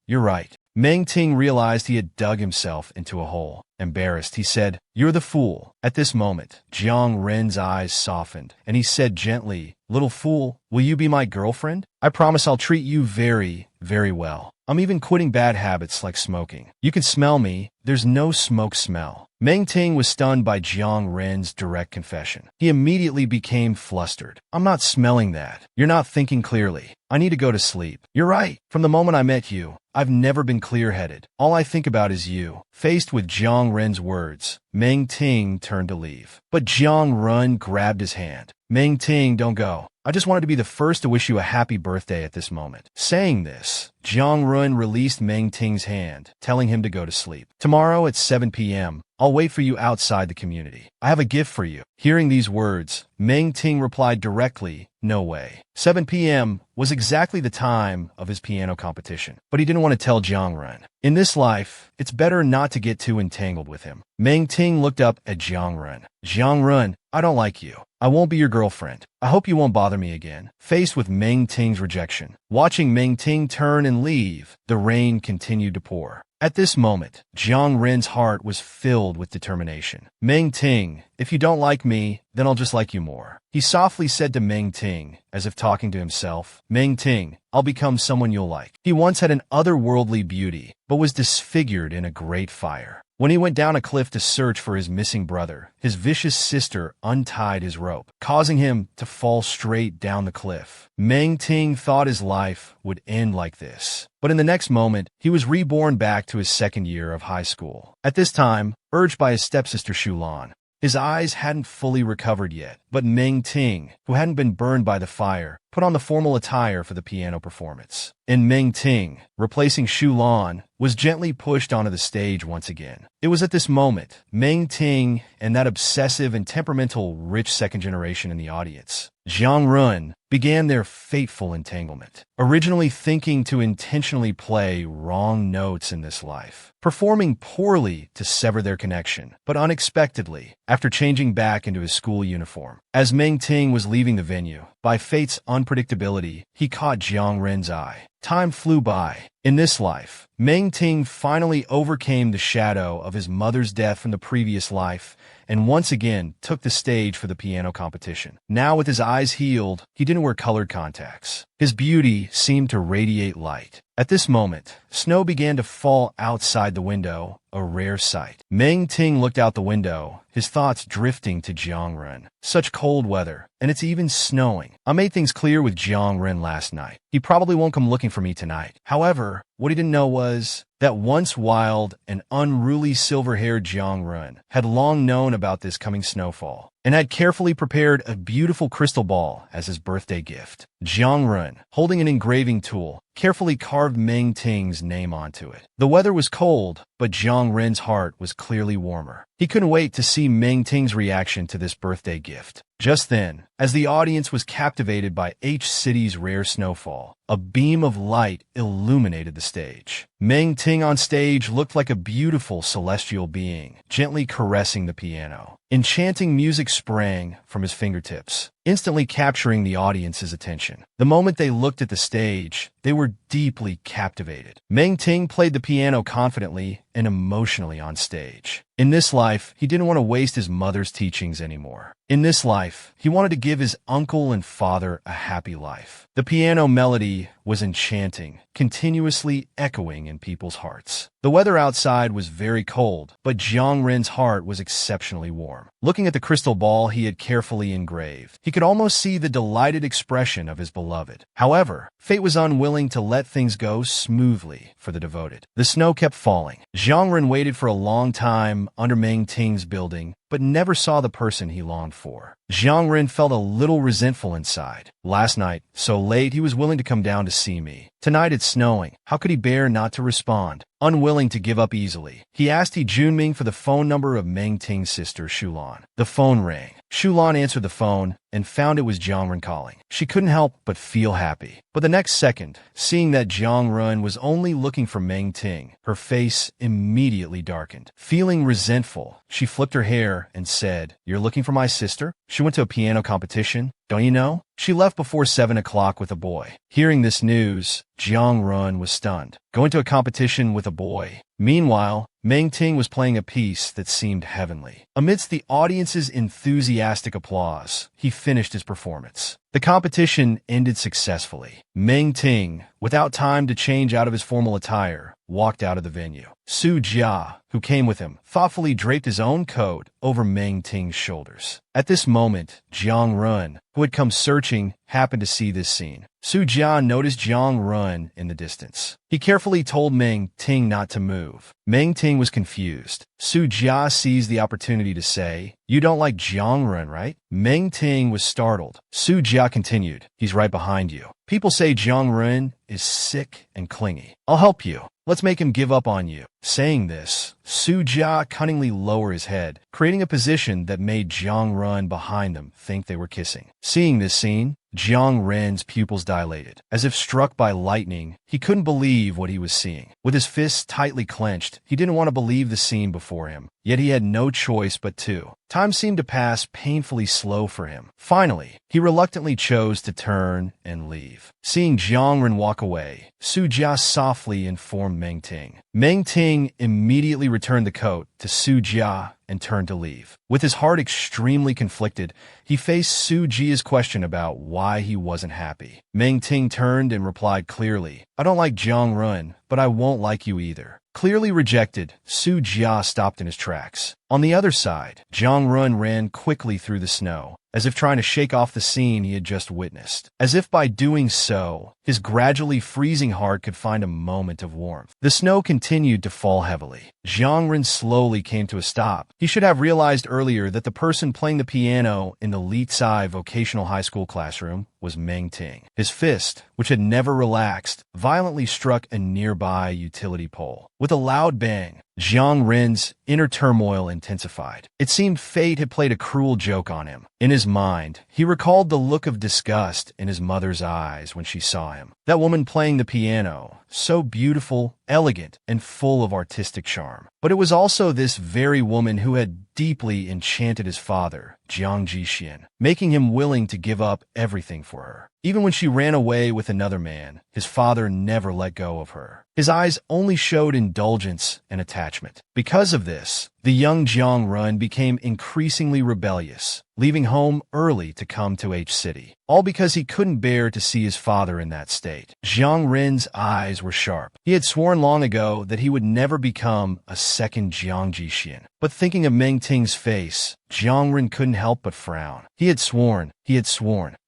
You're right." Meng Ting realized he had dug himself into a hole. Embarrassed, he said, "You're the fool." At this moment, Zhang Ren's eyes softened, and he said gently, "Little fool, will you be my girlfriend? I promise I'll treat you very, very well. I'm even quitting bad habits like smoking. You can smell me. There's no smoke smell." Meng Ting was stunned by Zhang Ren's direct confession. He immediately became flustered. "I'm not smelling that. You're not thinking clearly. I need to go to sleep." "You're right. From the moment I met you, I've never been clear-headed. All I think about is you." Faced with Zhang Ren's words, Meng Ting turned to leave. But Zhang Ren grabbed his hand. "Meng Ting, don't go. I just wanted to be the first to wish you a happy birthday at this moment." Saying this, Zhang Ren released Meng Ting's hand, telling him to go to sleep. "Tomorrow at 7 p.m., I'll wait for you outside the community. I have a gift for you." Hearing these words, Meng Ting replied directly, No way. 7 p.m. was exactly the time of his piano competition, but he didn't want to tell Jiang-run. In this life, it's better not to get too entangled with him. Meng-ting looked up at Jiang-run. Jiang-run, I don't like you. I won't be your girlfriend. I hope you won't bother me again. Faced with Meng-ting's rejection, watching Meng-ting turn and leave, the rain continued to pour. At this moment, Jiang-ren's heart was filled with determination. Meng-ting, if you don't like me, then I'll just like you more. He softly said to Meng-ting, as if talking to himself, Meng-ting, I'll become someone you'll like. He once had an otherworldly beauty, but was disfigured in a great fire. When he went down a cliff to search for his missing brother, his vicious sister untied his rope, causing him to fall straight down the cliff. Meng-ting thought his life would end like this. But in the next moment, he was reborn back to his second year of high school. At this time, urged by his stepsister Shulan, his eyes hadn't fully recovered yet, but Meng-ting, who hadn't been burned by the fire, put on the formal attire for the piano performance. And Meng-ting, replacing Shulan, was gently pushed onto the stage once again. It was at this moment, Meng-ting and that obsessive and temperamental rich second generation in the audience, Jiang-run, began their fateful entanglement. Originally thinking to intentionally play wrong notes in this life, performing poorly to sever their connection, but unexpectedly, after changing back into his school uniform. As Meng-ting was leaving the venue, by fate's unpredictability, he caught Jiang-ren's eye. Time flew by. In this life, Meng-ting finally overcame the shadow of his mother's death from the previous life and once again took the stage for the piano competition. Now with his eyes healed, he didn't wear colored contacts. His beauty seemed to radiate light. At this moment, snow began to fall outside the window, a rare sight. Meng-ting looked out the window, his thoughts drifting to Jiang-run. Such cold weather, and it's even snowing. I made things clear with Jiang-run last night. He probably won't come looking for me tonight. However, what he didn't know was that once wild and unruly silver-haired Jiang-run had long known about this coming snowfall and had carefully prepared a beautiful crystal ball as his birthday gift. Jiang-run, holding an engraving tool, carefully carved Meng-ting's name onto it. The weather was cold, but Jiang-ren's heart was clearly warmer. He couldn't wait to see Meng-ting's reaction to this birthday gift. Just then, as the audience was captivated by H-City's rare snowfall, a beam of light illuminated the stage. Meng-ting on stage looked like a beautiful celestial being, gently caressing the piano. Enchanting music sprang from his fingertips, instantly capturing the audience's attention. The moment they looked at the stage, they were deeply captivated. Meng-ting played the piano confidently and emotionally on stage. In this life, he didn't want to waste his mother's teachings anymore. In this life, he wanted to give his uncle and father a happy life. The piano melody was enchanting, continuously echoing in people's hearts. The weather outside was very cold, but Jiang-ren's heart was exceptionally warm. Looking at the crystal ball he had carefully engraved, he could almost see the delighted expression of his beloved. However, fate was unwilling to let things go smoothly for the devoted. The snow kept falling. Jiang-ren waited for a long time under Meng-ting's building, but never saw the person he longed for. Jiang-ren felt a little resentful inside. Last night, so late, he was willing to come down to see me. Tonight it's snowing. How could he bear not to respond? Unwilling to give up easily, he asked He Junming for the phone number of Meng-ting's sister, Shulan. The phone rang. Shulan answered the phone and found it was Jiang-ren calling. She couldn't help but feel happy. But the next second, seeing that Jiang-ren was only looking for Meng-ting, her face immediately darkened. Feeling resentful, she flipped her hair and said, "You're looking for my sister? She went to a piano competition. Don't you know? She left before 7 o'clock with a boy." Hearing this news, Jiang-run was stunned. Going to a competition with a boy. Meanwhile, Meng-ting was playing a piece that seemed heavenly. Amidst the audience's enthusiastic applause, he finished his performance. The competition ended successfully. Meng-ting, without time to change out of his formal attire, walked out of the venue. Su Jia, who came with him, thoughtfully draped his own coat over Meng-ting's shoulders. At this moment, Jiang-run, who had come searching, happened to see this scene. Su Jia noticed Jiang-run in the distance. He carefully told Meng-ting not to move. Meng-ting was confused. Su Jia seized the opportunity to say, "You don't like Jiang-run, right?" Meng-ting was startled. Su Jia continued, "He's right behind you. People say Jiang-run is sick and clingy. I'll help you. Let's make him give up on you." Saying this, Su Jia cunningly lower his head, creating a position that made Jiang Run behind them think they were kissing. Seeing this scene, Jiang Ren's pupils dilated. As if struck by lightning, he couldn't believe what he was seeing. With his fists tightly clenched, he didn't want to believe the scene before him, yet he had no choice but to. Time seemed to pass painfully slow for him. Finally, he reluctantly chose to turn and leave. Seeing Jiang Ren walk away, Su Jia softly informed Meng Ting. Meng Ting immediately returned the coat to Su Jia and turned to leave. With his heart extremely conflicted, he faced Su Jia's question about why he wasn't happy. Meng Ting turned and replied clearly, "I don't like Jiang Ren, but I won't like you either." Clearly rejected, Su Jia stopped in his tracks. On the other side, Jiang Run ran quickly through the snow, as if trying to shake off the scene he had just witnessed. As if by doing so, his gradually freezing heart could find a moment of warmth. The snow continued to fall heavily. Jiang Ren slowly came to a stop. He should have realized earlier that the person playing the piano in the Litzai Vocational High School classroom was Meng Ting. His fist, which had never relaxed, violently struck a nearby utility pole. With a loud bang, Jiang Ren's inner turmoil intensified. It seemed fate had played a cruel joke on him. In his mind, he recalled the look of disgust in his mother's eyes when she saw him. That woman playing the piano, so beautiful, elegant, and full of artistic charm. But it was also this very woman who had deeply enchanted his father, Jiang Jixian, making him willing to give up everything for her. Even when she ran away with another man, his father never let go of her. His eyes only showed indulgence and attachment. Because of this, the young Jiang Run became increasingly rebellious, leaving home early to come to H-City. All because he couldn't bear to see his father in that state. Jiang Ren's eyes were sharp. He had sworn long ago that he would never become a second Jiang Jixian. But thinking of Meng Ting's face, Jiang Ren couldn't help but frown. He had sworn.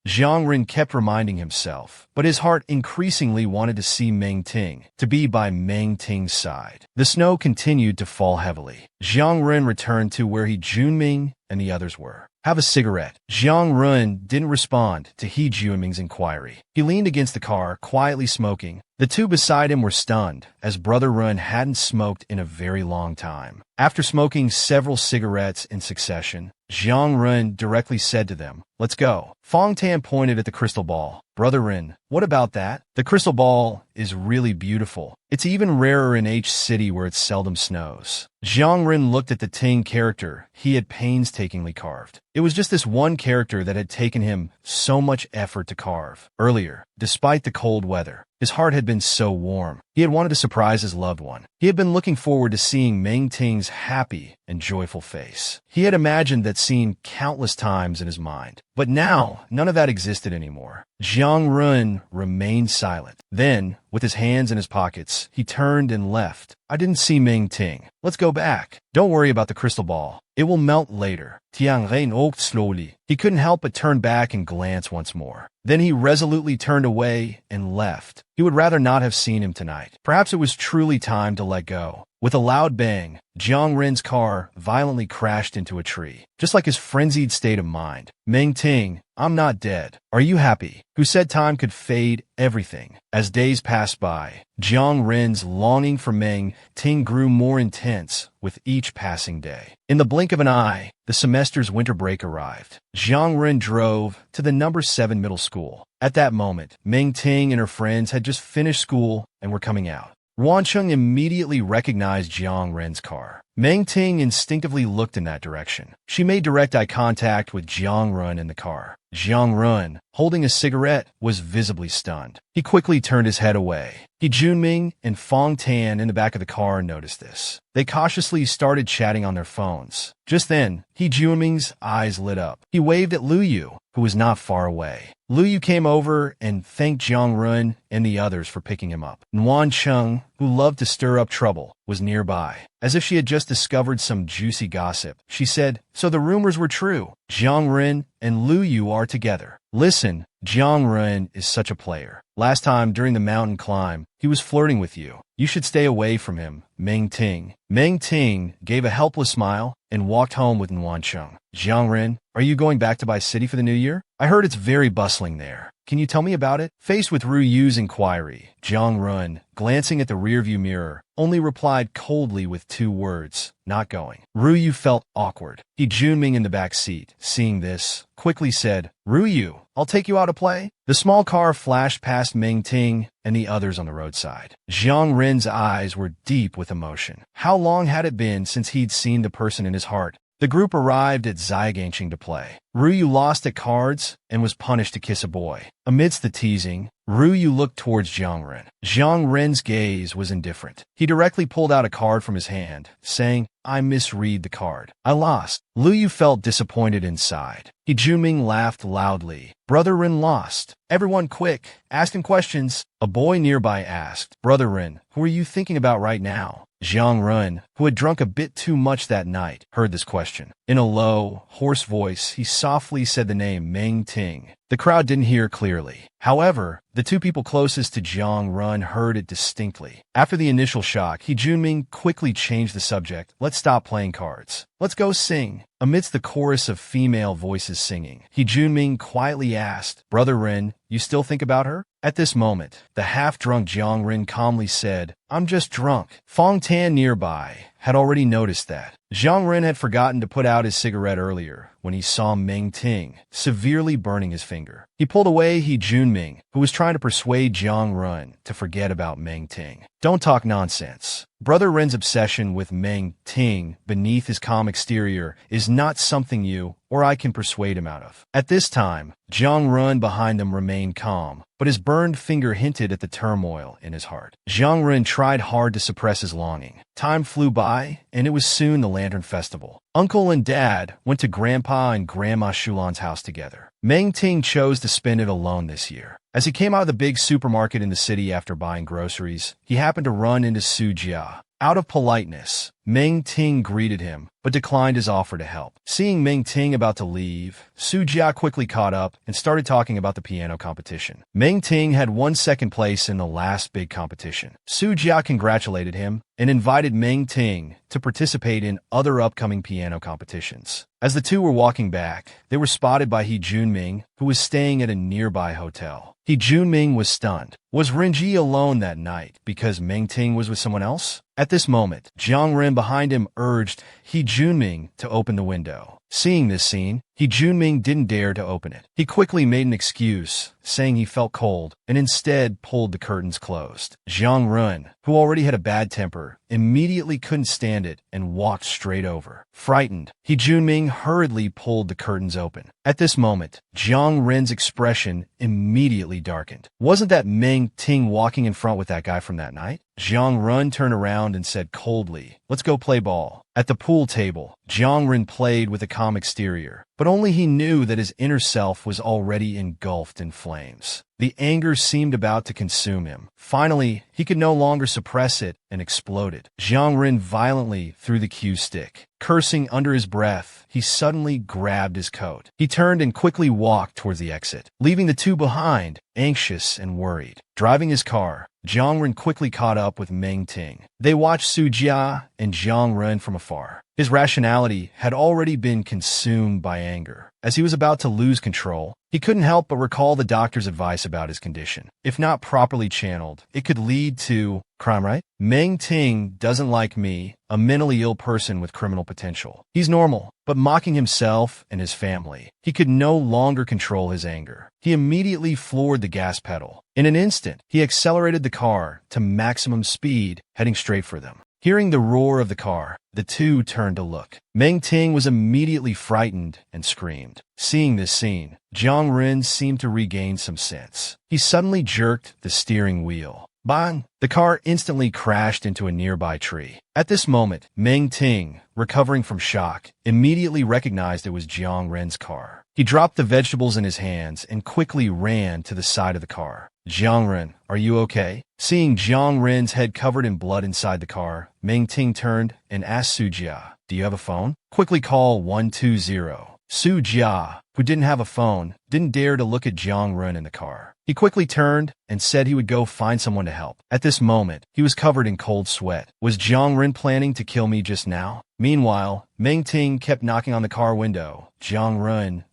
Jiang Ren kept reminding himself, but his heart increasingly wanted to see Meng Ting, to be by Meng Ting's side. The snow continued to fall heavily. Jiang Ren returned to where he Junming and the others were. "Have a cigarette." Jiang Ren didn't respond to He Junming's inquiry. He leaned against the car, quietly smoking. The two beside him were stunned, as Brother Ren hadn't smoked in a very long time. After smoking several cigarettes in succession, Jiang Ren directly said to them, "Let's go." Fong Tan pointed at the crystal ball. "Brother Ren, what about that? The crystal ball is really beautiful. It's even rarer in H-City where it seldom snows." Jiang Ren looked at the Ting character he had painstakingly carved. It was just this one character that had taken him so much effort to carve. Earlier, despite the cold weather, his heart had been so warm. He had wanted to surprise his loved one. He had been looking forward to seeing Meng Ting's happy and joyful face. He had imagined that scene countless times in his mind. But now, none of that existed anymore. Jiang Ren remained silent. Then, with his hands in his pockets, he turned and left. "I didn't see Meng Ting. Let's go back. Don't worry about the crystal ball. It will melt later." Tiang Ren walked slowly. He couldn't help but turn back and glance once more. Then he resolutely turned away and left. He would rather not have seen him tonight. Perhaps it was truly time to let go. With a loud bang, Jiang Ren's car violently crashed into a tree, just like his frenzied state of mind. "Meng Ting, I'm not dead. Are you happy?" Who said time could fade everything? As days passed by, Jiang Ren's longing for Meng Ting grew more intense with each passing day. In the blink of an eye, the semester's winter break arrived. Jiang Ren drove to the number 7 middle school. At that moment, Meng Ting and her friends had just finished school and were coming out. Wancheng immediately recognized Jiang Ren's car. Meng Ting instinctively looked in that direction. She made direct eye contact with Jiang Ren in the car. Jiang Ren, holding a cigarette, was visibly stunned. He quickly turned his head away. He Junming and Fong Tan in the back of the car noticed this. They cautiously started chatting on their phones. Just then, He Junming's eyes lit up. He waved at Lu Yu, who was not far away. Lu Yu came over and thanked Jiang Ren and the others for picking him up. Nguyen Cheng, who loved to stir up trouble, was nearby. As if she had just discovered some juicy gossip, she said, "So the rumors were true. Jiang Ren and Lu Yu are together. Listen, Jiang Ren is such a player. Last time during the mountain climb, he was flirting with you. You should stay away from him, Meng Ting." Meng Ting gave a helpless smile and walked home with Nguyen Cheng. "Jiang Ren, Are you going back to Bai City for the new year? I heard it's very bustling there. Can you tell me about it? Faced with Ru Yu's inquiry, Jiang Run, glancing at the rearview mirror, only replied coldly with 2 words, not going. Ru Yu felt awkward. He Junming in the back seat, seeing this, quickly said, Ru Yu, I'll take you out to play. The small car flashed past Meng Ting and the others on the roadside. Jiang Ren's eyes were deep with emotion. How long had it been since he'd seen the person in his heart? The group arrived at Zaiganqing to play. Ru Yu lost at cards and was punished to kiss a boy. Amidst the teasing, Ru Yu looked towards Jiang Ren. Jiang Ren's gaze was indifferent. He directly pulled out a card from his hand, saying, I misread the card. I lost. Lu Yu felt disappointed inside. He Junming laughed loudly. Brother Ren lost. Everyone quick, ask him questions. A boy nearby asked, Brother Ren, who are you thinking about right now? Jiang Ren, who had drunk a bit too much that night, heard this question. In a low, hoarse voice, he softly said the name Meng Ting. The crowd didn't hear clearly. However, the 2 people closest to Jiang Ren heard it distinctly. After the initial shock, He Junming quickly changed the subject. Let's stop playing cards. Let's go sing. Amidst the chorus of female voices singing, He Junming quietly asked, Brother Ren, you still think about her? At this moment, the half-drunk Jiang Ren calmly said, I'm just drunk. Fong Tan nearby had already noticed that. Jiang Ren had forgotten to put out his cigarette earlier when he saw Meng Ting severely burning his finger. He pulled away He Junming, who was trying to persuade Jiang Ren to forget about Meng Ting. Don't talk nonsense. Brother Ren's obsession with Meng Ting beneath his calm exterior is not something you or I can persuade him out of. At this time, Jiang Ren behind them remained calm, but his burned finger hinted at the turmoil in his heart. Jiang Ren tried hard to suppress his longing. Time flew by, and it was soon the Lantern Festival. Uncle and Dad went to Grandpa and Grandma Shulan's house together. Meng Ting chose to spend it alone this year. As he came out of the big supermarket in the city after buying groceries, he happened to run into Su Jia. Out of politeness, Meng Ting greeted him, but declined his offer to help. Seeing Meng Ting about to leave, Su Jia quickly caught up and started talking about the piano competition. Meng Ting had won 2nd place in the last big competition. Su Jia congratulated him and invited Meng Ting to participate in other upcoming piano competitions. As the 2 were walking back, they were spotted by He Junming, who was staying at a nearby hotel. He Junming was stunned. Was Renji alone that night because Meng Ting was with someone else? At this moment, Jiang Ren behind him urged He Junming to open the window. Seeing this scene, He Junming didn't dare to open it. He quickly made an excuse, saying he felt cold, and instead pulled the curtains closed. Jiang Ren, who already had a bad temper, immediately couldn't stand it and walked straight over. Frightened, He Junming hurriedly pulled the curtains open. At this moment, Jiang Ren's expression immediately darkened. Wasn't that Meng Ting walking in front with that guy from that night? Jiang Ren turned around and said coldly, Let's go play ball. At the pool table, Jiang Ren played with a calm exterior, but only he knew that his inner self was already engulfed in flames. The anger seemed about to consume him. Finally, he could no longer suppress it and exploded. Jiang Ren violently threw the cue stick. Cursing under his breath, he suddenly grabbed his coat. He turned and quickly walked towards the exit, leaving the 2 behind, anxious and worried. Driving his car, Jiang Ren quickly caught up with Meng Ting. They watched Su Jia and Jiang Ren from afar. His rationality had already been consumed by anger. As he was about to lose control, he couldn't help but recall the doctor's advice about his condition. If not properly channeled, it could lead to crime, right? Meng Ting doesn't like me, a mentally ill person with criminal potential. He's normal, but mocking himself and his family. He could no longer control his anger. He immediately floored the gas pedal. In an instant, he accelerated the car to maximum speed, heading straight for them. Hearing the roar of the car, the 2 turned to look. Meng Ting was immediately frightened and screamed. Seeing this scene, Jiang Ren seemed to regain some sense. He suddenly jerked the steering wheel. Bang! The car instantly crashed into a nearby tree. At this moment, Meng Ting, recovering from shock, immediately recognized it was Jiang Ren's car. He dropped the vegetables in his hands and quickly ran to the side of the car. Jiang Ren, are you okay? Seeing Jiang Ren's head covered in blood inside the car, Meng Ting turned and asked Su Jia, Do you have a phone? Quickly call 120. Su Jia, who didn't have a phone, didn't dare to look at Jong-run in the car. He quickly turned and said he would go find someone to help. At this moment, he was covered in cold sweat. Was Jong-run planning to kill me just now? Meanwhile, Meng-ting kept knocking on the car window. Jong-run,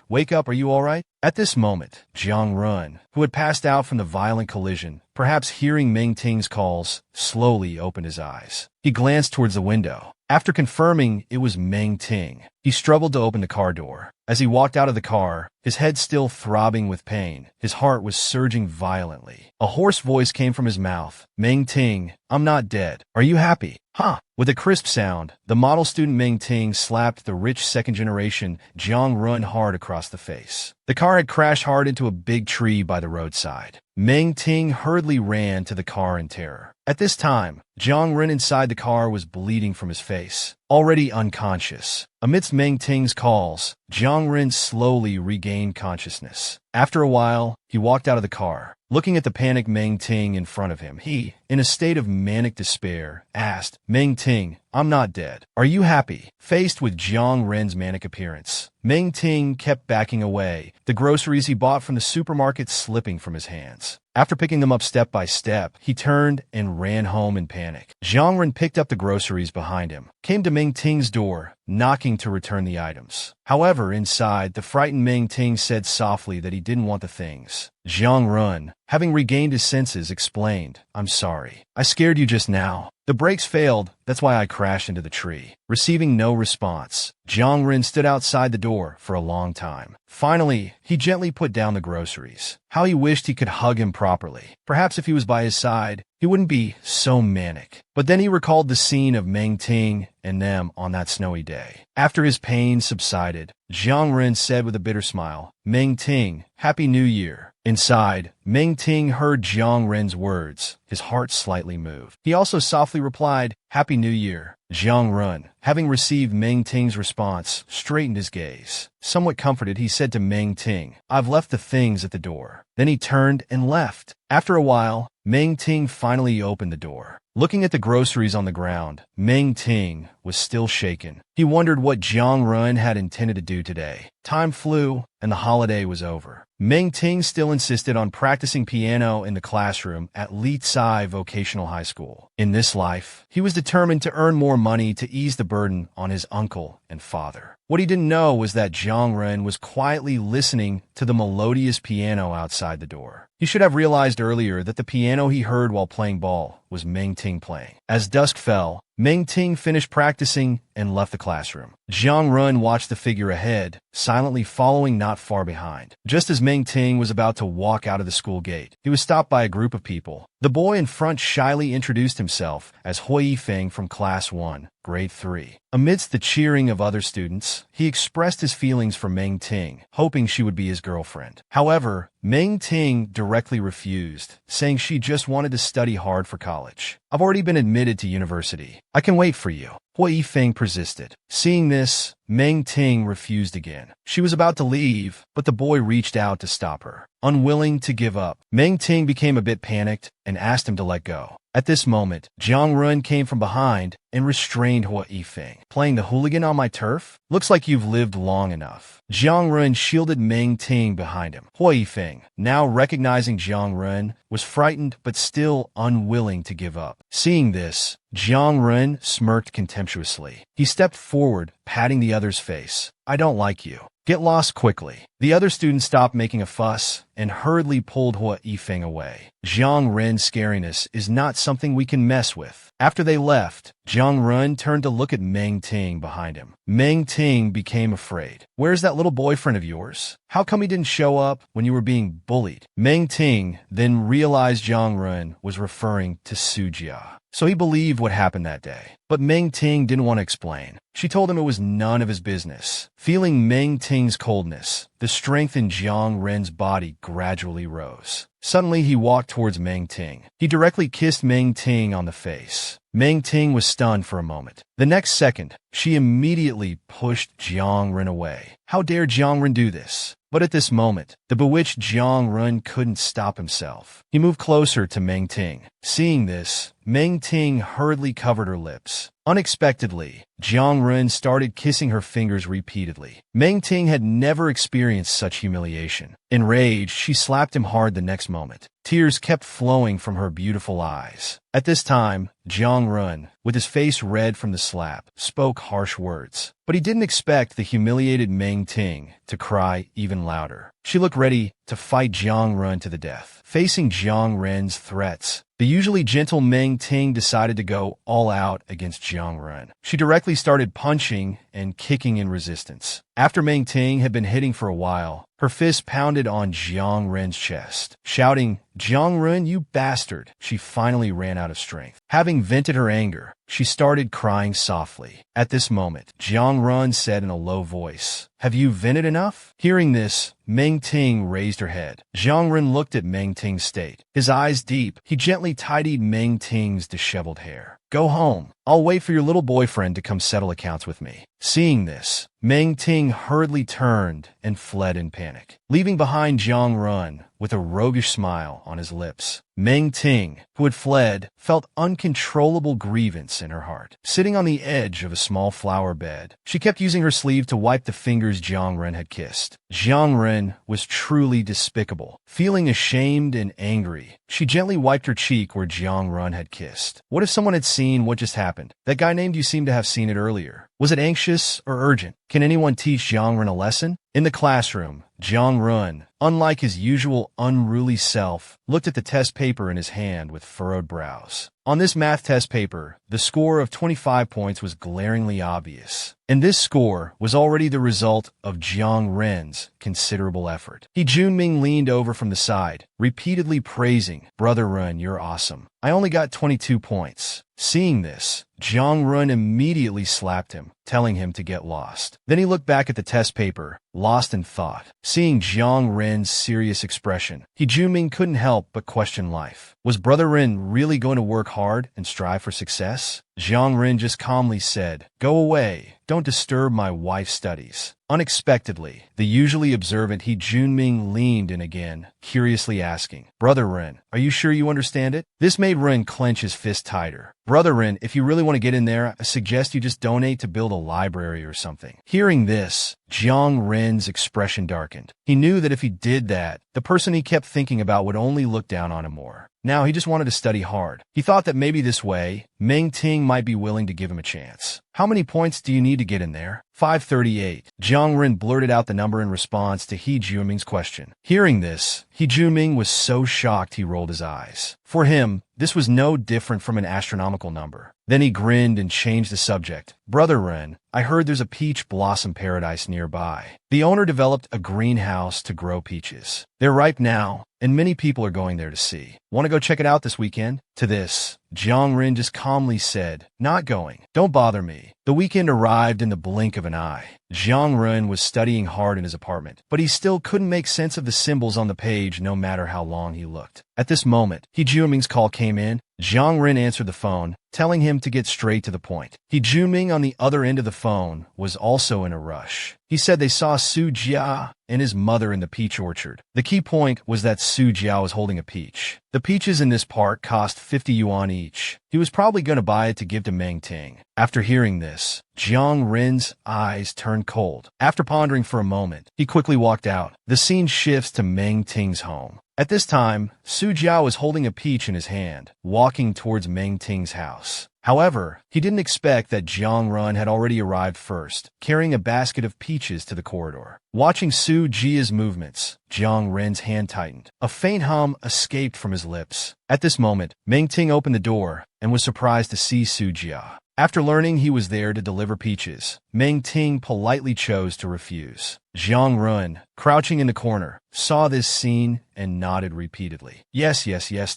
wake up, are you all right? At this moment, Jong-run, who had passed out from the violent collision, perhaps hearing Meng-ting's calls, slowly opened his eyes. He glanced towards the window. After confirming it was Meng-ting, he struggled to open the car door. As he walked out of the car, his head still throbbing with pain, his heart was surging violently. A hoarse voice came from his mouth. Meng-ting, I'm not dead. Are you happy? Huh? With a crisp sound, the model student Meng-ting slapped the rich second-generation Jong-run hard across the face. The car had crashed hard into a big tree by the roadside. Meng-ting hurriedly ran to the car in terror. At this time, Jong-run inside the car was bleeding from his face, already unconscious. Amidst Meng-ting's calls, Jong-run slowly regained consciousness. After a while, he walked out of the car. Looking at the panicked Meng-ting in front of him, he, in a state of manic despair, asked, Meng-ting, I'm not dead. Are you happy? Faced with Jong-run's manic appearance, Meng-ting kept backing away, the groceries he bought from the supermarket slipping from his hands. After picking them up step by step, he turned and ran home in panic. Jong-run picked up the groceries behind him, came to Meng-ting's door, knocking to return the items. However, inside, the frightened Meng-ting said softly that he didn't want the things. Jong-run, having regained his senses, explained, I'm sorry. I scared you just now. The brakes failed, that's why I crashed into the tree. Receiving no response, Jong-run stood outside the door for a long time. Finally, he gently put down the groceries. How he wished he could hug him properly. Perhaps if he was by his side, he wouldn't be so manic. But then he recalled the scene of Meng-ting and them on that snowy day. After his pain subsided, Jong-run said with a bitter smile, Meng-ting, Happy New Year. Inside, Meng-ting heard Jong-run's words. His heart slightly moved. He also softly replied, Happy New Year. Jong-run, having received Meng-ting's response, straightened his gaze. Somewhat comforted, he said to Meng-ting, I've left the things at the door. Then he turned and left. After a while, Meng-ting finally opened the door. Looking at the groceries on the ground, Meng-ting was still shaken. He wondered what Jong-run had intended to do today. Time flew, and the holiday was over. Meng-ting still insisted on practicing piano in the classroom at Lee Tsai Vocational High School. In this life, he was determined to earn more money to ease the burden on his uncle and father. What he didn't know was that Jong-run was quietly listening to the melodious piano outside the door. He should have realized earlier that the piano he heard while playing ball was Meng-ting playing. As dusk fell, Meng-ting finished practicing and left the classroom. Jong-run watched the figure ahead, silently following not far behind. Just as Meng-ting was about to walk out of the school gate, he was stopped by a group of people. The boy in front shyly introduced himself as Hui Yifeng from Class 1, Grade 3. Amidst the cheering of other students, he expressed his feelings for Meng-ting, hoping she would be his girlfriend. However, Meng-ting directly refused, saying she just wanted to study hard for college. I've already been admitted to university. I can wait for you. Hui Yifeng persisted. Seeing this, Meng-ting refused again. She was about to leave, but the boy reached out to stop her. Unwilling to give up, Meng-ting became a bit panicked and asked him to let go. At this moment, Jong-run came from behind and restrained Hui Yifeng. Playing the hooligan on my turf? Looks like you've lived long enough. Jong-run shielded Meng-ting behind him. Hui Yifeng, now recognizing Jong-run, was frightened but still unwilling to give up. Seeing this, Jong-run smirked contemptuously. He stepped forward, patting the other's face. I don't like you. Get lost quickly. The other students stopped making a fuss and hurriedly pulled Hui Yifeng away. Jong-run's scariness is not something we can mess with. After they left, Jong-run turned to look at Meng-ting behind him. Meng-ting became afraid. Where's that little boyfriend of yours? How come he didn't show up when you were being bullied? Meng-ting then realized Jong-run was referring to Sujia. So he believed what happened that day. But Meng-ting didn't want to explain. She told him it was none of his business. Feeling Meng-ting's coldness, the strength in Jong-run's body gradually rose. Suddenly, he walked towards Meng-ting. He directly kissed Meng-ting on the face. Meng-ting was stunned for a moment. The next second, she immediately pushed Jong-run away. How dare Jong-run do this? But at this moment, the bewitched Jong-run couldn't stop himself. He moved closer to Meng-ting. Seeing this, Meng Ting hurriedly covered her lips. Unexpectedly, Jiang Ren started kissing her fingers repeatedly. Meng Ting had never experienced such humiliation. Enraged, she slapped him hard the next moment. Tears kept flowing from her beautiful eyes. At this time, Jiang Ren, with his face red from the slap, spoke harsh words. But he didn't expect the humiliated Meng Ting to cry even louder. She looked ready to fight Jiang Ren to the death. Facing Jiang Ren's threats, the usually gentle Meng Ting decided to go all out against Jiang Ren. She directly started punching and kicking in resistance. After Meng Ting had been hitting for a while, her fist pounded on Jiang Ren's chest. Shouting, "Jiang Ren, you bastard!" she finally ran out of strength. Having vented her anger, she started crying softly. At this moment, Jiang Ren said in a low voice, "Have you vented enough?" Hearing this, Meng Ting raised her head. Jiang Ren looked at Meng Ting's state. His eyes deep, he gently tidied Meng Ting's disheveled hair. "Go home. I'll wait for your little boyfriend to come settle accounts with me." Seeing this, Meng Ting hurriedly turned and fled in panic, leaving behind Jiang Ren with a roguish smile on his lips. Meng Ting, who had fled, felt uncontrollable grievance in her heart. Sitting on the edge of a small flower bed, she kept using her sleeve to wipe the fingers Jiang Ren had kissed. Jiang Ren was truly despicable. Feeling ashamed and angry, she gently wiped her cheek where Jiang Ren had kissed. What if someone had seen what just happened? That guy named you seemed to have seen it earlier. Was it anxious or urgent? Can anyone teach Jiang Ren a lesson? In the classroom, Jiang Ren, unlike his usual unruly self, looked at the test paper in his hand with furrowed brows. On this math test paper, the score of 25 points was glaringly obvious. And this score was already the result of Jiang Ren's considerable effort. He Junming leaned over from the side, repeatedly praising, "Brother Ren, you're awesome. I only got 22 points. Seeing this, Jiang Ren immediately slapped him, telling him to get lost. Then he looked back at the test paper, lost in thought. Seeing Jiang Ren's serious expression, he Junming couldn't help but question life. Was Brother Ren really going to work hard and strive for success? Jiang Ren just calmly said, "Go away. Don't disturb my wife's studies." Unexpectedly, the usually observant He Junming leaned in again, curiously asking, "Brother Ren, are you sure you understand it?" This made Ren clench his fist tighter. "Brother Ren, if you really want to get in there, I suggest you just donate to build a library or something." Hearing this, Jiang Ren's expression darkened. He knew that if he did that, the person he kept thinking about would only look down on him more. Now he just wanted to study hard. He thought that maybe this way, Meng Ting might be willing to give him a chance. "How many points do you need to get in there?" 538. Jiang Ren blurted out the number in response to He Junming's question. Hearing this, He Junming was so shocked he rolled his eyes. For him, this was no different from an astronomical number. Then he grinned and changed the subject. "Brother Ren, I heard there's a peach blossom paradise nearby. The owner developed a greenhouse to grow peaches. They're ripe now, and many people are going there to see. Want to go check it out this weekend?" To this, Jiang Ren just calmly said, "Not going. Don't bother me." The weekend arrived in the blink of an eye. Jiang Ren was studying hard in his apartment, but he still couldn't make sense of the symbols on the page no matter how long he looked. At this moment, He Junming's call came in. Jiang Ren answered the phone, telling him to get straight to the point. He Junming on the other end of the phone was also in a rush. He said they saw Su Jia and his mother in the peach orchard. The key point was that Su Jia was holding a peach. The peaches in this park cost 50 yuan each. He was probably going to buy it to give to Meng Ting. After hearing this, Jiang Ren's eyes turned cold. After pondering for a moment, he quickly walked out. The scene shifts to Meng Ting's home. At this time, Su Jia was holding a peach in his hand, walking towards Meng Ting's house. However, he didn't expect that Jiang Ren had already arrived first, carrying a basket of peaches to the corridor. Watching Su Jia's movements, Jiang Ren's hand tightened. A faint hum escaped from his lips. At this moment, Meng Ting opened the door and was surprised to see Su Jia. After learning he was there to deliver peaches, Meng Ting politely chose to refuse. Jiang Ren, crouching in the corner, saw this scene and nodded repeatedly. Yes,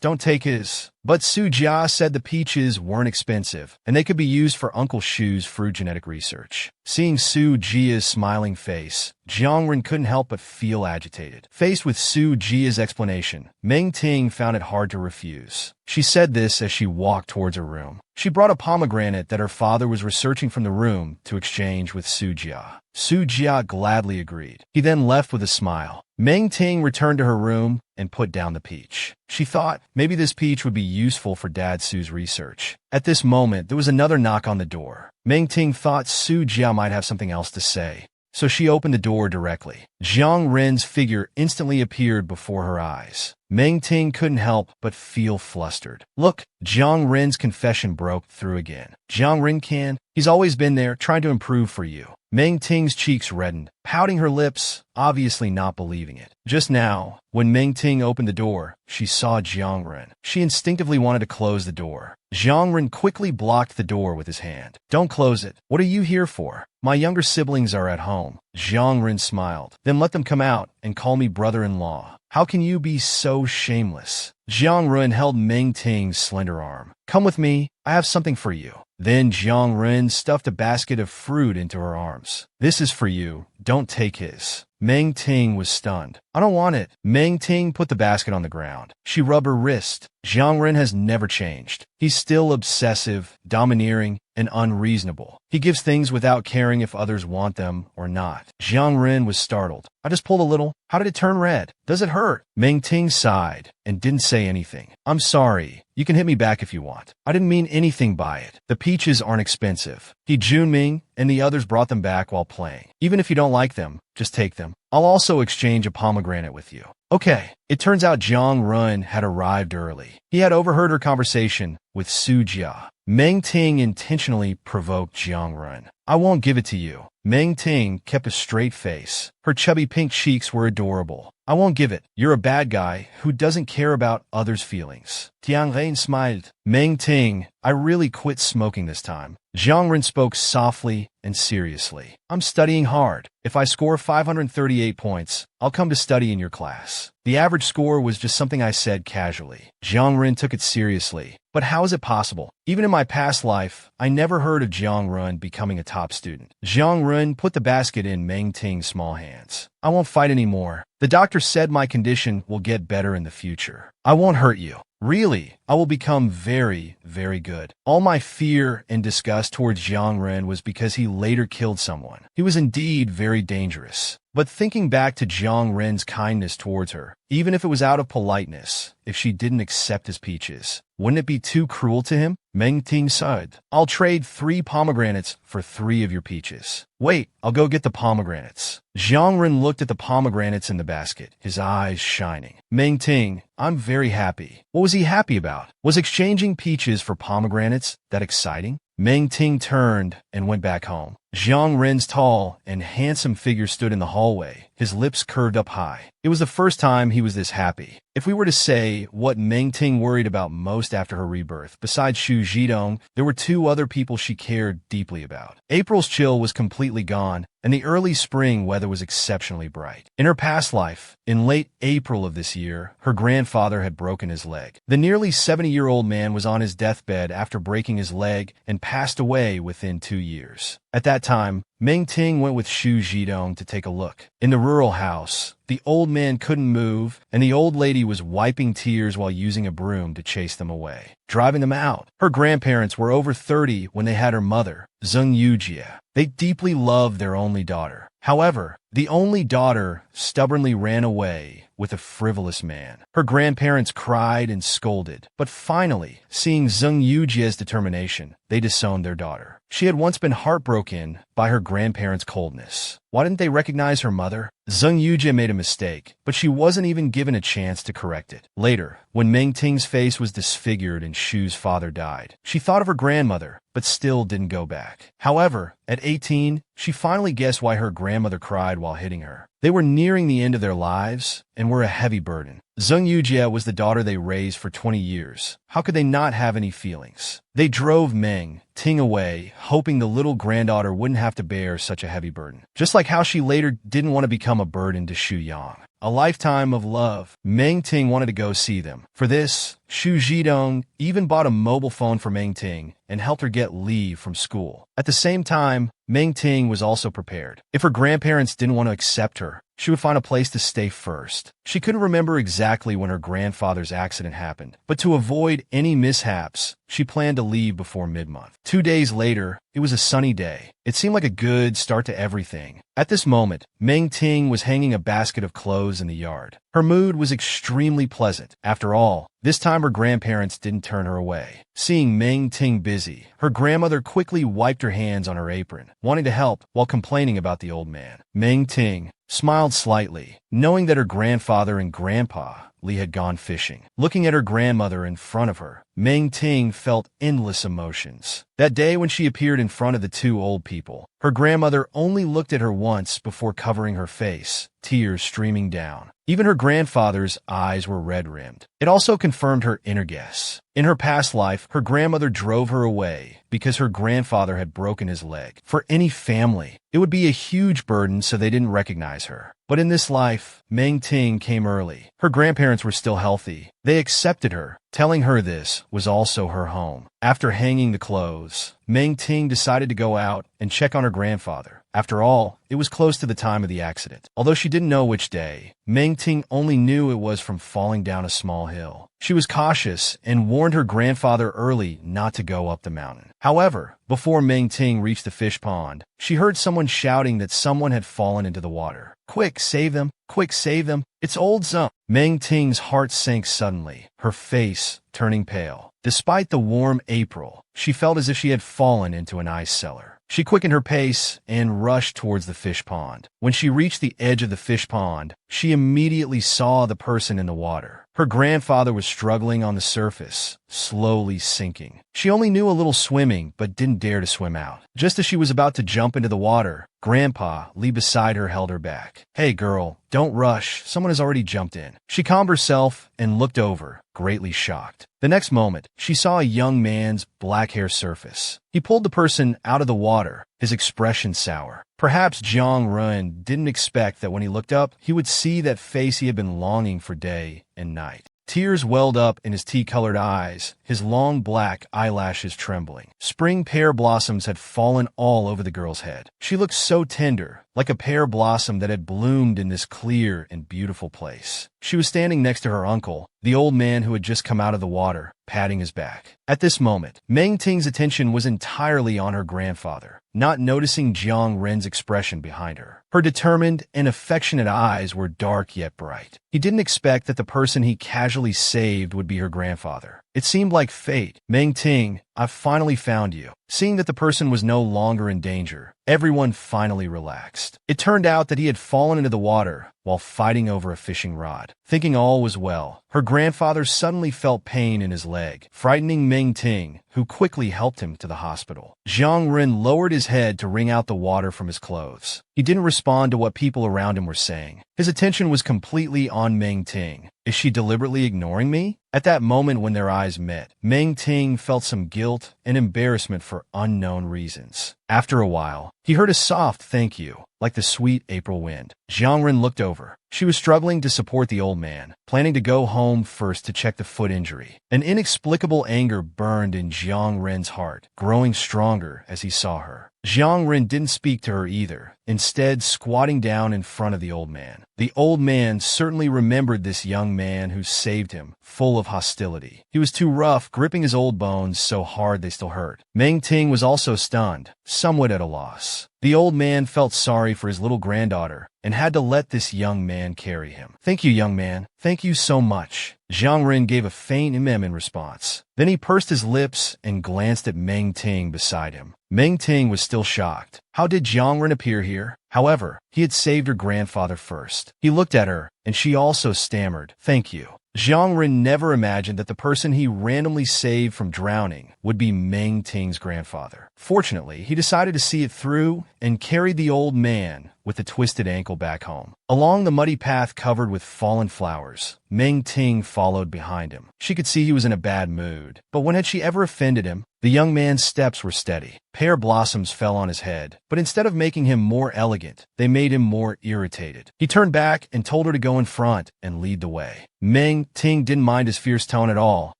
don't take his. But Su Jia said the peaches weren't expensive, and they could be used for Uncle Shu's fruit genetic research. Seeing Su Jia's smiling face, Jiang Ren couldn't help but feel agitated. Faced with Su Jia's explanation, Meng Ting found it hard to refuse. She said this as she walked towards her room. She brought a pomegranate that her father was researching from the room to exchange with Sujia. Sujia gladly agreed. He then left with a smile. Meng Ting returned to her room and put down the peach. She thought maybe this peach would be useful for Dad Su's research. At this moment, there was another knock on the door. Meng Ting thought Sujia might have something else to say, so she opened the door directly. Jiang Ren's figure instantly appeared before her eyes. Meng Ting couldn't help but feel flustered. Look, Jiang Ren's confession broke through again. Jiang Ren he's always been there, trying to improve for you. Meng Ting's cheeks reddened, pouting her lips, obviously not believing it. Just now, when Meng Ting opened the door, she saw Jiang Ren. She instinctively wanted to close the door. Jiang Ren quickly blocked the door with his hand. Don't close it. What are you here for? My younger siblings are at home. Jiang Ren smiled. Then let them come out and call me brother-in-law. How can you be so shameless? Jiang Ren held Meng Ting's slender arm. Come with me. I have something for you. Then Jiang Ren stuffed a basket of fruit into her arms. This is for you. Don't take his. Meng Ting was stunned. I don't want it. Meng Ting put the basket on the ground. She rubbed her wrist. Jiang Ren has never changed. He's still obsessive, domineering, and unreasonable. He gives things without caring if others want them or not. Jiang Ren was startled. I just pulled a little. How did it turn red? Does it hurt? Meng Ting sighed and didn't say anything. I'm sorry. You can hit me back if you want. I didn't mean anything by it. The peaches aren't expensive. He Junming and the others brought them back while playing. Even if you don't like them, just take them. I'll also exchange a pomegranate with you. Okay. It turns out Jiang Ren had arrived early. He had overheard her conversation with Sujia. Meng Ting intentionally provoked Jiang Ren. I won't give it to you. Meng Ting kept a straight face. Her chubby pink cheeks were adorable. I won't give it. You're a bad guy who doesn't care about others' feelings. Jiang Ren smiled. Meng Ting, I really quit smoking this time. Jiang Ren spoke softly and seriously. I'm studying hard. If I score 538 points, I'll come to study in your class. The average score was just something I said casually. Jiang Ren took it seriously. But how is it possible? Even in my past life, I never heard of Jiang Ren becoming a top student. Jiang Ren put the basket in Meng Ting's small hands. I won't fight anymore. The doctor said my condition will get better in the future. I won't hurt you. Really, I will become very, very good. All my fear and disgust towards Jiang Ren was because he later killed someone. He was indeed very dangerous. But thinking back to Jiang Ren's kindness towards her, even if it was out of politeness, if she didn't accept his peaches, wouldn't it be too cruel to him? Meng Ting sighed. I'll trade 3 pomegranates for 3 of your peaches. Wait, I'll go get the pomegranates. Jiang Ren looked at the pomegranates in the basket, his eyes shining. Meng Ting, I'm very happy. What was he happy about? Was exchanging peaches for pomegranates that exciting? Meng Ting turned and went back home. Jiang Ren's tall and handsome figure stood in the hallway, his lips curved up high. It was the first time he was this happy. If we were to say what Meng Ting worried about most after her rebirth, besides Xu Zhidong, there were 2 other people she cared deeply about. April's chill was completely gone, and the early spring weather was exceptionally bright. In her past life, in late April of this year, her grandfather had broken his leg. The nearly 70-year-old man was on his deathbed after breaking his leg and passed away within 2 years. At that time, Meng Ting went with Xu Zhidong to take a look. In the rural house, the old man couldn't move, and the old lady was wiping tears while using a broom to chase them away, driving them out. Her grandparents were over 30 when they had her mother, Zheng Yujie. They deeply loved their only daughter. However, the only daughter stubbornly ran away with a frivolous man. Her grandparents cried and scolded, but finally, seeing Zheng Yujie's determination, they disowned their daughter. She had once been heartbroken by her grandparents' coldness. Why didn't they recognize her mother? Zheng Yujie made a mistake, but she wasn't even given a chance to correct it. Later, when Meng Ting's face was disfigured and Shu's father died, she thought of her grandmother, but still didn't go back. However, at 18, she finally guessed why her grandmother cried while hitting her. They were nearing the end of their lives and were a heavy burden. Zheng Yujie was the daughter they raised for 20 years. How could they not have any feelings? They drove Meng Ting away, hoping the little granddaughter wouldn't have to bear such a heavy burden. Just like how she later didn't want to become a burden to Xu Yang. A lifetime of love. Meng Ting wanted to go see them. For this, Xu Zhidong even bought a mobile phone for Meng Ting and helped her get leave from school. At the same time, Meng Ting was also prepared. If her grandparents didn't want to accept her, she would find a place to stay first. She couldn't remember exactly when her grandfather's accident happened, but to avoid any mishaps, she planned to leave before mid-month. 2 days later, it was a sunny day. It seemed like a good start to everything. At this moment, Meng Ting was hanging a basket of clothes in the yard. Her mood was extremely pleasant. After all, this time her grandparents didn't turn her away. Seeing Meng Ting busy, her grandmother quickly wiped her hands on her apron, wanting to help while complaining about the old man. Meng Ting smiled slightly, knowing that her grandfather and grandpa Li had gone fishing. Looking at her grandmother in front of her, Meng Ting felt endless emotions. That day when she appeared in front of the two old people, her grandmother only looked at her once before covering her face, tears streaming down. Even her grandfather's eyes were red-rimmed. It also confirmed her inner guess. In her past life, her grandmother drove her away because her grandfather had broken his leg. For any family, it would be a huge burden, so they didn't recognize her. But in this life, Meng Ting came early. Her grandparents were still healthy. They accepted her, telling her this was also her home. After hanging the clothes, Meng Ting decided to go out and check on her grandfather. After all, it was close to the time of the accident. Although she didn't know which day, Meng Ting only knew it was from falling down a small hill. She was cautious and warned her grandfather early not to go up the mountain. However, before Meng Ting reached the fish pond, she heard someone shouting that someone had fallen into the water. "Quick, save them! Quick, save them! It's old Zung!" Meng Ting's heart sank suddenly, her face turning pale. Despite the warm April, she felt as if she had fallen into an ice cellar. She quickened her pace and rushed towards the fish pond. When she reached the edge of the fish pond, she immediately saw the person in the water. Her grandfather was struggling on the surface, slowly sinking. She only knew a little swimming, but didn't dare to swim out. Just as she was about to jump into the water, Grandpa, Li beside her, held her back. "Hey girl, don't rush, someone has already jumped in." She calmed herself and looked over, greatly shocked. The next moment, she saw a young man's black hair surface. He pulled the person out of the water, his expression sour. Perhaps Jiang Run didn't expect that when he looked up, he would see that face he had been longing for day and night. Tears welled up in his tea-colored eyes, his long black eyelashes trembling. Spring pear blossoms had fallen all over the girl's head. She looked so tender, like a pear blossom that had bloomed in this clear and beautiful place. She was standing next to her uncle, the old man who had just come out of the water, patting his back. At this moment, Meng Ting's attention was entirely on her grandfather, not noticing Jiang Ren's expression behind her. Her determined and affectionate eyes were dark yet bright. He didn't expect that the person he casually saved would be her grandfather. It seemed like fate. "Meng Ting, I've finally found you." Seeing that the person was no longer in danger, everyone finally relaxed. It turned out that he had fallen into the water while fighting over a fishing rod. Thinking all was well, her grandfather suddenly felt pain in his leg, frightening Meng Ting, who quickly helped him to the hospital. Jiang Ren lowered his head to wring out the water from his clothes. He didn't respond to what people around him were saying. His attention was completely on Meng Ting. "Is she deliberately ignoring me?" At that moment when their eyes met, Meng Ting felt some guilt and embarrassment for unknown reasons. After a while, he heard a soft thank you, like the sweet April wind. Jiang Ren looked over. She was struggling to support the old man, planning to go home first to check the foot injury. An inexplicable anger burned in Jiang Ren's heart, growing stronger as he saw her. Jiang Ren didn't speak to her either, instead squatting down in front of the old man. The old man certainly remembered this young man who saved him, full of hostility. He was too rough, gripping his old bones so hard they still hurt. Meng Ting was also stunned, somewhat at a loss. The old man felt sorry for his little granddaughter and had to let this young man carry him. "Thank you, young man. Thank you so much." Jiang Ren gave a faint in response. Then he pursed his lips and glanced at Meng Ting beside him. Meng Ting was still shocked. How did Jiang Ren appear here? However, he had saved her grandfather first. He looked at her, and she also stammered, "Thank you." Jiang Ren never imagined that the person he randomly saved from drowning would be Meng Ting's grandfather. Fortunately, he decided to see it through and carried the old man with the twisted ankle back home. Along the muddy path covered with fallen flowers, Meng Ting followed behind him. She could see he was in a bad mood, but when had she ever offended him? The young man's steps were steady. Pear blossoms fell on his head, but instead of making him more elegant, they made him more irritated. He turned back and told her to go in front and lead the way. Meng Ting didn't mind his fierce tone at all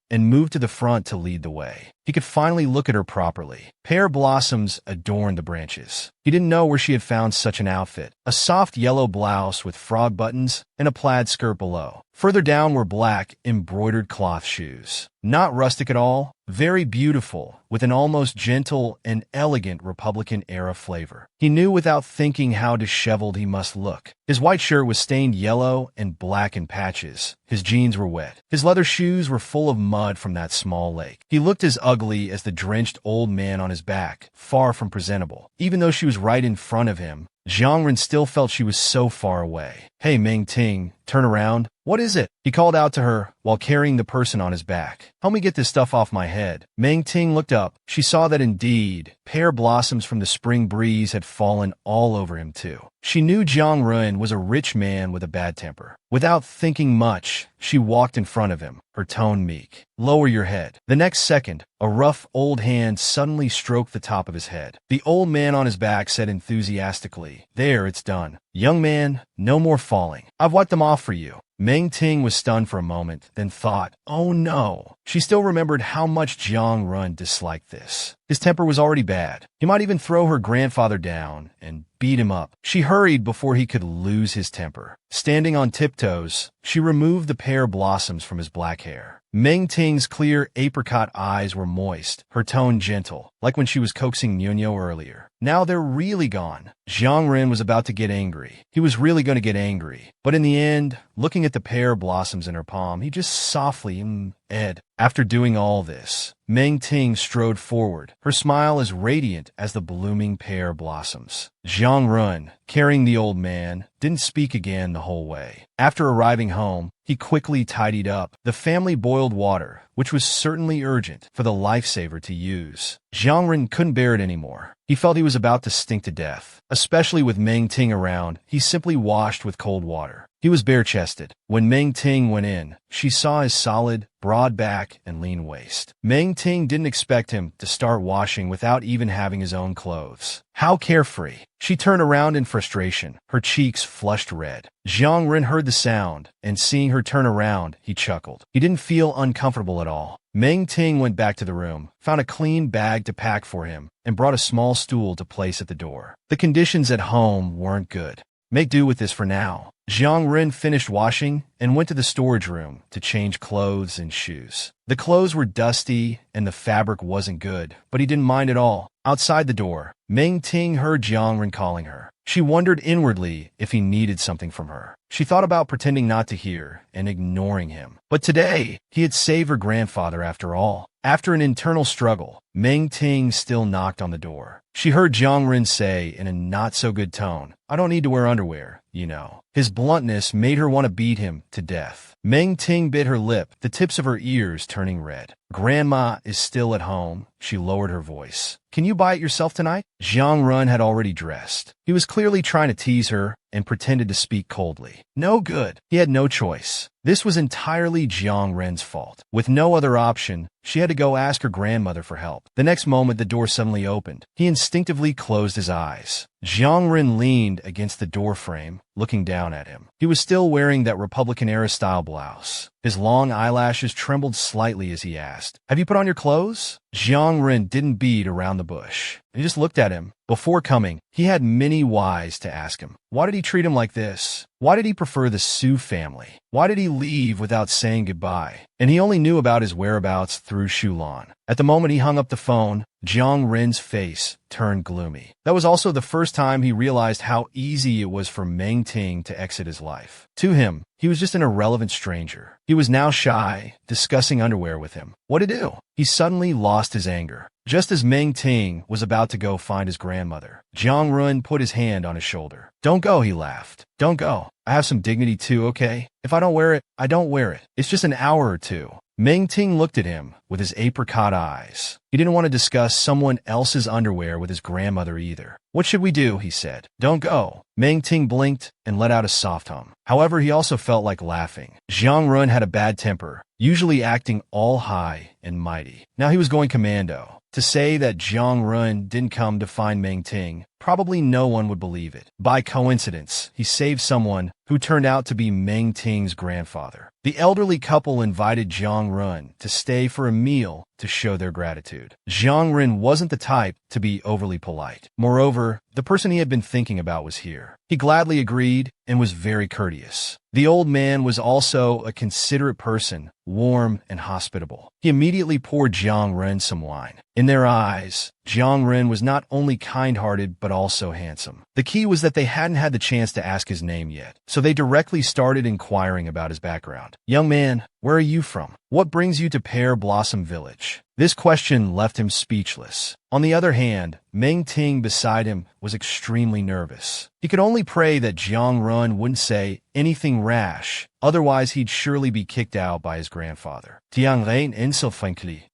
and moved to the front to lead the way. he could finally look at her properly. Pear blossoms adorned the branches. He didn't know where she had found such an outfit. A soft yellow blouse with frog buttons and a plaid skirt below. Further down were black, embroidered cloth shoes. Not rustic at all, very beautiful, with an almost gentle and elegant Republican-era flavor. He knew without thinking how disheveled he must look. His white shirt was stained yellow and black in patches. His jeans were wet. His leather shoes were full of mud from that small lake. He looked as ugly as the drenched old man on his back, far from presentable. Even though she was right in front of him, Jiangren still felt she was so far away. "Hey, Ming Ting, turn around. What is it?" He called out to her while carrying the person on his back. "Help me get this stuff off my head." Ming Ting looked up. She saw that indeed, pear blossoms from the spring breeze had fallen all over him too. She knew Jiang Run was a rich man with a bad temper. Without thinking much, she walked in front of him, her tone meek. "Lower your head." The next second, a rough old hand suddenly stroked the top of his head. The old man on his back said enthusiastically, "There, it's done. Young man, no more falling. I've wiped them off for you." Meng Ting was stunned for a moment, then thought, "Oh no." She still remembered how much Jiang Run disliked this. His temper was already bad. He might even throw her grandfather down and beat him up. She hurried before he could lose his temper. Standing on tiptoes, she removed the pear blossoms from his black hair. Meng Ting's clear apricot eyes were moist, her tone gentle, like when she was coaxing Nuno earlier. Now they're really gone. Jiang Ren was about to get angry. He was really going to get angry. But in the end, looking at the pear blossoms in her palm, he just softly, Ed. After doing all this, Meng Ting strode forward, her smile as radiant as the blooming pear blossoms. Jiang Run, carrying the old man, didn't speak again the whole way. After arriving home, he quickly tidied up the family boiled water, which was certainly urgent for the lifesaver to use. Jiang Ren couldn't bear it anymore. He felt he was about to stink to death. Especially with Meng Ting around, he simply washed with cold water. He was bare-chested. When Meng Ting went in, she saw his solid, broad back and lean waist. Meng Ting didn't expect him to start washing without even having his own clothes. How carefree. She turned around in frustration, her cheeks flushed red. Jiang Ren heard the sound, and seeing her turn around, he chuckled. He didn't feel uncomfortable at all. Meng Ting went back to the room, found a clean bag to pack for him, and brought a small stool to place at the door. The conditions at home weren't good. Make do with this for now. Jiang Ren finished washing and went to the storage room to change clothes and shoes. The clothes were dusty and the fabric wasn't good, but he didn't mind at all. Outside the door, Meng Ting heard Jiang Ren calling her. She wondered inwardly if he needed something from her. She thought about pretending not to hear and ignoring him. But today, he had saved her grandfather after all. After an internal struggle, Meng Ting still knocked on the door. She heard Jiang Ren say in a not-so-good tone, "I don't need to wear underwear, you know." His bluntness made her want to beat him to death. Meng Ting bit her lip, the tips of her ears turning red. "Grandma is still at home," she lowered her voice. "Can you buy it yourself tonight?" Jiang Run had already dressed. He was clearly trying to tease her and pretended to speak coldly. No good. He had no choice. This was entirely Jiang Ren's fault. With no other option, she had to go ask her grandmother for help. The next moment, the door suddenly opened. He instinctively closed his eyes. Jiang Ren leaned against the door frame, looking down at him. He was still wearing that Republican-era style blouse. His long eyelashes trembled slightly as he asked, "Have you put on your clothes?" Jiang Ren didn't beat around the bush. He just looked at him. Before coming, he had many whys to ask him. Why did he treat him like this? Why did he prefer the Su family? Why did he leave without saying goodbye? And he only knew about his whereabouts through Shulan. At the moment he hung up the phone, Jiang Ren's face turned gloomy. That was also the first time he realized how easy it was for Meng Ting to exit his life. To him, he was just an irrelevant stranger. He was now shy, discussing underwear with him. What to do? He suddenly lost his anger. Just as Meng Ting was about to go find his grandmother, Jiang Run put his hand on his shoulder. "Don't go," he laughed. "Don't go. I have some dignity too, okay? If I don't wear it, I don't wear it. It's just an hour or two." Meng Ting looked at him with his apricot eyes. He didn't want to discuss someone else's underwear with his grandmother either. "What should we do?" he said. "Don't go." Meng Ting blinked and let out a soft hum. However, he also felt like laughing. Jiang Run had a bad temper, usually acting all high and mighty. Now he was going commando. To say that Jiang Run didn't come to find Meng Ting probably no one would believe it. By coincidence, he saved someone who turned out to be Meng Ting's grandfather. The elderly couple invited Jiang Run to stay for a meal to show their gratitude. Jiang Run wasn't the type to be overly polite. Moreover, the person he had been thinking about was here. He gladly agreed and was very courteous. The old man was also a considerate person, warm and hospitable. He immediately poured Jiang Ren some wine. In their eyes, Jiang Ren was not only kind-hearted but also handsome. The key was that they hadn't had the chance to ask his name yet, so they directly started inquiring about his background. "Young man, where are you from? What brings you to Pear Blossom Village?" This question left him speechless. On the other hand, Meng Ting beside him was extremely nervous. He could only pray that Jiang Run wouldn't say anything rash, otherwise he'd surely be kicked out by his grandfather.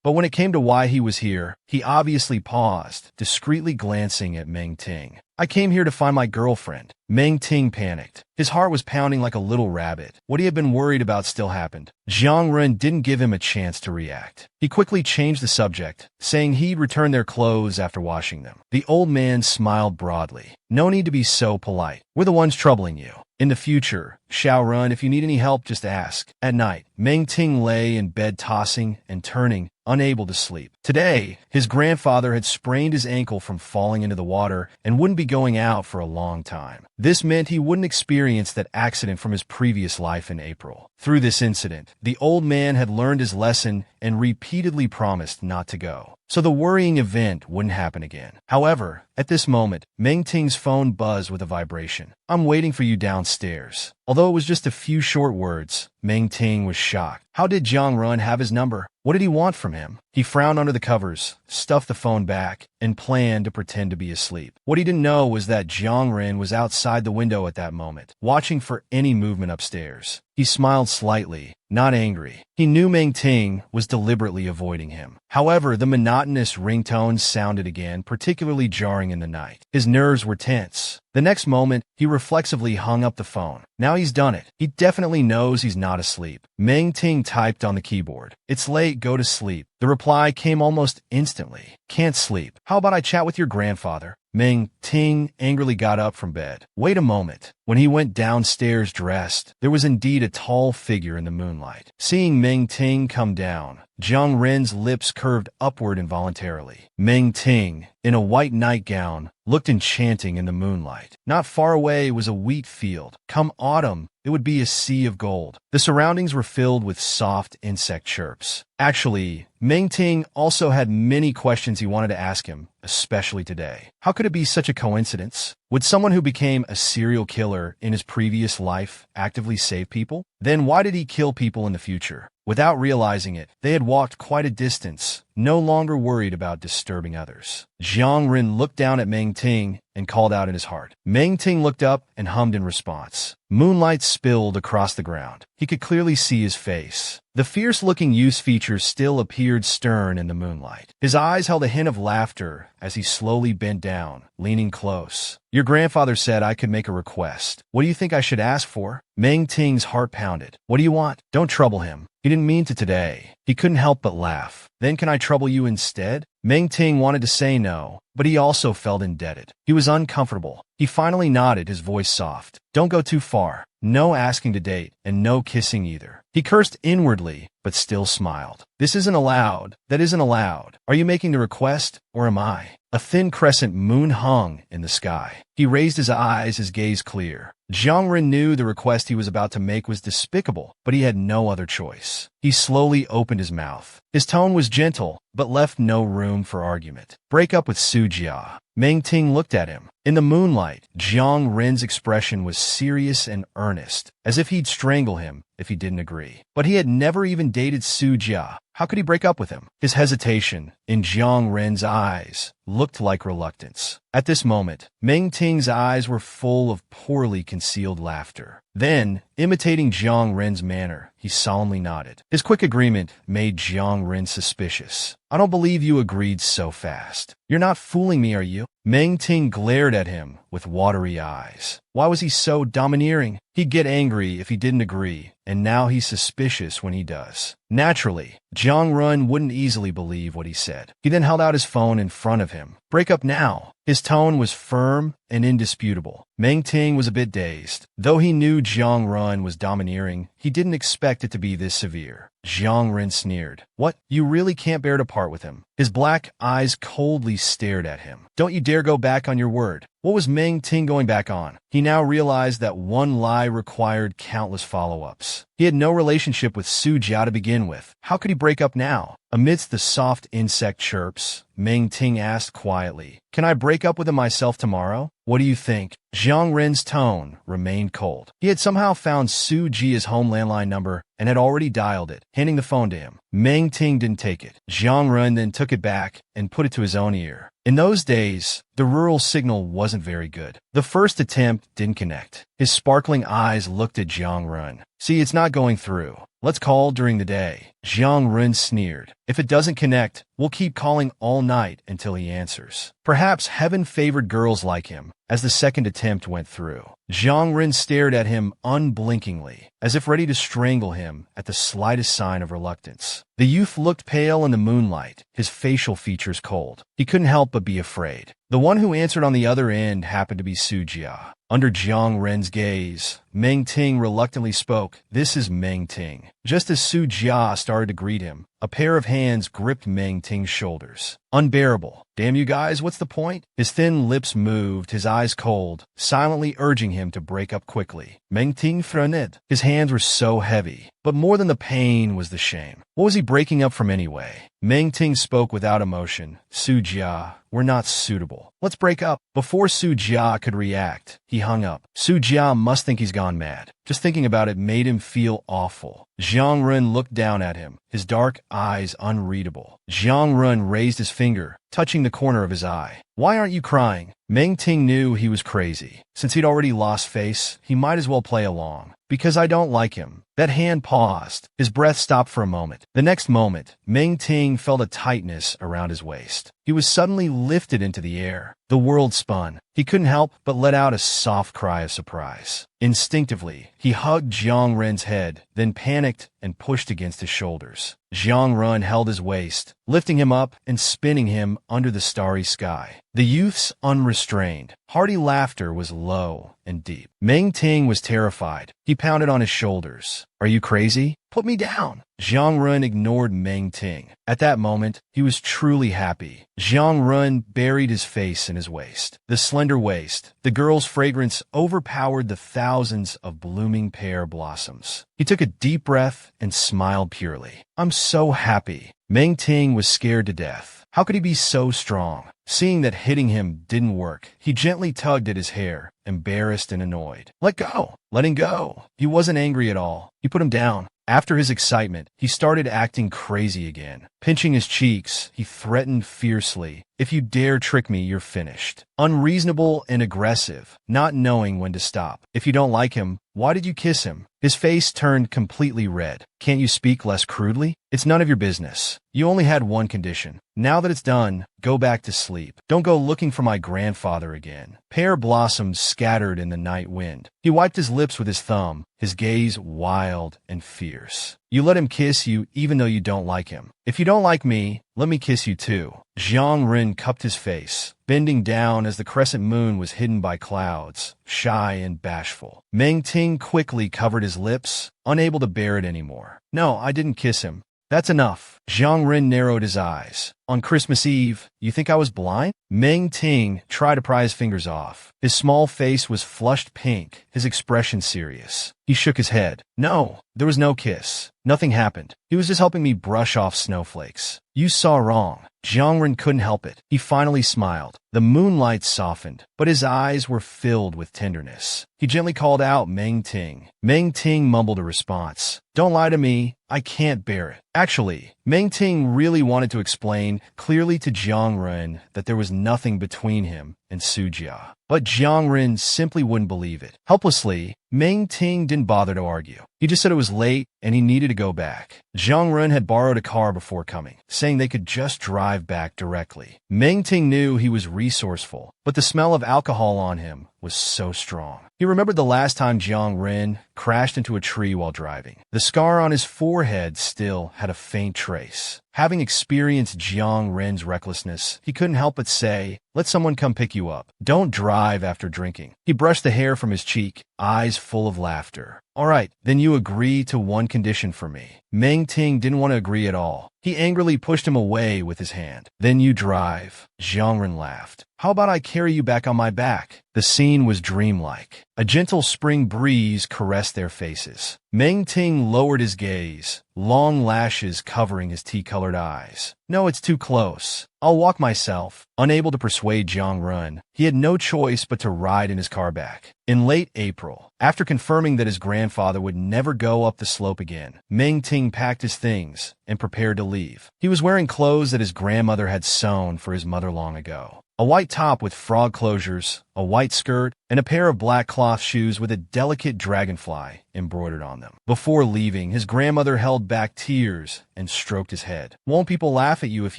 But when it came to why he was here, he obviously paused, discreetly glancing at Meng Ting. "I came here to find my girlfriend." Meng Ting panicked. His heart was pounding like a little rabbit. What he had been worried about still happened. Jiang Ren didn't give him a chance to react. He quickly changed the subject, saying he'd return their clothes after washing them. The old man smiled broadly. "No need to be so polite. We're the ones troubling you. In the future, Xiao Run, if you need any help, just ask." At night, Meng Ting lay in bed tossing and turning, unable to sleep. Today, his grandfather had sprained his ankle from falling into the water and wouldn't be going out for a long time. This meant he wouldn't experience that accident from his previous life in April. Through this incident, the old man had learned his lesson and repeatedly promised not to go, so the worrying event wouldn't happen again. However, at this moment, Meng Ting's phone buzzed with a vibration. "I'm waiting for you downstairs." Although it was just a few short words, Meng Ting was shocked. How did Jiang Run have his number? What did he want from him? He frowned under the covers, stuffed the phone back, and planned to pretend to be asleep. What he didn't know was that Jiang Ren was outside the window at that moment, watching for any movement upstairs. He smiled slightly, not angry. He knew Meng Ting was deliberately avoiding him. However, the monotonous ringtones sounded again, particularly jarring in the night. His nerves were tense. The next moment, he reflexively hung up the phone. Now he's done it. He definitely knows he's not asleep. Meng Ting typed on the keyboard. "It's late, go to sleep." The reply came almost instantly. "Can't sleep. How about I chat with your grandfather?" Meng Ting angrily got up from bed. Wait a moment. When he went downstairs dressed, there was indeed a tall figure in the moonlight. Seeing Meng Ting come down, Jiang Ren's lips curved upward involuntarily. Meng Ting, in a white nightgown, looked enchanting in the moonlight. Not far away was a wheat field. Come autumn, it would be a sea of gold. The surroundings were filled with soft insect chirps. Actually, Meng Ting also had many questions he wanted to ask him, especially today. How could it be such a coincidence? Would someone who became a serial killer in his previous life actively save people? Then why did he kill people in the future? Without realizing it, they had walked quite a distance, no longer worried about disturbing others. Jiang Ren looked down at Meng Ting and called out in his heart. Meng Ting looked up and hummed in response. Moonlight spilled across the ground. He could clearly see his face. The fierce-looking youth's features still appeared stern in the moonlight. His eyes held a hint of laughter as he slowly bent down, leaning close. Your grandfather said I could make a request. What do you think I should ask for? Meng Ting's heart pounded. What do you want? Don't trouble him. He didn't mean to today. He couldn't help but laugh. Then can I trouble you instead? Meng Ting wanted to say no, but he also felt indebted. He was uncomfortable. He finally nodded, his voice soft. Don't go too far. No asking to date, and no kissing either. He cursed inwardly, but still smiled. This isn't allowed. That isn't allowed. Are you making the request, or am I? A thin crescent moon hung in the sky. He raised his eyes, his gaze clear. Jiang Ren knew the request he was about to make was despicable, but he had no other choice. He slowly opened his mouth. His tone was gentle, but left no room for argument. Break up with Su Jia. Meng Ting looked at him. In the moonlight, Jiang Ren's expression was serious and earnest, as if he'd strangle him if he didn't agree. But he had never even dated Su Jia. How could he break up with him? His hesitation, in Jiang Ren's eyes, looked like reluctance. At this moment, Meng Ting's eyes were full of poorly concealed laughter. Then, imitating Jiang Ren's manner, he solemnly nodded. His quick agreement made Jiang Ren suspicious. I don't believe you agreed so fast. You're not fooling me, are you? Meng Ting glared at him with watery eyes. Why was he so domineering? He'd get angry if he didn't agree, and now he's suspicious when he does. Naturally, Jiang Ren wouldn't easily believe what he said. He then held out his phone in front of him. Break up now. His tone was firm and indisputable. Meng Ting was a bit dazed. Though he knew Jiang Ren was domineering, he didn't expect it to be this severe. Jiang Ren sneered. What? You really can't bear to part with him? His black eyes coldly stared at him. Don't you dare go back on your word. What was Meng Ting going back on? He now realized that one lie required countless follow-ups. He had no relationship with Su Jia to begin with. How could he break up now? Amidst the soft insect chirps, Meng Ting asked quietly, Can I break up with him myself tomorrow? What do you think? Jiang Ren's tone remained cold. He had somehow found Su Jia's home landline number and had already dialed it, handing the phone to him. Meng Ting didn't take it. Jiang Ren then took it back and put it to his own ear. In those days, the rural signal wasn't very good. The first attempt didn't connect. His sparkling eyes looked at Jiang Ren. See, it's not going through. Let's call during the day. Jiang Ren sneered. If it doesn't connect, we'll keep calling all night until he answers. Perhaps heaven favored girls like him. As the second attempt went through, Jiang Ren stared at him unblinkingly, as if ready to strangle him at the slightest sign of reluctance. The youth looked pale in the moonlight, his facial features cold. He couldn't help but be afraid. The one who answered on the other end happened to be Su Jia. Under Jiang Ren's gaze, Meng Ting reluctantly spoke. This is Meng Ting. Just as Su Jia started to greet him, a pair of hands gripped Meng Ting's shoulders. Unbearable. Damn you guys, what's the point? His thin lips moved, his eyes cold, silently urging him to break up quickly. Meng Ting frened. His hands were so heavy, but more than the pain was the shame. What was he breaking up from anyway? Meng Ting spoke without emotion. Su Jia, we're not suitable. Let's break up. Before Su Jia could react, he hung up. Su Jia must think he's gone mad. Just thinking about it made him feel awful. Jiang Ren looked down at him, his dark eyes unreadable. Jiang Ren raised his finger, touching the corner of his eye. Why aren't you crying? Meng Ting knew he was crazy. Since he'd already lost face, he might as well play along. Because I don't like him. That hand paused. His breath stopped for a moment. The next moment, Meng Ting felt a tightness around his waist. He was suddenly lifted into the air. The world spun. He couldn't help but let out a soft cry of surprise. Instinctively, he hugged Jiang Ren's head, then panicked and pushed against his shoulders. Jiang Ren held his waist, lifting him up and spinning him under the starry sky. The youth's unrestrained, hearty laughter was low and deep. Meng Ting was terrified. He pounded on his shoulders. Are you crazy? Put me down. Jiang Ren ignored Meng Ting. At that moment, he was truly happy. Jiang Ren buried his face in his waist. The slender waist, the girl's fragrance overpowered the thousands of blooming pear blossoms. He took a deep breath and smiled purely. I'm so happy. Meng Ting was scared to death. How could he be so strong? Seeing that hitting him didn't work, he gently tugged at his hair, embarrassed and annoyed. Let go. Letting go. He wasn't angry at all. He put him down. After his excitement, he started acting crazy again. Pinching his cheeks, he threatened fiercely. If you dare trick me, you're finished. Unreasonable and aggressive, not knowing when to stop. If you don't like him, why did you kiss him? His face turned completely red. Can't you speak less crudely? It's none of your business. You only had one condition. Now that it's done, go back to sleep. Don't go looking for my grandfather again. Pear blossoms scattered in the night wind. He wiped his lips with his thumb, his gaze wild and fierce. You let him kiss you even though you don't like him. If you don't like me, let me kiss you too. Jiang Ren cupped his face, bending down as the crescent moon was hidden by clouds, shy and bashful. Meng Ting quickly covered his lips, unable to bear it anymore. No, I didn't kiss him. That's enough. Jiang Ren narrowed his eyes. On Christmas Eve, you think I was blind? Meng Ting tried to pry his fingers off. His small face was flushed pink, his expression serious. He shook his head. No, there was no kiss. Nothing happened. He was just helping me brush off snowflakes. You saw wrong. Jiang Ren couldn't help it. He finally smiled. The moonlight softened, but his eyes were filled with tenderness. He gently called out Meng Ting. Meng Ting mumbled a response. Don't lie to me. I can't bear it. Actually, Meng Ting really wanted to explain clearly to Jiang Ren that there was nothing between him and Sujia. But Jiang Ren simply wouldn't believe it. Helplessly, Meng Ting didn't bother to argue. He just said it was late and he needed to go back. Jiang Ren had borrowed a car before coming, saying they could just drive back directly. Meng Ting knew he was resourceful, but the smell of alcohol on him was so strong. He remembered the last time Jiang Ren crashed into a tree while driving. The scar on his forehead still had a faint trace. Having experienced Jiang Ren's recklessness, he couldn't help but say, "Let someone come pick you up. Don't drive after drinking." He brushed the hair from his cheek, eyes full of laughter. "All right, then you agree to one condition for me." Meng Ting didn't want to agree at all. He angrily pushed him away with his hand. "Then you drive." Jiang Ren laughed. "How about I carry you back on my back?" The scene was dreamlike. A gentle spring breeze caressed their faces. Meng Ting lowered his gaze, long lashes covering his tea-colored eyes. "No, it's too close. I'll walk myself." Unable to persuade Jiang Ren, he had no choice but to ride in his car back. In late April, after confirming that his grandfather would never go up the slope again, Meng Ting packed his things and prepared to leave. He was wearing clothes that his grandmother had sewn for his mother long ago. A white top with frog closures, a white skirt, and a pair of black cloth shoes with a delicate dragonfly embroidered on them. Before leaving, his grandmother held back tears and stroked his head. "Won't people laugh at you if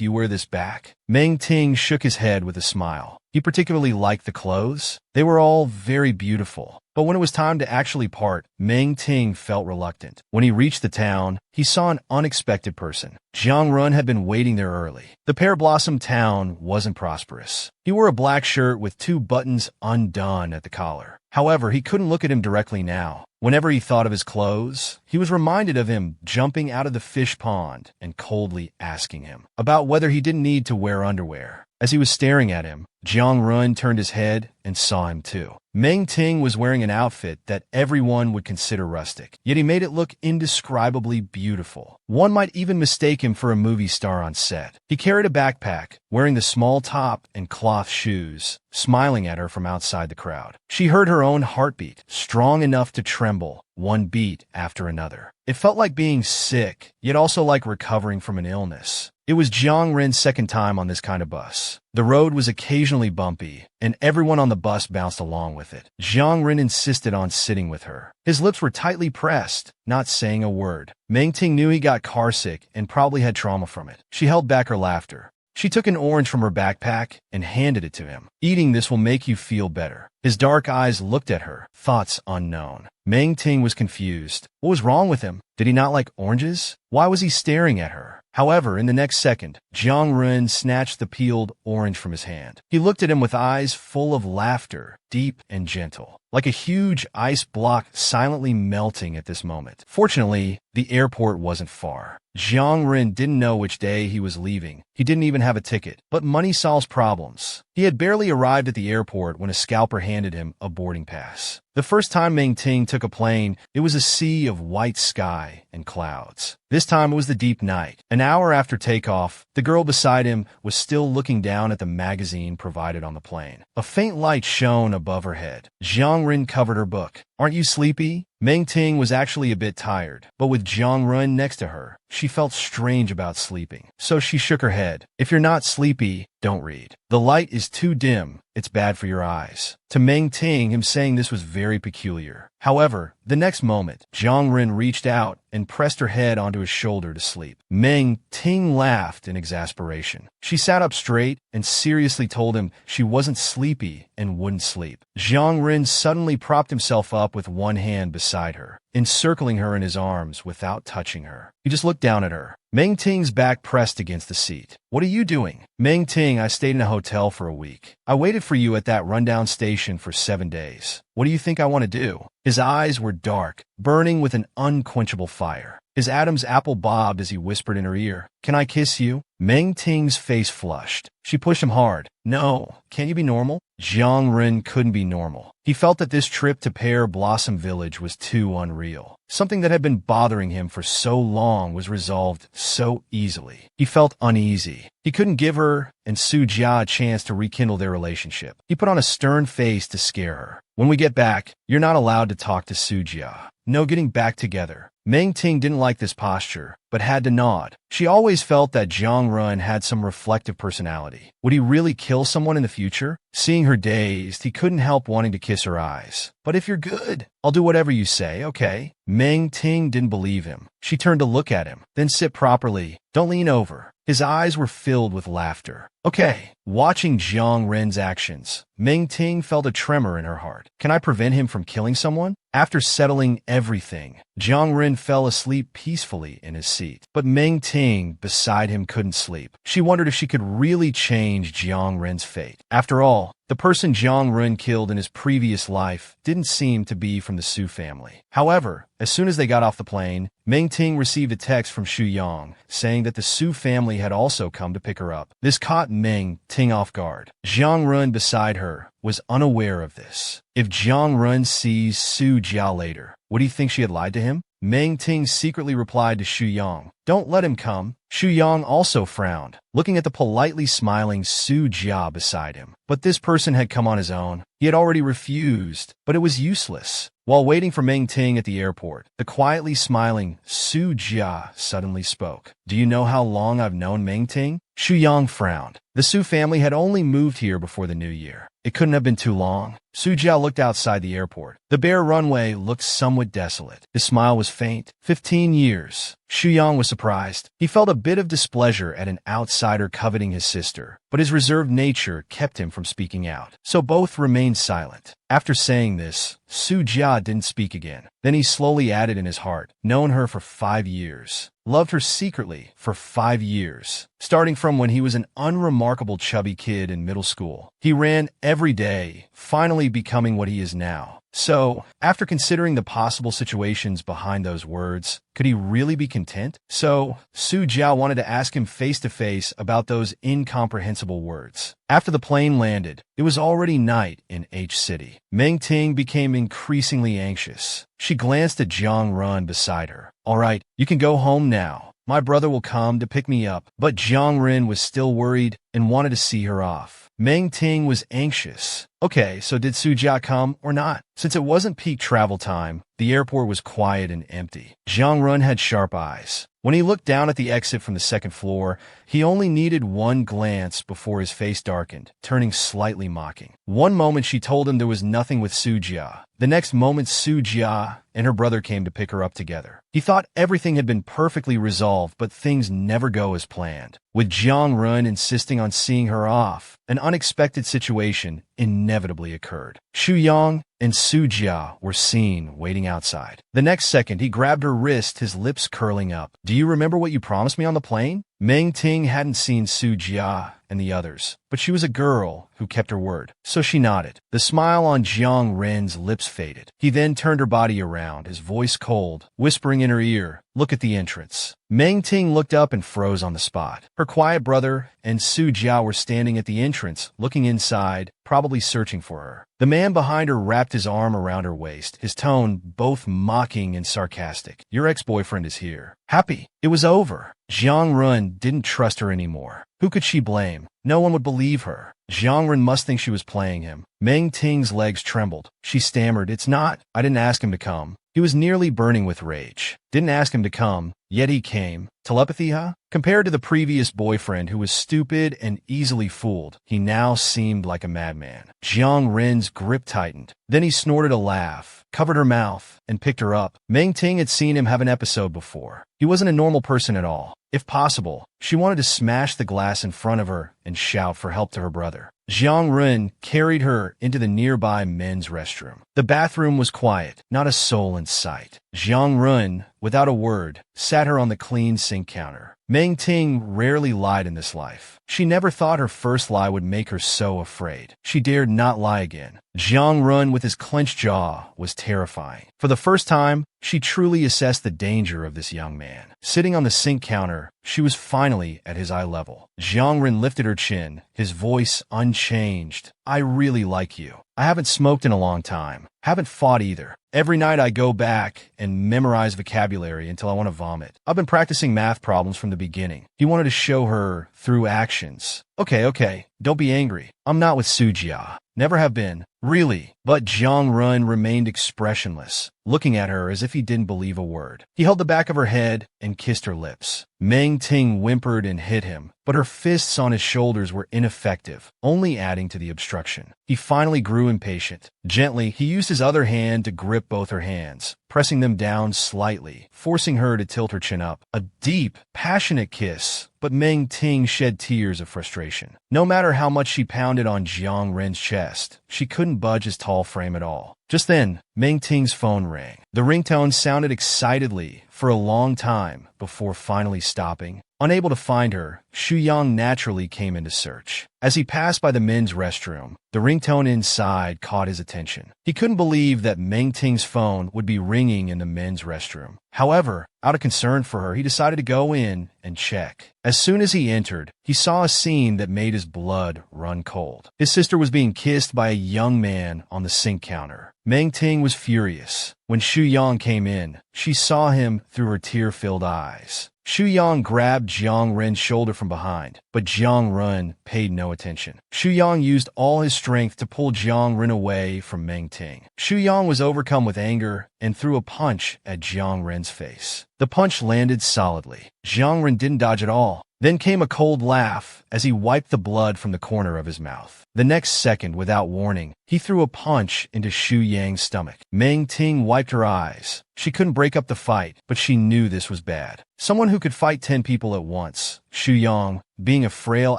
you wear this back?" Meng Ting shook his head with a smile. He particularly liked the clothes. They were all very beautiful. But when it was time to actually part, Meng Ting felt reluctant. When he reached the town, he saw an unexpected person. Jiang Ren had been waiting there early. The Pear Blossom town wasn't prosperous. He wore a black shirt with 2 buttons undone at the collar. However, he couldn't look at him directly now. Whenever he thought of his clothes, he was reminded of him jumping out of the fish pond and coldly asking him about whether he didn't need to wear underwear. As he was staring at him, Jiang Ren turned his head and saw him too. Meng Ting was wearing an outfit that everyone would consider rustic, yet he made it look indescribably beautiful. One might even mistake him for a movie star on set. He carried a backpack, wearing the small top and cloth shoes, smiling at her from outside the crowd. She heard her own heartbeat, strong enough to tremble, one beat after another. It felt like being sick, yet also like recovering from an illness. It was Jiang Ren's second time on this kind of bus. The road was occasionally bumpy, and everyone on the bus bounced along with it. Jiang Ren insisted on sitting with her. His lips were tightly pressed, not saying a word. Meng Ting knew he got carsick and probably had trauma from it. She held back her laughter. She took an orange from her backpack and handed it to him. "Eating this will make you feel better." His dark eyes looked at her, thoughts unknown. Meng Ting was confused. What was wrong with him? Did he not like oranges? Why was he staring at her? However, in the next second, Jiang Ren snatched the peeled orange from his hand. He looked at him with eyes full of laughter, deep and gentle, like a huge ice block silently melting at this moment. Fortunately, the airport wasn't far. Jiang Ren didn't know which day he was leaving. He didn't even have a ticket. But money solves problems. He had barely arrived at the airport when a scalper handed him a boarding pass. The first time Meng Ting took a plane, it was a sea of white sky and clouds. This time it was the deep night. An hour after takeoff, the girl beside him was still looking down at the magazine provided on the plane. A faint light shone above her head. Jiang Ren covered her book. "Aren't you sleepy?" Meng Ting was actually a bit tired, but with Jiang Ren next to her, she felt strange about sleeping. So she shook her head. "If you're not sleepy, don't read. The light is too dim. It's bad for your eyes." To Meng Ting, him saying this was very peculiar. However, the next moment, Jiang Ren reached out and pressed her head onto his shoulder to sleep. Meng Ting laughed in exasperation. She sat up straight and seriously told him she wasn't sleepy and wouldn't sleep. Jiang Ren suddenly propped himself up with one hand beside her, encircling her in his arms without touching her. He just looked down at her. Meng Ting's back pressed against the seat. "What are you doing?" "Meng Ting, I stayed in a hotel for a week. I waited for you at that rundown station for 7 days. What do you think I want to do?" His eyes were dark, burning with an unquenchable fire. His Adam's apple bobbed as he whispered in her ear, "Can I kiss you?" Meng Ting's face flushed. She pushed him hard. "No, can't you be normal?" Jiang Ren couldn't be normal. He felt that this trip to Pear Blossom Village was too unreal. Something that had been bothering him for so long was resolved so easily. He felt uneasy. He couldn't give her and Su Jia a chance to rekindle their relationship. He put on a stern face to scare her. "When we get back, you're not allowed to talk to Su Jia. No getting back together. Meng Ting didn't like this posture, but had to nod. She always felt that Jiang Run had some reflective personality. Would he really kill someone in the future? Seeing her dazed, he couldn't help wanting to kiss her eyes. But if you're good, I'll do whatever you say, okay? Meng Ting didn't believe him. She turned to look at him. Then sit properly. Don't lean over. His eyes were filled with laughter. Okay. Watching Jiang Ren's actions, Meng Ting felt a tremor in her heart. Can I prevent him from killing someone? After settling everything, Jiang Ren fell asleep peacefully in his seat. But Meng Ting beside him couldn't sleep. She wondered if she could really change Jiang Ren's fate. After all, the person Jiang Ren killed in his previous life didn't seem to be from the Su family. However, as soon as they got off the plane, Meng Ting received a text from Xu Yang saying that the Su family had also come to pick her up. This caught Meng Ting off guard. Jiang Ren beside her was unaware of this. If Jiang Ren sees Su Jia later, would he think she had lied to him? Meng Ting secretly replied to Xu Yang, "Don't let him come." Xu Yang also frowned, looking at the politely smiling Su Jia beside him. But this person had come on his own. He had already refused, but it was useless. While waiting for Meng Ting at the airport, the quietly smiling Su Jia suddenly spoke. "Do you know how long I've known Meng Ting?" Xu Yang frowned. The Su family had only moved here before the new year. It couldn't have been too long. Su Jia looked outside the airport. The bare runway looked somewhat desolate. His smile was faint. 15 years. Xu Yang was surprised. He felt a bit of displeasure at an outsider coveting his sister, but his reserved nature kept him from speaking out. So both remained silent. After saying this, Su Jia didn't speak again. Then he slowly added in his heart, known her for 5 years. Loved her secretly for 5 years, starting from when he was an unremarkable chubby kid in middle school. He ran every day, finally becoming what he is now. So, after considering the possible situations behind those words, could he really be content? So, Su Jia wanted to ask him face-to-face about those incomprehensible words. After the plane landed, it was already night in H City. Meng Ting became increasingly anxious. She glanced at Jiang Run beside her. "All right, you can go home now. My brother will come to pick me up." But Jiang Ren was still worried and wanted to see her off. Meng Ting was anxious. Okay, so did Su Jia come or not? Since it wasn't peak travel time, the airport was quiet and empty. Jiang Run had sharp eyes. When he looked down at the exit from the second floor, he only needed one glance before his face darkened, turning slightly mocking. One moment she told him there was nothing with Su Jia. The next moment Su Jia and her brother came to pick her up together. He thought everything had been perfectly resolved, but things never go as planned. With Jiang Run insisting on seeing her off, an unexpected situation inevitably occurred. Xu Yang and Su Jia were seen waiting outside. The next second, he grabbed her wrist, his lips curling up. "Do you remember what you promised me on the plane?" Meng Ting hadn't seen Su Jia and the others, but she was a girl who kept her word, so she nodded. The smile on Jiang Ren's lips faded. He then turned her body around, his voice cold, whispering in her ear, "Look at the entrance." Meng Ting looked up and froze on the spot. Her quiet brother and Su Jia were standing at the entrance, looking inside, probably searching for her. The man behind her wrapped his arm around her waist, his tone both mocking and sarcastic. "Your ex-boyfriend is here." Happy. It was over. Jiang Run didn't trust her anymore. Who could she blame? No one would believe her. Jiang Run must think she was playing him. Meng Ting's legs trembled. She stammered, "It's not. I didn't ask him to come." He was nearly burning with rage. Didn't ask him to come, yet he came. Telepathy, huh? Compared to the previous boyfriend who was stupid and easily fooled, he now seemed like a madman. Jiang Ren's grip tightened. Then he snorted a laugh, covered her mouth, and picked her up. Meng Ting had seen him have an episode before. He wasn't a normal person at all. If possible, she wanted to smash the glass in front of her and shout for help to her brother. Jiang Ren carried her into the nearby men's restroom. The bathroom was quiet, not a soul in sight. Jiang Ren, without a word, sat her on the clean sink counter. Meng Ting rarely lied in this life. She never thought her first lie would make her so afraid. She dared not lie again. Jiang Ren, with his clenched jaw, was terrifying. For the first time, she truly assessed the danger of this young man. Sitting on the sink counter, she was finally at his eye level. Jiang Ren lifted her chin, his voice unchanged. "I really like you. I haven't smoked in a long time. Haven't fought either. Every night I go back and memorize vocabulary until I want to vomit. I've been practicing math problems from the beginning." He wanted to show her through actions. Okay, don't be angry. I'm not with Sujia. Never have been. Really. But Jiang Run remained expressionless, looking at her as if he didn't believe a word. He held the back of her head and kissed her lips. Meng Ting whimpered and hit him, but her fists on his shoulders were ineffective, only adding to the obstruction. He finally grew impatient. Gently, he used his other hand to grip both her hands, pressing them down slightly, forcing her to tilt her chin up. A deep, passionate kiss, but Meng Ting shed tears of frustration. No matter how much she pounded on Jiang Ren's chest, she couldn't budge his tall frame at all. Just then, Meng Ting's phone rang. The ringtone sounded excitedly for a long time before finally stopping. Unable to find her, Xu Yang naturally came into search. As he passed by the men's restroom, the ringtone inside caught his attention. He couldn't believe that Meng Ting's phone would be ringing in the men's restroom. However, out of concern for her, he decided to go in and check. As soon as he entered, he saw a scene that made his blood run cold. His sister was being kissed by a young man on the sink counter. Meng Ting was furious. When Xu Yang came in, she saw him through her tear-filled eyes. Xu Yang grabbed Jiang Ren's shoulder from behind, but Jiang Ren paid no attention. Xu Yang used all his strength to pull Jiang Ren away from Meng Ting. Xu Yang was overcome with anger and threw a punch at Jiang Ren's face. The punch landed solidly. Jiang Ren didn't dodge at all. Then came a cold laugh as he wiped the blood from the corner of his mouth. The next second, without warning, he threw a punch into Xu Yang's stomach. Meng Ting wiped her eyes. She couldn't break up the fight, but she knew this was bad. Someone who could fight 10 people at once, Xu Yang, being a frail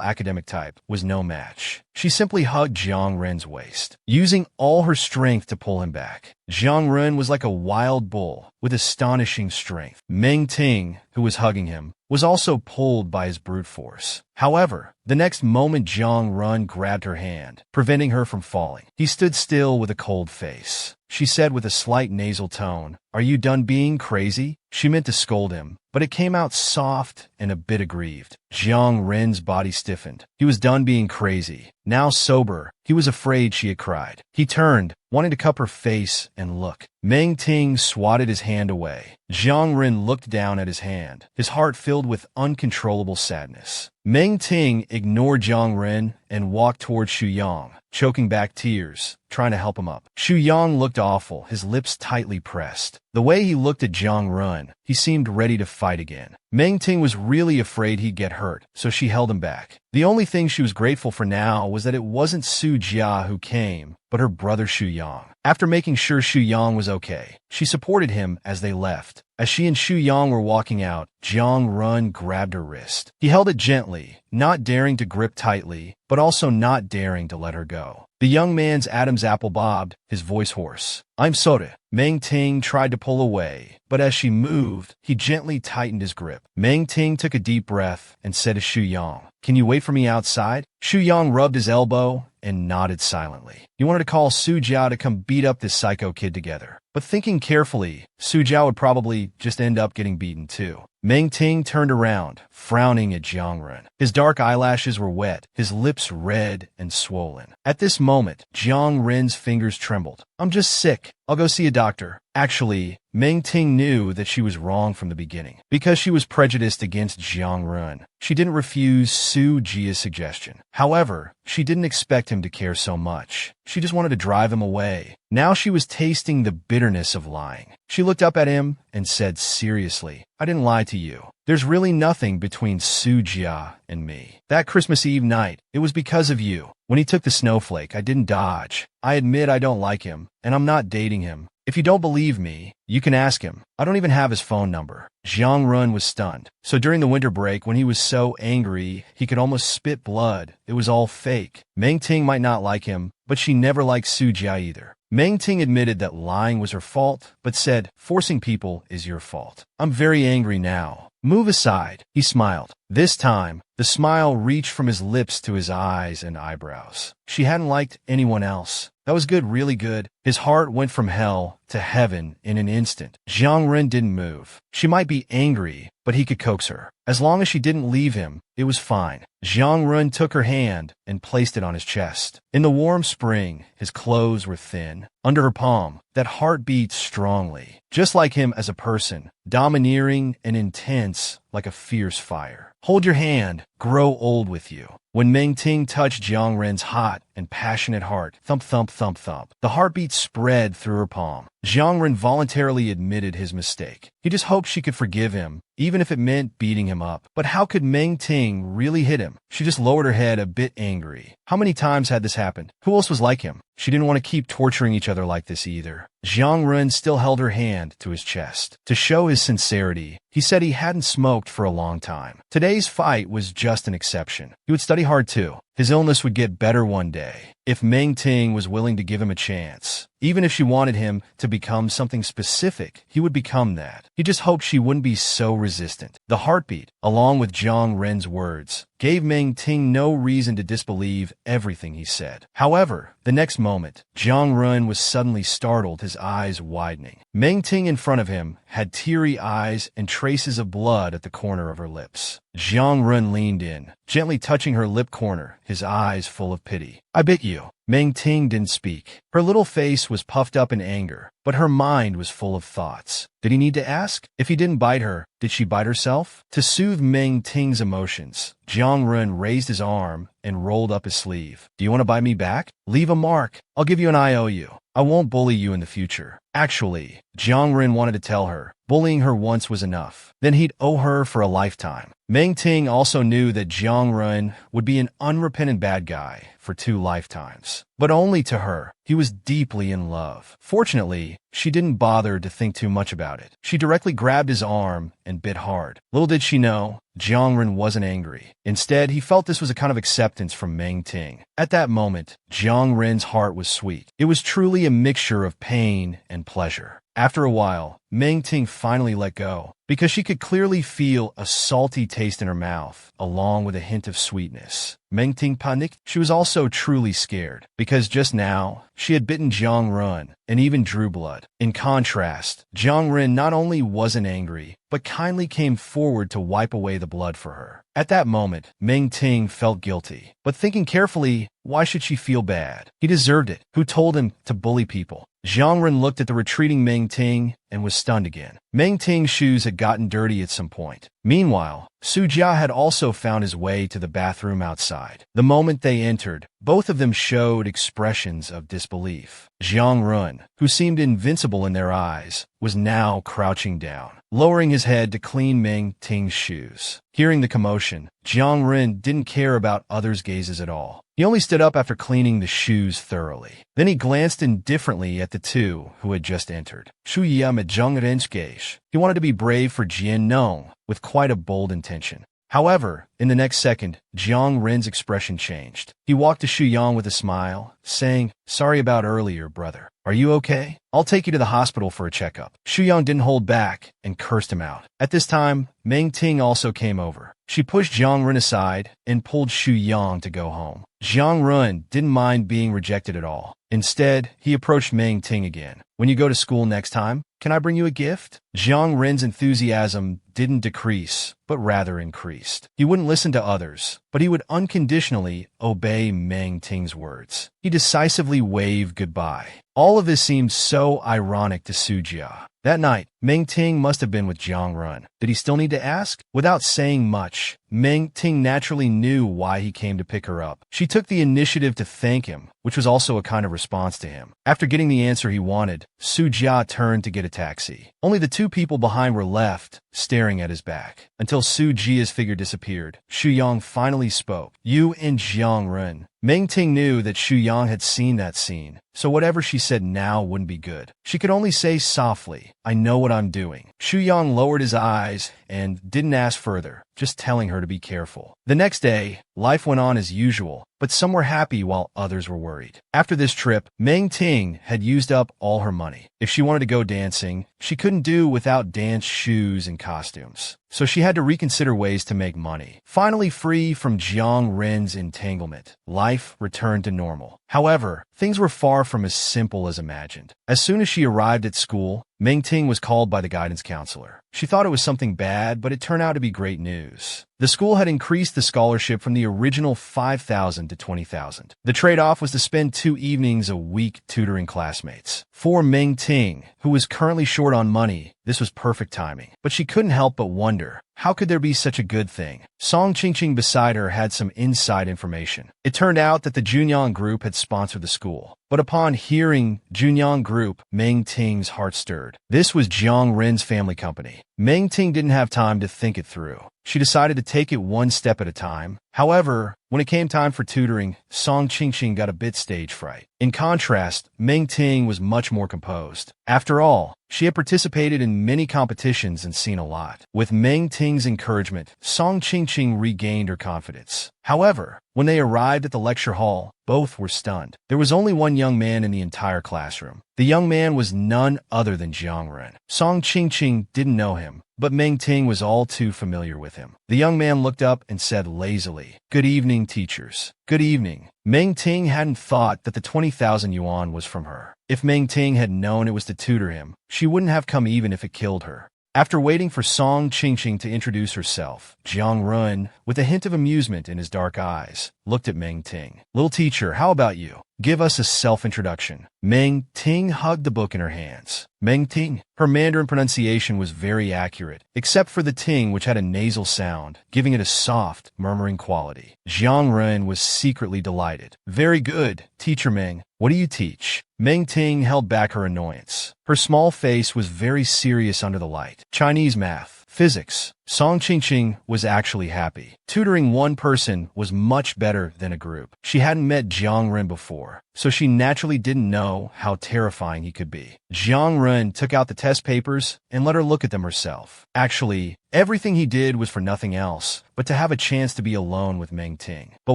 academic type, was no match. She simply hugged Jiang Ren's waist, using all her strength to pull him back. Jiang Ren was like a wild bull, with astonishing strength. Meng Ting, who was hugging him, was also pulled by his brute force. However, the next moment Jiang Ren grabbed her hand, preventing her from falling. He stood still with a cold face. She said with a slight nasal tone, "Are you done being crazy?" She meant to scold him, but it came out soft and a bit aggrieved. Jiang Ren's body stiffened. He was done being crazy. Now sober, he was afraid she had cried. He turned, wanting to cup her face and look. Meng Ting swatted his hand away. Jiang Ren looked down at his hand, his heart filled with uncontrollable sadness. Meng Ting ignored Jiang Ren and walked toward Xu Yang, choking back tears, trying to help him up. Xu Yang looked awful, his lips tightly pressed. The way he looked at Jiang Ren, he seemed ready to fight again. Meng Ting was really afraid he'd get hurt, so she held him back. The only thing she was grateful for now was that it wasn't Su Jia who came, but her brother Xu Yang. After making sure Xu Yang was okay, she supported him as they left. As she and Xu Yang were walking out, Jiang Ren grabbed her wrist. He held it gently, not daring to grip tightly, but also not daring to let her go. The young man's Adam's apple bobbed, his voice hoarse. "I'm sorry." Meng Ting tried to pull away, but as she moved, he gently tightened his grip. Meng Ting took a deep breath and said to Xu Yang, "Can you wait for me outside?" Xu Yang rubbed his elbow and nodded silently. He wanted to call Su Jia to come beat up this psycho kid together. But thinking carefully, Su Jia would probably just end up getting beaten too. Meng Ting turned around, frowning at Jiang Ren. His dark eyelashes were wet, his lips red and swollen. At this moment, Jiang Ren's fingers trembled. "I'm just sick. I'll go see a doctor." Actually, Meng Ting knew that she was wrong from the beginning. Because she was prejudiced against Jiang Ren, she didn't refuse Su Jia's suggestion. However, she didn't expect him to care so much. She just wanted to drive him away. Now she was tasting the bitterness of lying. She looked up at him and said seriously, "I didn't lie to you. There's really nothing between Su Jia and me. That Christmas Eve night, it was because of you. When he took the snowflake, I didn't dodge. I admit I don't like him, and I'm not dating him. If you don't believe me, you can ask him. I don't even have his phone number." Jiang Ren was stunned. So during the winter break, when he was so angry he could almost spit blood, it was all fake. Meng Ting might not like him, but she never liked Su Jia either. Meng Ting admitted that lying was her fault, but said, "Forcing people is your fault. I'm very angry now. Move aside." He smiled. This time, the smile reached from his lips to his eyes and eyebrows. She hadn't liked anyone else. That was good, really good. His heart went from hell to heaven in an instant. Jiang Ren didn't move. She might be angry, but he could coax her. As long as she didn't leave him, it was fine. Jiang Ren took her hand and placed it on his chest. In the warm spring, his clothes were thin. Under her palm, that heart beat strongly. Just like him as a person, domineering and intense like a fierce fire. Hold your hand, grow old with you. When Meng Ting touched Jiang Ren's hot and passionate heart, thump, thump, thump, thump, the heartbeat spread through her palm. Jiang Ren voluntarily admitted his mistake. He just hoped she could forgive him, even if it meant beating him up. But how could Meng Ting really hit him? She just lowered her head a bit angry. How many times had this happened? Who else was like him? She didn't want to keep torturing each other like this either. Jiang Ren still held her hand to his chest. To show his sincerity, he said he hadn't smoked for a long time. Today's fight was just an exception. He would study hard too. His illness would get better one day, if Meng Ting was willing to give him a chance. Even if she wanted him to become something specific, he would become that. He just hoped she wouldn't be so resistant. The heartbeat, along with Jiang Ren's words, gave Meng Ting no reason to disbelieve everything he said. However, the next moment, Jiang Ren was suddenly startled, his eyes widening. Meng Ting in front of him had teary eyes and traces of blood at the corner of her lips. Jiang Ren leaned in, gently touching her lip corner, his eyes full of pity. "I bit you." Meng Ting didn't speak. Her little face was puffed up in anger, but her mind was full of thoughts. Did he need to ask? If he didn't bite her, did she bite herself? To soothe Meng Ting's emotions, Jiang Ren raised his arm and rolled up his sleeve. "Do you want to bite me back? Leave a mark. I'll give you an IOU. I won't bully you in the future." Actually, Jiang Ren wanted to tell her, bullying her once was enough. Then he'd owe her for a lifetime. Meng Ting also knew that Jiang Ren would be an unrepentant bad guy for 2 lifetimes. But only to her. He was deeply in love. Fortunately, she didn't bother to think too much about it. She directly grabbed his arm and bit hard. Little did she know, Jiang Ren wasn't angry. Instead, he felt this was a kind of acceptance from Meng Ting. At that moment, Jiang Ren's heart was sweet. It was truly a mixture of pain and pleasure. After a while, Meng Ting finally let go, because she could clearly feel a salty taste in her mouth, along with a hint of sweetness. Meng Ting panicked. She was also truly scared, because just now, she had bitten Jiang Ren and even drew blood. In contrast, Jiang Ren not only wasn't angry, but kindly came forward to wipe away the blood for her. At that moment, Meng Ting felt guilty. But thinking carefully, why should she feel bad? He deserved it. Who told him to bully people? Jiang Ren looked at the retreating Meng Ting and was stunned again. Meng Ting's shoes had gotten dirty at some point. Meanwhile, Su Jia had also found his way to the bathroom outside. The moment they entered, both of them showed expressions of disbelief. Jiang Ren, who seemed invincible in their eyes, was now crouching down, lowering his head to clean Meng Ting's shoes. Hearing the commotion, Jiang Ren didn't care about others' gazes at all. He only stood up after cleaning the shoes thoroughly. Then he glanced indifferently at the two who had just entered. Shu Yi met Zheng Ren's gaze. He wanted to be brave for Jian Nong, with quite a bold intention. However, in the next second, Jiang Ren's expression changed. He walked to Xu Yang with a smile, saying, "Sorry about earlier, brother. Are you okay? I'll take you to the hospital for a checkup." Xu Yang didn't hold back and cursed him out. At this time, Meng Ting also came over. She pushed Jiang Ren aside and pulled Xu Yang to go home. Jiang Ren didn't mind being rejected at all. Instead, he approached Meng Ting again. "When you go to school next time, can I bring you a gift?" Jiang Ren's enthusiasm didn't decrease, but rather increased. He wouldn't listen to others, but he would unconditionally obey Meng Ting's words. He decisively waved goodbye. All of this seemed so ironic to Su Jia. That night, Meng Ting must have been with Jiang Ren. Did he still need to ask? Without saying much, Meng Ting naturally knew why he came to pick her up. She took the initiative to thank him, which was also a kind of response to him. After getting the answer he wanted, Su Jia turned to get a taxi. Only the two people behind were left, staring at his back. Until Su Jia's figure disappeared, Xu Yang finally spoke. "You and Jiang Ren." Meng Ting knew that Xu Yang had seen that scene, so whatever she said now wouldn't be good. She could only say softly, "I know what I'm doing." Xu Yang lowered his eyes and didn't ask further, just telling her to be careful. The next day, life went on as usual, but some were happy while others were worried. After this trip, Meng Ting had used up all her money. If she wanted to go dancing, she couldn't do without dance shoes and costumes. So she had to reconsider ways to make money. Finally free from Jiang Ren's entanglement, life returned to normal. However, things were far from as simple as imagined. As soon as she arrived at school, Ming-Ting was called by the guidance counselor. She thought it was something bad, but it turned out to be great news. The school had increased the scholarship from the original 5,000 to 20,000. The trade-off was to spend 2 evenings a week tutoring classmates. For Ming-Ting, who was currently short on money, this was perfect timing. But she couldn't help but wonder, how could there be such a good thing? Song Qingqing beside her had some inside information. It turned out that the Junyang Group had sponsored the school. But upon hearing Junyang Group, Ming-Ting's heart stirred. This was Jiang Ren's family company. Ming-Ting didn't have time to think it through. She decided to take it one step at a time. However, when it came time for tutoring, Song Qingqing got a bit stage fright. In contrast, Ming-Ting was much more composed. After all, she had participated in many competitions and seen a lot. With Ming-Ting's encouragement, Song Qingqing regained her confidence. However, when they arrived at the lecture hall, both were stunned. There was only one young man in the entire classroom. The young man was none other than Jiang Ren. Song Qingqing didn't know him, but Ming-Ting was all too familiar with him. The young man looked up and said lazily, "Good evening, teachers." "Good evening." Ming-Ting hadn't thought that the 20,000 yuan was from her. If Ming-Ting had known it was to tutor him, she wouldn't have come even if it killed her. After waiting for Song Qingqing to introduce herself, Jiang Ren, with a hint of amusement in his dark eyes, looked at Ming-Ting. "Little teacher, how about you? Give us a self-introduction." Ming-Ting hugged the book in her hands. Ming-Ting. Her Mandarin pronunciation was very accurate, except for the ting, which had a nasal sound, giving it a soft, murmuring quality. Jiang Ren was secretly delighted. "Very good, Teacher Ming. What do you teach?" Ming-Ting held back her annoyance. Her small face was very serious under the light. "Chinese math, physics." Song Qingqing was actually happy. Tutoring one person was much better than a group. She hadn't met Jiang Ren before, so she naturally didn't know how terrifying he could be. Jiang Ren took out the test papers and let her look at them herself. Actually, everything he did was for nothing else but to have a chance to be alone with Ming-Ting. But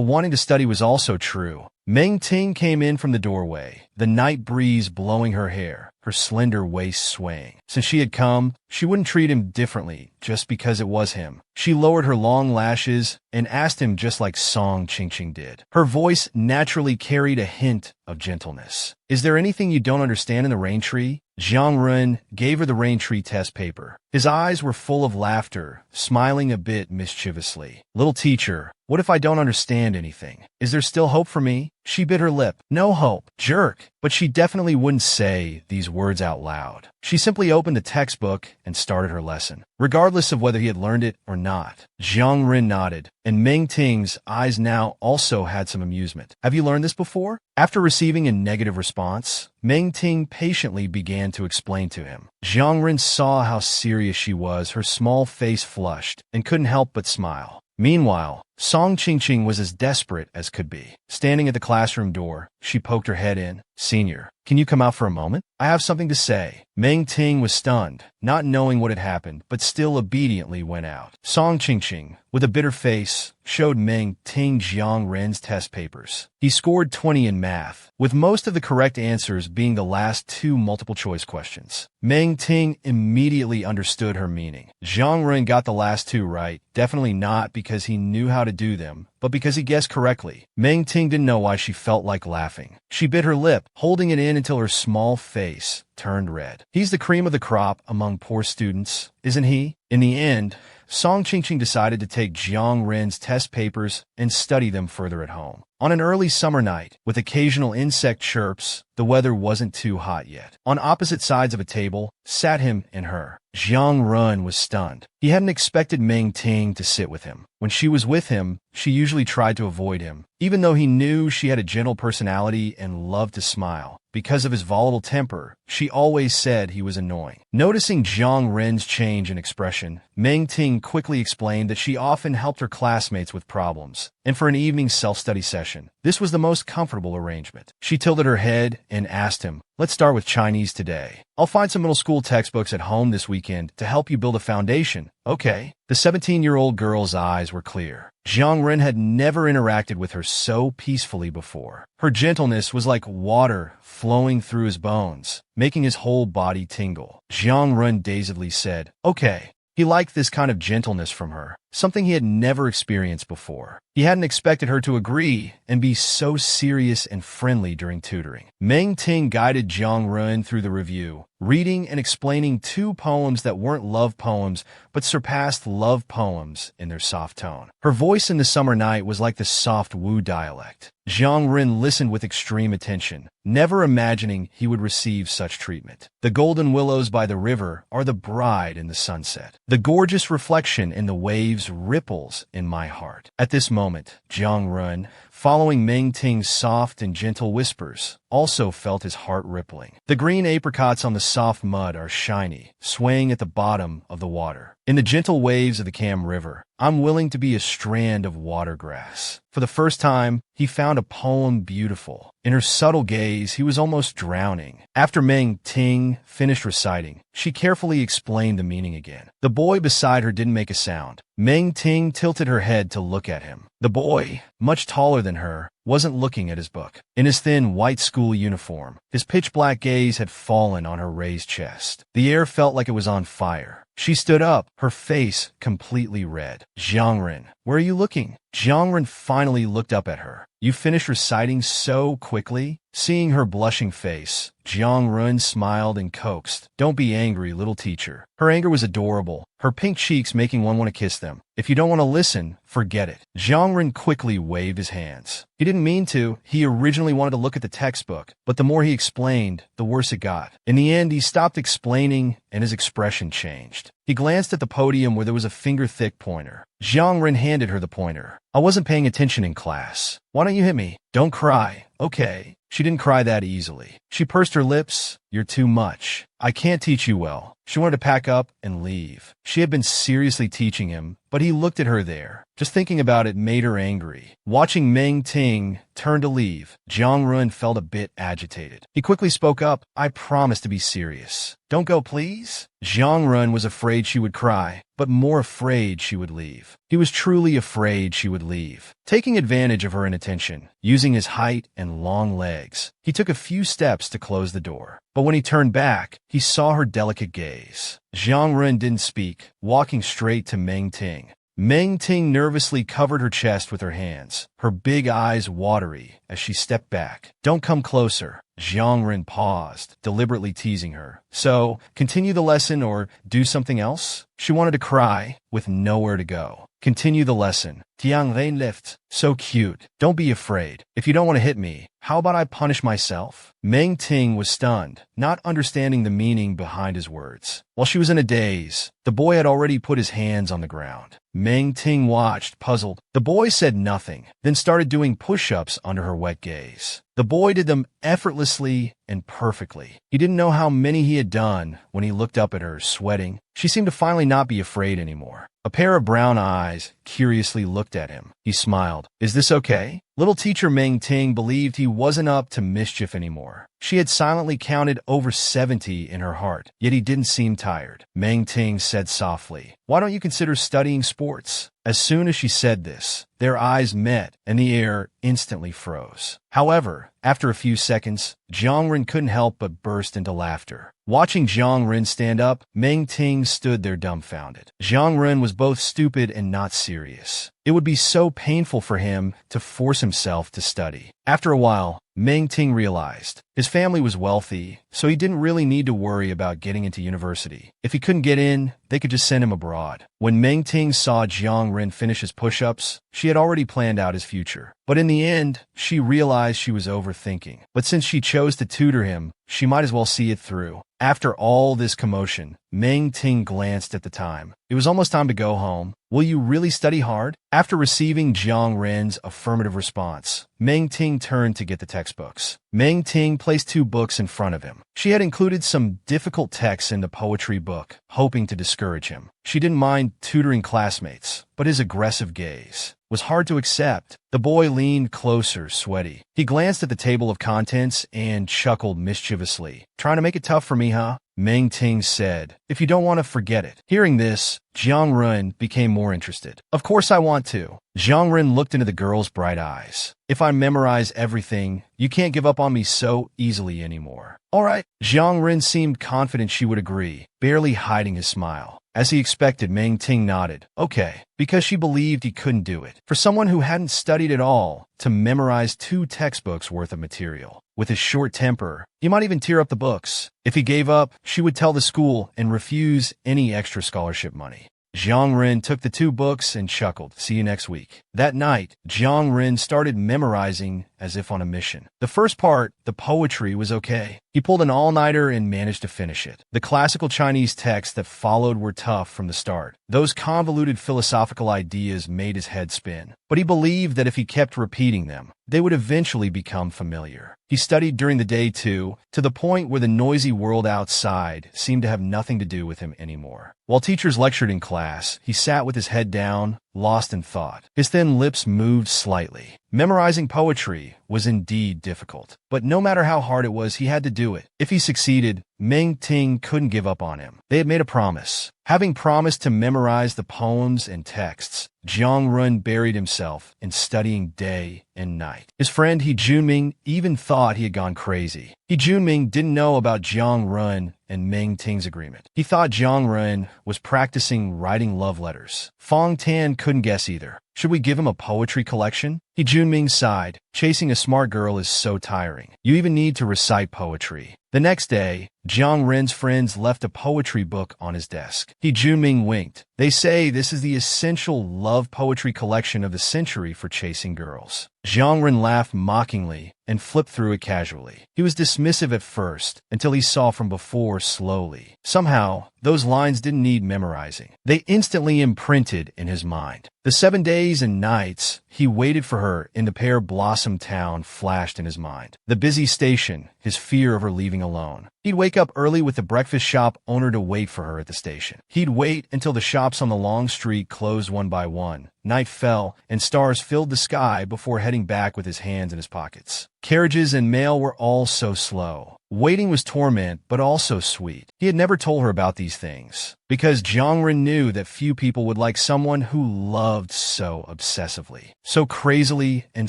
wanting to study was also true. Ming-Ting came in from the doorway, the night breeze blowing her hair, her slender waist swaying. Since she had come, she wouldn't treat him differently just because it was him. She lowered her long lashes and asked him just like Song Qingqing did. Her voice naturally carried a hint of gentleness. "Is there anything you don't understand in the rain tree?" Jiang Ren gave her the rain tree test paper. His eyes were full of laughter, smiling a bit mischievously. "Little teacher, what if I don't understand anything? Is there still hope for me?" She bit her lip. "No hope, jerk." But she definitely wouldn't say these words out loud. She simply opened the textbook and started her lesson, regardless of whether he had learned it or not. Jiang Ren nodded, and Ming-Ting's eyes now also had some amusement. "Have you learned this before?" After receiving a negative response, Ming-Ting patiently began to explain to him. Jiang Ren saw how serious she was. Her small face flushed and couldn't help but smile. Meanwhile, Song Qingqing was as desperate as could be. Standing at the classroom door, she poked her head in. "Senior, can you come out for a moment? I have something to say." Ming-Ting was stunned, not knowing what had happened, but still obediently went out. Song Qingqing, with a bitter face, showed Ming-Ting Jiang Ren's test papers. He scored 20 in math, with most of the correct answers being the last 2 multiple-choice questions. Ming-Ting immediately understood her meaning. Jiang Ren got the last 2 right, definitely not because he knew how to do them, but because he guessed correctly. Ming-Ting didn't know why she felt like laughing. She bit her lip, holding it in until her small face turned red. "He's the cream of the crop among poor students, isn't he?" In the end, Song Qingqing decided to take Jiang Ren's test papers and study them further at home. On an early summer night, with occasional insect chirps, the weather wasn't too hot yet. On opposite sides of a table sat him and her. Jiang Ren was stunned. He hadn't expected Ming-Ting to sit with him. When she was with him, she usually tried to avoid him, even though he knew she had a gentle personality and loved to smile. Because of his volatile temper, she always said he was annoying. Noticing Jiang Ren's change in expression, Ming-Ting quickly explained that she often helped her classmates with problems, and for an evening self-study session, this was the most comfortable arrangement. She tilted her head and asked him, "Let's start with Chinese today. I'll find some middle school textbooks at home this weekend to help you build a foundation, okay?" The 17-year-old girl's eyes were clear. Jiang Ren had never interacted with her so peacefully before. Her gentleness was like water flowing through his bones, making his whole body tingle. Jiang Ren dazedly said, "Okay." He liked this kind of gentleness from her, something he had never experienced before. He hadn't expected her to agree and be so serious and friendly during tutoring. Meng Ting guided Jiang Run through the review, reading and explaining 2 poems that weren't love poems but surpassed love poems in their soft tone. Her voice in the summer night was like the soft Wu dialect. Jiang Rin listened with extreme attention, never imagining he would receive such treatment. The golden willows by the river are the bride in the sunset. The gorgeous reflection in the waves ripples in my heart. At this moment, Jiang Rin, following Meng Ting's soft and gentle whispers, also felt his heart rippling. The green apricots on the soft mud are shiny, swaying at the bottom of the water. In the gentle waves of the Cam River, I'm willing to be a strand of water grass. For the first time, he found a poem beautiful. In her subtle gaze, he was almost drowning. After Meng Ting finished reciting, she carefully explained the meaning again. The boy beside her didn't make a sound. Meng Ting tilted her head to look at him. The boy, much taller than her, wasn't looking at his book. In his thin white school uniform, his pitch-black gaze had fallen on her raised chest. The air felt like it was on fire. She stood up, her face completely red. Jiang Rin, where are you looking? Jiang Rin finally looked up at her. You finished reciting so quickly? Seeing her blushing face, Jiang Rin smiled and coaxed. Don't be angry, little teacher. Her anger was adorable, her pink cheeks making one want to kiss them. If you don't want to listen, forget it. Jiang Rin quickly waved his hands. He didn't mean to. He originally wanted to look at the textbook, but the more he explained, the worse it got. In the end, he stopped explaining and his expression changed. He glanced at the podium where there was a finger-thick pointer. Jiang Rin handed her the pointer. I wasn't paying attention in class. Why don't you hit me? Don't cry. Okay. She didn't cry that easily. She pursed her lips. You're too much. I can't teach you well. She wanted to pack up and leave. She had been seriously teaching him, but he looked at her there. Just thinking about it made her angry. Watching Meng Ting turn to leave, Jiang Run felt a bit agitated. He quickly spoke up. I promise to be serious. Don't go, please? Jiang Run was afraid she would cry, but more afraid she would leave. He was truly afraid she would leave. Taking advantage of her inattention, using his height and long legs, he took a few steps to close the door. But when he turned back, he saw her delicate gaze. Jiang Run didn't speak, walking straight to Meng Ting. Meng Ting nervously covered her chest with her hands, her big eyes watery as she stepped back. Don't come closer. Jiang Rin paused, deliberately teasing her. So, continue the lesson or do something else? She wanted to cry, with nowhere to go. Continue the lesson. Tiang Rein lift. So cute. Don't be afraid. If you don't want to hit me, how about I punish myself? Meng Ting was stunned, not understanding the meaning behind his words. While she was in a daze, the boy had already put his hands on the ground. Meng Ting watched, puzzled. The boy said nothing, then started doing push-ups under her wet gaze. The boy did them effortlessly and perfectly. He didn't know how many he had done when he looked up at her, sweating. She seemed to finally not be afraid anymore. A pair of brown eyes curiously looked at him. He smiled. Is this okay? Little teacher Meng Ting believed he wasn't up to mischief anymore. She had silently counted over 70 in her heart, yet he didn't seem tired. Meng Ting said softly, why don't you consider studying sports? As soon as she said this, their eyes met and the air instantly froze. However, after a few seconds, Jiang Rin couldn't help but burst into laughter. Watching Jiang Rin stand up, Meng Ting stood there dumbfounded. Jiang Rin was both stupid and not serious. It would be so painful for him to force himself to study. After a while, Meng Ting realized his family was wealthy, so he didn't really need to worry about getting into university. If he couldn't get in, they could just send him abroad. When Meng Ting saw Jiang Rin finish his push-ups, she had already planned out his future. But in the end, she realized she was overthinking. But since she chose to tutor him, she might as well see it through. After all this commotion, Meng Ting glanced at the time. It was almost time to go home. Will you really study hard? After receiving Jiang Ren's affirmative response, Meng Ting turned to get the textbooks. Meng Ting placed 2 books in front of him. She had included some difficult texts in the poetry book, hoping to discourage him. She didn't mind tutoring classmates, but his aggressive gaze was hard to accept. The boy leaned closer, sweaty. He glanced at the table of contents and chuckled mischievously. Trying to make it tough for me, huh? Meng Ting said, if you don't want to, forget it. Hearing this, Jiang Ren became more interested. Of course I want to. Jiang Ren looked into the girl's bright eyes. If I memorize everything, you can't give up on me so easily anymore. All right. Jiang Ren seemed confident she would agree, barely hiding his smile. As he expected, Meng Ting nodded. Okay, because she believed he couldn't do it. For someone who hadn't studied at all, to memorize 2 textbooks worth of material. With his short temper, he might even tear up the books. If he gave up, she would tell the school and refuse any extra scholarship money. Jiang Ren took the 2 books and chuckled. See you next week. That night, Jiang Ren started memorizing as if on a mission. The first part, the poetry, was okay. He pulled an all-nighter and managed to finish it. The classical Chinese texts that followed were tough from the start. Those convoluted philosophical ideas made his head spin. But he believed that if he kept repeating them, they would eventually become familiar. He studied during the day too, to the point where the noisy world outside seemed to have nothing to do with him anymore. While teachers lectured in class, he sat with his head down, lost in thought. His thin lips moved slightly. Memorizing poetry was indeed difficult, but no matter how hard it was, he had to do it. If he succeeded, Meng Ting couldn't give up on him. They had made a promise. Having promised to memorize the poems and texts, Jiang Ren buried himself in studying day and night. His friend He Junming even thought he had gone crazy. He Junming didn't know about Jiang Ren and Meng Ting's agreement. He thought Jiang Ren was practicing writing love letters. Fong Tan couldn't guess either. Should we give him a poetry collection? He Junming sighed. Chasing a smart girl is so tiring. You even need to recite poetry. The next day, Jiang Ren's friends left a poetry book on his desk. He Junming winked. They say this is the essential love poetry collection of the century for chasing girls. Jiang Ren laughed mockingly and flipped through it casually. He was dismissive at first, until he saw from before slowly. Somehow, those lines didn't need memorizing. They instantly imprinted in his mind. The 7 days and nights he waited for her in the Pear Blossom town flashed in his mind. The busy station, his fear of her leaving alone. He'd wake up early with the breakfast shop owner to wait for her at the station. He'd wait until the shops on the long street closed one by one. Night fell, and stars filled the sky before heading back with his hands in his pockets. Carriages and mail were all so slow. Waiting was torment, but also sweet. He had never told her about these things, because Jiang Ren knew that few people would like someone who loved so obsessively, so crazily and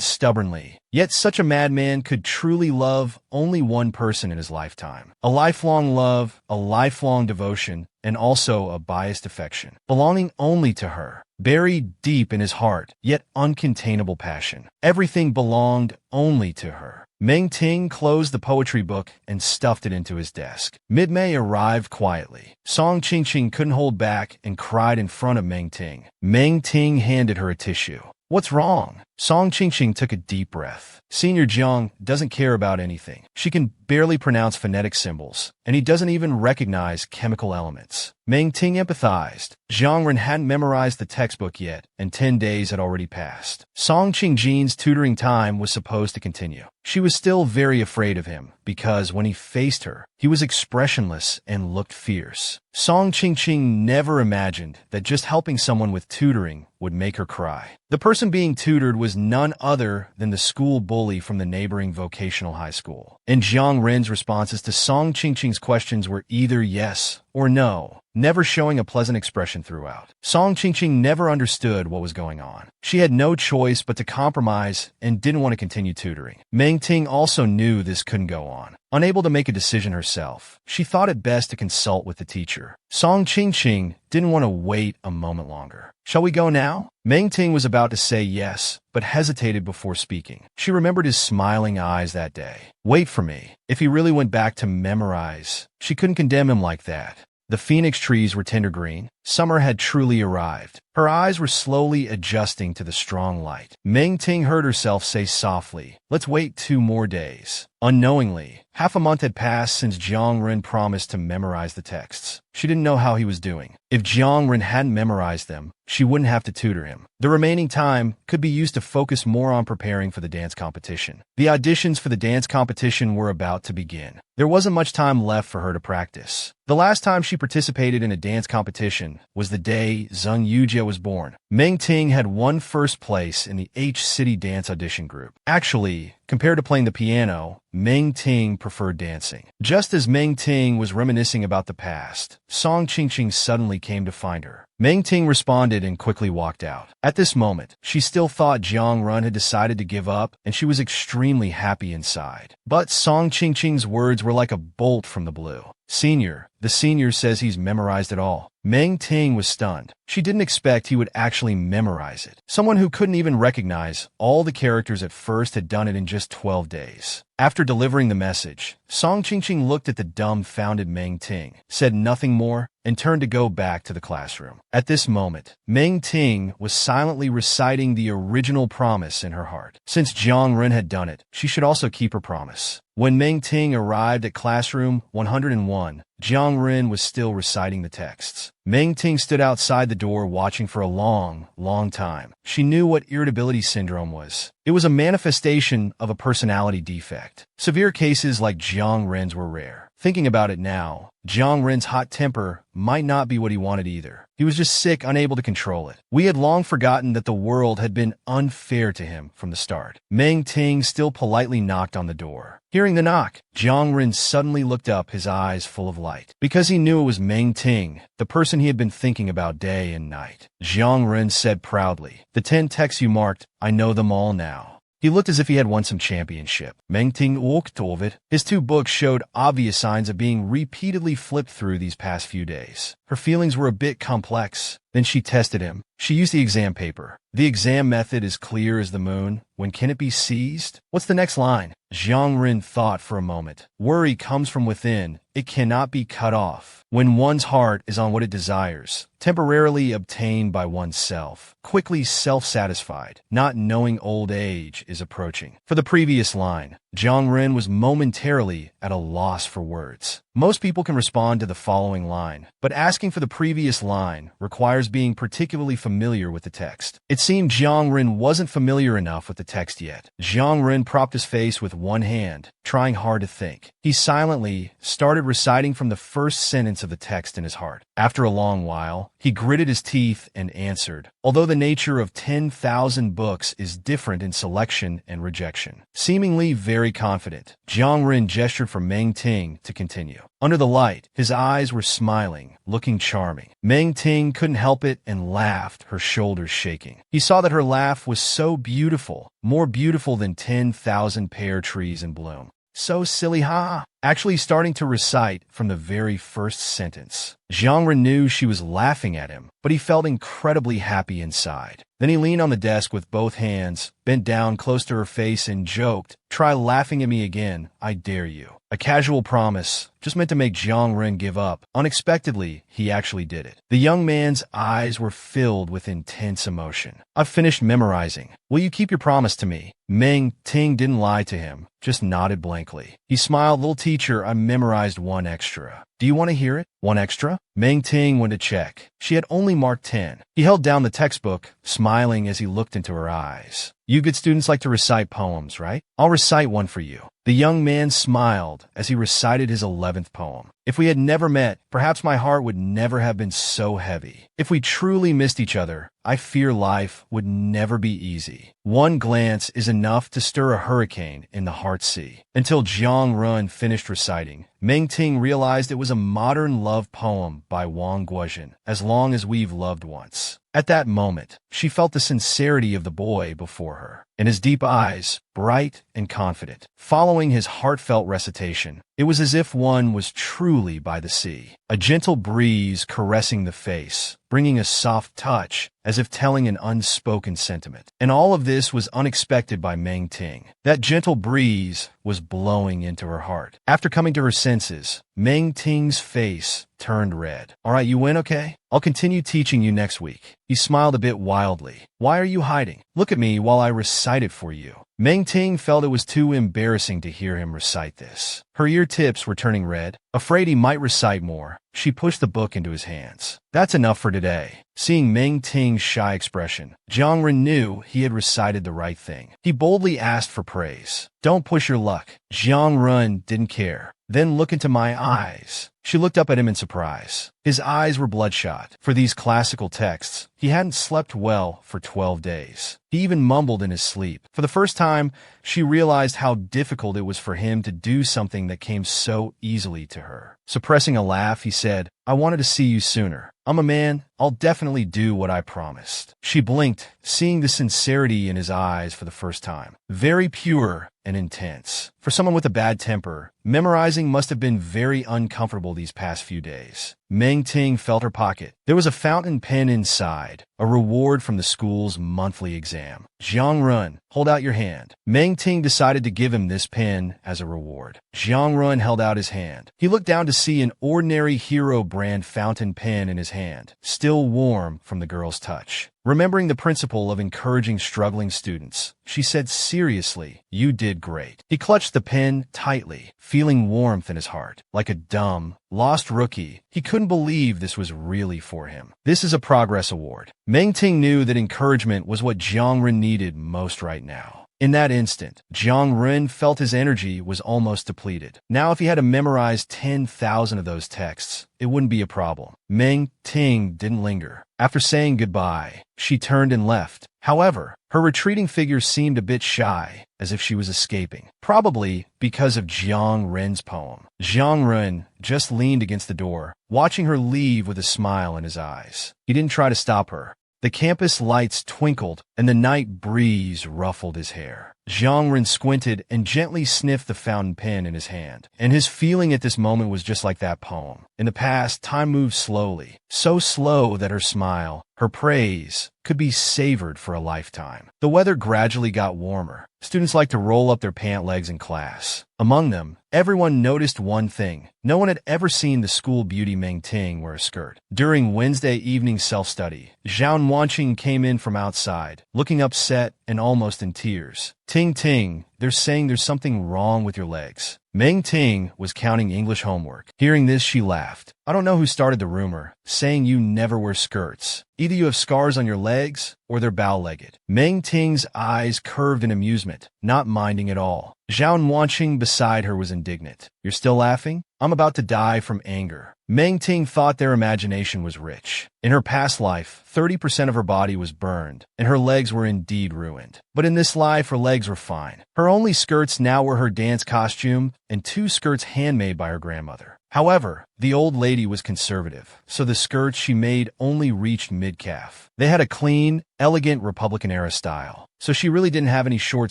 stubbornly. Yet such a madman could truly love only one person in his lifetime. A lifelong love, a lifelong devotion, and also a biased affection, belonging only to her. Buried deep in his heart, yet uncontainable passion. Everything belonged only to her. Meng Ting closed the poetry book and stuffed it into his desk. Mid-May arrived quietly. Song Qingqing couldn't hold back and cried in front of Meng Ting. Meng Ting handed her a tissue. What's wrong? Song Qingqing took a deep breath. Senior Jiang doesn't care about anything. She can barely pronounce phonetic symbols, and he doesn't even recognize chemical elements. Meng Ting empathized. Jiang Ren hadn't memorized the textbook yet, and 10 days had already passed. Song Qingjin's tutoring time was supposed to continue. She was still very afraid of him, because when he faced her, he was expressionless and looked fierce. Song Qingqing never imagined that just helping someone with tutoring would make her cry. The person being tutored was none other than the school bully from the neighboring vocational high school. And Jiang Ren's responses to Song Qingqing's questions were either yes or no, never showing a pleasant expression throughout. Song Qingqing never understood what was going on. She had no choice but to compromise and didn't want to continue tutoring. Meng Ting also knew this couldn't go on. Unable to make a decision herself, she thought it best to consult with the teacher. Song Qingqing didn't want to wait a moment longer. Shall we go now? Meng Ting was about to say yes, but hesitated before speaking. She remembered his smiling eyes that day. Wait for me. If he really went back to memorize, she couldn't condemn him like that. The phoenix trees were tender green. Summer had truly arrived. Her eyes were slowly adjusting to the strong light. Meng Ting heard herself say softly, "Let's wait 2 more days." Unknowingly, half a month had passed since Jiang Ren promised to memorize the texts. She didn't know how he was doing. If Jiang Ren hadn't memorized them, she wouldn't have to tutor him. The remaining time could be used to focus more on preparing for the dance competition. The auditions for the dance competition were about to begin. There wasn't much time left for her to practice. The last time she participated in a dance competition was the day Zheng Yujie was born. Meng Ting had won first place in the H-City dance audition group. Actually, compared to playing the piano, Meng Ting preferred dancing. Just as Meng Ting was reminiscing about the past, Song Qingqing suddenly came to find her. Meng Ting responded and quickly walked out. At this moment, she still thought Jiang Ren had decided to give up, and she was extremely happy inside. But Song Qingqing's words were like a bolt from the blue. Senior, the senior says he's memorized it all. Meng Ting was stunned. She didn't expect he would actually memorize it. Someone who couldn't even recognize all the characters at first had done it in just 12 days. After delivering the message, Song Qingqing looked at the dumbfounded Meng Ting, said nothing more, and turned to go back to the classroom. At this moment, Meng Ting was silently reciting the original promise in her heart. Since Jiang Ren had done it, she should also keep her promise. When Meng Ting arrived at classroom 101, Jiang Ren was still reciting the texts. Meng Ting stood outside the door watching for a long time. She knew what irritability syndrome was. It was a manifestation of a personality defect. Severe cases like Jiang Ren's were rare. Thinking about it now, Jiang Ren's hot temper might not be what he wanted either. He was just sick, unable to control it. We had long forgotten that the world had been unfair to him from the start. Meng Ting still politely knocked on the door. Hearing the knock, Jiang Ren suddenly looked up, his eyes full of light. Because he knew it was Meng Ting, the person he had been thinking about day and night. Jiang Ren said proudly, "The 10 texts you marked, I know them all now." He looked as if he had won some championship. Meng Ting walked over it. His 2 books showed obvious signs of being repeatedly flipped through these past few days. Her feelings were a bit complex. Then she tested him. She used the exam paper. The exam method is clear as the moon. When can it be seized? What's the next line? Jiang Ren thought for a moment. Worry comes from within. It cannot be cut off. When one's heart is on what it desires, temporarily obtained by oneself, quickly self-satisfied, not knowing old age is approaching. For the previous line, Jiang Ren was momentarily at a loss for words. Most people can respond to the following line, but asking for the previous line requires being particularly familiar with the text. It seemed Jiang Ren wasn't familiar enough with the text yet. Jiang Ren propped his face with one hand, trying hard to think. He silently started reciting from the first sentence of the text in his heart. After a long while, he gritted his teeth and answered, "Although the nature of 10,000 books is different in selection and rejection." Seemingly very confident, Jiang Ren gestured for Meng Ting to continue. Under the light, his eyes were smiling, looking charming. Meng Ting couldn't help it and laughed, her shoulders shaking. He saw that her laugh was so beautiful, more beautiful than 10,000 pear trees in bloom. So silly, ha! Actually starting to recite from the very first sentence. Jiang Ren knew she was laughing at him, but he felt incredibly happy inside. Then he leaned on the desk with both hands, bent down close to her face and joked, "Try laughing at me again, I dare you." A casual promise, just meant to make Jiang Ren give up. Unexpectedly, he actually did it. The young man's eyes were filled with intense emotion. "I've finished memorizing. Will you keep your promise to me?" Meng Ting didn't lie to him, just nodded blankly. He smiled, "Little teacher, I memorized 1 extra. Do you want to hear it? 1 extra? Meng Ting went to check. She had only marked 10. He held down the textbook, smiling as he looked into her eyes. "You good students like to recite poems, right? I'll recite one for you." The young man smiled as he recited his 11th poem. "If we had never met, perhaps my heart would never have been so heavy. If we truly missed each other, I fear life would never be easy. One glance is enough to stir a hurricane in the heart sea." Until Jiang Ren finished reciting, Meng Ting realized it was a modern love poem by Wang Guozhen, "As Long as We've Loved Once." At that moment, she felt the sincerity of the boy before her. In his deep eyes, bright and confident, following his heartfelt recitation, it was as if one was truly by the sea. A gentle breeze caressing the face, bringing a soft touch, as if telling an unspoken sentiment. And all of this was unexpected by Meng Ting. That gentle breeze was blowing into her heart. After coming to her senses, Meng Ting's face turned red. "All right, you win, okay? I'll continue teaching you next week." He smiled a bit wildly. "Why are you hiding? Look at me while I recite it for you." Meng Ting felt it was too embarrassing to hear him recite this. Her ear tips were turning red. Afraid he might recite more, she pushed the book into his hands. "That's enough for today." Seeing Meng Ting's shy expression, Jiang Ren knew he had recited the right thing. He boldly asked for praise. "Don't push your luck." Jiang Ren didn't care. "Then look into my eyes." She looked up at him in surprise. His eyes were bloodshot. For these classical texts, he hadn't slept well for 12 days. He even mumbled in his sleep. For the first time, she realized how difficult it was for him to do something that came so easily to her. Suppressing a laugh, he said, "I wanted to see you sooner. I'm a man. I'll definitely do what I promised." She blinked, seeing the sincerity in his eyes for the first time. Very pure and intense. For someone with a bad temper, memorizing must have been very uncomfortable these past few days. Meng Ting felt her pocket. There was a fountain pen inside, a reward from the school's monthly exam. Jiang Run, hold out your hand. Meng Ting decided to give him this pen as a reward. Jiang Run held out his hand. He looked down to see an ordinary Hero brand fountain pen in his hand, still warm from the girl's touch. Remembering the principle of encouraging struggling students, she said seriously, "You did great." He clutched the pen tightly, feeling warmth in his heart. Like a dumb, lost rookie, he couldn't believe this was really for him. This is a progress award. Meng Ting knew that encouragement was what Jiang Ren needed most right now. In that instant, Jiang Ren felt his energy was almost depleted. Now if he had to memorize 10,000 of those texts, it wouldn't be a problem. Meng Ting didn't linger. After saying goodbye, she turned and left. However, her retreating figure seemed a bit shy, as if she was escaping, probably because of Jiang Ren's poem. Jiang Ren just leaned against the door, watching her leave with a smile in his eyes. He didn't try to stop her. The campus lights twinkled, and the night breeze ruffled his hair. Jiang Ren squinted and gently sniffed the fountain pen in his hand. And his feeling at this moment was just like that poem. In the past, time moved slowly, so slow that her smile, her praise, could be savored for a lifetime. The weather gradually got warmer. Students liked to roll up their pant legs in class. Among them, everyone noticed one thing. No one had ever seen the school beauty Meng Ting wear a skirt. During Wednesday evening self-study, Zhao Wanqing came in from outside, looking upset and almost in tears. "Ting Ting, they're saying there's something wrong with your legs." Meng Ting was counting English homework. Hearing this, she laughed. "I don't know who started the rumor, saying you never wear skirts. Either you have scars on your legs, or they're bow-legged." Meng Ting's eyes curved in amusement, not minding at all. Zhao Wanqing beside her was indignant. "You're still laughing? I'm about to die from anger." Meng Ting thought their imagination was rich. In her past life, 30% of her body was burned, and her legs were indeed ruined. But in this life, her legs were fine. Her only skirts now were her dance costume and 2 skirts handmade by her grandmother. However, the old lady was conservative, so the skirts she made only reached mid-calf. They had a clean, elegant Republican-era style, so she really didn't have any short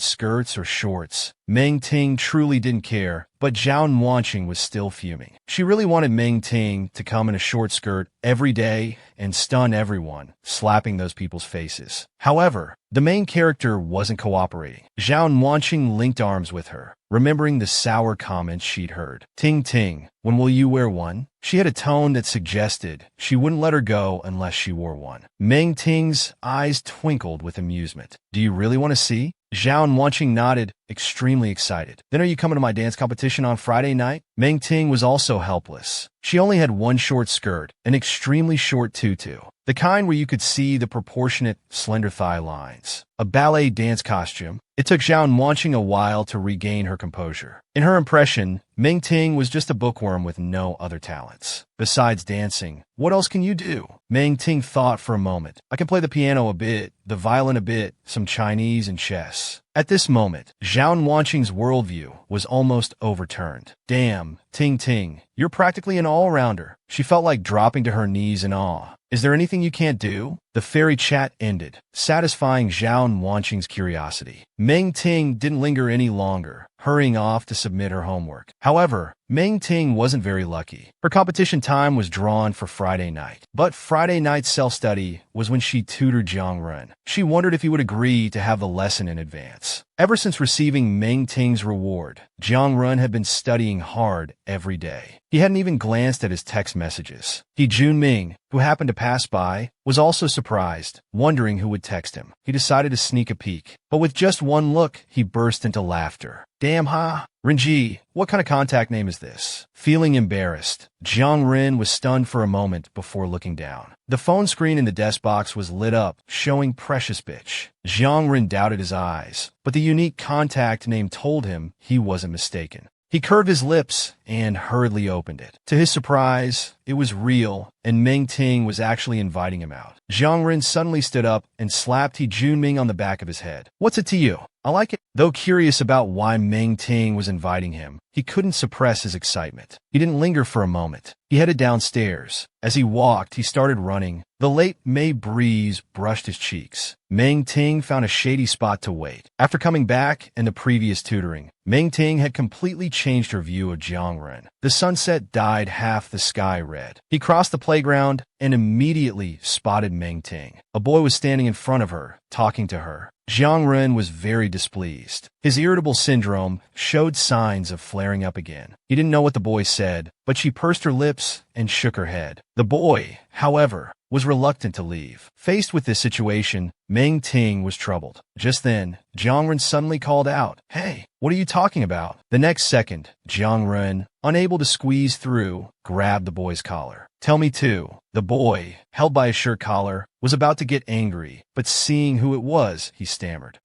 skirts or shorts. Meng Ting truly didn't care, but Zhao Wanqing was still fuming. She really wanted Meng Ting to come in a short skirt every day and stun everyone, slapping those people's faces. However, the main character wasn't cooperating. Zhao Wanqing linked arms with her, remembering the sour comments she'd heard. "Ting Ting, when will you wear one?" She had a tone that suggested she wouldn't let her go unless she wore one. Meng Ting's eyes twinkled with amusement. "Do you really want to see?" Zhao Wanqing nodded, extremely excited. "Then are you coming to my dance competition on Friday night?" Meng Ting was also helpless. She only had one short skirt, an extremely short tutu, the kind where you could see the proportionate, slender thigh lines. A ballet dance costume. It took Zhao Wanqing a while to regain her composure. In her impression, Meng Ting was just a bookworm with no other talents. Besides dancing, what else can you do? Meng Ting thought for a moment. "I can play the piano a bit, the violin a bit, some Chinese and chess." At this moment, Zhao Wanqing's worldview was almost overturned. "Damn, Ting Ting, you're practically an all-rounder." She felt like dropping to her knees in awe. "Is there anything you can't do?" The fairy chat ended, satisfying Zhao Wanqing's curiosity. Meng Ting didn't linger any longer, hurrying off to submit her homework. However, Meng Ting wasn't very lucky. Her competition time was drawn for Friday night. But Friday night's self-study was when she tutored Jiang Ren. She wondered if he would agree to have the lesson in advance. Ever since receiving Meng Ting's reward, Jiang Ren had been studying hard every day. He hadn't even glanced at his text messages. Junming, who happened to pass by, was also surprised, wondering who would text him. He decided to sneak a peek, but with just one look, he burst into laughter. "Damn ha! Renji, what kind of contact name is this?" Feeling embarrassed, Jiang Ren was stunned for a moment before looking down. The phone screen in the desk box was lit up, showing Precious Bitch. Jiang Ren doubted his eyes, but the unique contact name told him he wasn't mistaken. He curved his lips and hurriedly opened it. To his surprise, it was real and Meng Ting was actually inviting him out. Jiang Ren suddenly stood up and slapped He Junming on the back of his head. "What's it to you? I like it." Though curious about why Meng Ting was inviting him, he couldn't suppress his excitement. He didn't linger for a moment. He headed downstairs. As he walked, he started running. The late May breeze brushed his cheeks. Meng Ting found a shady spot to wait. After coming back and the previous tutoring, Meng Ting had completely changed her view of Jiang Ren. The sunset dyed half the sky red. He crossed the playground and immediately spotted Meng Ting. A boy was standing in front of her, talking to her. Jiang Ren was very displeased. His irritable syndrome showed signs of flaring up again. He didn't know what the boy said, but she pursed her lips and shook her head. The boy, however, was reluctant to leave. Faced with this situation, Meng Ting was troubled. Just then, Jiang Ren suddenly called out, "Hey, what are you talking about?" The next second, Jiang Ren, unable to squeeze through, grabbed the boy's collar. "Tell me too." The boy, held by his shirt collar, was about to get angry, but seeing who it was, he stammered.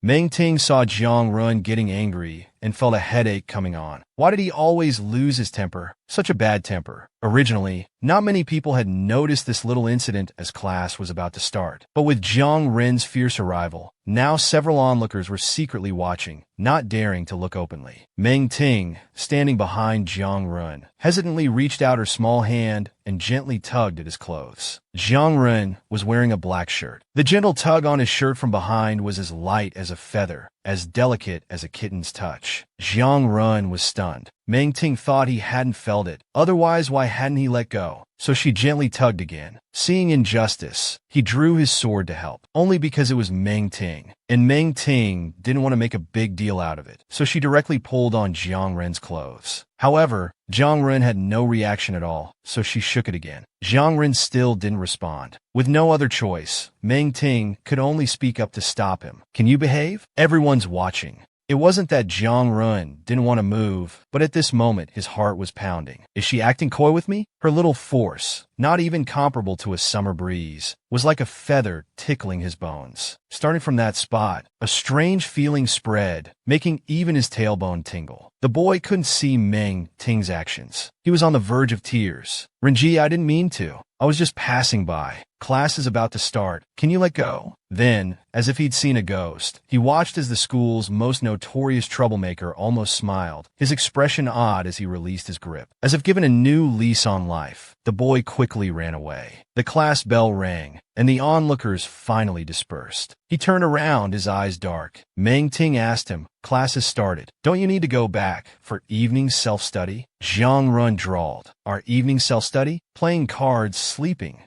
Meng Ting saw Jiang Ren getting angry and felt a headache coming on. Why did he always lose his temper? Such a bad temper. Originally, not many people had noticed this little incident as class was about to start. But with Jiang Ren's fierce arrival, now several onlookers were secretly watching, not daring to look openly. Meng Ting, standing behind Jiang Ren, hesitantly reached out her small hand and gently tugged at his clothes. Jiang Ren was wearing a black shirt. The gentle tug on his shirt from behind was as light as a feather, as delicate as a kitten's touch. Jiang Ren was stunned. Meng Ting thought he hadn't felt it. Otherwise, why hadn't he let go? So she gently tugged again. Seeing injustice, he drew his sword to help, only because it was Meng Ting. And Meng Ting didn't want to make a big deal out of it, so she directly pulled on Jiang Ren's clothes. However, Jiang Ren had no reaction at all, so she shook it again. Jiang Ren still didn't respond. With no other choice, Meng Ting could only speak up to stop him. "Can you behave? Everyone's watching." It wasn't that Jiang Ren didn't want to move, but at this moment his heart was pounding. Is she acting coy with me? Her little force, not even comparable to a summer breeze, was like a feather tickling his bones. Starting from that spot, a strange feeling spread, making even his tailbone tingle. The boy couldn't see Meng Ting's actions. He was on the verge of tears. "Renji, I didn't mean to. I was just passing by. Class is about to start. Can you let go?" Then, as if he'd seen a ghost, he watched as the school's most notorious troublemaker almost smiled, his expression odd as he released his grip. As if given a new lease on life, the boy quickly ran away. The class bell rang, and the onlookers finally dispersed. He turned around, his eyes dark. Meng Ting asked him, "Class has started. Don't you need to go back for evening self-study?" Jiang Ren drawled, "Our evening self-study? Playing cards, sleeping.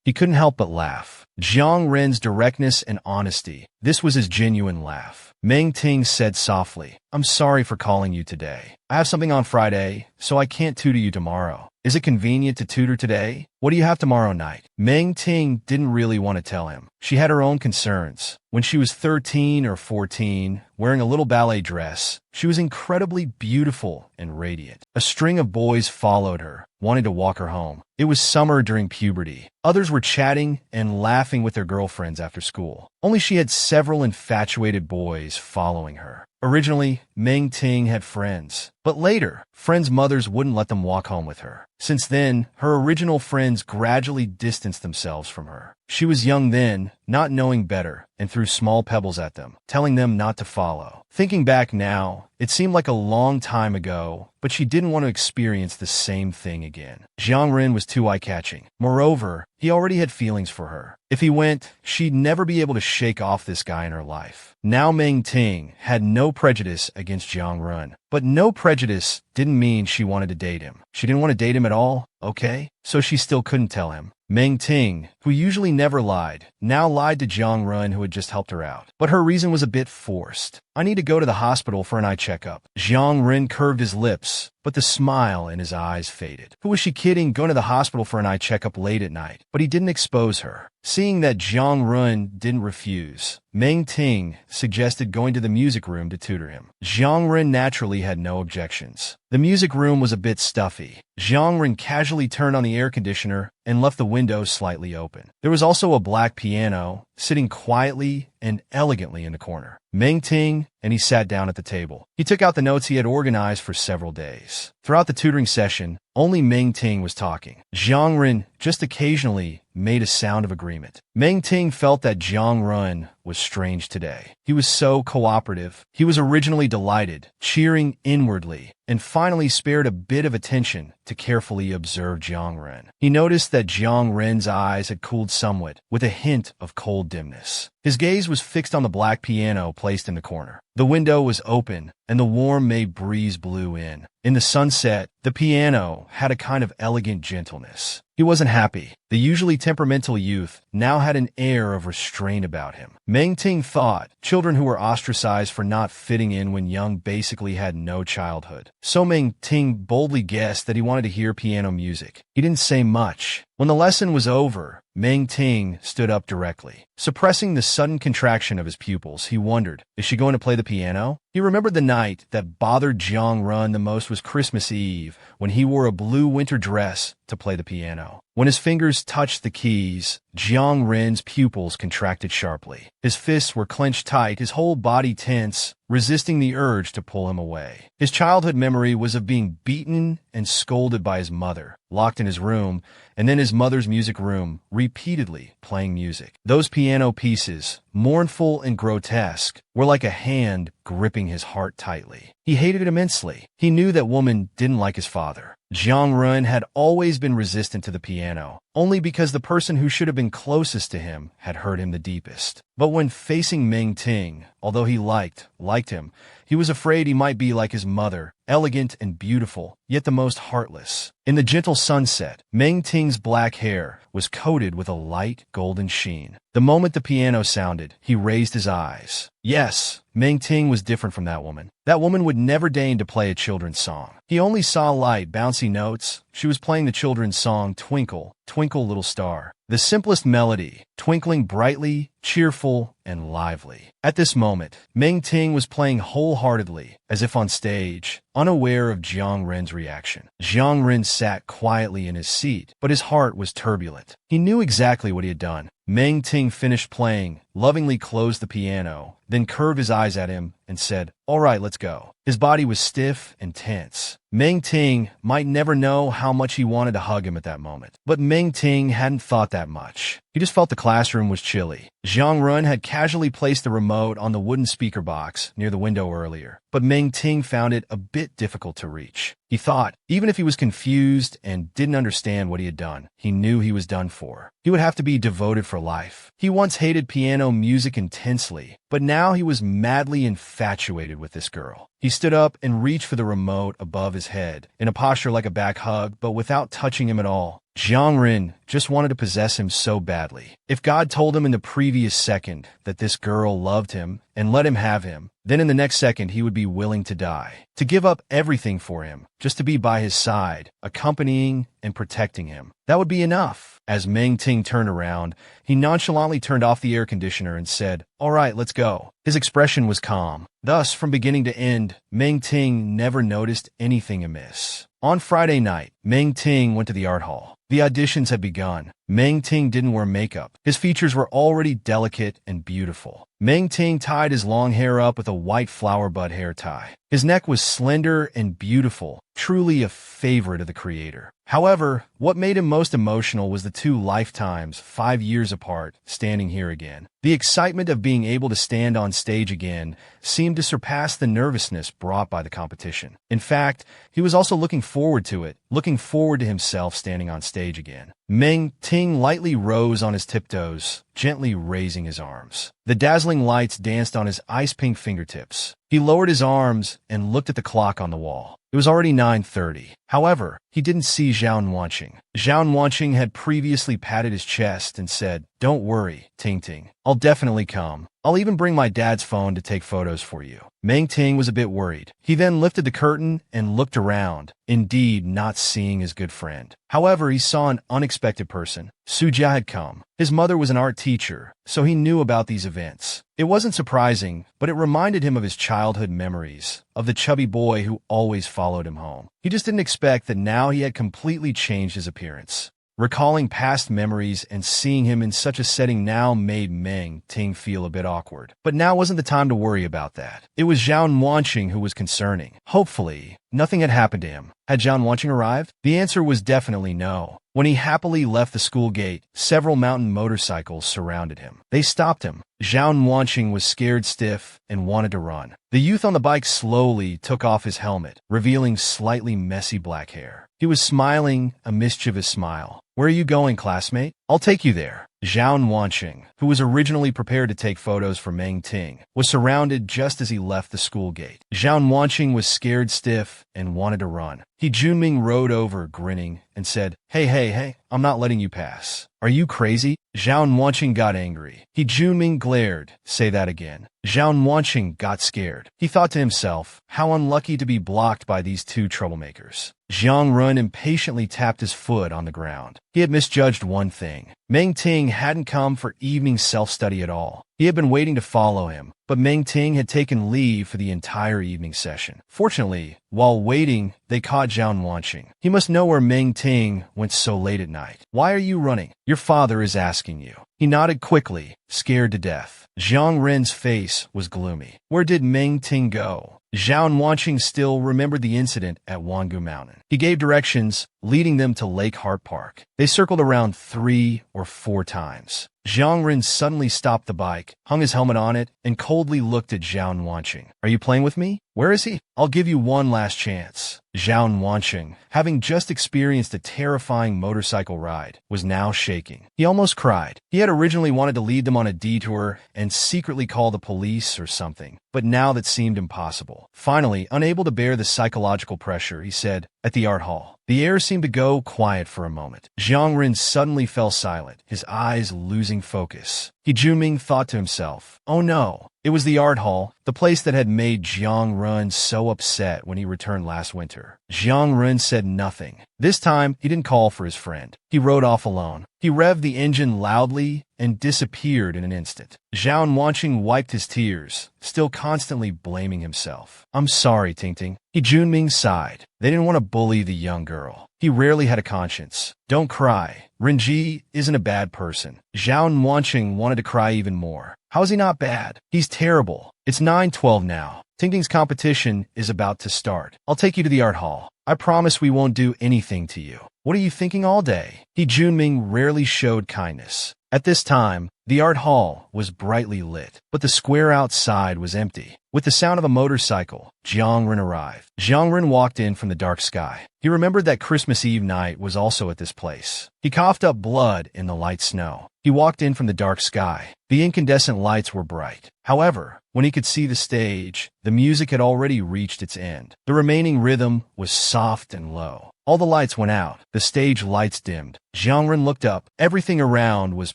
He couldn't help but laugh. Jiang Ren's directness and honesty. This was his genuine laugh. Meng Ting said softly, "I'm sorry for calling you today. I have something on Friday, so I can't tutor you tomorrow. Is it convenient to tutor today? What do you have tomorrow night?" Meng Ting didn't really want to tell him. She had her own concerns. When she was 13 or 14, wearing a little ballet dress, she was incredibly beautiful and radiant. A string of boys followed her, wanting to walk her home. It was summer during puberty. Others were chatting and laughing with their girlfriends after school. Only she had several infatuated boys following her. Originally, Meng Ting had friends, but later, friends' mothers wouldn't let them walk home with her. Since then, her original friends gradually distanced themselves from her. She was young then, not knowing better, and threw small pebbles at them, telling them not to follow. Thinking back now, it seemed like a long time ago, but she didn't want to experience the same thing again. Jiang Ren was too eye-catching. Moreover, he already had feelings for her. If he went, she'd never be able to shake off this guy in her life. Now Meng Ting had no prejudice against Jiang Ren, but no prejudice didn't mean she wanted to date him. She didn't want to date him at all, okay? So she still couldn't tell him. Meng Ting, who usually never lied, now lied to Jiang Ren, who had just helped her out. But her reason was a bit forced. "I need to go to the hospital for an eye checkup." Jiang Ren curved his lips, but the smile in his eyes faded. Who was she kidding, going to the hospital for an eye checkup late at night? But he didn't expose her. Seeing that Jiang Ren didn't refuse, Meng Ting suggested going to the music room to tutor him. Jiang Ren naturally had no objections. The music room was a bit stuffy. Jiang Ren casually turned on the air conditioner and left the window slightly open. There was also a black piano sitting quietly and elegantly in the corner. Meng Ting and he sat down at the table. He took out the notes he had organized for several days. Throughout the tutoring session, only Meng Ting was talking. Jiang Ren just occasionally made a sound of agreement. Meng Ting felt that Jiang Ren was strange today. He was so cooperative. He was originally delighted, cheering inwardly, and finally spared a bit of attention to carefully observe Jiang Ren. He noticed that Jiang Ren's eyes had cooled somewhat, with a hint of cold dimness. His gaze was fixed on the black piano placed in the corner. The window was open, and the warm May breeze blew in. In the sunset, the piano had a kind of elegant gentleness. He wasn't happy. The usually temperamental youth now had an air of restraint about him. Meng Ting thought children who were ostracized for not fitting in when young basically had no childhood. So Meng Ting boldly guessed that he wanted to hear piano music. He didn't say much. When the lesson was over, Meng Ting stood up directly. Suppressing the sudden contraction of his pupils, he wondered, is she going to play the piano? He remembered the night that bothered Jiang Ren the most was Christmas Eve, when he wore a blue winter dress to play the piano. When his fingers touched the keys, Jiang Ren's pupils contracted sharply. His fists were clenched tight, his whole body tense, resisting the urge to pull him away. His childhood memory was of being beaten and scolded by his mother, locked in his room, and then his mother's music room, repeatedly playing music. Those piano pieces, mournful and grotesque, were like a hand gripping his heart tightly. He hated it immensely. He knew that woman didn't like his father. Jiang Ren had always been resistant to the piano, only because the person who should have been closest to him had hurt him the deepest. But when facing Meng Ting, although he liked him, he was afraid he might be like his mother, elegant and beautiful, yet the most heartless. In the gentle sunset, Meng Ting's black hair was coated with a light golden sheen. The moment the piano sounded, he raised his eyes. Yes, Meng Ting was different from that woman. That woman would never deign to play a children's song. He only saw light, bouncy notes. She was playing the children's song, Twinkle, Twinkle Little Star. The simplest melody, twinkling brightly, cheerful, and lively. At this moment, Meng Ting was playing wholeheartedly, as if on stage, unaware of Jiang Ren's reaction. Jiang Ren sat quietly in his seat, but his heart was turbulent. He knew exactly what he had done. Meng Ting finished playing, lovingly closed the piano, then curved his eyes at him and said, "All right, let's go." His body was stiff and tense. Meng Ting might never know how much he wanted to hug him at that moment. But Meng Ting hadn't thought that much. He just felt the classroom was chilly. Jiang Ren had casually placed the remote on the wooden speaker box near the window earlier, but Meng Ting found it a bit difficult to reach. He thought, even if he was confused and didn't understand what he had done, he knew he was done for. He would have to be devoted for life. He once hated piano music intensely, but now he was madly infatuated with this girl. He stood up and reached for the remote above his head, in a posture like a back hug, but without touching him at all. Jiang Ren just wanted to possess him so badly. If God told him in the previous second that this girl loved him and let him have him, then in the next second he would be willing to die, to give up everything for him, just to be by his side, accompanying and protecting him. That would be enough. As Meng Ting turned around, he nonchalantly turned off the air conditioner and said, "All right, let's go." His expression was calm. Thus, from beginning to end, Meng Ting never noticed anything amiss. On Friday night, Meng Ting went to the art hall. The auditions had begun. Meng Ting didn't wear makeup. His features were already delicate and beautiful. Meng Ting tied his long hair up with a white flower bud hair tie. His neck was slender and beautiful, truly a favorite of the creator. However, what made him most emotional was the two lifetimes, 5 years apart, standing here again. The excitement of being able to stand on stage again seemed to surpass the nervousness brought by the competition. In fact, he was also looking forward to it, looking forward to himself standing on stage again. Meng Ting lightly rose on his tiptoes, gently raising his arms. The dazzling lights danced on his ice-pink fingertips. He lowered his arms and looked at the clock on the wall. It was already 9:30. However, he didn't see Zhao Wanqing. Zhao Wanqing had previously patted his chest and said, "Don't worry, Ting Ting. I'll definitely come. I'll even bring my dad's phone to take photos for you." Meng Ting was a bit worried. He then lifted the curtain and looked around, indeed not seeing his good friend. However, he saw an unexpected person. Sujia had come. His mother was an art teacher, so he knew about these events. It wasn't surprising, but it reminded him of his childhood memories, of the chubby boy who always followed him home. He just didn't expect that now he had completely changed his appearance. Recalling past memories and seeing him in such a setting now made Meng Ting feel a bit awkward. But now wasn't the time to worry about that. It was Zhao Wanqing who was concerning. Hopefully, nothing had happened to him. Had Zhao Wanqing arrived? The answer was definitely no. When he happily left the school gate, several mountain motorcycles surrounded him. They stopped him. Zhao Wanqing was scared stiff and wanted to run. The youth on the bike slowly took off his helmet, revealing slightly messy black hair. He was smiling, a mischievous smile. "Where are you going, classmate? I'll take you there." Zhao Wanqing, who was originally prepared to take photos for Meng Ting, was surrounded just as he left the school gate. Zhao Wanqing was scared stiff and wanted to run. Junming rode over, grinning, and said, Hey, I'm not letting you pass. Are you crazy?" Zhao Wanqing got angry. Junming glared. "Say that again." Zhao Wanqing got scared. He thought to himself, how unlucky to be blocked by these two troublemakers. Jiang Run impatiently tapped his foot on the ground. He had misjudged one thing. Meng Ting hadn't come for evening self-study at all. He had been waiting to follow him, but Meng Ting had taken leave for the entire evening session. Fortunately, while waiting, they caught Zhao Wanqing. He must know where Meng Ting went so late at night. "Why are you running? Your father is asking you." He nodded quickly, scared to death. Jiang Ren's face was gloomy. Where did Meng Ting go? Zhao Wanqing still remembered the incident at Wangu Mountain. He gave directions, leading them to Lake Hart Park. They circled around 3 or 4 times. Jiang Ren suddenly stopped the bike, hung his helmet on it, and coldly looked at Zhao Wanqing. "Are you playing with me? Where is he? I'll give you one last chance." Zhao Wanqing, having just experienced a terrifying motorcycle ride, was now shaking. He almost cried. He had originally wanted to lead them on a detour and secretly call the police or something, but now that seemed impossible. Finally, unable to bear the psychological pressure, he said, "At the art hall." The air seemed to go quiet for a moment. Jiang Ren suddenly fell silent, his eyes losing focus. Junming thought to himself, oh no, it was the art hall, the place that had made Jiang Ren so upset when he returned last winter. Jiang Ren said nothing. This time, he didn't call for his friend. He rode off alone. He revved the engine loudly and disappeared in an instant. Zhao Wanqing wiped his tears, still constantly blaming himself. "I'm sorry, Tingting." Junming sighed. They didn't want to bully the young girl. He rarely had a conscience. "Don't cry. Renji isn't a bad person." Zhao Wanqing wanted to cry even more. How is he not bad? He's terrible. It's 9:12 now. Tingting's competition is about to start. I'll take you to the art hall. I promise we won't do anything to you. What are you thinking all day? Junming rarely showed kindness. At this time, the art hall was brightly lit, but the square outside was empty. With the sound of a motorcycle, Jiang Ren arrived. Jiang Ren walked in from the dark sky. He remembered that Christmas Eve night was also at this place. He coughed up blood in the light snow. He walked in from the dark sky. The incandescent lights were bright. However, when he could see the stage, the music had already reached its end. The remaining rhythm was soft and low. All the lights went out. The stage lights dimmed. Jiang Ren looked up. Everything around was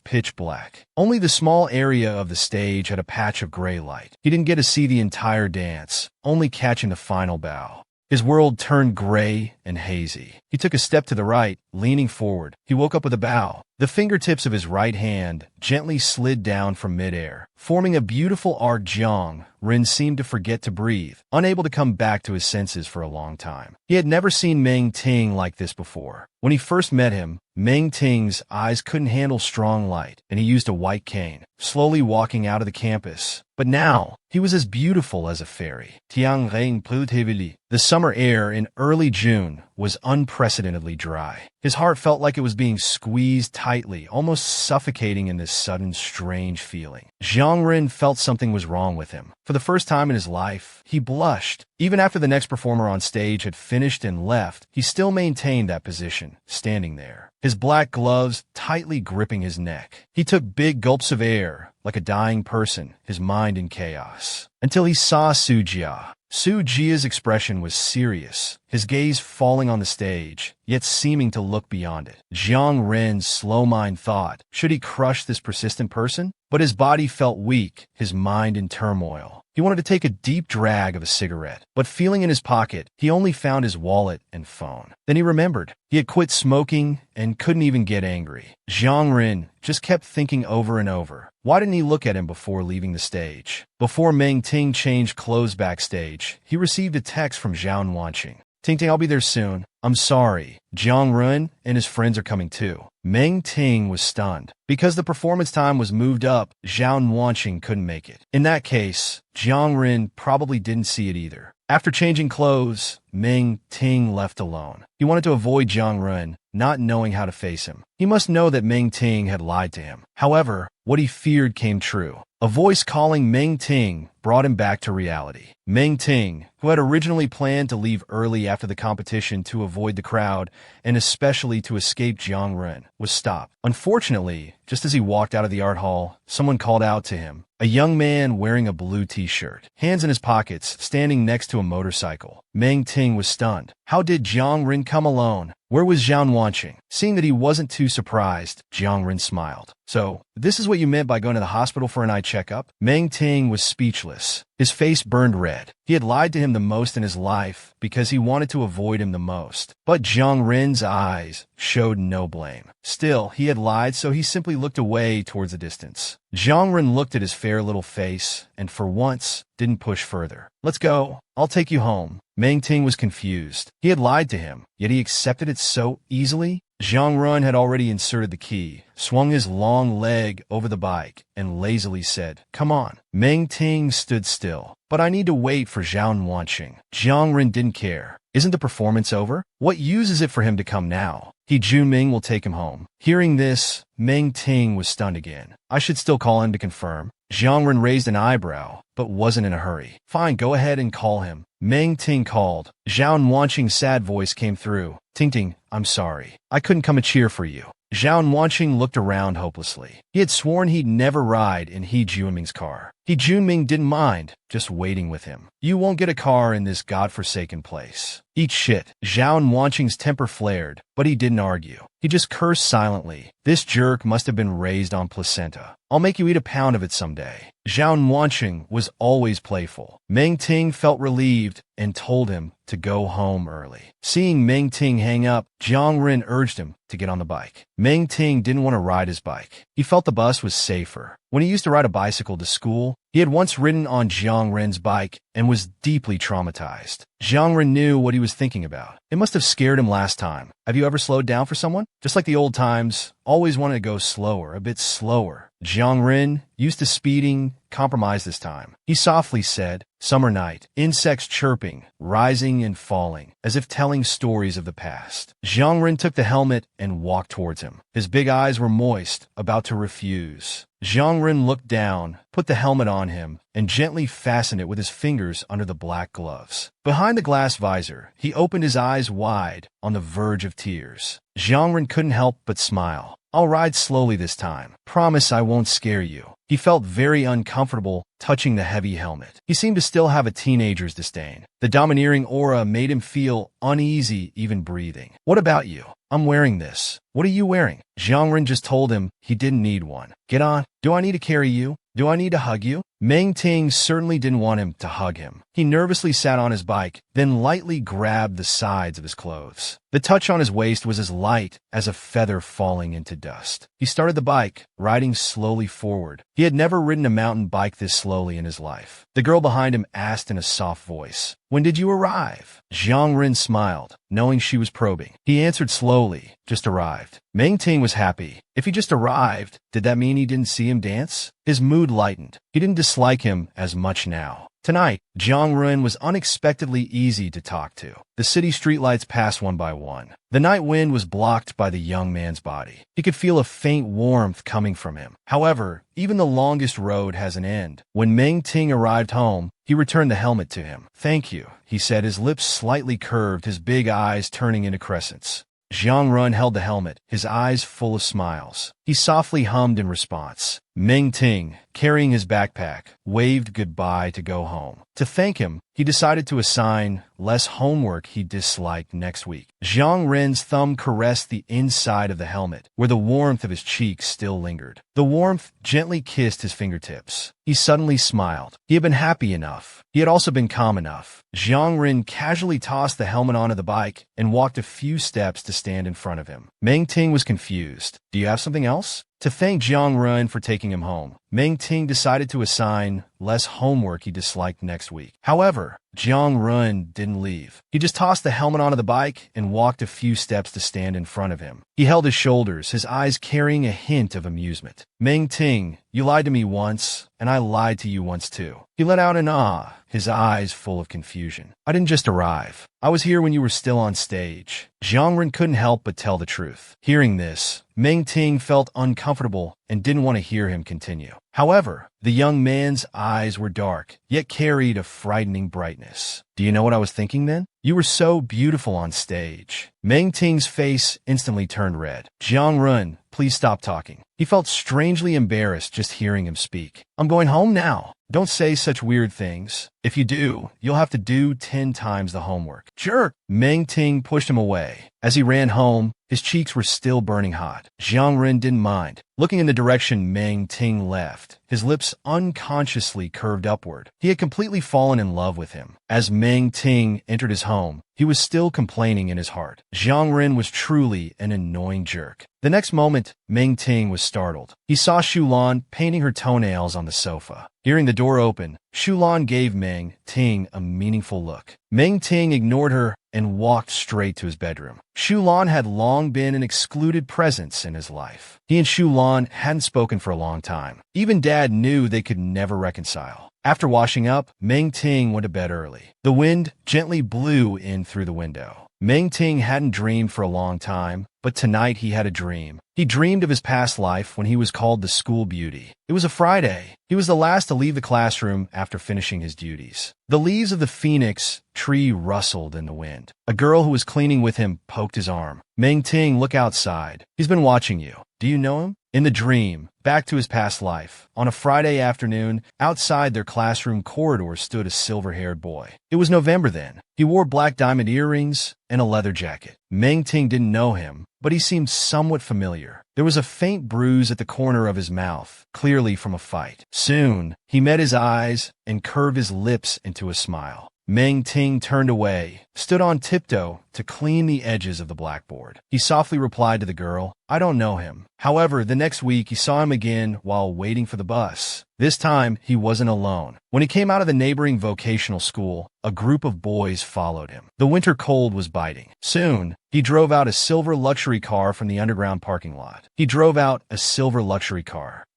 pitch black. Only the small area of the stage had a patch of gray light. He didn't get to see the entire dance, only catching the final bow. His world turned gray and hazy. He took a step to the right, leaning forward. He woke up with a bow. The fingertips of his right hand gently slid down from midair, forming a beautiful arc. Jiang Ren seemed to forget to breathe, unable to come back to his senses for a long time. He had never seen Meng Ting like this before. When he first met him, Meng Ting's eyes couldn't handle strong light, and he used a white cane, slowly walking out of the campus. But now, he was as beautiful as a fairy. Tiang Rein pleut heavily. The summer air in early June was unprecedentedly dry. His heart felt like it was being squeezed tightly, almost suffocating in this sudden, strange feeling. Jiang Ren felt something was wrong with him. For the first time in his life, he blushed. Even after the next performer on stage had finished and left, he still maintained that position, standing there, his black gloves tightly gripping his neck. He took big gulps of air, like a dying person, his mind in chaos, until he saw Sujia. Sujia's expression was serious, his gaze falling on the stage, yet seeming to look beyond it. Jiang Ren's slow mind thought, should he crush this persistent person? But his body felt weak, his mind in turmoil. He wanted to take a deep drag of a cigarette, but feeling in his pocket, he only found his wallet and phone. Then he remembered. He had quit smoking and couldn't even get angry. Jiang Ren just kept thinking over and over. Why didn't he look at him before leaving the stage? Before Meng Ting changed clothes backstage, he received a text from Zhao Wanqing. Ting Ting, I'll be there soon. I'm sorry. Jiang Run and his friends are coming too. Meng Ting was stunned. Because the performance time was moved up, Zhao Wanqing couldn't make it. In that case, Jiang Ren probably didn't see it either. After changing clothes, Meng Ting left alone. He wanted to avoid Jiang Ren, not knowing how to face him. He must know that Meng Ting had lied to him. However, what he feared came true. A voice calling Meng Ting brought him back to reality. Meng Ting, who had originally planned to leave early after the competition to avoid the crowd, and especially to escape Jiang Ren, was stopped. Unfortunately, just as he walked out of the art hall, someone called out to him. A young man wearing a blue t-shirt, hands in his pockets, standing next to a motorcycle. Meng Ting was stunned. How did Jiang Ren come alone? Where was Zhao Wanqing? Seeing that he wasn't too surprised, Jiang Ren smiled. So, this is what you meant by going to the hospital for an eye checkup? Meng Ting was speechless. His face burned red. He had lied to him the most in his life because he wanted to avoid him the most. But Jiang Ren's eyes showed no blame. Still, he had lied, so he simply looked away towards the distance. Jiang Ren looked at his fair little face and, for once, didn't push further. Let's go. I'll take you home. Meng Ting was confused. He had lied to him, yet he accepted it so easily. Jiang Ren had already inserted the key, swung his long leg over the bike, and lazily said, "Come on." Meng Ting stood still. "But I need to wait for Zhao Wanqing." Jiang Ren didn't care. Isn't the performance over? What use is it for him to come now? Junming will take him home. Hearing this, Meng Ting was stunned again. I should still call him to confirm. Jiang Ren raised an eyebrow, but wasn't in a hurry. Fine, go ahead and call him. Meng Ting called. Zhao Wanqing's sad voice came through. Ting Ting, I'm sorry. I couldn't come and cheer for you. Zhao Wanqing looked around hopelessly. He had sworn he'd never ride in Junming's car. Junming didn't mind, just waiting with him. You won't get a car in this godforsaken place. Eat shit. Zhao Wanqing's temper flared, but he didn't argue. He just cursed silently. This jerk must have been raised on placenta. I'll make you eat a pound of it someday. Zhao Wanqing was always playful. Meng Ting felt relieved and told him to go home early. Seeing Meng Ting hang up, Jiang Ren urged him to get on the bike. Meng Ting didn't want to ride his bike. He felt the bus was safer. When he used to ride a bicycle to school, he had once ridden on Jiang Ren's bike and was deeply traumatized. Jiang Ren knew what he was thinking about. It must have scared him last time. Have you ever slowed down for someone? Just like the old times, always wanted to go slower, a bit slower. Jiang Ren, used to speeding, compromised this time. He softly said, "Summer night, insects chirping, rising and falling, as if telling stories of the past." Jiang Ren took the helmet and walked towards him. His big eyes were moist, about to refuse. Jiang Ren looked down, put the helmet on him, and gently fastened it with his fingers under the black gloves. Behind the glass visor, he opened his eyes wide, on the verge of tears. Jiang Ren couldn't help but smile. I'll ride slowly this time. Promise I won't scare you. He felt very uncomfortable touching the heavy helmet. He seemed to still have a teenager's disdain. The domineering aura made him feel uneasy even breathing. What about you? I'm wearing this. What are you wearing? Jiang Ren just told him he didn't need one. Get on. Do I need to carry you? Do I need to hug you? Meng Ting certainly didn't want him to hug him. He nervously sat on his bike, then lightly grabbed the sides of his clothes. The touch on his waist was as light as a feather falling into dust. He started the bike, riding slowly forward. He had never ridden a mountain bike this slowly in his life. The girl behind him asked in a soft voice, "When did you arrive?" Jiang Ren smiled, knowing she was probing. He answered slowly, "Just arrived." Meng Ting was happy. If he just arrived, did that mean he didn't see him dance? His mood lightened. He didn't dislike him as much now. Tonight, Jiang Ren was unexpectedly easy to talk to. The city streetlights passed one by one. The night wind was blocked by the young man's body. He could feel a faint warmth coming from him. However, even the longest road has an end. When Meng Ting arrived home, he returned the helmet to him. "Thank you," he said, his lips slightly curved, his big eyes turning into crescents. Jiang Ren held the helmet, his eyes full of smiles. He softly hummed in response. Meng Ting, carrying his backpack, waved goodbye to go home. To thank him, he decided to assign less homework he disliked next week. Jiang Ren's thumb caressed the inside of the helmet, where the warmth of his cheeks still lingered. The warmth gently kissed his fingertips. He suddenly smiled. He had been happy enough. He had also been calm enough. Jiang Ren casually tossed the helmet onto the bike and walked a few steps to stand in front of him. Meng Ting was confused. "Do you have something else?" To thank Jiang Run for taking him home, Meng Ting decided to assign less homework he disliked next week. However, Jiang Run didn't leave. He just tossed the helmet onto the bike and walked a few steps to stand in front of him. He held his shoulders, his eyes carrying a hint of amusement. Meng Ting, you lied to me once, and I lied to you once too. He let out an ah, his eyes full of confusion. I didn't just arrive. I was here when you were still on stage. Jiang Run couldn't help but tell the truth. Hearing this, Meng Ting felt uncomfortable and didn't want to hear him continue. However, the young man's eyes were dark, yet carried a frightening brightness. Do you know what I was thinking then? You were so beautiful on stage. Meng Ting's face instantly turned red. Jiang Run, please stop talking. He felt strangely embarrassed just hearing him speak. I'm going home now. Don't say such weird things. If you do, you'll have to do 10 times the homework. Jerk! Meng Ting pushed him away. As he ran home, his cheeks were still burning hot. Jiang Ren didn't mind. Looking in the direction Meng Ting left, his lips unconsciously curved upward. He had completely fallen in love with him. As Meng Ting entered his home, he was still complaining in his heart. Jiang Ren was truly an annoying jerk. The next moment, Meng Ting was startled. He saw Shulan painting her toenails on the sofa. Hearing the door open, Shulan gave Meng Ting a meaningful look. Meng Ting ignored her and walked straight to his bedroom. Shulan had long been an excluded presence in his life. He and Shulan hadn't spoken for a long time. Even Dad knew they could never reconcile. After washing up, Meng Ting went to bed early. The wind gently blew in through the window. Meng Ting hadn't dreamed for a long time, but tonight he had a dream. He dreamed of his past life when he was called the school beauty. It was a Friday. He was the last to leave the classroom after finishing his duties. The leaves of the phoenix tree rustled in the wind. A girl who was cleaning with him poked his arm. Meng Ting, look outside. He's been watching you. Do you know him? In the dream, back to his past life, on a Friday afternoon, outside their classroom corridor stood a silver-haired boy. It was November then. He wore black diamond earrings and a leather jacket. Meng Ting didn't know him, but he seemed somewhat familiar. There was a faint bruise at the corner of his mouth, clearly from a fight. Soon, he met his eyes and curved his lips into a smile. Meng Ting turned away, stood on tiptoe to clean the edges of the blackboard. He softly replied to the girl, I don't know him. However, the next week he saw him again while waiting for the bus. This time, he wasn't alone. When he came out of the neighboring vocational school, a group of boys followed him. The winter cold was biting. Soon, he drove out a silver luxury car from the underground parking lot.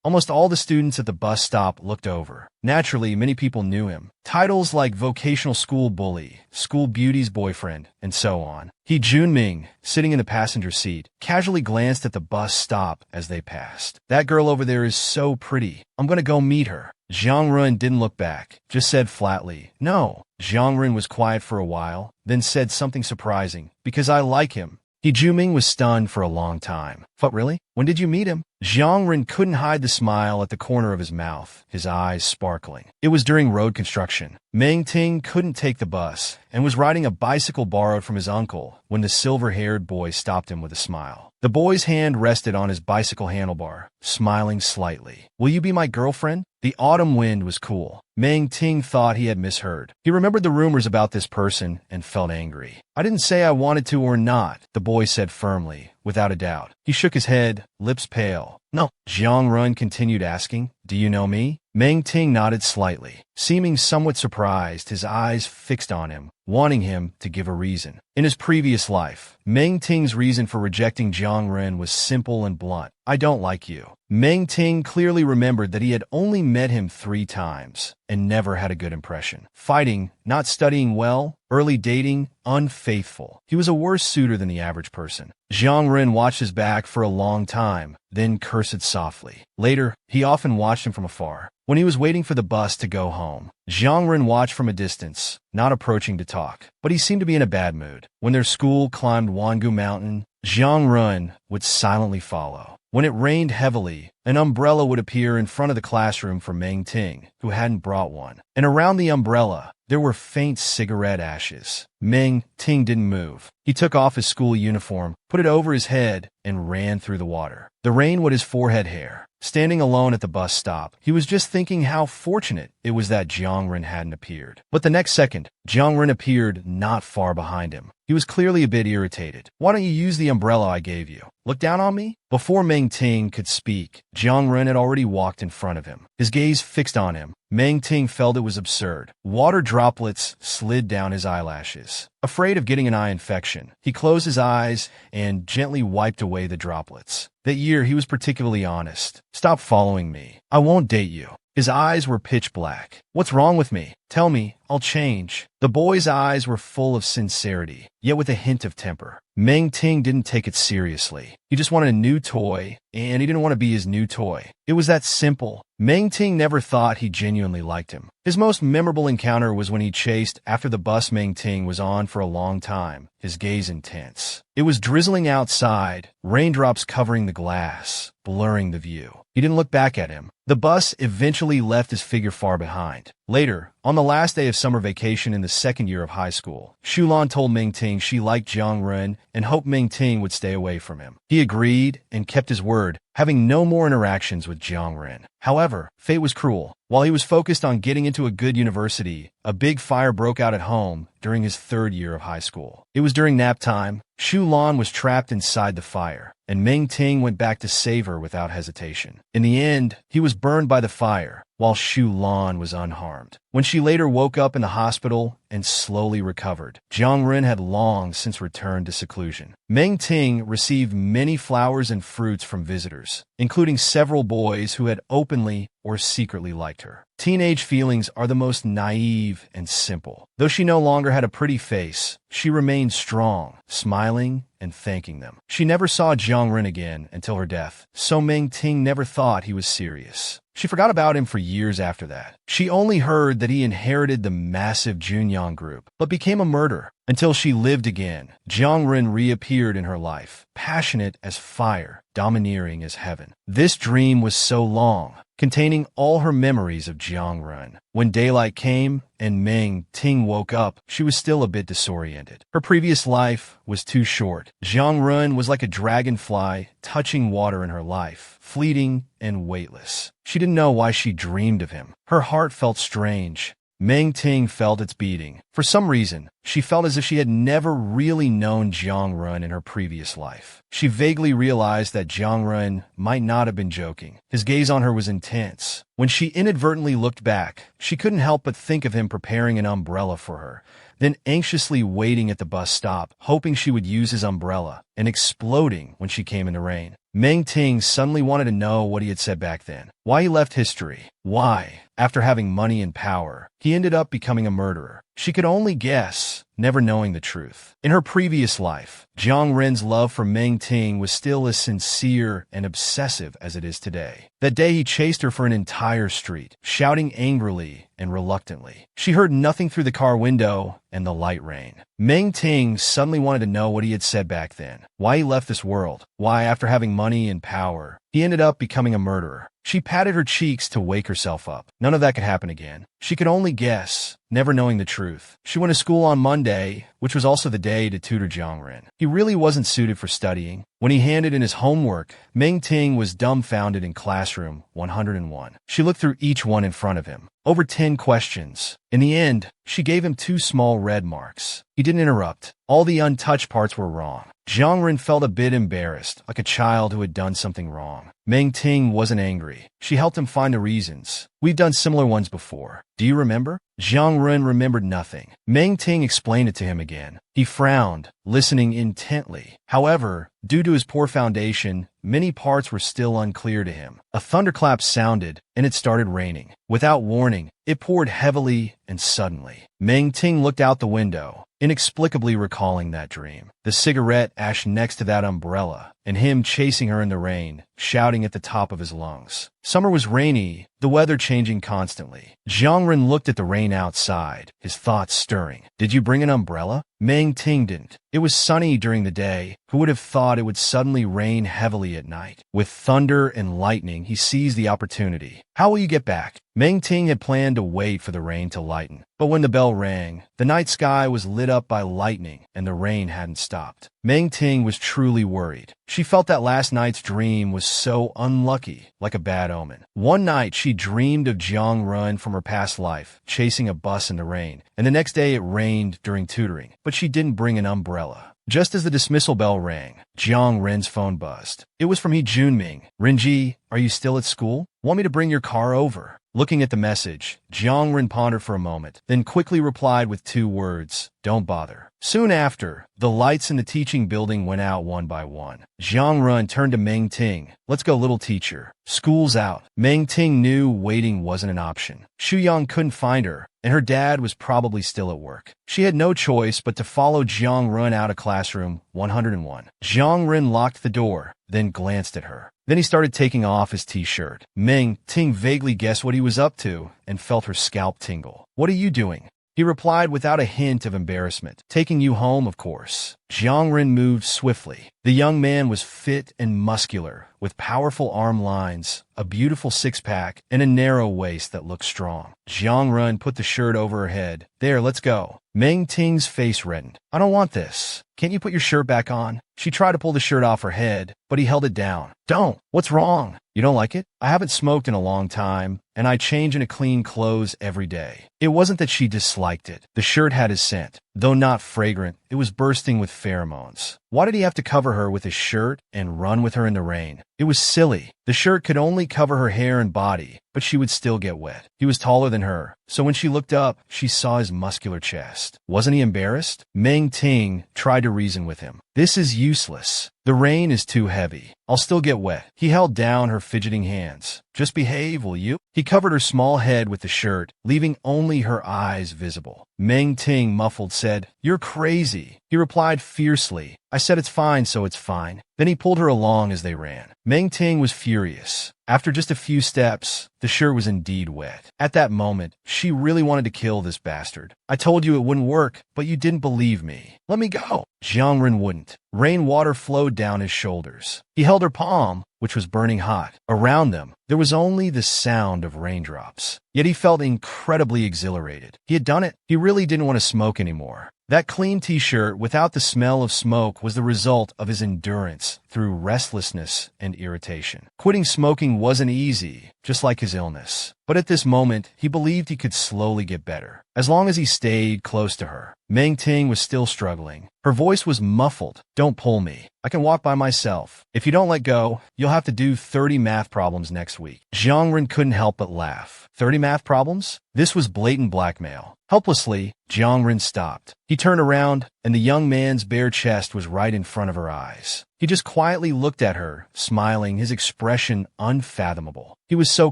Almost all the students at the bus stop looked over. Naturally, many people knew him. Titles like vocational school bully, school beauty's boyfriend, and so on. Junming, sitting in the passenger seat, casually glanced at the bus stop as they passed. That girl over there is so pretty. I'm gonna go meet her. Jiang Run didn't look back, just said flatly, no. Jiang Run was quiet for a while, then said something surprising, because I like him. Juming was stunned for a long time. What, really? When did you meet him? Jiang Ren couldn't hide the smile at the corner of his mouth, his eyes sparkling. It was during road construction. Meng Ting couldn't take the bus and was riding a bicycle borrowed from his uncle when the silver-haired boy stopped him with a smile. The boy's hand rested on his bicycle handlebar, smiling slightly. Will you be my girlfriend? The autumn wind was cool. Meng Ting thought he had misheard. He remembered the rumors about this person and felt angry. I didn't say I wanted to or not, the boy said firmly, without a doubt. He shook his head, lips pale. No. Jiang Run continued asking, do you know me? Meng Ting nodded slightly, seeming somewhat surprised, his eyes fixed on him, wanting him to give a reason. In his previous life, Meng Ting's reason for rejecting Jiang Ren was simple and blunt. I don't like you. Meng Ting clearly remembered that he had only met him 3 times and never had a good impression. Fighting, not studying well, early dating, unfaithful. He was a worse suitor than the average person. Jiang Ren watched his back for a long time, then cursed softly. Later, he often watched him from afar. When he was waiting for the bus to go home, Jiang Ren watched from a distance, not approaching to talk. But he seemed to be in a bad mood. When their school climbed Wangu Mountain, Jiang Ren would silently follow. When it rained heavily, an umbrella would appear in front of the classroom for Meng Ting, who hadn't brought one. And around the umbrella, there were faint cigarette ashes. Meng Ting didn't move. He took off his school uniform, put it over his head, and ran through the water. The rain wet his forehead hair. Standing alone at the bus stop, he was just thinking how fortunate it was that Jiang Ren hadn't appeared. But the next second, Jiang Ren appeared not far behind him. He was clearly a bit irritated. "Why don't you use the umbrella I gave you? Look down on me?" Before Meng Ting could speak, Jiang Ren had already walked in front of him. His gaze fixed on him. Meng Ting felt it was absurd. Water droplets slid down his eyelashes. Afraid of getting an eye infection, he closed his eyes and gently wiped away the droplets. That year, he was particularly honest. "Stop following me. I won't date you." His eyes were pitch black. "What's wrong with me? Tell me, I'll change." The boy's eyes were full of sincerity, yet with a hint of temper. Meng Ting didn't take it seriously. He just wanted a new toy, and he didn't want to be his new toy. It was that simple. Meng Ting never thought he genuinely liked him. His most memorable encounter was when he chased after the bus Meng Ting was on for a long time, his gaze intense. It was drizzling outside, raindrops covering the glass, blurring the view. He didn't look back at him. The bus eventually left his figure far behind. Later, on the last day of summer vacation in the second year of high school, Shulan told Meng Ting she liked Jiang Ren and hoped Meng Ting would stay away from him. He agreed and kept his word, having no more interactions with Jiang Ren. However, fate was cruel. While he was focused on getting into a good university, a big fire broke out at home during his third year of high school. It was during nap time. Shulan was trapped inside the fire, and Meng Ting went back to save her without hesitation. In the end, he was burned by the fire, while Shulan was unharmed. When she later woke up in the hospital and slowly recovered, Jiang Ren had long since returned to seclusion. Meng Ting received many flowers and fruits from visitors, including several boys who had openly or secretly liked her. Teenage feelings are the most naive and simple. Though she no longer had a pretty face, she remained strong, smiling and thanking them. She never saw Jiang Ren again until her death, so Meng Ting never thought he was serious. She forgot about him for years after that. She only heard that he inherited the massive Junyang group, but became a murderer. Until she lived again, Jiang Ren reappeared in her life, passionate as fire, domineering as heaven. This dream was so long, containing all her memories of Jiang Ren. When daylight came and Meng Ting woke up, she was still a bit disoriented. Her previous life was too short. Jiang Ren was like a dragonfly touching water in her life, fleeting and weightless. She didn't know why she dreamed of him. Her heart felt strange. Meng Ting felt its beating. For some reason, she felt as if she had never really known Jiang Ren in her previous life. She vaguely realized that Jiang Ren might not have been joking. His gaze on her was intense. When she inadvertently looked back, she couldn't help but think of him preparing an umbrella for her, then anxiously waiting at the bus stop, hoping she would use his umbrella, and exploding when she came in the rain. Meng Ting suddenly wanted to know what he had said back then. Why he left history. Why, after having money and power, he ended up becoming a murderer. She could only guess, never knowing the truth. In her previous life, Jiang Ren's love for Meng Ting was still as sincere and obsessive as it is today. That day he chased her for an entire street, shouting angrily and reluctantly. She heard nothing through the car window and the light rain. Meng Ting suddenly wanted to know what he had said back then. Why he left this world. Why, after having money and power, he ended up becoming a murderer. She patted her cheeks to wake herself up. None of that could happen again. She could only guess, never knowing the truth. She went to school on Monday, which was also the day to tutor Jiang Ren. He really wasn't suited for studying. When he handed in his homework, Meng Ting was dumbfounded in classroom 101. She looked through each one in front of him. Over 10 questions. In the end, she gave him 2 small red marks. He didn't interrupt. All the untouched parts were wrong. Jiang Ren felt a bit embarrassed, like a child who had done something wrong. Meng Ting wasn't angry. She helped him find the reasons. We've done similar ones before. Do you remember? Jiang Ren remembered nothing. Meng Ting explained it to him again. He frowned, listening intently. However, due to his poor foundation, many parts were still unclear to him. A thunderclap sounded, and it started raining. Without warning, it poured heavily and suddenly. Meng Ting looked out the window, inexplicably recalling that dream. The cigarette ash next to that umbrella, and him chasing her in the rain, shouting at the top of his lungs. Summer was rainy, the weather changing constantly. Jiangren looked at the rain outside, his thoughts stirring. Did you bring an umbrella? Meng Ting didn't. It was sunny during the day. Who would have thought it would suddenly rain heavily at night? With thunder and lightning, he seized the opportunity. How will you get back? Meng Ting had planned to wait for the rain to lighten. But when the bell rang, the night sky was lit up by lightning and the rain hadn't stopped. Meng Ting was truly worried. She felt that last night's dream was so unlucky, like a bad omen. One night, she dreamed of Jiang Run from her past life, chasing a bus in the rain, and the next day it rained during tutoring, but she didn't bring an umbrella. Just as the dismissal bell rang, Jiang Ren's phone buzzed. It was from He Junming. Renji, are you still at school? Want me to bring your car over? Looking at the message, Jiang Ren pondered for a moment, then quickly replied with 2 words, don't bother. Soon after, the lights in the teaching building went out one by one. Jiang Ren turned to Meng Ting. Let's go, little teacher. School's out. Meng Ting knew waiting wasn't an option. Xu Yang couldn't find her, and her dad was probably still at work. She had no choice but to follow Jiang Ren out of classroom 101. Jiang Ren locked the door, then glanced at her. Then he started taking off his t-shirt. Meng Ting vaguely guessed what he was up to and felt her scalp tingle. What are you doing? He replied without a hint of embarrassment. Taking you home, of course. Jiang Ren moved swiftly. The young man was fit and muscular, with powerful arm lines, a beautiful six-pack, and a narrow waist that looked strong. Jiang Ren put the shirt over her head. There, let's go. Meng Ting's face reddened. I don't want this. Can't you put your shirt back on? She tried to pull the shirt off her head, but he held it down. Don't. What's wrong? You don't like it? I haven't smoked in a long time, and I change into clean clothes every day. It wasn't that she disliked it. The shirt had his scent. Though not fragrant, it was bursting with pheromones. Why did he have to cover her with his shirt and run with her in the rain? It was silly. The shirt could only cover her hair and body, but she would still get wet. He was taller than her, so when she looked up, she saw his muscular chest. Wasn't he embarrassed? Meng Ting tried to reason with him. This is useless. The rain is too heavy. I'll still get wet. He held down her fidgeting hands. Just behave, will you? He covered her small head with the shirt, leaving only her eyes visible. Meng Ting, muffled, said, You're crazy. He replied fiercely, I said it's fine, so it's fine. Then he pulled her along as they ran. Meng Ting was furious. After just a few steps, the shirt was indeed wet. At that moment, she really wanted to kill this bastard. I told you it wouldn't work, but you didn't believe me. Let me go. Jiang Ren wouldn't. Rainwater flowed down his shoulders. He held her palm, which was burning hot. Around them, there was only the sound of raindrops. Yet he felt incredibly exhilarated. He had done it. He really didn't want to smoke anymore. That clean t-shirt without the smell of smoke was the result of his endurance through restlessness and irritation. Quitting smoking wasn't easy, just like his illness. But at this moment, he believed he could slowly get better, as long as he stayed close to her. Meng Ting was still struggling. Her voice was muffled. Don't pull me. I can walk by myself. If you don't let go, you'll have to do 30 math problems next week. Jiang Ren couldn't help but laugh. 30 math problems? This was blatant blackmail. Helplessly, Jiang Ren stopped. He turned around, and the young man's bare chest was right in front of her eyes. He just quietly looked at her, smiling, his expression unfathomable. He was so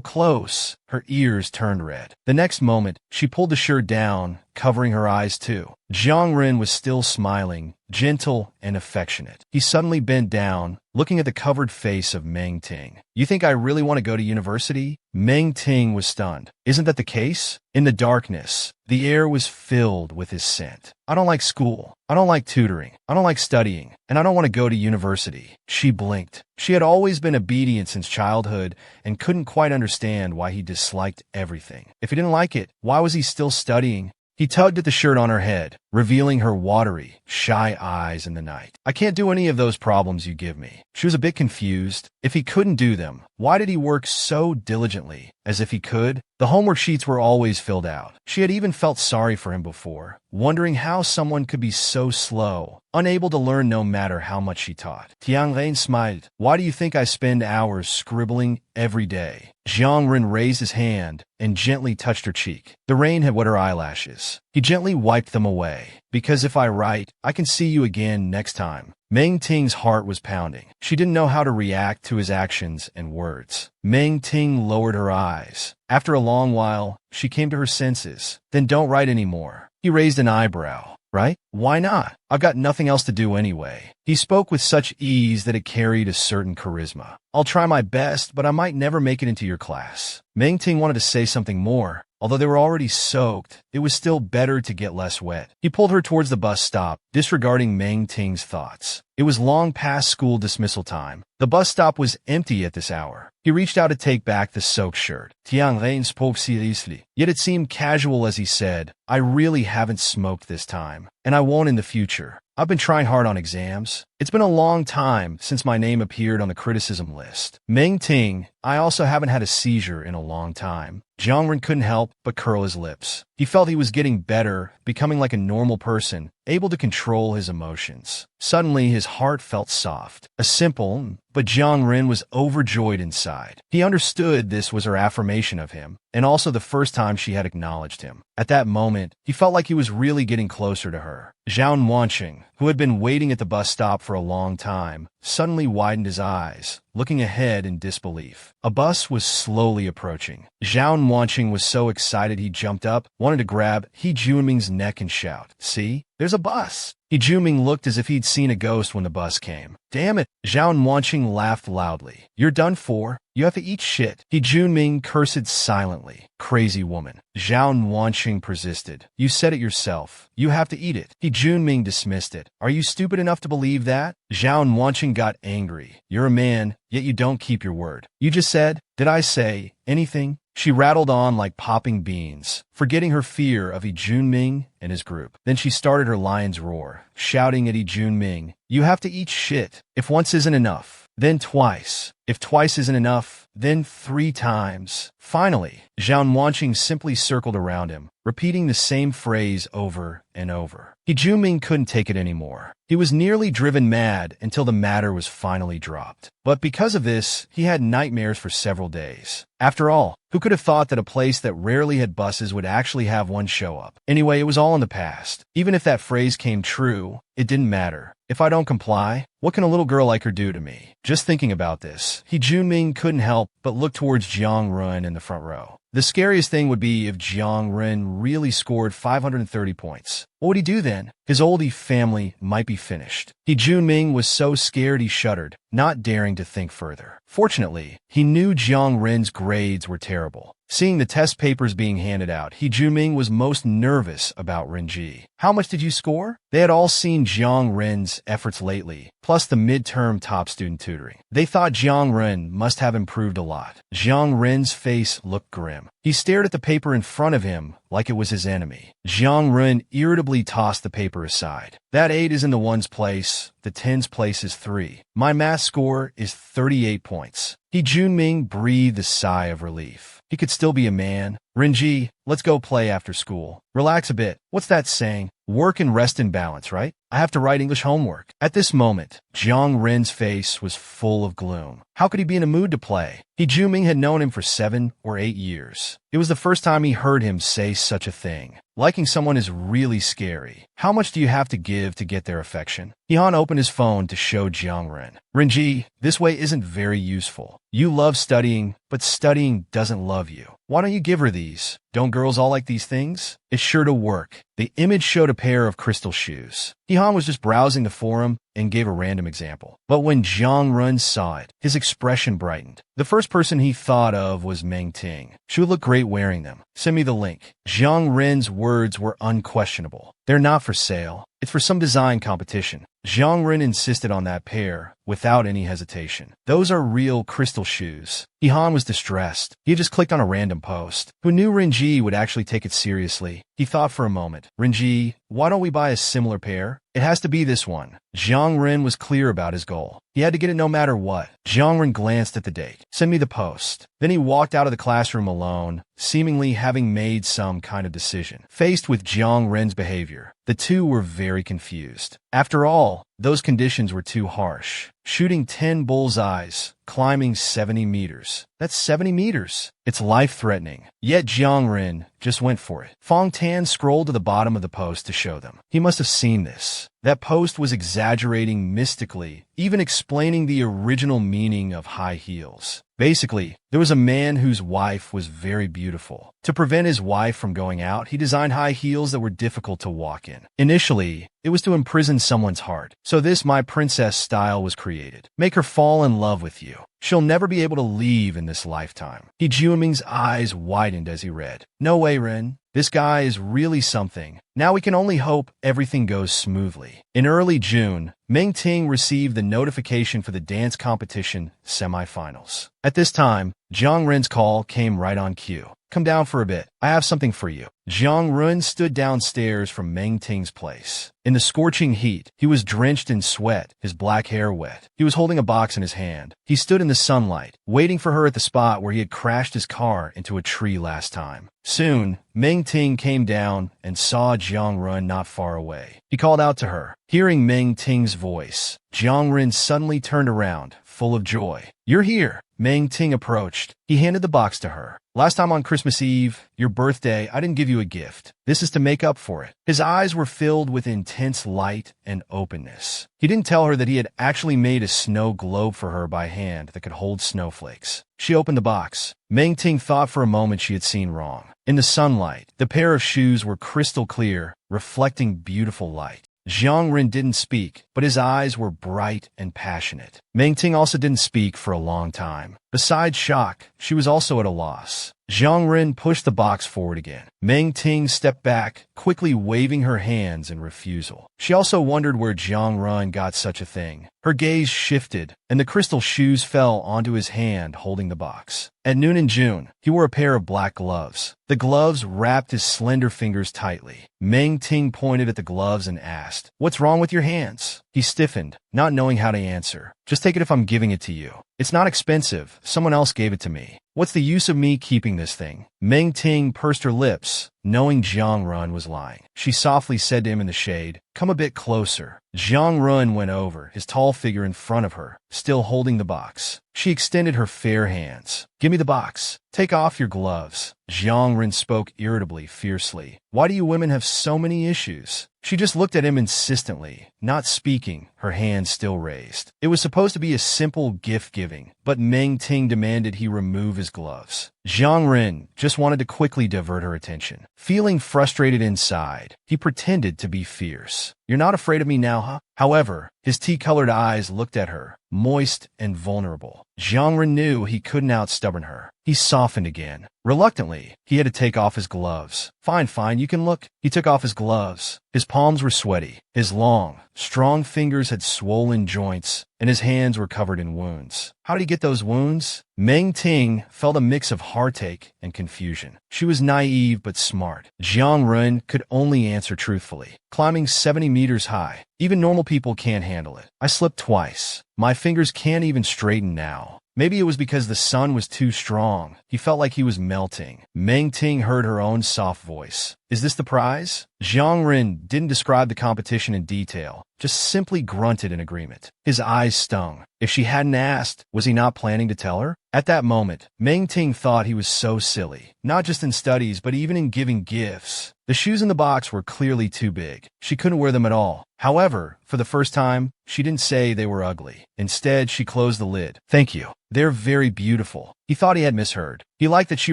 close. Her ears turned red. The next moment, she pulled the shirt down, covering her eyes too. Jiang Ren was still smiling, gentle and affectionate. He suddenly bent down, looking at the covered face of Meng Ting. You think I really want to go to university? Meng Ting was stunned. Isn't that the case? In the darkness, the air was filled with his scent. I don't like school. I don't like tutoring. I don't like studying. And I don't want to go to university. She blinked. She had always been obedient since childhood and couldn't quite understand why he disliked everything. If he didn't like it, why was he still studying? He tugged at the shirt on her head, revealing her watery, shy eyes in the night. I can't do any of those problems you give me. She was a bit confused. If he couldn't do them, why did he work so diligently? As if he could? The homework sheets were always filled out. She had even felt sorry for him before, wondering how someone could be so slow, unable to learn no matter how much she taught. Tiang Ren smiled. Why do you think I spend hours scribbling every day? Jiang Ren raised his hand and gently touched her cheek. The rain had wet her eyelashes. He gently wiped them away. Because if I write, I can see you again next time. Meng Ting's heart was pounding. She didn't know how to react to his actions and words. Meng Ting lowered her eyes. After a long while, she came to her senses. Then don't write anymore. He raised an eyebrow. right? Why not? I've got nothing else to do anyway. He spoke with such ease that it carried a certain charisma. I'll try my best, but I might never make it into your class. Meng Ting wanted to say something more. Although they were already soaked, it was still better to get less wet. He pulled her towards the bus stop, disregarding Meng Ting's thoughts. It was long past school dismissal time. The bus stop was empty at this hour. He reached out to take back the soaked shirt. Tiang Lane spoke seriously, yet it seemed casual as he said, I really haven't smoked this time, and I won't in the future. I've been trying hard on exams. It's been a long time since my name appeared on the criticism list. Meng Ting, I also haven't had a seizure in a long time. Jiang Ren couldn't help but curl his lips. He felt he was getting better, becoming like a normal person, able to control his emotions. Suddenly, his heart felt soft. A simple, but Jiang Ren was overjoyed inside. He understood this was her affirmation of him, and also the first time she had acknowledged him. At that moment, he felt like he was really getting closer to her. Zhao Wanqing, who had been waiting at the bus stop for a long time, suddenly widened his eyes, looking ahead in disbelief. A bus was slowly approaching. Zhao Wanqing was so excited he jumped up, wanted to grab He Junming's neck and shout, "See? There's a bus!" He Junming looked as if he'd seen a ghost when the bus came. Damn it! Zhao Wanqing laughed loudly. You're done for. You have to eat shit. He Junming cursed silently. Crazy woman. Zhao Wanqing persisted. You said it yourself. You have to eat it. He Junming dismissed it. Are you stupid enough to believe that? Zhao Wanqing got angry. You're a man, yet you don't keep your word. You just said, did I say anything? She rattled on like popping beans, forgetting her fear of Yi Junming and his group. Then she started her lion's roar, shouting at Yi Junming, you have to eat shit. If once isn't enough, then twice. If twice isn't enough, then 3 times. Finally, Zhao Wanqing simply circled around him, repeating the same phrase over and over. He Junming couldn't take it anymore. He was nearly driven mad until the matter was finally dropped. But because of this, he had nightmares for several days. After all, who could have thought that a place that rarely had buses would actually have one show up? Anyway, it was all in the past. Even if that phrase came true, it didn't matter. If I don't comply, what can a little girl like her do to me? Just thinking about this, He Junming couldn't help but look towards Jiang Ren in the front row. The scariest thing would be if Jiang Ren really scored 530 points. What would he do then? His oldie family might be finished. He Junming was so scared he shuddered, not daring to think further. Fortunately, he knew Jiang Ren's grades were terrible. Seeing the test papers being handed out, He Junming was most nervous about Renji. How much did you score? They had all seen Jiang Ren's efforts lately, plus the midterm top student tutoring. They thought Jiang Ren must have improved a lot. Jiang Ren's face looked grim. He stared at the paper in front of him like it was his enemy. Jiang Ren irritably tossed the paper aside. That 8 is in the 1's place, the 10's place is 3. My math score is 38 points. He Junming breathed a sigh of relief. He could still be a man. Renji, let's go play after school. Relax a bit. What's that saying? Work and rest in balance, right? I have to write English homework. At this moment, Jiang Ren's face was full of gloom. How could he be in a mood to play? He Junming had known him for 7 or 8 years. It was the first time he heard him say such a thing. Liking someone is really scary. How much do you have to give to get their affection? Han opened his phone to show Jiang Ren. Renji, this way isn't very useful. You love studying, but studying doesn't love you. Why don't you give her these? Don't girls all like these things? It's sure to work. The image showed a pair of crystal shoes. Han was just browsing the forum and gave a random example. But when Jiang Ren saw it, his expression brightened. The first person he thought of was Meng Ting. She would look great wearing them. Send me the link. Jiang Ren's words were unquestionable. They're not for sale. It's for some design competition. Jiang Ren insisted on that pair, without any hesitation. Those are real crystal shoes. Han was distressed. He had just clicked on a random post. Who knew Renji would actually take it seriously? He thought for a moment. Renji, why don't we buy a similar pair? It has to be this one. Jiang Ren was clear about his goal. He had to get it no matter what. Jiang Ren glanced at the date. Send me the post. Then he walked out of the classroom alone, seemingly having made some kind of decision. Faced with Jiang Ren's behavior, the two were very confused. After all, those conditions were too harsh. Shooting 10 bullseyes, climbing 70 meters. That's 70 meters. It's life-threatening. Yet Jiang Ren just went for it. Fong Tan scrolled to the bottom of the post to show them. He must have seen this. That post was exaggerating mystically, even explaining the original meaning of high heels. Basically, there was a man whose wife was very beautiful. To prevent his wife from going out, he designed high heels that were difficult to walk in. Initially, it was to imprison someone's heart. So this My Princess style was created. Make her fall in love with you. She'll never be able to leave in this lifetime. He Jiuming's eyes widened as he read. No way, Ren. This guy is really something. Now we can only hope everything goes smoothly. In early June, Meng Ting received the notification for the dance competition semifinals. At this time, Jiang Ren's call came right on cue. Come down for a bit. I have something for you. Jiang Ren stood downstairs from Meng Ting's place. In the scorching heat, he was drenched in sweat, his black hair wet. He was holding a box in his hand. He stood in the sunlight, waiting for her at the spot where he had crashed his car into a tree last time. Soon, Meng Ting came down and saw Jiang Ren not far away. He called out to her. Hearing Meng Ting's voice, Jiang Ren suddenly turned around, full of joy. You're here. Meng Ting approached. He handed the box to her. Last time on Christmas Eve, your birthday, I didn't give you a gift. This is to make up for it. His eyes were filled with intense light and openness. He didn't tell her that he had actually made a snow globe for her by hand that could hold snowflakes. She opened the box. Meng Ting thought for a moment she had seen wrong. In the sunlight, the pair of shoes were crystal clear, reflecting beautiful light. Jiang Ren didn't speak, but his eyes were bright and passionate. Meng Ting also didn't speak for a long time. Besides shock, she was also at a loss. Jiang Ren pushed the box forward again. Meng Ting stepped back, quickly waving her hands in refusal. She also wondered where Jiang Ren got such a thing. Her gaze shifted, and the crystal shoes fell onto his hand holding the box. At noon in June, he wore a pair of black gloves. The gloves wrapped his slender fingers tightly. Meng Ting pointed at the gloves and asked, "What's wrong with your hands?" He stiffened, not knowing how to answer. "Just take it if I'm giving it to you. It's not expensive. Someone else gave it to me. What's the use of me keeping this thing?" Meng Ting pursed her lips, knowing Jiang Ren was lying. She softly said to him in the shade, "Come a bit closer." Jiang Ren went over, his tall figure in front of her, still holding the box. She extended her fair hands. "Give me the box. Take off your gloves." Jiang Ren spoke irritably, fiercely. "Why do you women have so many issues?" She just looked at him insistently, not speaking, her hands still raised. It was supposed to be a simple gift-giving, but Meng Ting demanded he remove his gloves. Jiang Ren just wanted to quickly divert her attention. Feeling frustrated inside, he pretended to be fierce. "You're not afraid of me now, huh?" However, his tea-colored eyes looked at her, moist and vulnerable. Jiang Ren knew he couldn't out-stubborn her. He softened again. Reluctantly, he had to take off his gloves. Fine, you can look." He took off his gloves. His palms were sweaty. His long, strong fingers had swollen joints, and his hands were covered in wounds. How did he get those wounds? Meng Ting felt a mix of heartache and confusion. She was naive but smart. Jiang Ren could only answer truthfully. "Climbing 70 meters high. Even normal people can't handle it. I slipped twice. My fingers can't even straighten now." Maybe it was because the sun was too strong. He felt like he was melting. Meng Ting heard her own soft voice. "Is this the prize?" Jiang Ren didn't describe the competition in detail, just simply grunted in agreement. His eyes stung. If she hadn't asked, was he not planning to tell her? At that moment, Meng Ting thought he was so silly, not just in studies but even in giving gifts. The shoes in the box were clearly too big. She couldn't wear them at all. However, for the first time, she didn't say they were ugly. Instead, she closed the lid. "Thank you. They're very beautiful." He thought he had misheard. He liked that she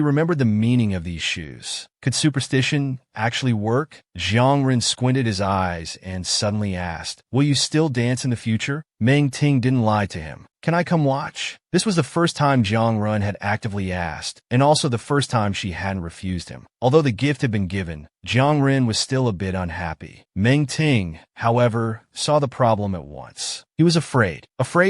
remembered the meaning of these shoes. Could superstition actually work? Jiang Ren squinted his eyes and suddenly asked, "Will you still dance in the future?" Meng Ting didn't lie to him. "Can I come watch?" This was the first time Jiang Ren had actively asked, and also the first time she hadn't refused him. Although the gift had been given, Jiang Ren was still a bit unhappy. Meng Ting, however, saw the problem at once. He was afraid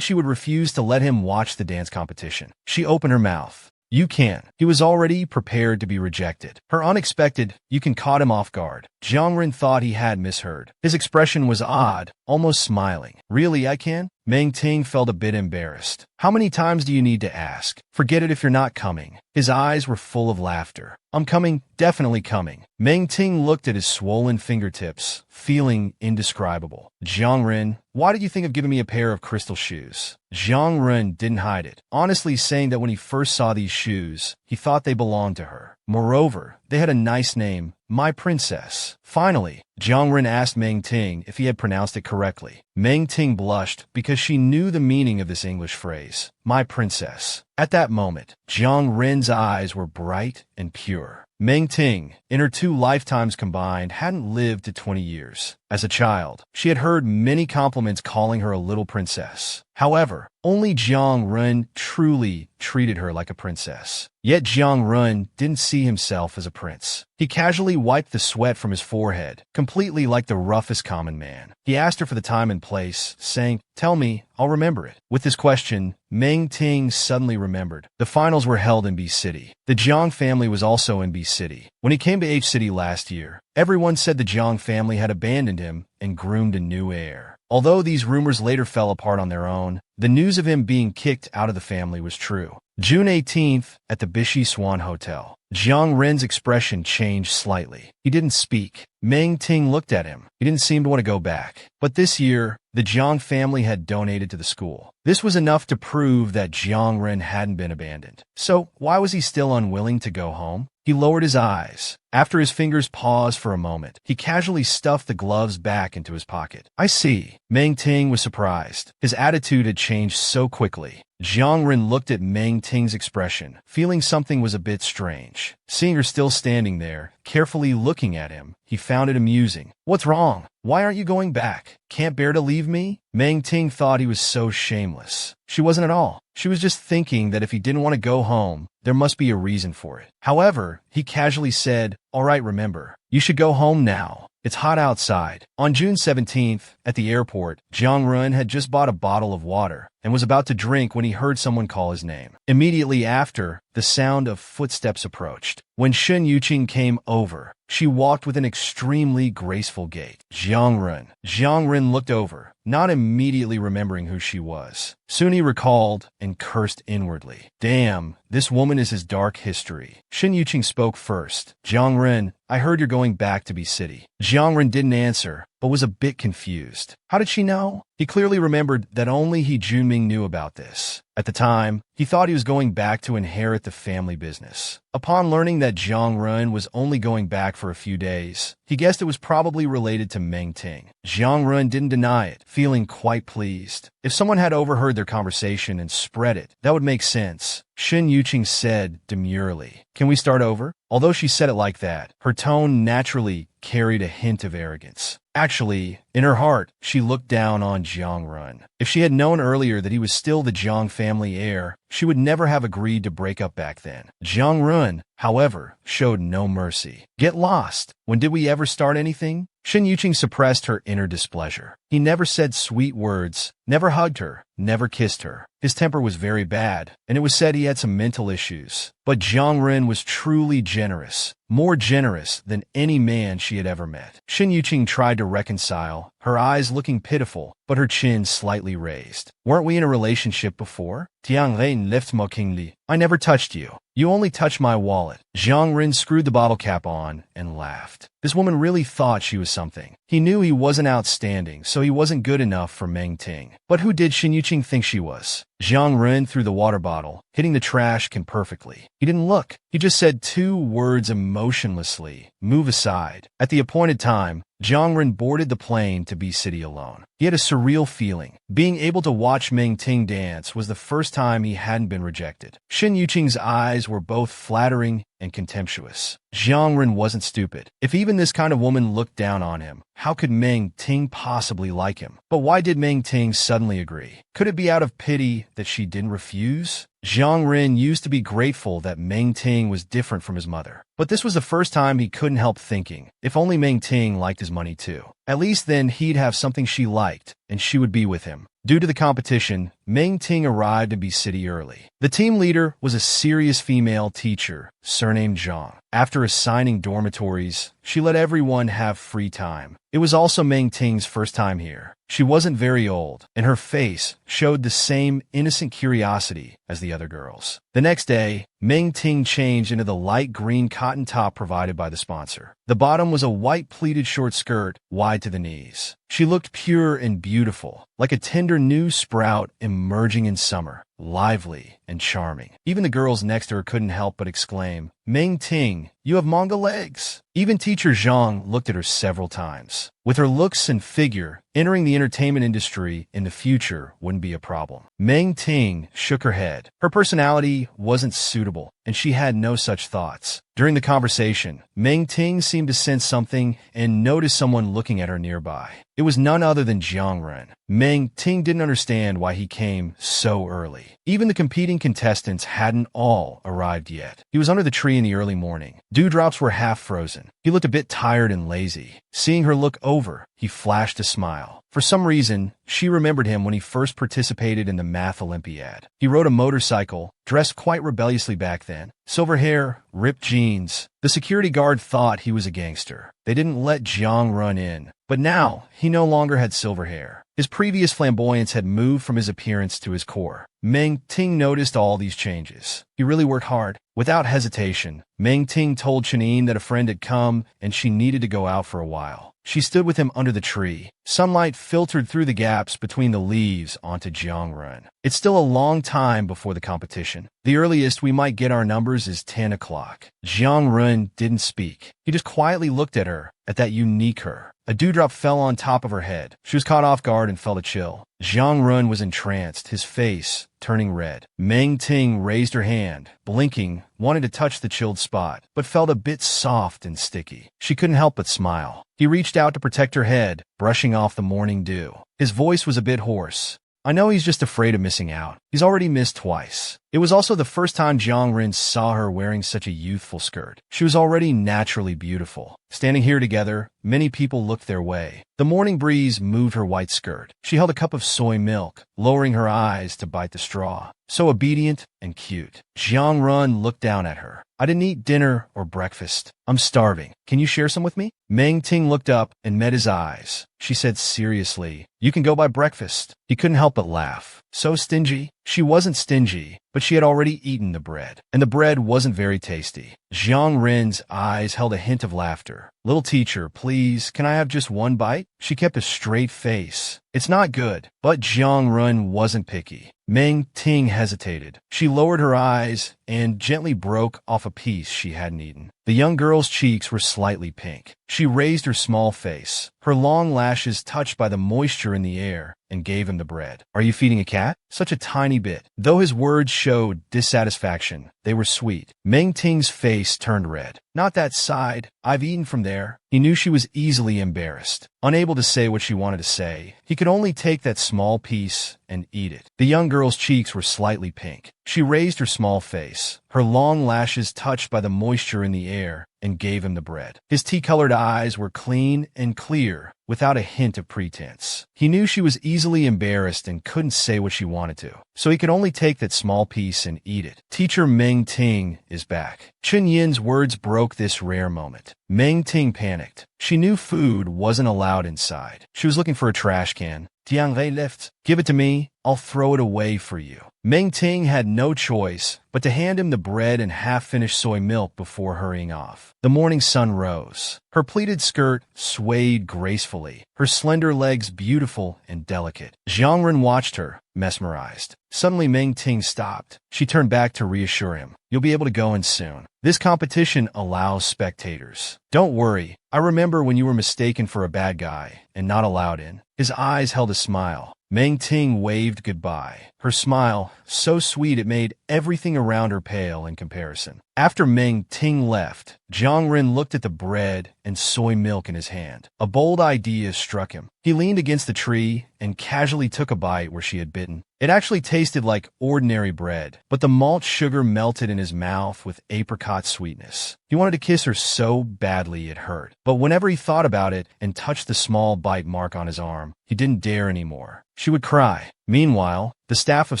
she would refuse to let him watch the dance competition. She opened her mouth. "You can." He was already prepared to be rejected. Her unexpected "you can" caught him off guard. Jiang Ren thought he had misheard. His expression was odd, almost smiling. "Really, I can?" Meng Ting felt a bit embarrassed. "How many times do you need to ask? Forget it if you're not coming." His eyes were full of laughter. I'm coming, definitely coming. Meng Ting looked at his swollen fingertips, feeling indescribable. Jiang Ren, why did you think of giving me a pair of crystal shoes? Jiang Ren didn't hide it, honestly saying that when he first saw these shoes, he thought they belonged to her. Moreover, they had a nice name, My Princess. Finally, Jiang Ren asked Meng Ting if he had pronounced it correctly. Meng Ting blushed because she knew the meaning of this English phrase, My Princess. At that moment, Jiang Ren's eyes were bright and pure. Meng Ting, in her 2 lifetimes combined, hadn't lived to 20 years. As a child, she had heard many compliments calling her a little princess. However, only Jiang Ren truly treated her like a princess. Yet Jiang Ren didn't see himself as a prince. He casually wiped the sweat from his forehead, completely like the roughest common man. He asked her for the time and place, saying, "Tell me, I'll remember it." With this question, Meng Ting suddenly remembered. The finals were held in B City. The Jiang family was also in B City. When he came to H City last year, everyone said the Jiang family had abandoned him and groomed a new heir. Although these rumors later fell apart on their own, the news of him being kicked out of the family was true. June 18th, at the Bishi Swan Hotel. Jiang Ren's expression changed slightly. He didn't speak. Meng Ting looked at him. He didn't seem to want to go back. But this year, the Jiang family had donated to the school. This was enough to prove that Jiang Ren hadn't been abandoned. So why was he still unwilling to go home? He lowered his eyes. After his fingers paused for a moment, he casually stuffed the gloves back into his pocket. I see. Meng Ting was surprised. His attitude had changed so quickly. Jiang Ren looked at Meng Ting's expression, feeling something was a bit strange. Seeing her still standing there, carefully looking at him, he found it amusing. What's wrong? Why aren't you going back? Can't bear to leave me? Meng Ting thought he was so shameless. She wasn't at all. She was just thinking that if he didn't want to go home, there must be a reason for it. However, he casually said, "All right, remember, you should go home now. It's hot outside." On June 17th, at the airport, Jiang Ren had just bought a bottle of water and was about to drink when he heard someone call his name. Immediately after, the sound of footsteps approached. When Shen Yuqing came over, she walked with an extremely graceful gait. Jiang Ren. Jiang Ren looked over, not immediately remembering who she was. Soon he recalled and cursed inwardly. Damn, this woman is his dark history. Shen Yuqing spoke first. Jiang Ren, I heard you're going back to B City. Jiang Ren didn't answer, but was a bit confused. How did she know? He clearly remembered that only he Junming knew about this. At the time, he thought he was going back to inherit the family business. Upon learning that Jiang Ren was only going back for a few days, he guessed it was probably related to Meng Ting. Jiang Ren didn't deny it, feeling quite pleased. If someone had overheard their conversation and spread it, that would make sense. Shen Yuqing said demurely, "Can we start over?" Although she said it like that, her tone naturally carried a hint of arrogance. Actually, in her heart, she looked down on Jiang Ren. If she had known earlier that he was still the Jiang family heir, she would never have agreed to break up back then. Jiang Ren, however, showed no mercy. Get lost. When did we ever start anything? Shen Yuqing suppressed her inner displeasure. He never said sweet words, never hugged her, never kissed her. His temper was very bad, and it was said he had some mental issues. But Jiang Ren was truly generous, more generous than any man she had ever met. Shen Yuqing tried to reconcile, her eyes looking pitiful, but her chin slightly raised. Weren't we in a relationship before? Tiang Ren left mockingly. I never touched you. You only touched my wallet. Jiang Ren screwed the bottle cap on and laughed. This woman really thought she was something. He knew he wasn't outstanding, so he wasn't good enough for Meng Ting. But who did Shen Yuqing think she was? Jiang Ren threw the water bottle, hitting the trash can perfectly. He didn't look. He just said 2 words emotionlessly. Move aside. At the appointed time, Jiang Ren boarded the plane to B City alone. He had a surreal feeling. Being able to watch Meng Ting dance was the first time he hadn't been rejected. Shen Yuqing's eyes were both flattering and contemptuous. Jiang Ren wasn't stupid. If even this kind of woman looked down on him, how could Meng Ting possibly like him? But why did Meng Ting suddenly agree? Could it be out of pity that she didn't refuse? Jiang Ren used to be grateful that Meng Ting was different from his mother. But this was the first time he couldn't help thinking, if only Meng Ting liked his money too. At least then he'd have something she liked, and she would be with him. Due to the competition, Meng Ting arrived in B City early. The team leader was a serious female teacher, surnamed Zhang. After assigning dormitories, she let everyone have free time. It was also Meng Ting's first time here. She wasn't very old, and her face showed the same innocent curiosity as the other girls. The next day, Meng Ting changed into the light green cotton top provided by the sponsor. The bottom was a white pleated short skirt, wide to the knees. She looked pure and beautiful, like a tender new sprout emerging in summer, lively and charming. Even the girls next to her couldn't help but exclaim, "Meng Ting, you have manga legs." Even teacher Zhang looked at her several times. With her looks and figure, entering the entertainment industry in the future wouldn't be a problem. Meng Ting shook her head. Her personality wasn't suitable, and she had no such thoughts. During the conversation, Meng Ting seemed to sense something and noticed someone looking at her nearby. It was none other than Jiang Ren. Meng Ting didn't understand why he came so early. Even the competing contestants hadn't all arrived yet. He was under the tree in the early morning. Dewdrops were half frozen. He looked a bit tired and lazy. Seeing her look over, he flashed a smile. For some reason, she remembered him when he first participated in the math Olympiad. He rode a motorcycle, dressed quite rebelliously back then. Silver hair, ripped jeans. The security guard thought he was a gangster. They didn't let Jiang run in. But now, he no longer had silver hair. His previous flamboyance had moved from his appearance to his core. Meng Ting noticed all these changes. He really worked hard. Without hesitation, Meng Ting told Chenine that a friend had come and she needed to go out for a while. She stood with him under the tree. Sunlight filtered through the gaps between the leaves onto Jiangren. It's still a long time before the competition. The earliest we might get our numbers is 10 o'clock. Jiangren didn't speak. He just quietly looked at her, at that unique her. A dewdrop fell on top of her head. She was caught off guard and felt a chill. Jiangren was entranced, his face turning red. Meng Ting raised her hand, blinking, wanted to touch the chilled spot, but felt a bit soft and sticky. She couldn't help but smile. He reached out to protect her head, brushing off the morning dew. His voice was a bit hoarse. "I know he's just afraid of missing out. He's already missed twice." It was also the first time Jiangren saw her wearing such a youthful skirt. She was already naturally beautiful. Standing here together, many people looked their way. The morning breeze moved her white skirt. She held a cup of soy milk, lowering her eyes to bite the straw. So obedient and cute. Jiangren looked down at her. "I didn't eat dinner or breakfast. I'm starving. Can you share some with me?" Meng Ting looked up and met his eyes. She said seriously, "You can go buy breakfast." He couldn't help but laugh. So stingy? She wasn't stingy, but she had already eaten the bread, and the bread wasn't very tasty. Jiang Ren's eyes held a hint of laughter. "Little teacher, please, can I have just one bite?" She kept a straight face. "It's not good." But Jiang Ren wasn't picky. Meng Ting hesitated. She lowered her eyes and gently broke off a piece she hadn't eaten. The young girl's cheeks were slightly pink. She raised her small face, her long lashes touched by the moisture in the air, and gave him the bread. "Are you feeding a cat?" Such a tiny bit. Though his words showed dissatisfaction, they were sweet. Meng Ting's face turned red. "Not that side. I've eaten from there." He knew she was easily embarrassed. Unable to say what she wanted to say, he could only take that small piece and eat it. The young girl's cheeks were slightly pink. She raised her small face, her long lashes touched by the moisture in the air, and gave him the bread. His tea-colored eyes were clean and clear, without a hint of pretense. He knew she was easily embarrassed and couldn't say what she wanted to, so he could only take that small piece and eat it. "Teacher Meng Ting is back." Chen Yin's words broke this rare moment. Meng Ting panicked. She knew food wasn't allowed inside. She was looking for a trash can. "Tiang Rei left. Give it to me. I'll throw it away for you." Meng Ting had no choice but to hand him the bread and half-finished soy milk before hurrying off. The morning sun rose. Her pleated skirt swayed gracefully, her slender legs beautiful and delicate. Jiangren watched her, mesmerized. Suddenly Meng Ting stopped. She turned back to reassure him. "You'll be able to go in soon. This competition allows spectators. Don't worry. I remember when you were mistaken for a bad guy and not allowed in." His eyes held a smile. Meng Ting waved goodbye. Her smile, so sweet it made everything around her pale in comparison. After Meng Ting left, Jiangren looked at the bread and soy milk in his hand. A bold idea struck him. He leaned against the tree and casually took a bite where she had bitten. It actually tasted like ordinary bread, but the malt sugar melted in his mouth with apricot sweetness. He wanted to kiss her so badly it hurt, but whenever he thought about it and touched the small bite mark on his arm, he didn't dare anymore. She would cry. Meanwhile, The staff of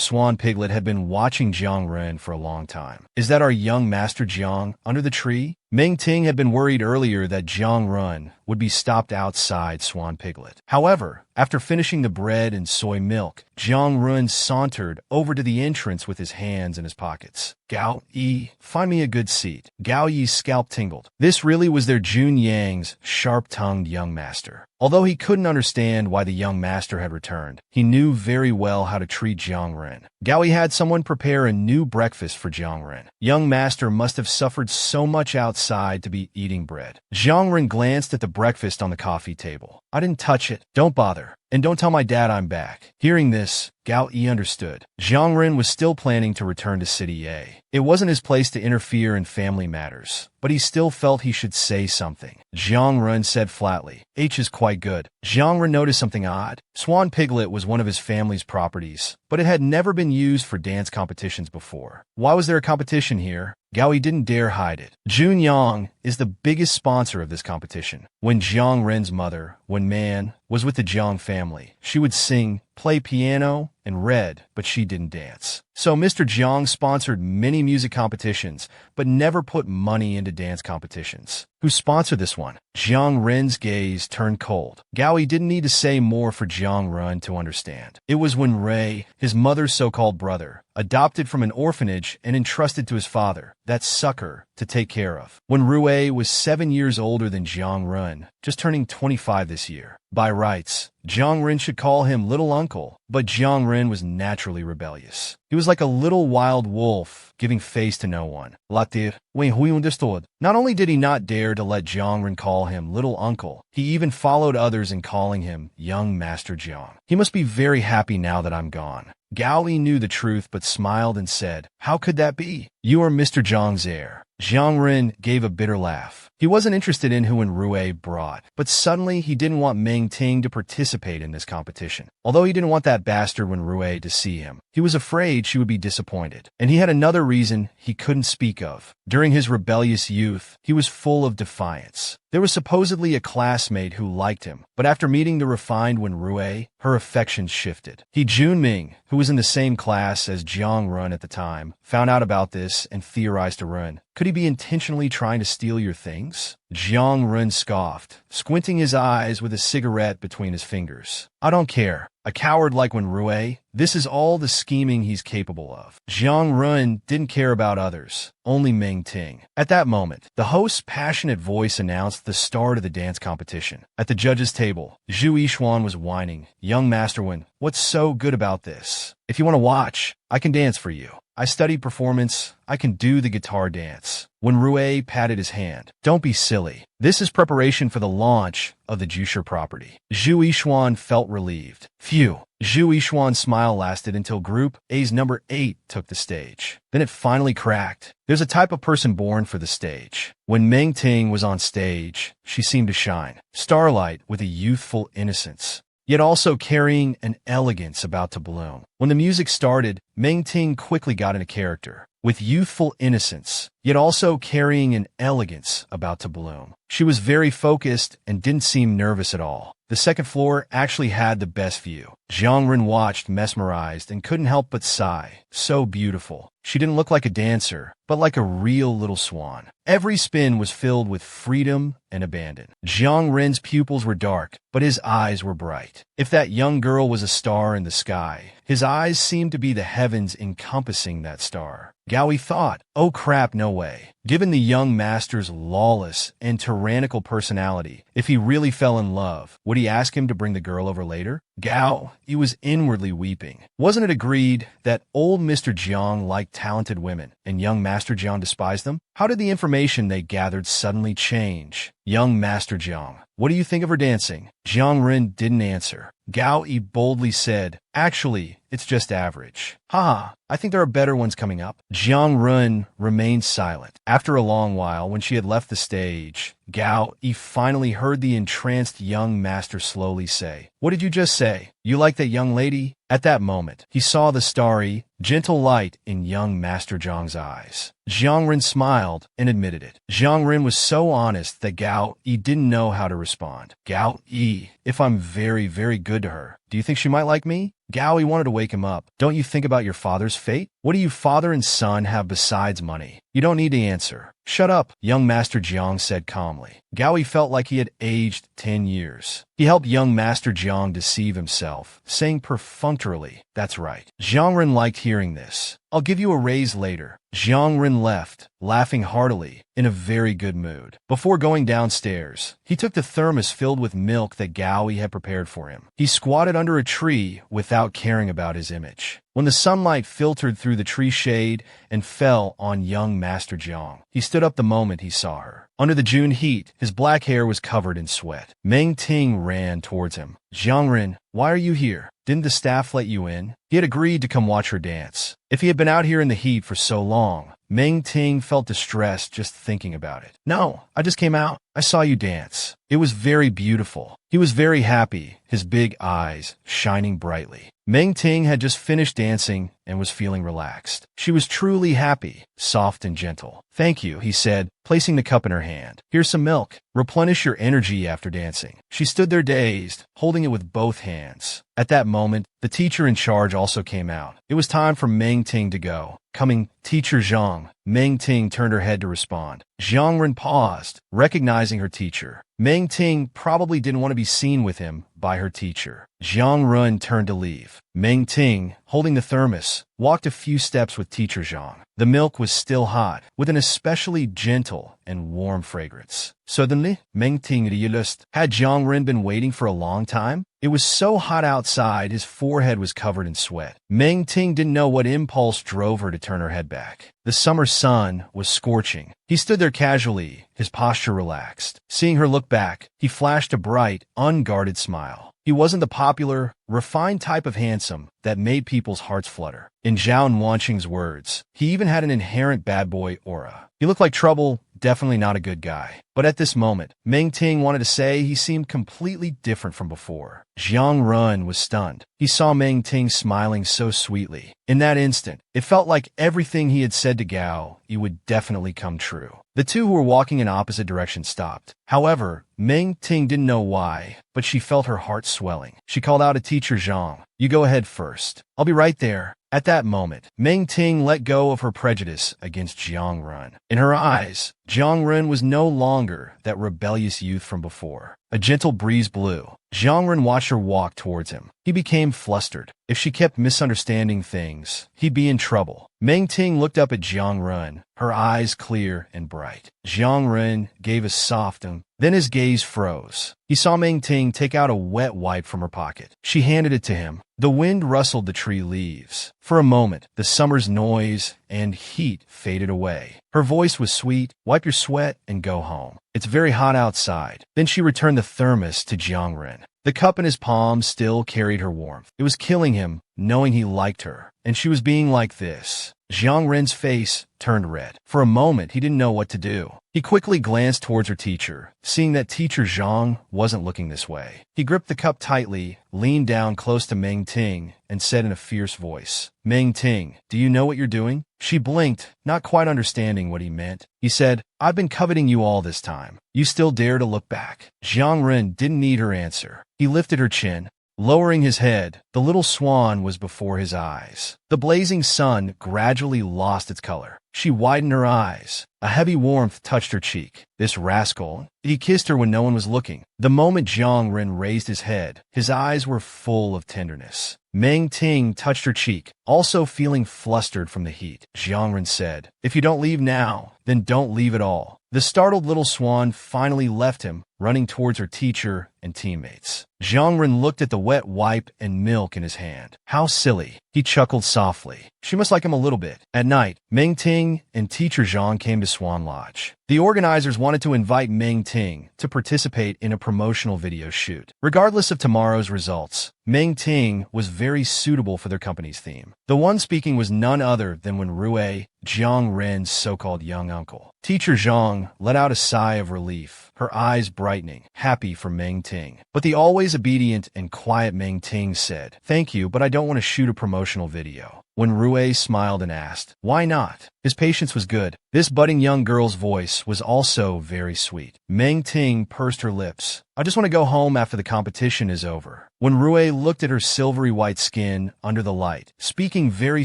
Swan Piglet had been watching Jiang Ren for a long time. Is that our young Master Jiang under the tree? Meng Ting had been worried earlier that Jiang Ren would be stopped outside Swan Piglet. However, after finishing the bread and soy milk, Jiang Ren sauntered over to the entrance with his hands in his pockets. Gao Yi, find me a good seat. Gao Yi's scalp tingled. This really was their Jun Yang's sharp-tongued young master. Although he couldn't understand why the young master had returned, he knew very well how to treat Jiang Ren. Gao Yi had someone prepare a new breakfast for Jiang Ren. Young master must have suffered so much outside to be eating bread. Jiang Ren glanced at the breakfast on the coffee table. I didn't touch it. Don't bother. And don't tell my dad I'm back. Hearing this, Gao Yi understood. Jiang Ren was still planning to return to City A. It wasn't his place to interfere in family matters, but he still felt he should say something. Jiang Ren said flatly, H is quite good. Jiang Ren noticed something odd. Swan Piglet was one of his family's properties, but it had never been used for dance competitions before. Why was there a competition here? Gao Yi didn't dare hide it. Jun Yang is the biggest sponsor of this competition. When Jiang Ren's mother, Wen Man, was with the Jiang family, she would sing, play piano, and read, but she didn't dance. So Mr. Jiang sponsored many music competitions, but never put money into dance competitions. Who sponsored this one? Jiang Ren's gaze turned cold. Gao Yi didn't need to say more for Jiang Ren to understand. It was when Ray, his mother's so-called brother, adopted from an orphanage and entrusted to his father, that sucker, to take care of. When Rui was 7 years older than Jiang Ren, just turning 25 this year. By rights, Jiang Ren should call him little uncle, but Jiang Ren was naturally rebellious. He was like a little wild wolf, giving face to no one. Latir, when he understood. Not only did he not dare to let Jiang Ren call him little uncle, he even followed others in calling him young Master Jiang. He must be very happy now that I'm gone. Gao Yi knew the truth but smiled and said, How could that be? You are Mr. Jiang's heir. Jiang Ren gave a bitter laugh. He wasn't interested in who Rui brought, but suddenly he didn't want Meng Ting to participate in this competition. Although he didn't want that bastard Rui to see him, he was afraid she would be disappointed. And he had another reason he couldn't speak of. During his rebellious youth, he was full of defiance. There was supposedly a classmate who liked him, but after meeting the refined Rui, her affections shifted. He Junming, who was in the same class as Jiang Ren at the time, found out about this and theorized to Ren. Could he be intentionally trying to steal your things? Jiang Ren scoffed, squinting his eyes with a cigarette between his fingers. I don't care. A coward like Rui, this is all the scheming he's capable of. Jiang Ren didn't care about others, only Meng Ting. At that moment, the host's passionate voice announced the start of the dance competition. At the judges' table, Zhu Yixuan was whining. Young Master Wen, what's so good about this? If you want to watch, I can dance for you. I studied performance. I can do the guitar dance. When Rui patted his hand, don't be silly. This is preparation for the launch of the Jusher property. Zhu Yixuan felt relieved. Phew. Zhu Yixuan's smile lasted until Group A's number 8 took the stage. Then it finally cracked. There's a type of person born for the stage. When Meng Ting was on stage, she seemed to shine. Starlight with a youthful innocence, yet also carrying an elegance about to bloom. When the music started, Meng Ting quickly got into character. With youthful innocence, yet also carrying an elegance about to bloom. She was very focused and didn't seem nervous at all. The second floor actually had the best view. Jiang Ren watched mesmerized and couldn't help but sigh. So beautiful. She didn't look like a dancer, but like a real little swan. Every spin was filled with freedom and abandon. Jiang Ren's pupils were dark, but his eyes were bright. If that young girl was a star in the sky, his eyes seemed to be the heavens encompassing that star. Gao Yi thought, oh crap, no way. Given the young master's lawless and tyrannical personality, if he really fell in love, would he ask him to bring the girl over later? Gao Yi was inwardly weeping. Wasn't it agreed that old Mr. Jiang liked talented women and young Master Jiang despised them? How did the information they gathered suddenly change? Young Master Jiang, what do you think of her dancing? Jiang Ren didn't answer. Gao Yi boldly said, actually, it's just average. Haha, I think there are better ones coming up. Jiang Ren remained silent. After a long while, when she had left the stage, Gao Yi finally heard the entranced young master slowly say, what did you just say? You like that young lady? At that moment, he saw the starry, gentle light in young Master Zhang's eyes. Jiang Ren smiled and admitted it. Jiang Ren was so honest that Gao Yi didn't know how to respond. Gao Yi, if I'm very, very good to her, do you think she might like me? Gao Yi wanted to wake him up. Don't you think about your father's fate? What do you father and son have besides money? You don't need to answer. Shut up, young Master Jiang said calmly. Gao Yi felt like he had aged 10 years. He helped young Master Jiang deceive himself, saying perfunctorily, "That's right." Jiang Ren liked hearing this. "I'll give you a raise later." Jiang Ren left, laughing heartily, in a very good mood. Before going downstairs, he took the thermos filled with milk that Gao Yi had prepared for him. He squatted under a tree without caring about his image. When the sunlight filtered through the tree shade and fell on young Master Jiang, he stood up the moment he saw her. Under the June heat, his black hair was covered in sweat. Meng Ting ran towards him. "Jiang Ren, why are you here? Didn't the staff let you in?" He had agreed to come watch her dance. If he had been out here in the heat for so long, Meng Ting felt distressed just thinking about it. "No, I just came out. I saw you dance. It was very beautiful." He was very happy, his big eyes shining brightly. Meng Ting had just finished dancing and was feeling relaxed. She was truly happy, soft and gentle. "Thank you," he said, placing the cup in her hand. "Here's some milk. Replenish your energy after dancing." She stood there dazed, holding it with both hands. At that moment, the teacher in charge also came out. It was time for Meng Ting to go. Coming, "Teacher Zhang." Meng Ting turned her head to respond. Jiang Ren paused, recognizing her teacher. Meng Ting probably didn't want to be seen with him by her teacher. Jiang Ren turned to leave. Meng Ting, holding the thermos, walked a few steps with Teacher Zhang. The milk was still hot, with an especially gentle and warm fragrance. Suddenly, Meng Ting realized, had Jiang Ren been waiting for a long time? It was so hot outside, his forehead was covered in sweat. Meng Ting didn't know what impulse drove her to turn her head back. The summer sun was scorching. He stood there casually, his posture relaxed. Seeing her look back, he flashed a bright, unguarded smile. He wasn't the popular, refined type of handsome that made people's hearts flutter. In Zhao Wanqing's words, he even had an inherent bad boy aura. He looked like trouble, definitely not a good guy. But at this moment, Meng Ting wanted to say he seemed completely different from before. Jiang Ren was stunned. He saw Meng Ting smiling so sweetly. In that instant, it felt like everything he had said to Gao Yi would definitely come true. The two who were walking in opposite directions stopped. However, Meng Ting didn't know why, but she felt her heart swelling. She called out to Teacher Zhang, "You go ahead first. I'll be right there." At that moment, Meng Ting let go of her prejudice against Jiang Ren. In her eyes, Jiang Ren was no longer that rebellious youth from before. A gentle breeze blew. Jiang Ren watched her walk towards him. He became flustered. If she kept misunderstanding things, he'd be in trouble. Meng Ting looked up at Jiang Ren, her eyes clear and bright. Jiang Ren gave a soft then his gaze froze. He saw Meng Ting take out a wet wipe from her pocket. She handed it to him. The wind rustled the tree leaves. For a moment, the summer's noise and heat faded away. Her voice was sweet. "Wipe your sweat and go home. It's very hot outside." Then she returned the thermos to Jiang Ren. The cup in his palm still carried her warmth. It was killing him, knowing he liked her, and she was being like this. Jiang Ren's face turned red. For a moment, he didn't know what to do. He quickly glanced towards her teacher, seeing that Teacher Zhang wasn't looking this way. He gripped the cup tightly, leaned down close to Meng Ting, and said in a fierce voice, "Meng Ting, do you know what you're doing?" She blinked, not quite understanding what he meant. He said, "I've been coveting you all this time. You still dare to look back?" Jiang Ren didn't need her answer. He lifted her chin. Lowering his head, the little swan was before his eyes. The blazing sun gradually lost its color. She widened her eyes. A heavy warmth touched her cheek. This rascal. He kissed her when no one was looking. The moment Jiang Ren raised his head, his eyes were full of tenderness. Meng Ting touched her cheek, also feeling flustered from the heat. Jiang Ren said, "If you don't leave now, then don't leave at all." The startled little swan finally left him, running towards her teacher and teammates. Jiang Ren looked at the wet wipe and milk in his hand. How silly. He chuckled softly. She must like him a little bit. At night, Meng Ting and Teacher Zhang came to Swan Lodge. The organizers wanted to invite Meng Ting to participate in a promotional video shoot. Regardless of tomorrow's results, Meng Ting was very suitable for their company's theme. The one speaking was none other than Wen Rui, Jiang Ren's so-called young uncle. Teacher Zhang let out a sigh of relief, her eyes brightening, happy for Meng Ting. But the always obedient and quiet Meng Ting said, "Thank you, but I don't want to shoot a promotional video." when Rue smiled and asked, "Why not?" His patience was good. This budding young girl's voice was also very sweet. Meng Ting pursed her lips. "I just want to go home after the competition is over." When Rue looked at her silvery white skin under the light, speaking very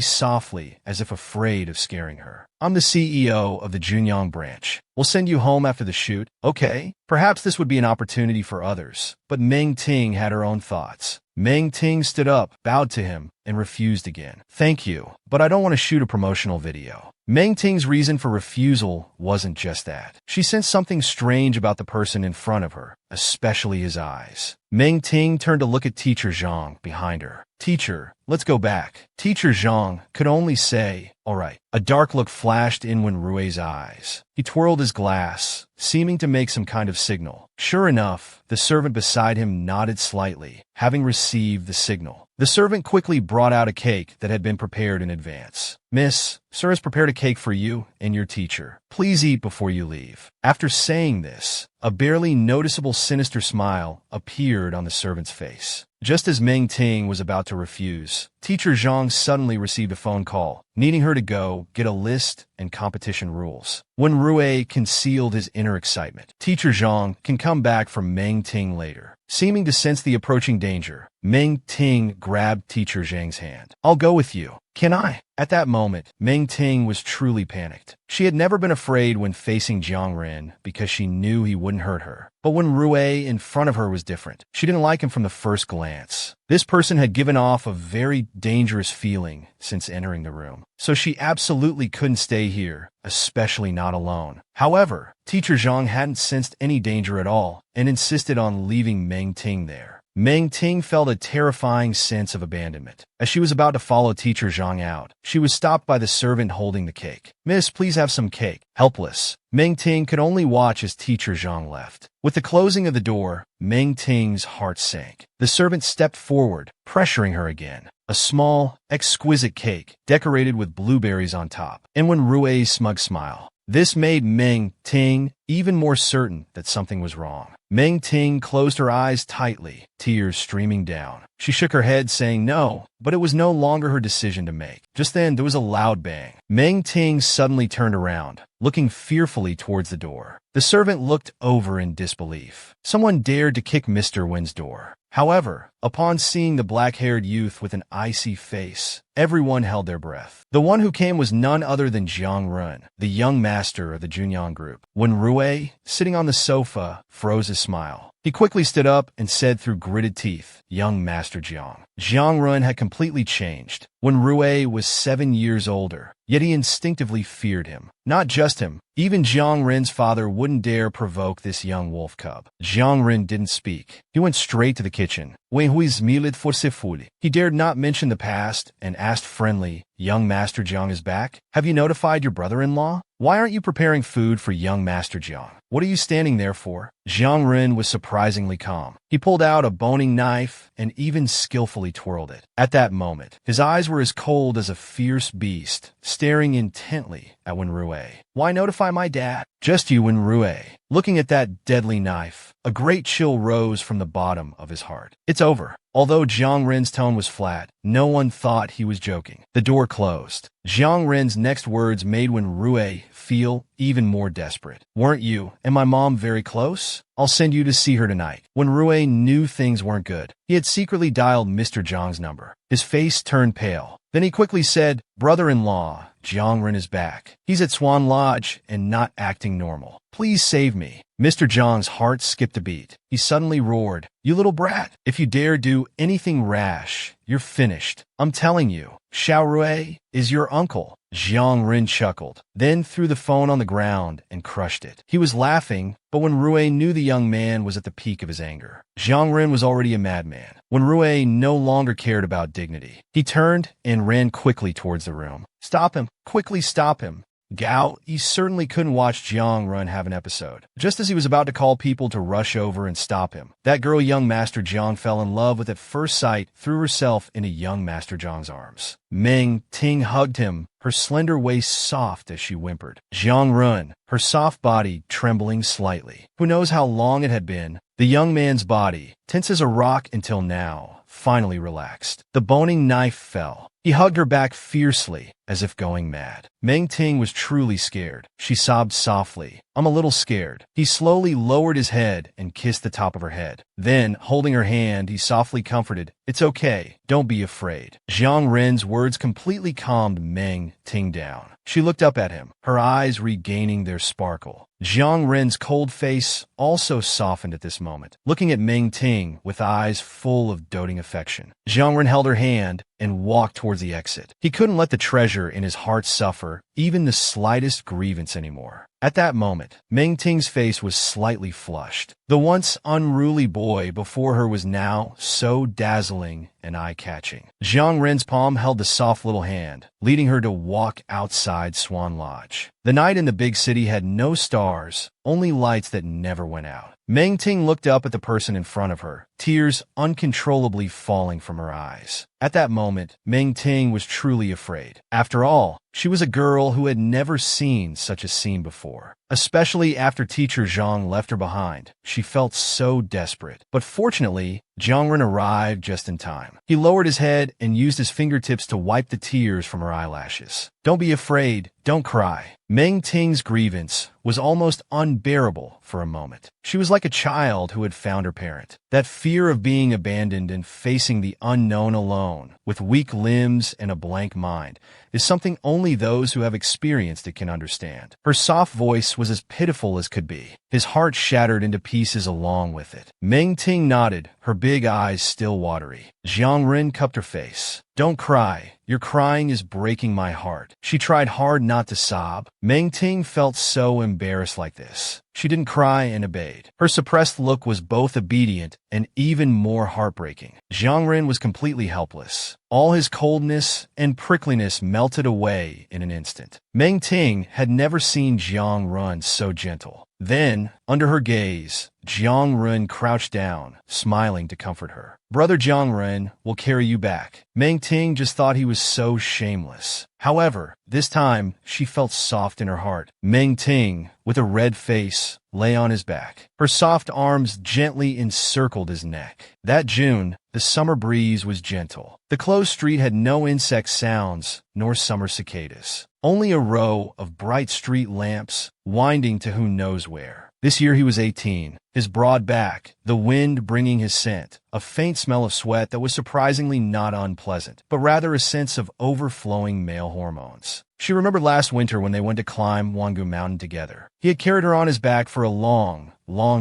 softly as if afraid of scaring her. "I'm the CEO of the Junyang branch. We'll send you home after the shoot, okay?" Perhaps this would be an opportunity for others, but Meng Ting had her own thoughts. Meng Ting stood up, bowed to him, and refused again. "Thank you, but I don't want to shoot a promotional video." Meng Ting's reason for refusal wasn't just that. She sensed something strange about the person in front of her, especially his eyes. Meng Ting turned to look at Teacher Zhang behind her. "Teacher, let's go back." Teacher Zhang could only say, "All right." A dark look flashed in Rue's eyes. He twirled his glass, seeming to make some kind of signal. Sure enough, the servant beside him nodded slightly, having received the signal. The servant quickly brought out a cake that had been prepared in advance. "Miss, sir has prepared a cake for you and your teacher. Please eat before you leave." After saying this, a barely noticeable sinister smile appeared on the servant's face. Just as Meng Ting was about to refuse, Teacher Zhang suddenly received a phone call, needing her to go get a list and competition rules. When Rue concealed his inner excitement, Teacher Zhang can come back from Meng Ting later. Seeming to sense the approaching danger, Meng Ting grabbed Teacher Zhang's hand. "I'll go with you." "Can I?" At that moment, Meng Ting was truly panicked. She had never been afraid when facing Jiang Ren because she knew he wouldn't hurt her. But when Rue in front of her was different. She didn't like him from the first glance. This person had given off a very dangerous feeling since entering the room. So she absolutely couldn't stay here, especially not alone. However, Teacher Zhang hadn't sensed any danger at all and insisted on leaving Meng Ting there. Meng Ting felt a terrifying sense of abandonment. As she was about to follow Teacher Zhang out, she was stopped by the servant holding the cake. "Miss, please have some cake." Helpless, Meng Ting could only watch as Teacher Zhang left. With the closing of the door, Meng Ting's heart sank. The servant stepped forward, pressuring her again. A small, exquisite cake, decorated with blueberries on top. And when Rue's smug smile. This made Meng Ting even more certain that something was wrong. Meng Ting closed her eyes tightly, tears streaming down. She shook her head, saying no, but it was no longer her decision to make. Just then, there was a loud bang. Meng Ting suddenly turned around, looking fearfully towards the door. The servant looked over in disbelief. Someone dared to kick Mr. Wen's door. However, upon seeing the black-haired youth with an icy face, everyone held their breath. The one who came was none other than Jiang Ren, the young master of the Junyang group. When Rue, sitting on the sofa, froze his smile, he quickly stood up and said through gritted teeth, "Young Master Jiang." Jiang Ren had completely changed. When Rue was 7 years older, yet he instinctively feared him. Not just him, even Jiang Ren's father wouldn't dare provoke this young wolf cub. Jiang Ren didn't speak. He went straight to the kitchen. He dared not mention the past and asked friendly, "Young Master Jiang is back? Have you notified your brother-in-law? Why aren't you preparing food for young Master Jiang? What are you standing there for?" Jiang Ren was surprisingly calm. He pulled out a boning knife and even skillfully twirled it. At that moment, his eyes were as cold as a fierce beast, staring intently at Wenrue. "Why notify my dad?" "Just you, Wenrue." Looking at that deadly knife, a great chill rose from the bottom of his heart. "It's over." Although Jiang Ren's tone was flat, no one thought he was joking. The door closed. Jiang Ren's next words made Wenrue feel even more desperate. "Weren't you and my mom very close? I'll send you to see her tonight." Wenrue knew things weren't good. He had secretly dialed Mr. Zhang's number. His face turned pale. Then he quickly said, "Brother-in-law, Jiang Ren is back. He's at Swan Lodge and not acting normal. Please save me." Mr. Zhang's heart skipped a beat. He suddenly roared, "You little brat! If you dare do anything rash, you're finished. I'm telling you, Xiao Rue is your uncle." Jiang Ren chuckled, then threw the phone on the ground and crushed it. He was laughing, but when Rue knew the young man was at the peak of his anger. Jiang Ren was already a madman. When Rue no longer cared about dignity, he turned and ran quickly towards the room. "Stop him! Quickly stop him!" Gao, he certainly couldn't watch Jiang Ren have an episode. Just as he was about to call people to rush over and stop him, that girl young Master Jiang fell in love with at first sight, threw herself into young Master Jiang's arms. Meng Ting hugged him, her slender waist soft as she whimpered. Jiang Ren, her soft body trembling slightly. Who knows how long it had been? The young man's body, tense as a rock until now, finally relaxed. The boning knife fell. He hugged her back fiercely, as if going mad. Meng Ting was truly scared. She sobbed softly. "I'm a little scared." He slowly lowered his head and kissed the top of her head. Then, holding her hand, he softly comforted, "It's okay. Don't be afraid." Jiang Ren's words completely calmed Meng Ting down. She looked up at him, her eyes regaining their sparkle. Jiang Ren's cold face also softened at this moment, looking at Meng Ting with eyes full of doting affection. Jiang Ren held her hand and walked towards the exit. He couldn't let the treasure in his heart suffer even the slightest grievance anymore. At that moment, Meng Ting's face was slightly flushed. The once unruly boy before her was now so dazzling and eye-catching. Jiang Ren's palm held the soft little hand, leading her to walk outside Swan Lodge. The night in the big city had no stars, only lights that never went out. Meng Ting looked up at the person in front of her, tears uncontrollably falling from her eyes. At that moment, Meng Ting was truly afraid. After all, she was a girl who had never seen such a scene before. Especially after teacher Zhang left her behind, she felt so desperate. But fortunately, Jiang Ren arrived just in time. He lowered his head and used his fingertips to wipe the tears from her eyelashes. "Don't be afraid. Don't cry." Meng Ting's grievance was almost unbearable for a moment. She was like a child who had found her parent. That fear of being abandoned and facing the unknown alone, with weak limbs and a blank mind, is something only those who have experienced it can understand. Her soft voice was as pitiful as could be. His heart shattered into pieces along with it. Meng Ting nodded, her big eyes still watery. Jiang Ren cupped her face. "Don't cry. Your crying is breaking my heart." She tried hard not to sob. Meng Ting felt so embarrassed like this. She didn't cry and obeyed. Her suppressed look was both obedient and even more heartbreaking. Jiang Ren was completely helpless. All his coldness and prickliness melted away in an instant. Meng Ting had never seen Jiang Ren so gentle. Then, under her gaze, Jiang Ren crouched down, smiling to comfort her. "Brother Jiang Ren will carry you back." Meng Ting just thought he was so shameless. However, this time, she felt soft in her heart. Meng Ting, with a red face, lay on his back. Her soft arms gently encircled his neck. That June, the summer breeze was gentle. The closed street had no insect sounds, nor summer cicadas. Only a row of bright street lamps, winding to who knows where. This year he was 18, his broad back, the wind bringing his scent, a faint smell of sweat that was surprisingly not unpleasant, but rather a sense of overflowing male hormones. She remembered last winter when they went to climb Wangu Mountain together. He had carried her on his back for a long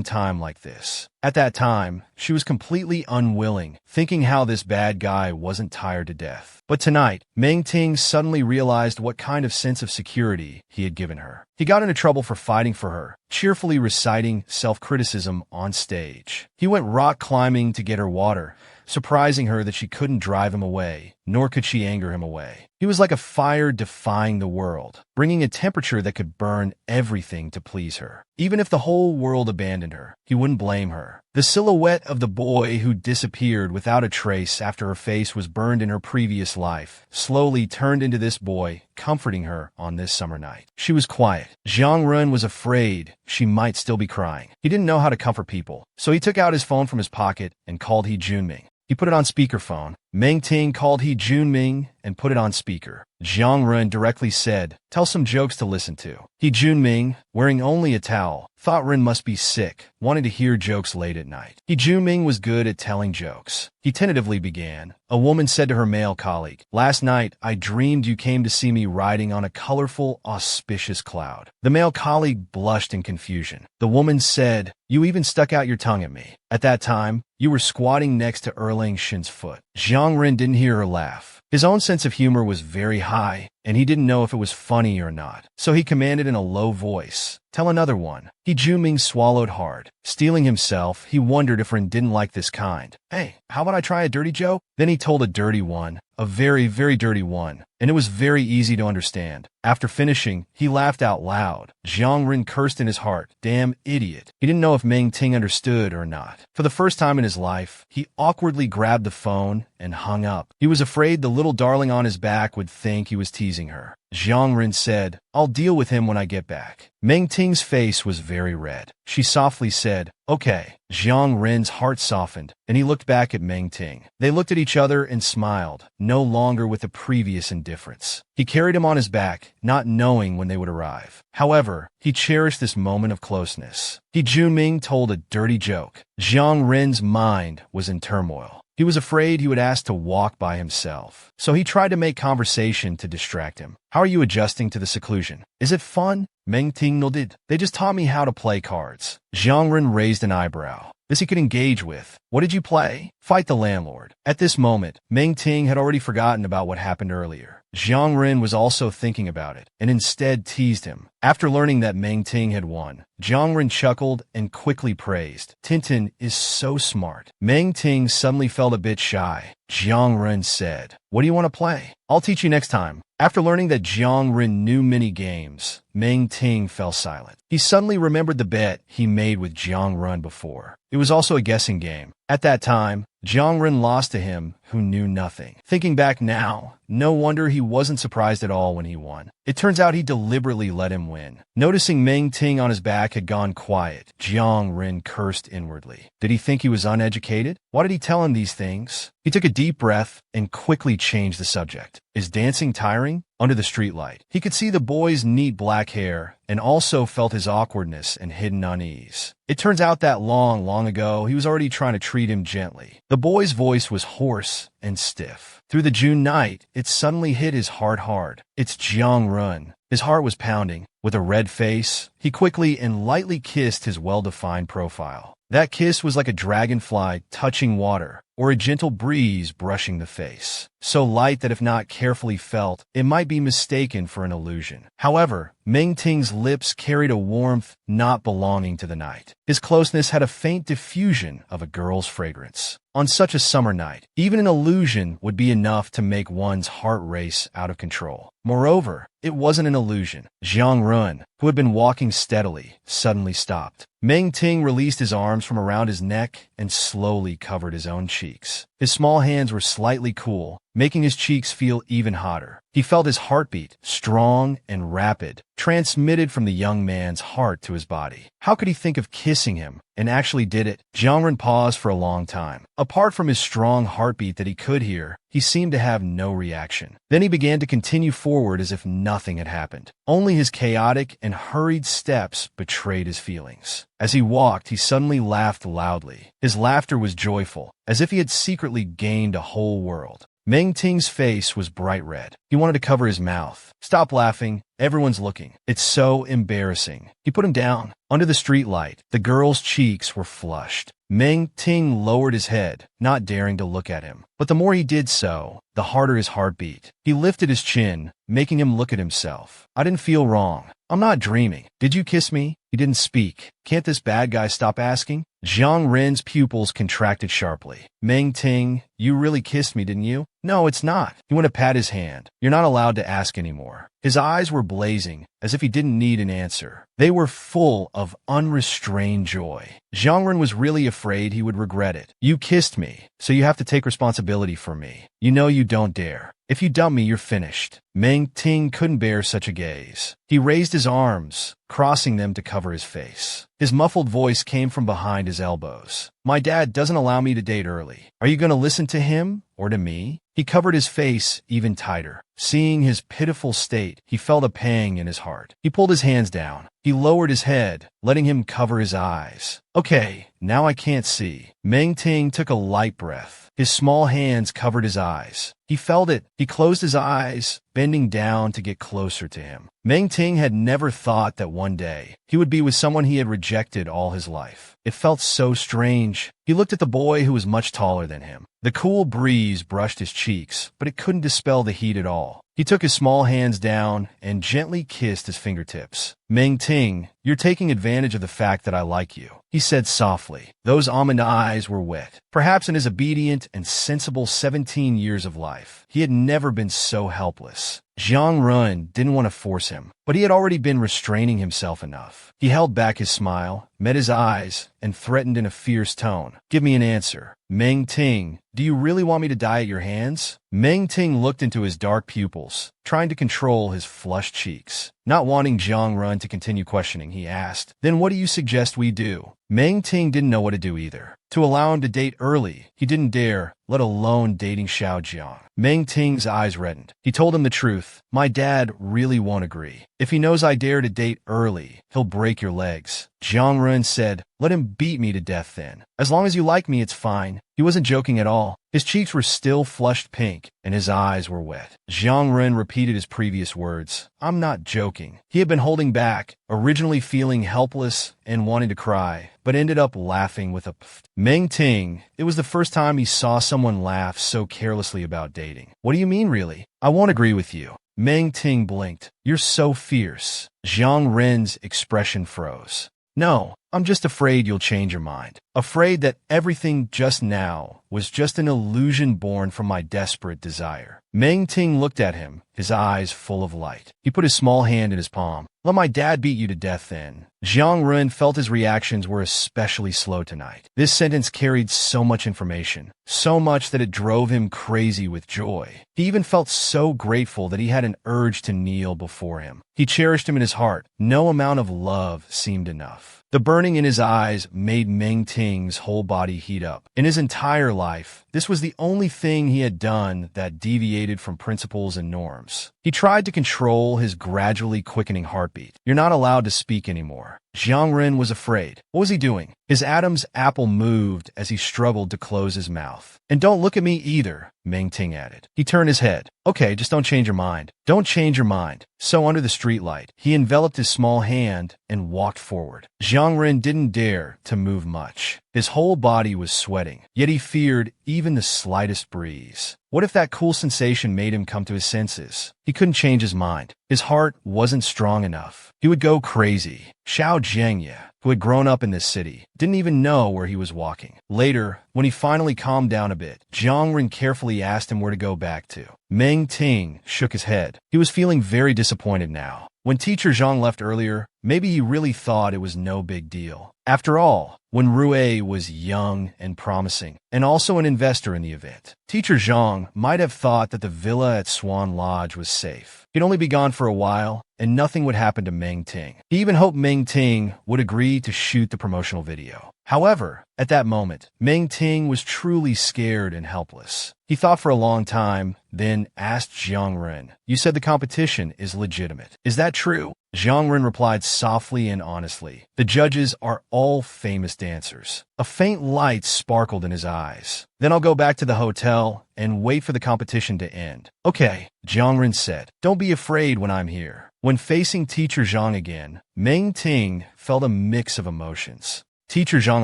time like this. At that time, she was completely unwilling, thinking how this bad guy wasn't tired to death. But tonight, Meng Ting suddenly realized what kind of sense of security he had given her. He got into trouble for fighting for her, cheerfully reciting self-criticism on stage. He went rock climbing to get her water, surprising her that she couldn't drive him away, nor could she anger him away. He was like a fire defying the world, bringing a temperature that could burn everything to please her. Even if the whole world abandoned her, he wouldn't blame her. The silhouette of the boy who disappeared without a trace after her face was burned in her previous life slowly turned into this boy, comforting her on this summer night. She was quiet. Jiang Ren was afraid she might still be crying. He didn't know how to comfort people, so he took out his phone from his pocket and called He Junming. He put it on speakerphone. Meng Ting called He Junming and put it on speaker. Jiang Ren directly said, "Tell some jokes to listen to." He Junming, wearing only a towel, thought Ren must be sick, wanted to hear jokes late at night. He Junming was good at telling jokes. He tentatively began. A woman said to her male colleague, "Last night, I dreamed you came to see me riding on a colorful, auspicious cloud." The male colleague blushed in confusion. The woman said, "You even stuck out your tongue at me. At that time, you were squatting next to Erlang Shin's foot." Jiang Ren didn't hear her laugh. His own sense of humor was very high, and he didn't know if it was funny or not. So he commanded in a low voice, "Tell another one." He Junming swallowed hard. Steeling himself, he wondered if Ren didn't like this kind. "Hey, how about I try a dirty joke?" Then he told a dirty one, a very, very dirty one, and it was very easy to understand. After finishing, he laughed out loud. Jiang Ren cursed in his heart. Damn idiot. He didn't know if Meng Ting understood or not. For the first time in his life, he awkwardly grabbed the phone and hung up. He was afraid the little darling on his back would think he was teasing teasing her. Jiang Ren said, "I'll deal with him when I get back." Meng Ting's face was very red. She softly said, "Okay." Jiang Ren's heart softened, and he looked back at Meng Ting. They looked at each other and smiled, no longer with the previous indifference. He carried him on his back, not knowing when they would arrive. However, he cherished this moment of closeness. Junming told a dirty joke. Jiang Ren's mind was in turmoil. He was afraid he would ask to walk by himself, so he tried to make conversation to distract him. "How are you adjusting to the seclusion? Is it fun?" Meng Ting nodded. "They just taught me how to play cards." Jiang Ren raised an eyebrow. This he could engage with. "What did you play?" "Fight the landlord." At this moment, Meng Ting had already forgotten about what happened earlier. Jiang Ren was also thinking about it, and instead teased him. After learning that Meng Ting had won, Jiang Ren chuckled and quickly praised, "Tintin is so smart." Meng Ting suddenly felt a bit shy. Jiang Ren said, "What do you want to play? I'll teach you next time." After learning that Jiang Ren knew many games, Meng Ting fell silent. He suddenly remembered the bet he made with Jiang Ren before. It was also a guessing game. At that time, Jiang Ren lost to him who knew nothing. Thinking back now, no wonder he wasn't surprised at all when he won. It turns out he deliberately let him win. Noticing Meng Ting on his back had gone quiet, Jiang Ren cursed inwardly. Did he think he was uneducated? Why did he tell him these things? He took a deep breath and quickly changed the subject. Is dancing tiring? Under the streetlight, he could see the boy's neat black hair and also felt his awkwardness and hidden unease. It turns out that long ago, he was already trying to treat him gently. The boy's voice was hoarse and stiff. Through the June night, it suddenly hit his heart hard. It's Jiang Ren. His heart was pounding. With a red face, he quickly and lightly kissed his well-defined profile. That kiss was like a dragonfly touching water, or a gentle breeze brushing the face. So light that if not carefully felt, it might be mistaken for an illusion. However, Meng Ting's lips carried a warmth not belonging to the night. His closeness had a faint diffusion of a girl's fragrance. On such a summer night, even an illusion would be enough to make one's heart race out of control. Moreover, it wasn't an illusion. Jiang Ren, who had been walking steadily, suddenly stopped. Meng Ting released his arms from around his neck and slowly covered his own cheeks. His small hands were slightly cool, making his cheeks feel even hotter. He felt his heartbeat, strong and rapid, transmitted from the young man's heart to his body. How could he think of kissing him, and actually did it? Jiang Ren paused for a long time. Apart from his strong heartbeat that he could hear, he seemed to have no reaction. Then he began to continue forward as if nothing had happened. Only his chaotic and hurried steps betrayed his feelings. As he walked, he suddenly laughed loudly. His laughter was joyful, as if he had secretly gained a whole world. Meng Ting's face was bright red. He wanted to cover his mouth. "Stop laughing. Everyone's looking. It's so embarrassing." He put him down. Under the streetlight, the girl's cheeks were flushed. Meng Ting lowered his head, not daring to look at him. But the more he did so, the harder his heart beat. He lifted his chin, making him look at himself. "I didn't feel wrong. I'm not dreaming. Did you kiss me?" He didn't speak. Can't this bad guy stop asking? Jiang Ren's pupils contracted sharply. "Meng Ting, you really kissed me, didn't you?" "No, it's not." He went to pat his hand. "You're not allowed to ask anymore." His eyes were blazing, as if he didn't need an answer. They were full of unrestrained joy. Jiang Ren was really afraid he would regret it. "You kissed me, so you have to take responsibility for me. You know you don't dare. If you dump me, you're finished." Meng Ting couldn't bear such a gaze. He raised his arms, crossing them to cover his face. His muffled voice came from behind his elbows. "My dad doesn't allow me to date early. Are you going to listen to him or to me?" He covered his face even tighter. Seeing his pitiful state, he felt a pang in his heart. He pulled his hands down. He lowered his head, letting him cover his eyes. "Okay, now I can't see." Meng Ting took a light breath. His small hands covered his eyes. He felt it. He closed his eyes, bending down to get closer to him. Meng Ting had never thought that one day he would be with someone he had rejected all his life. It felt so strange. He looked at the boy who was much taller than him. The cool breeze brushed his cheeks, but it couldn't dispel the heat at all. He took his small hands down and gently kissed his fingertips. "Meng Ting, you're taking advantage of the fact that I like you," he said softly. Those almond eyes were wet. Perhaps in his obedient and sensible 17 years of life, he had never been so helpless. Jiang Ren didn't want to force him, but he had already been restraining himself enough. He held back his smile, met his eyes, and threatened in a fierce tone, "Give me an answer. Meng Ting, do you really want me to die at your hands?" Meng Ting looked into his dark pupils, trying to control his flushed cheeks. Not wanting Jiang Run to continue questioning, he asked, "Then what do you suggest we do?" Meng Ting didn't know what to do either. To allow him to date early, he didn't dare, let alone dating Xiao Jiang. Meng Ting's eyes reddened. He told him the truth. "My dad really won't agree. If he knows I dare to date early, he'll break your legs." Jiang Run said, "Let him beat me to death then. As long as you like me, it's fine." He wasn't joking at all. His cheeks were still flushed pink, and his eyes were wet. Jiang Ren repeated his previous words. "I'm not joking." He had been holding back, originally feeling helpless and wanting to cry, but ended up laughing with a pfft. Meng Ting, it was the first time he saw someone laugh so carelessly about dating. "What do you mean, really? I won't agree with you." Meng Ting blinked. "You're so fierce." Jiang Ren's expression froze. "No, I'm just afraid you'll change your mind. Afraid that everything just now was just an illusion born from my desperate desire." Meng Ting looked at him, his eyes full of light. He put his small hand in his palm. "Let my dad beat you to death then." Jiang Ren felt his reactions were especially slow tonight. This sentence carried so much information, so much that it drove him crazy with joy. He even felt so grateful that he had an urge to kneel before him. He cherished him in his heart. No amount of love seemed enough. The burning in his eyes made Meng Ting's whole body heat up. In his entire life, this was the only thing he had done that deviated from principles and norms. He tried to control his gradually quickening heartbeat. "You're not allowed to speak anymore." Jiang Ren was afraid. What was he doing? His Adam's apple moved as he struggled to close his mouth. "And don't look at me either," Meng Ting added. He turned his head. "Okay, just don't change your mind. Don't change your mind." So under the streetlight, he enveloped his small hand and walked forward. Jiang Ren didn't dare to move much. His whole body was sweating, yet he feared even the slightest breeze. What if that cool sensation made him come to his senses? He couldn't change his mind. His heart wasn't strong enough. He would go crazy. Xiao Jiangye, who had grown up in this city, didn't even know where he was walking. Later, when he finally calmed down a bit, Jiang Ren carefully asked him where to go back to. Meng Ting shook his head. He was feeling very disappointed now. When Teacher Zhang left earlier, maybe he really thought it was no big deal. After all, when Rui was young and promising, and also an investor in the event, Teacher Zhang might have thought that the villa at Swan Lodge was safe. He'd only be gone for a while, and nothing would happen to Meng Ting. He even hoped Meng Ting would agree to shoot the promotional video. However, at that moment, Meng Ting was truly scared and helpless. He thought for a long time, then asked Jiang Ren, "You said the competition is legitimate. Is that true?" Jiang Ren replied softly and honestly, "The judges are all famous dancers." A faint light sparkled in his eyes. "Then I'll go back to the hotel and wait for the competition to end." "Okay," Jiang Ren said. "Don't be afraid when I'm here." When facing Teacher Zhang again, Meng Ting felt a mix of emotions. Teacher Zhang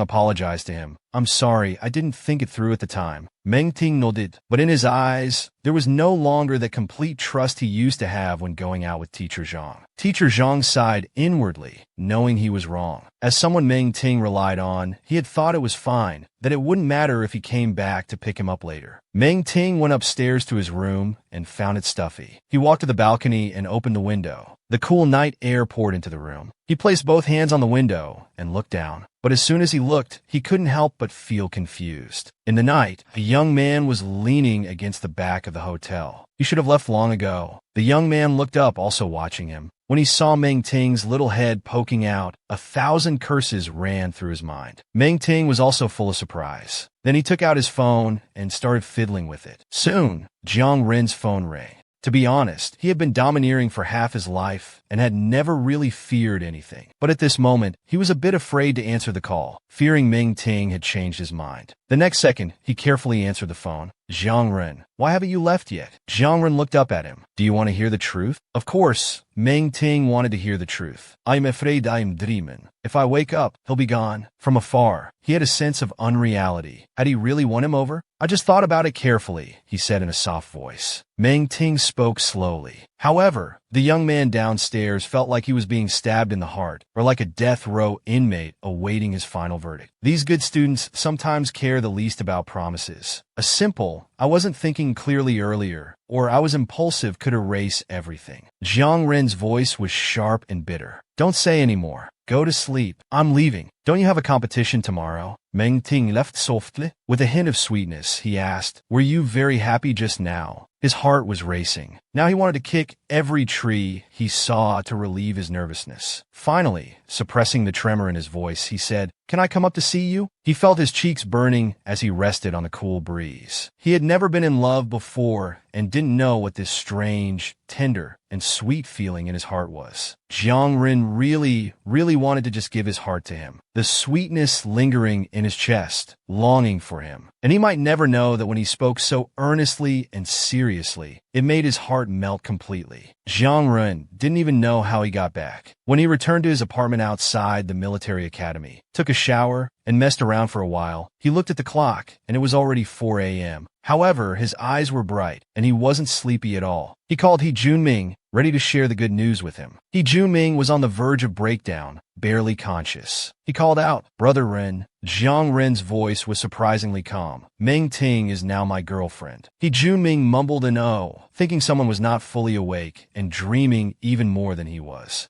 apologized to him. "I'm sorry, I didn't think it through at the time." Meng Ting nodded, but in his eyes, there was no longer the complete trust he used to have when going out with Teacher Zhang. Teacher Zhang sighed inwardly, knowing he was wrong. As someone Meng Ting relied on, he had thought it was fine, that it wouldn't matter if he came back to pick him up later. Meng Ting went upstairs to his room and found it stuffy. He walked to the balcony and opened the window. The cool night air poured into the room. He placed both hands on the window and looked down. But as soon as he looked, he couldn't help but feel confused. In the night, a young man was leaning against the back of the hotel. He should have left long ago. The young man looked up, also watching him. When he saw Meng Ting's little head poking out, 1,000 curses ran through his mind. Meng Ting was also full of surprise. Then he took out his phone and started fiddling with it. Soon, Jiang Ren's phone rang. To be honest, he had been domineering for half his life and had never really feared anything. But at this moment, he was a bit afraid to answer the call, fearing Meng Ting had changed his mind. The next second, he carefully answered the phone. "Jiang Ren, why haven't you left yet?" Jiang Ren looked up at him. "Do you want to hear the truth?" Of course, Meng Ting wanted to hear the truth. "I'm afraid I'm dreaming. If I wake up, he'll be gone." From afar, he had a sense of unreality. Had he really won him over? "I just thought about it carefully," he said in a soft voice. Meng Ting spoke slowly. However, the young man downstairs felt like he was being stabbed in the heart, or like a death row inmate awaiting his final verdict. These good students sometimes care the least about promises. A simple, "I wasn't thinking clearly earlier," or "I was impulsive" could erase everything. Jiang Ren's voice was sharp and bitter. "Don't say any more. Go to sleep. I'm leaving. Don't you have a competition tomorrow?" Meng Ting left softly. With a hint of sweetness, he asked, "Were you very happy just now?" His heart was racing. Now he wanted to kick every tree he saw to relieve his nervousness. Finally, suppressing the tremor in his voice, he said, "Can I come up to see you?" He felt his cheeks burning as he rested on the cool breeze. He had never been in love before and didn't know what this strange, tender, and sweet feeling in his heart was. Jiang Ren really wanted to just give his heart to him, the sweetness lingering in his chest, longing for him. And he might never know that when he spoke so earnestly and seriously, it made his heart melt completely. Jiang Ren didn't even know how he got back. When he returned to his apartment outside the military academy, took a shower, and messed around for a while, he looked at the clock, and it was already 4 a.m. However, his eyes were bright, and he wasn't sleepy at all. He called He Junming, ready to share the good news with him. He Junming was on the verge of breakdown, barely conscious. He called out, "Brother Ren." Jiang Ren's voice was surprisingly calm. "Meng Ting is now my girlfriend." He Junming mumbled an "oh," thinking someone was not fully awake and dreaming even more than he was.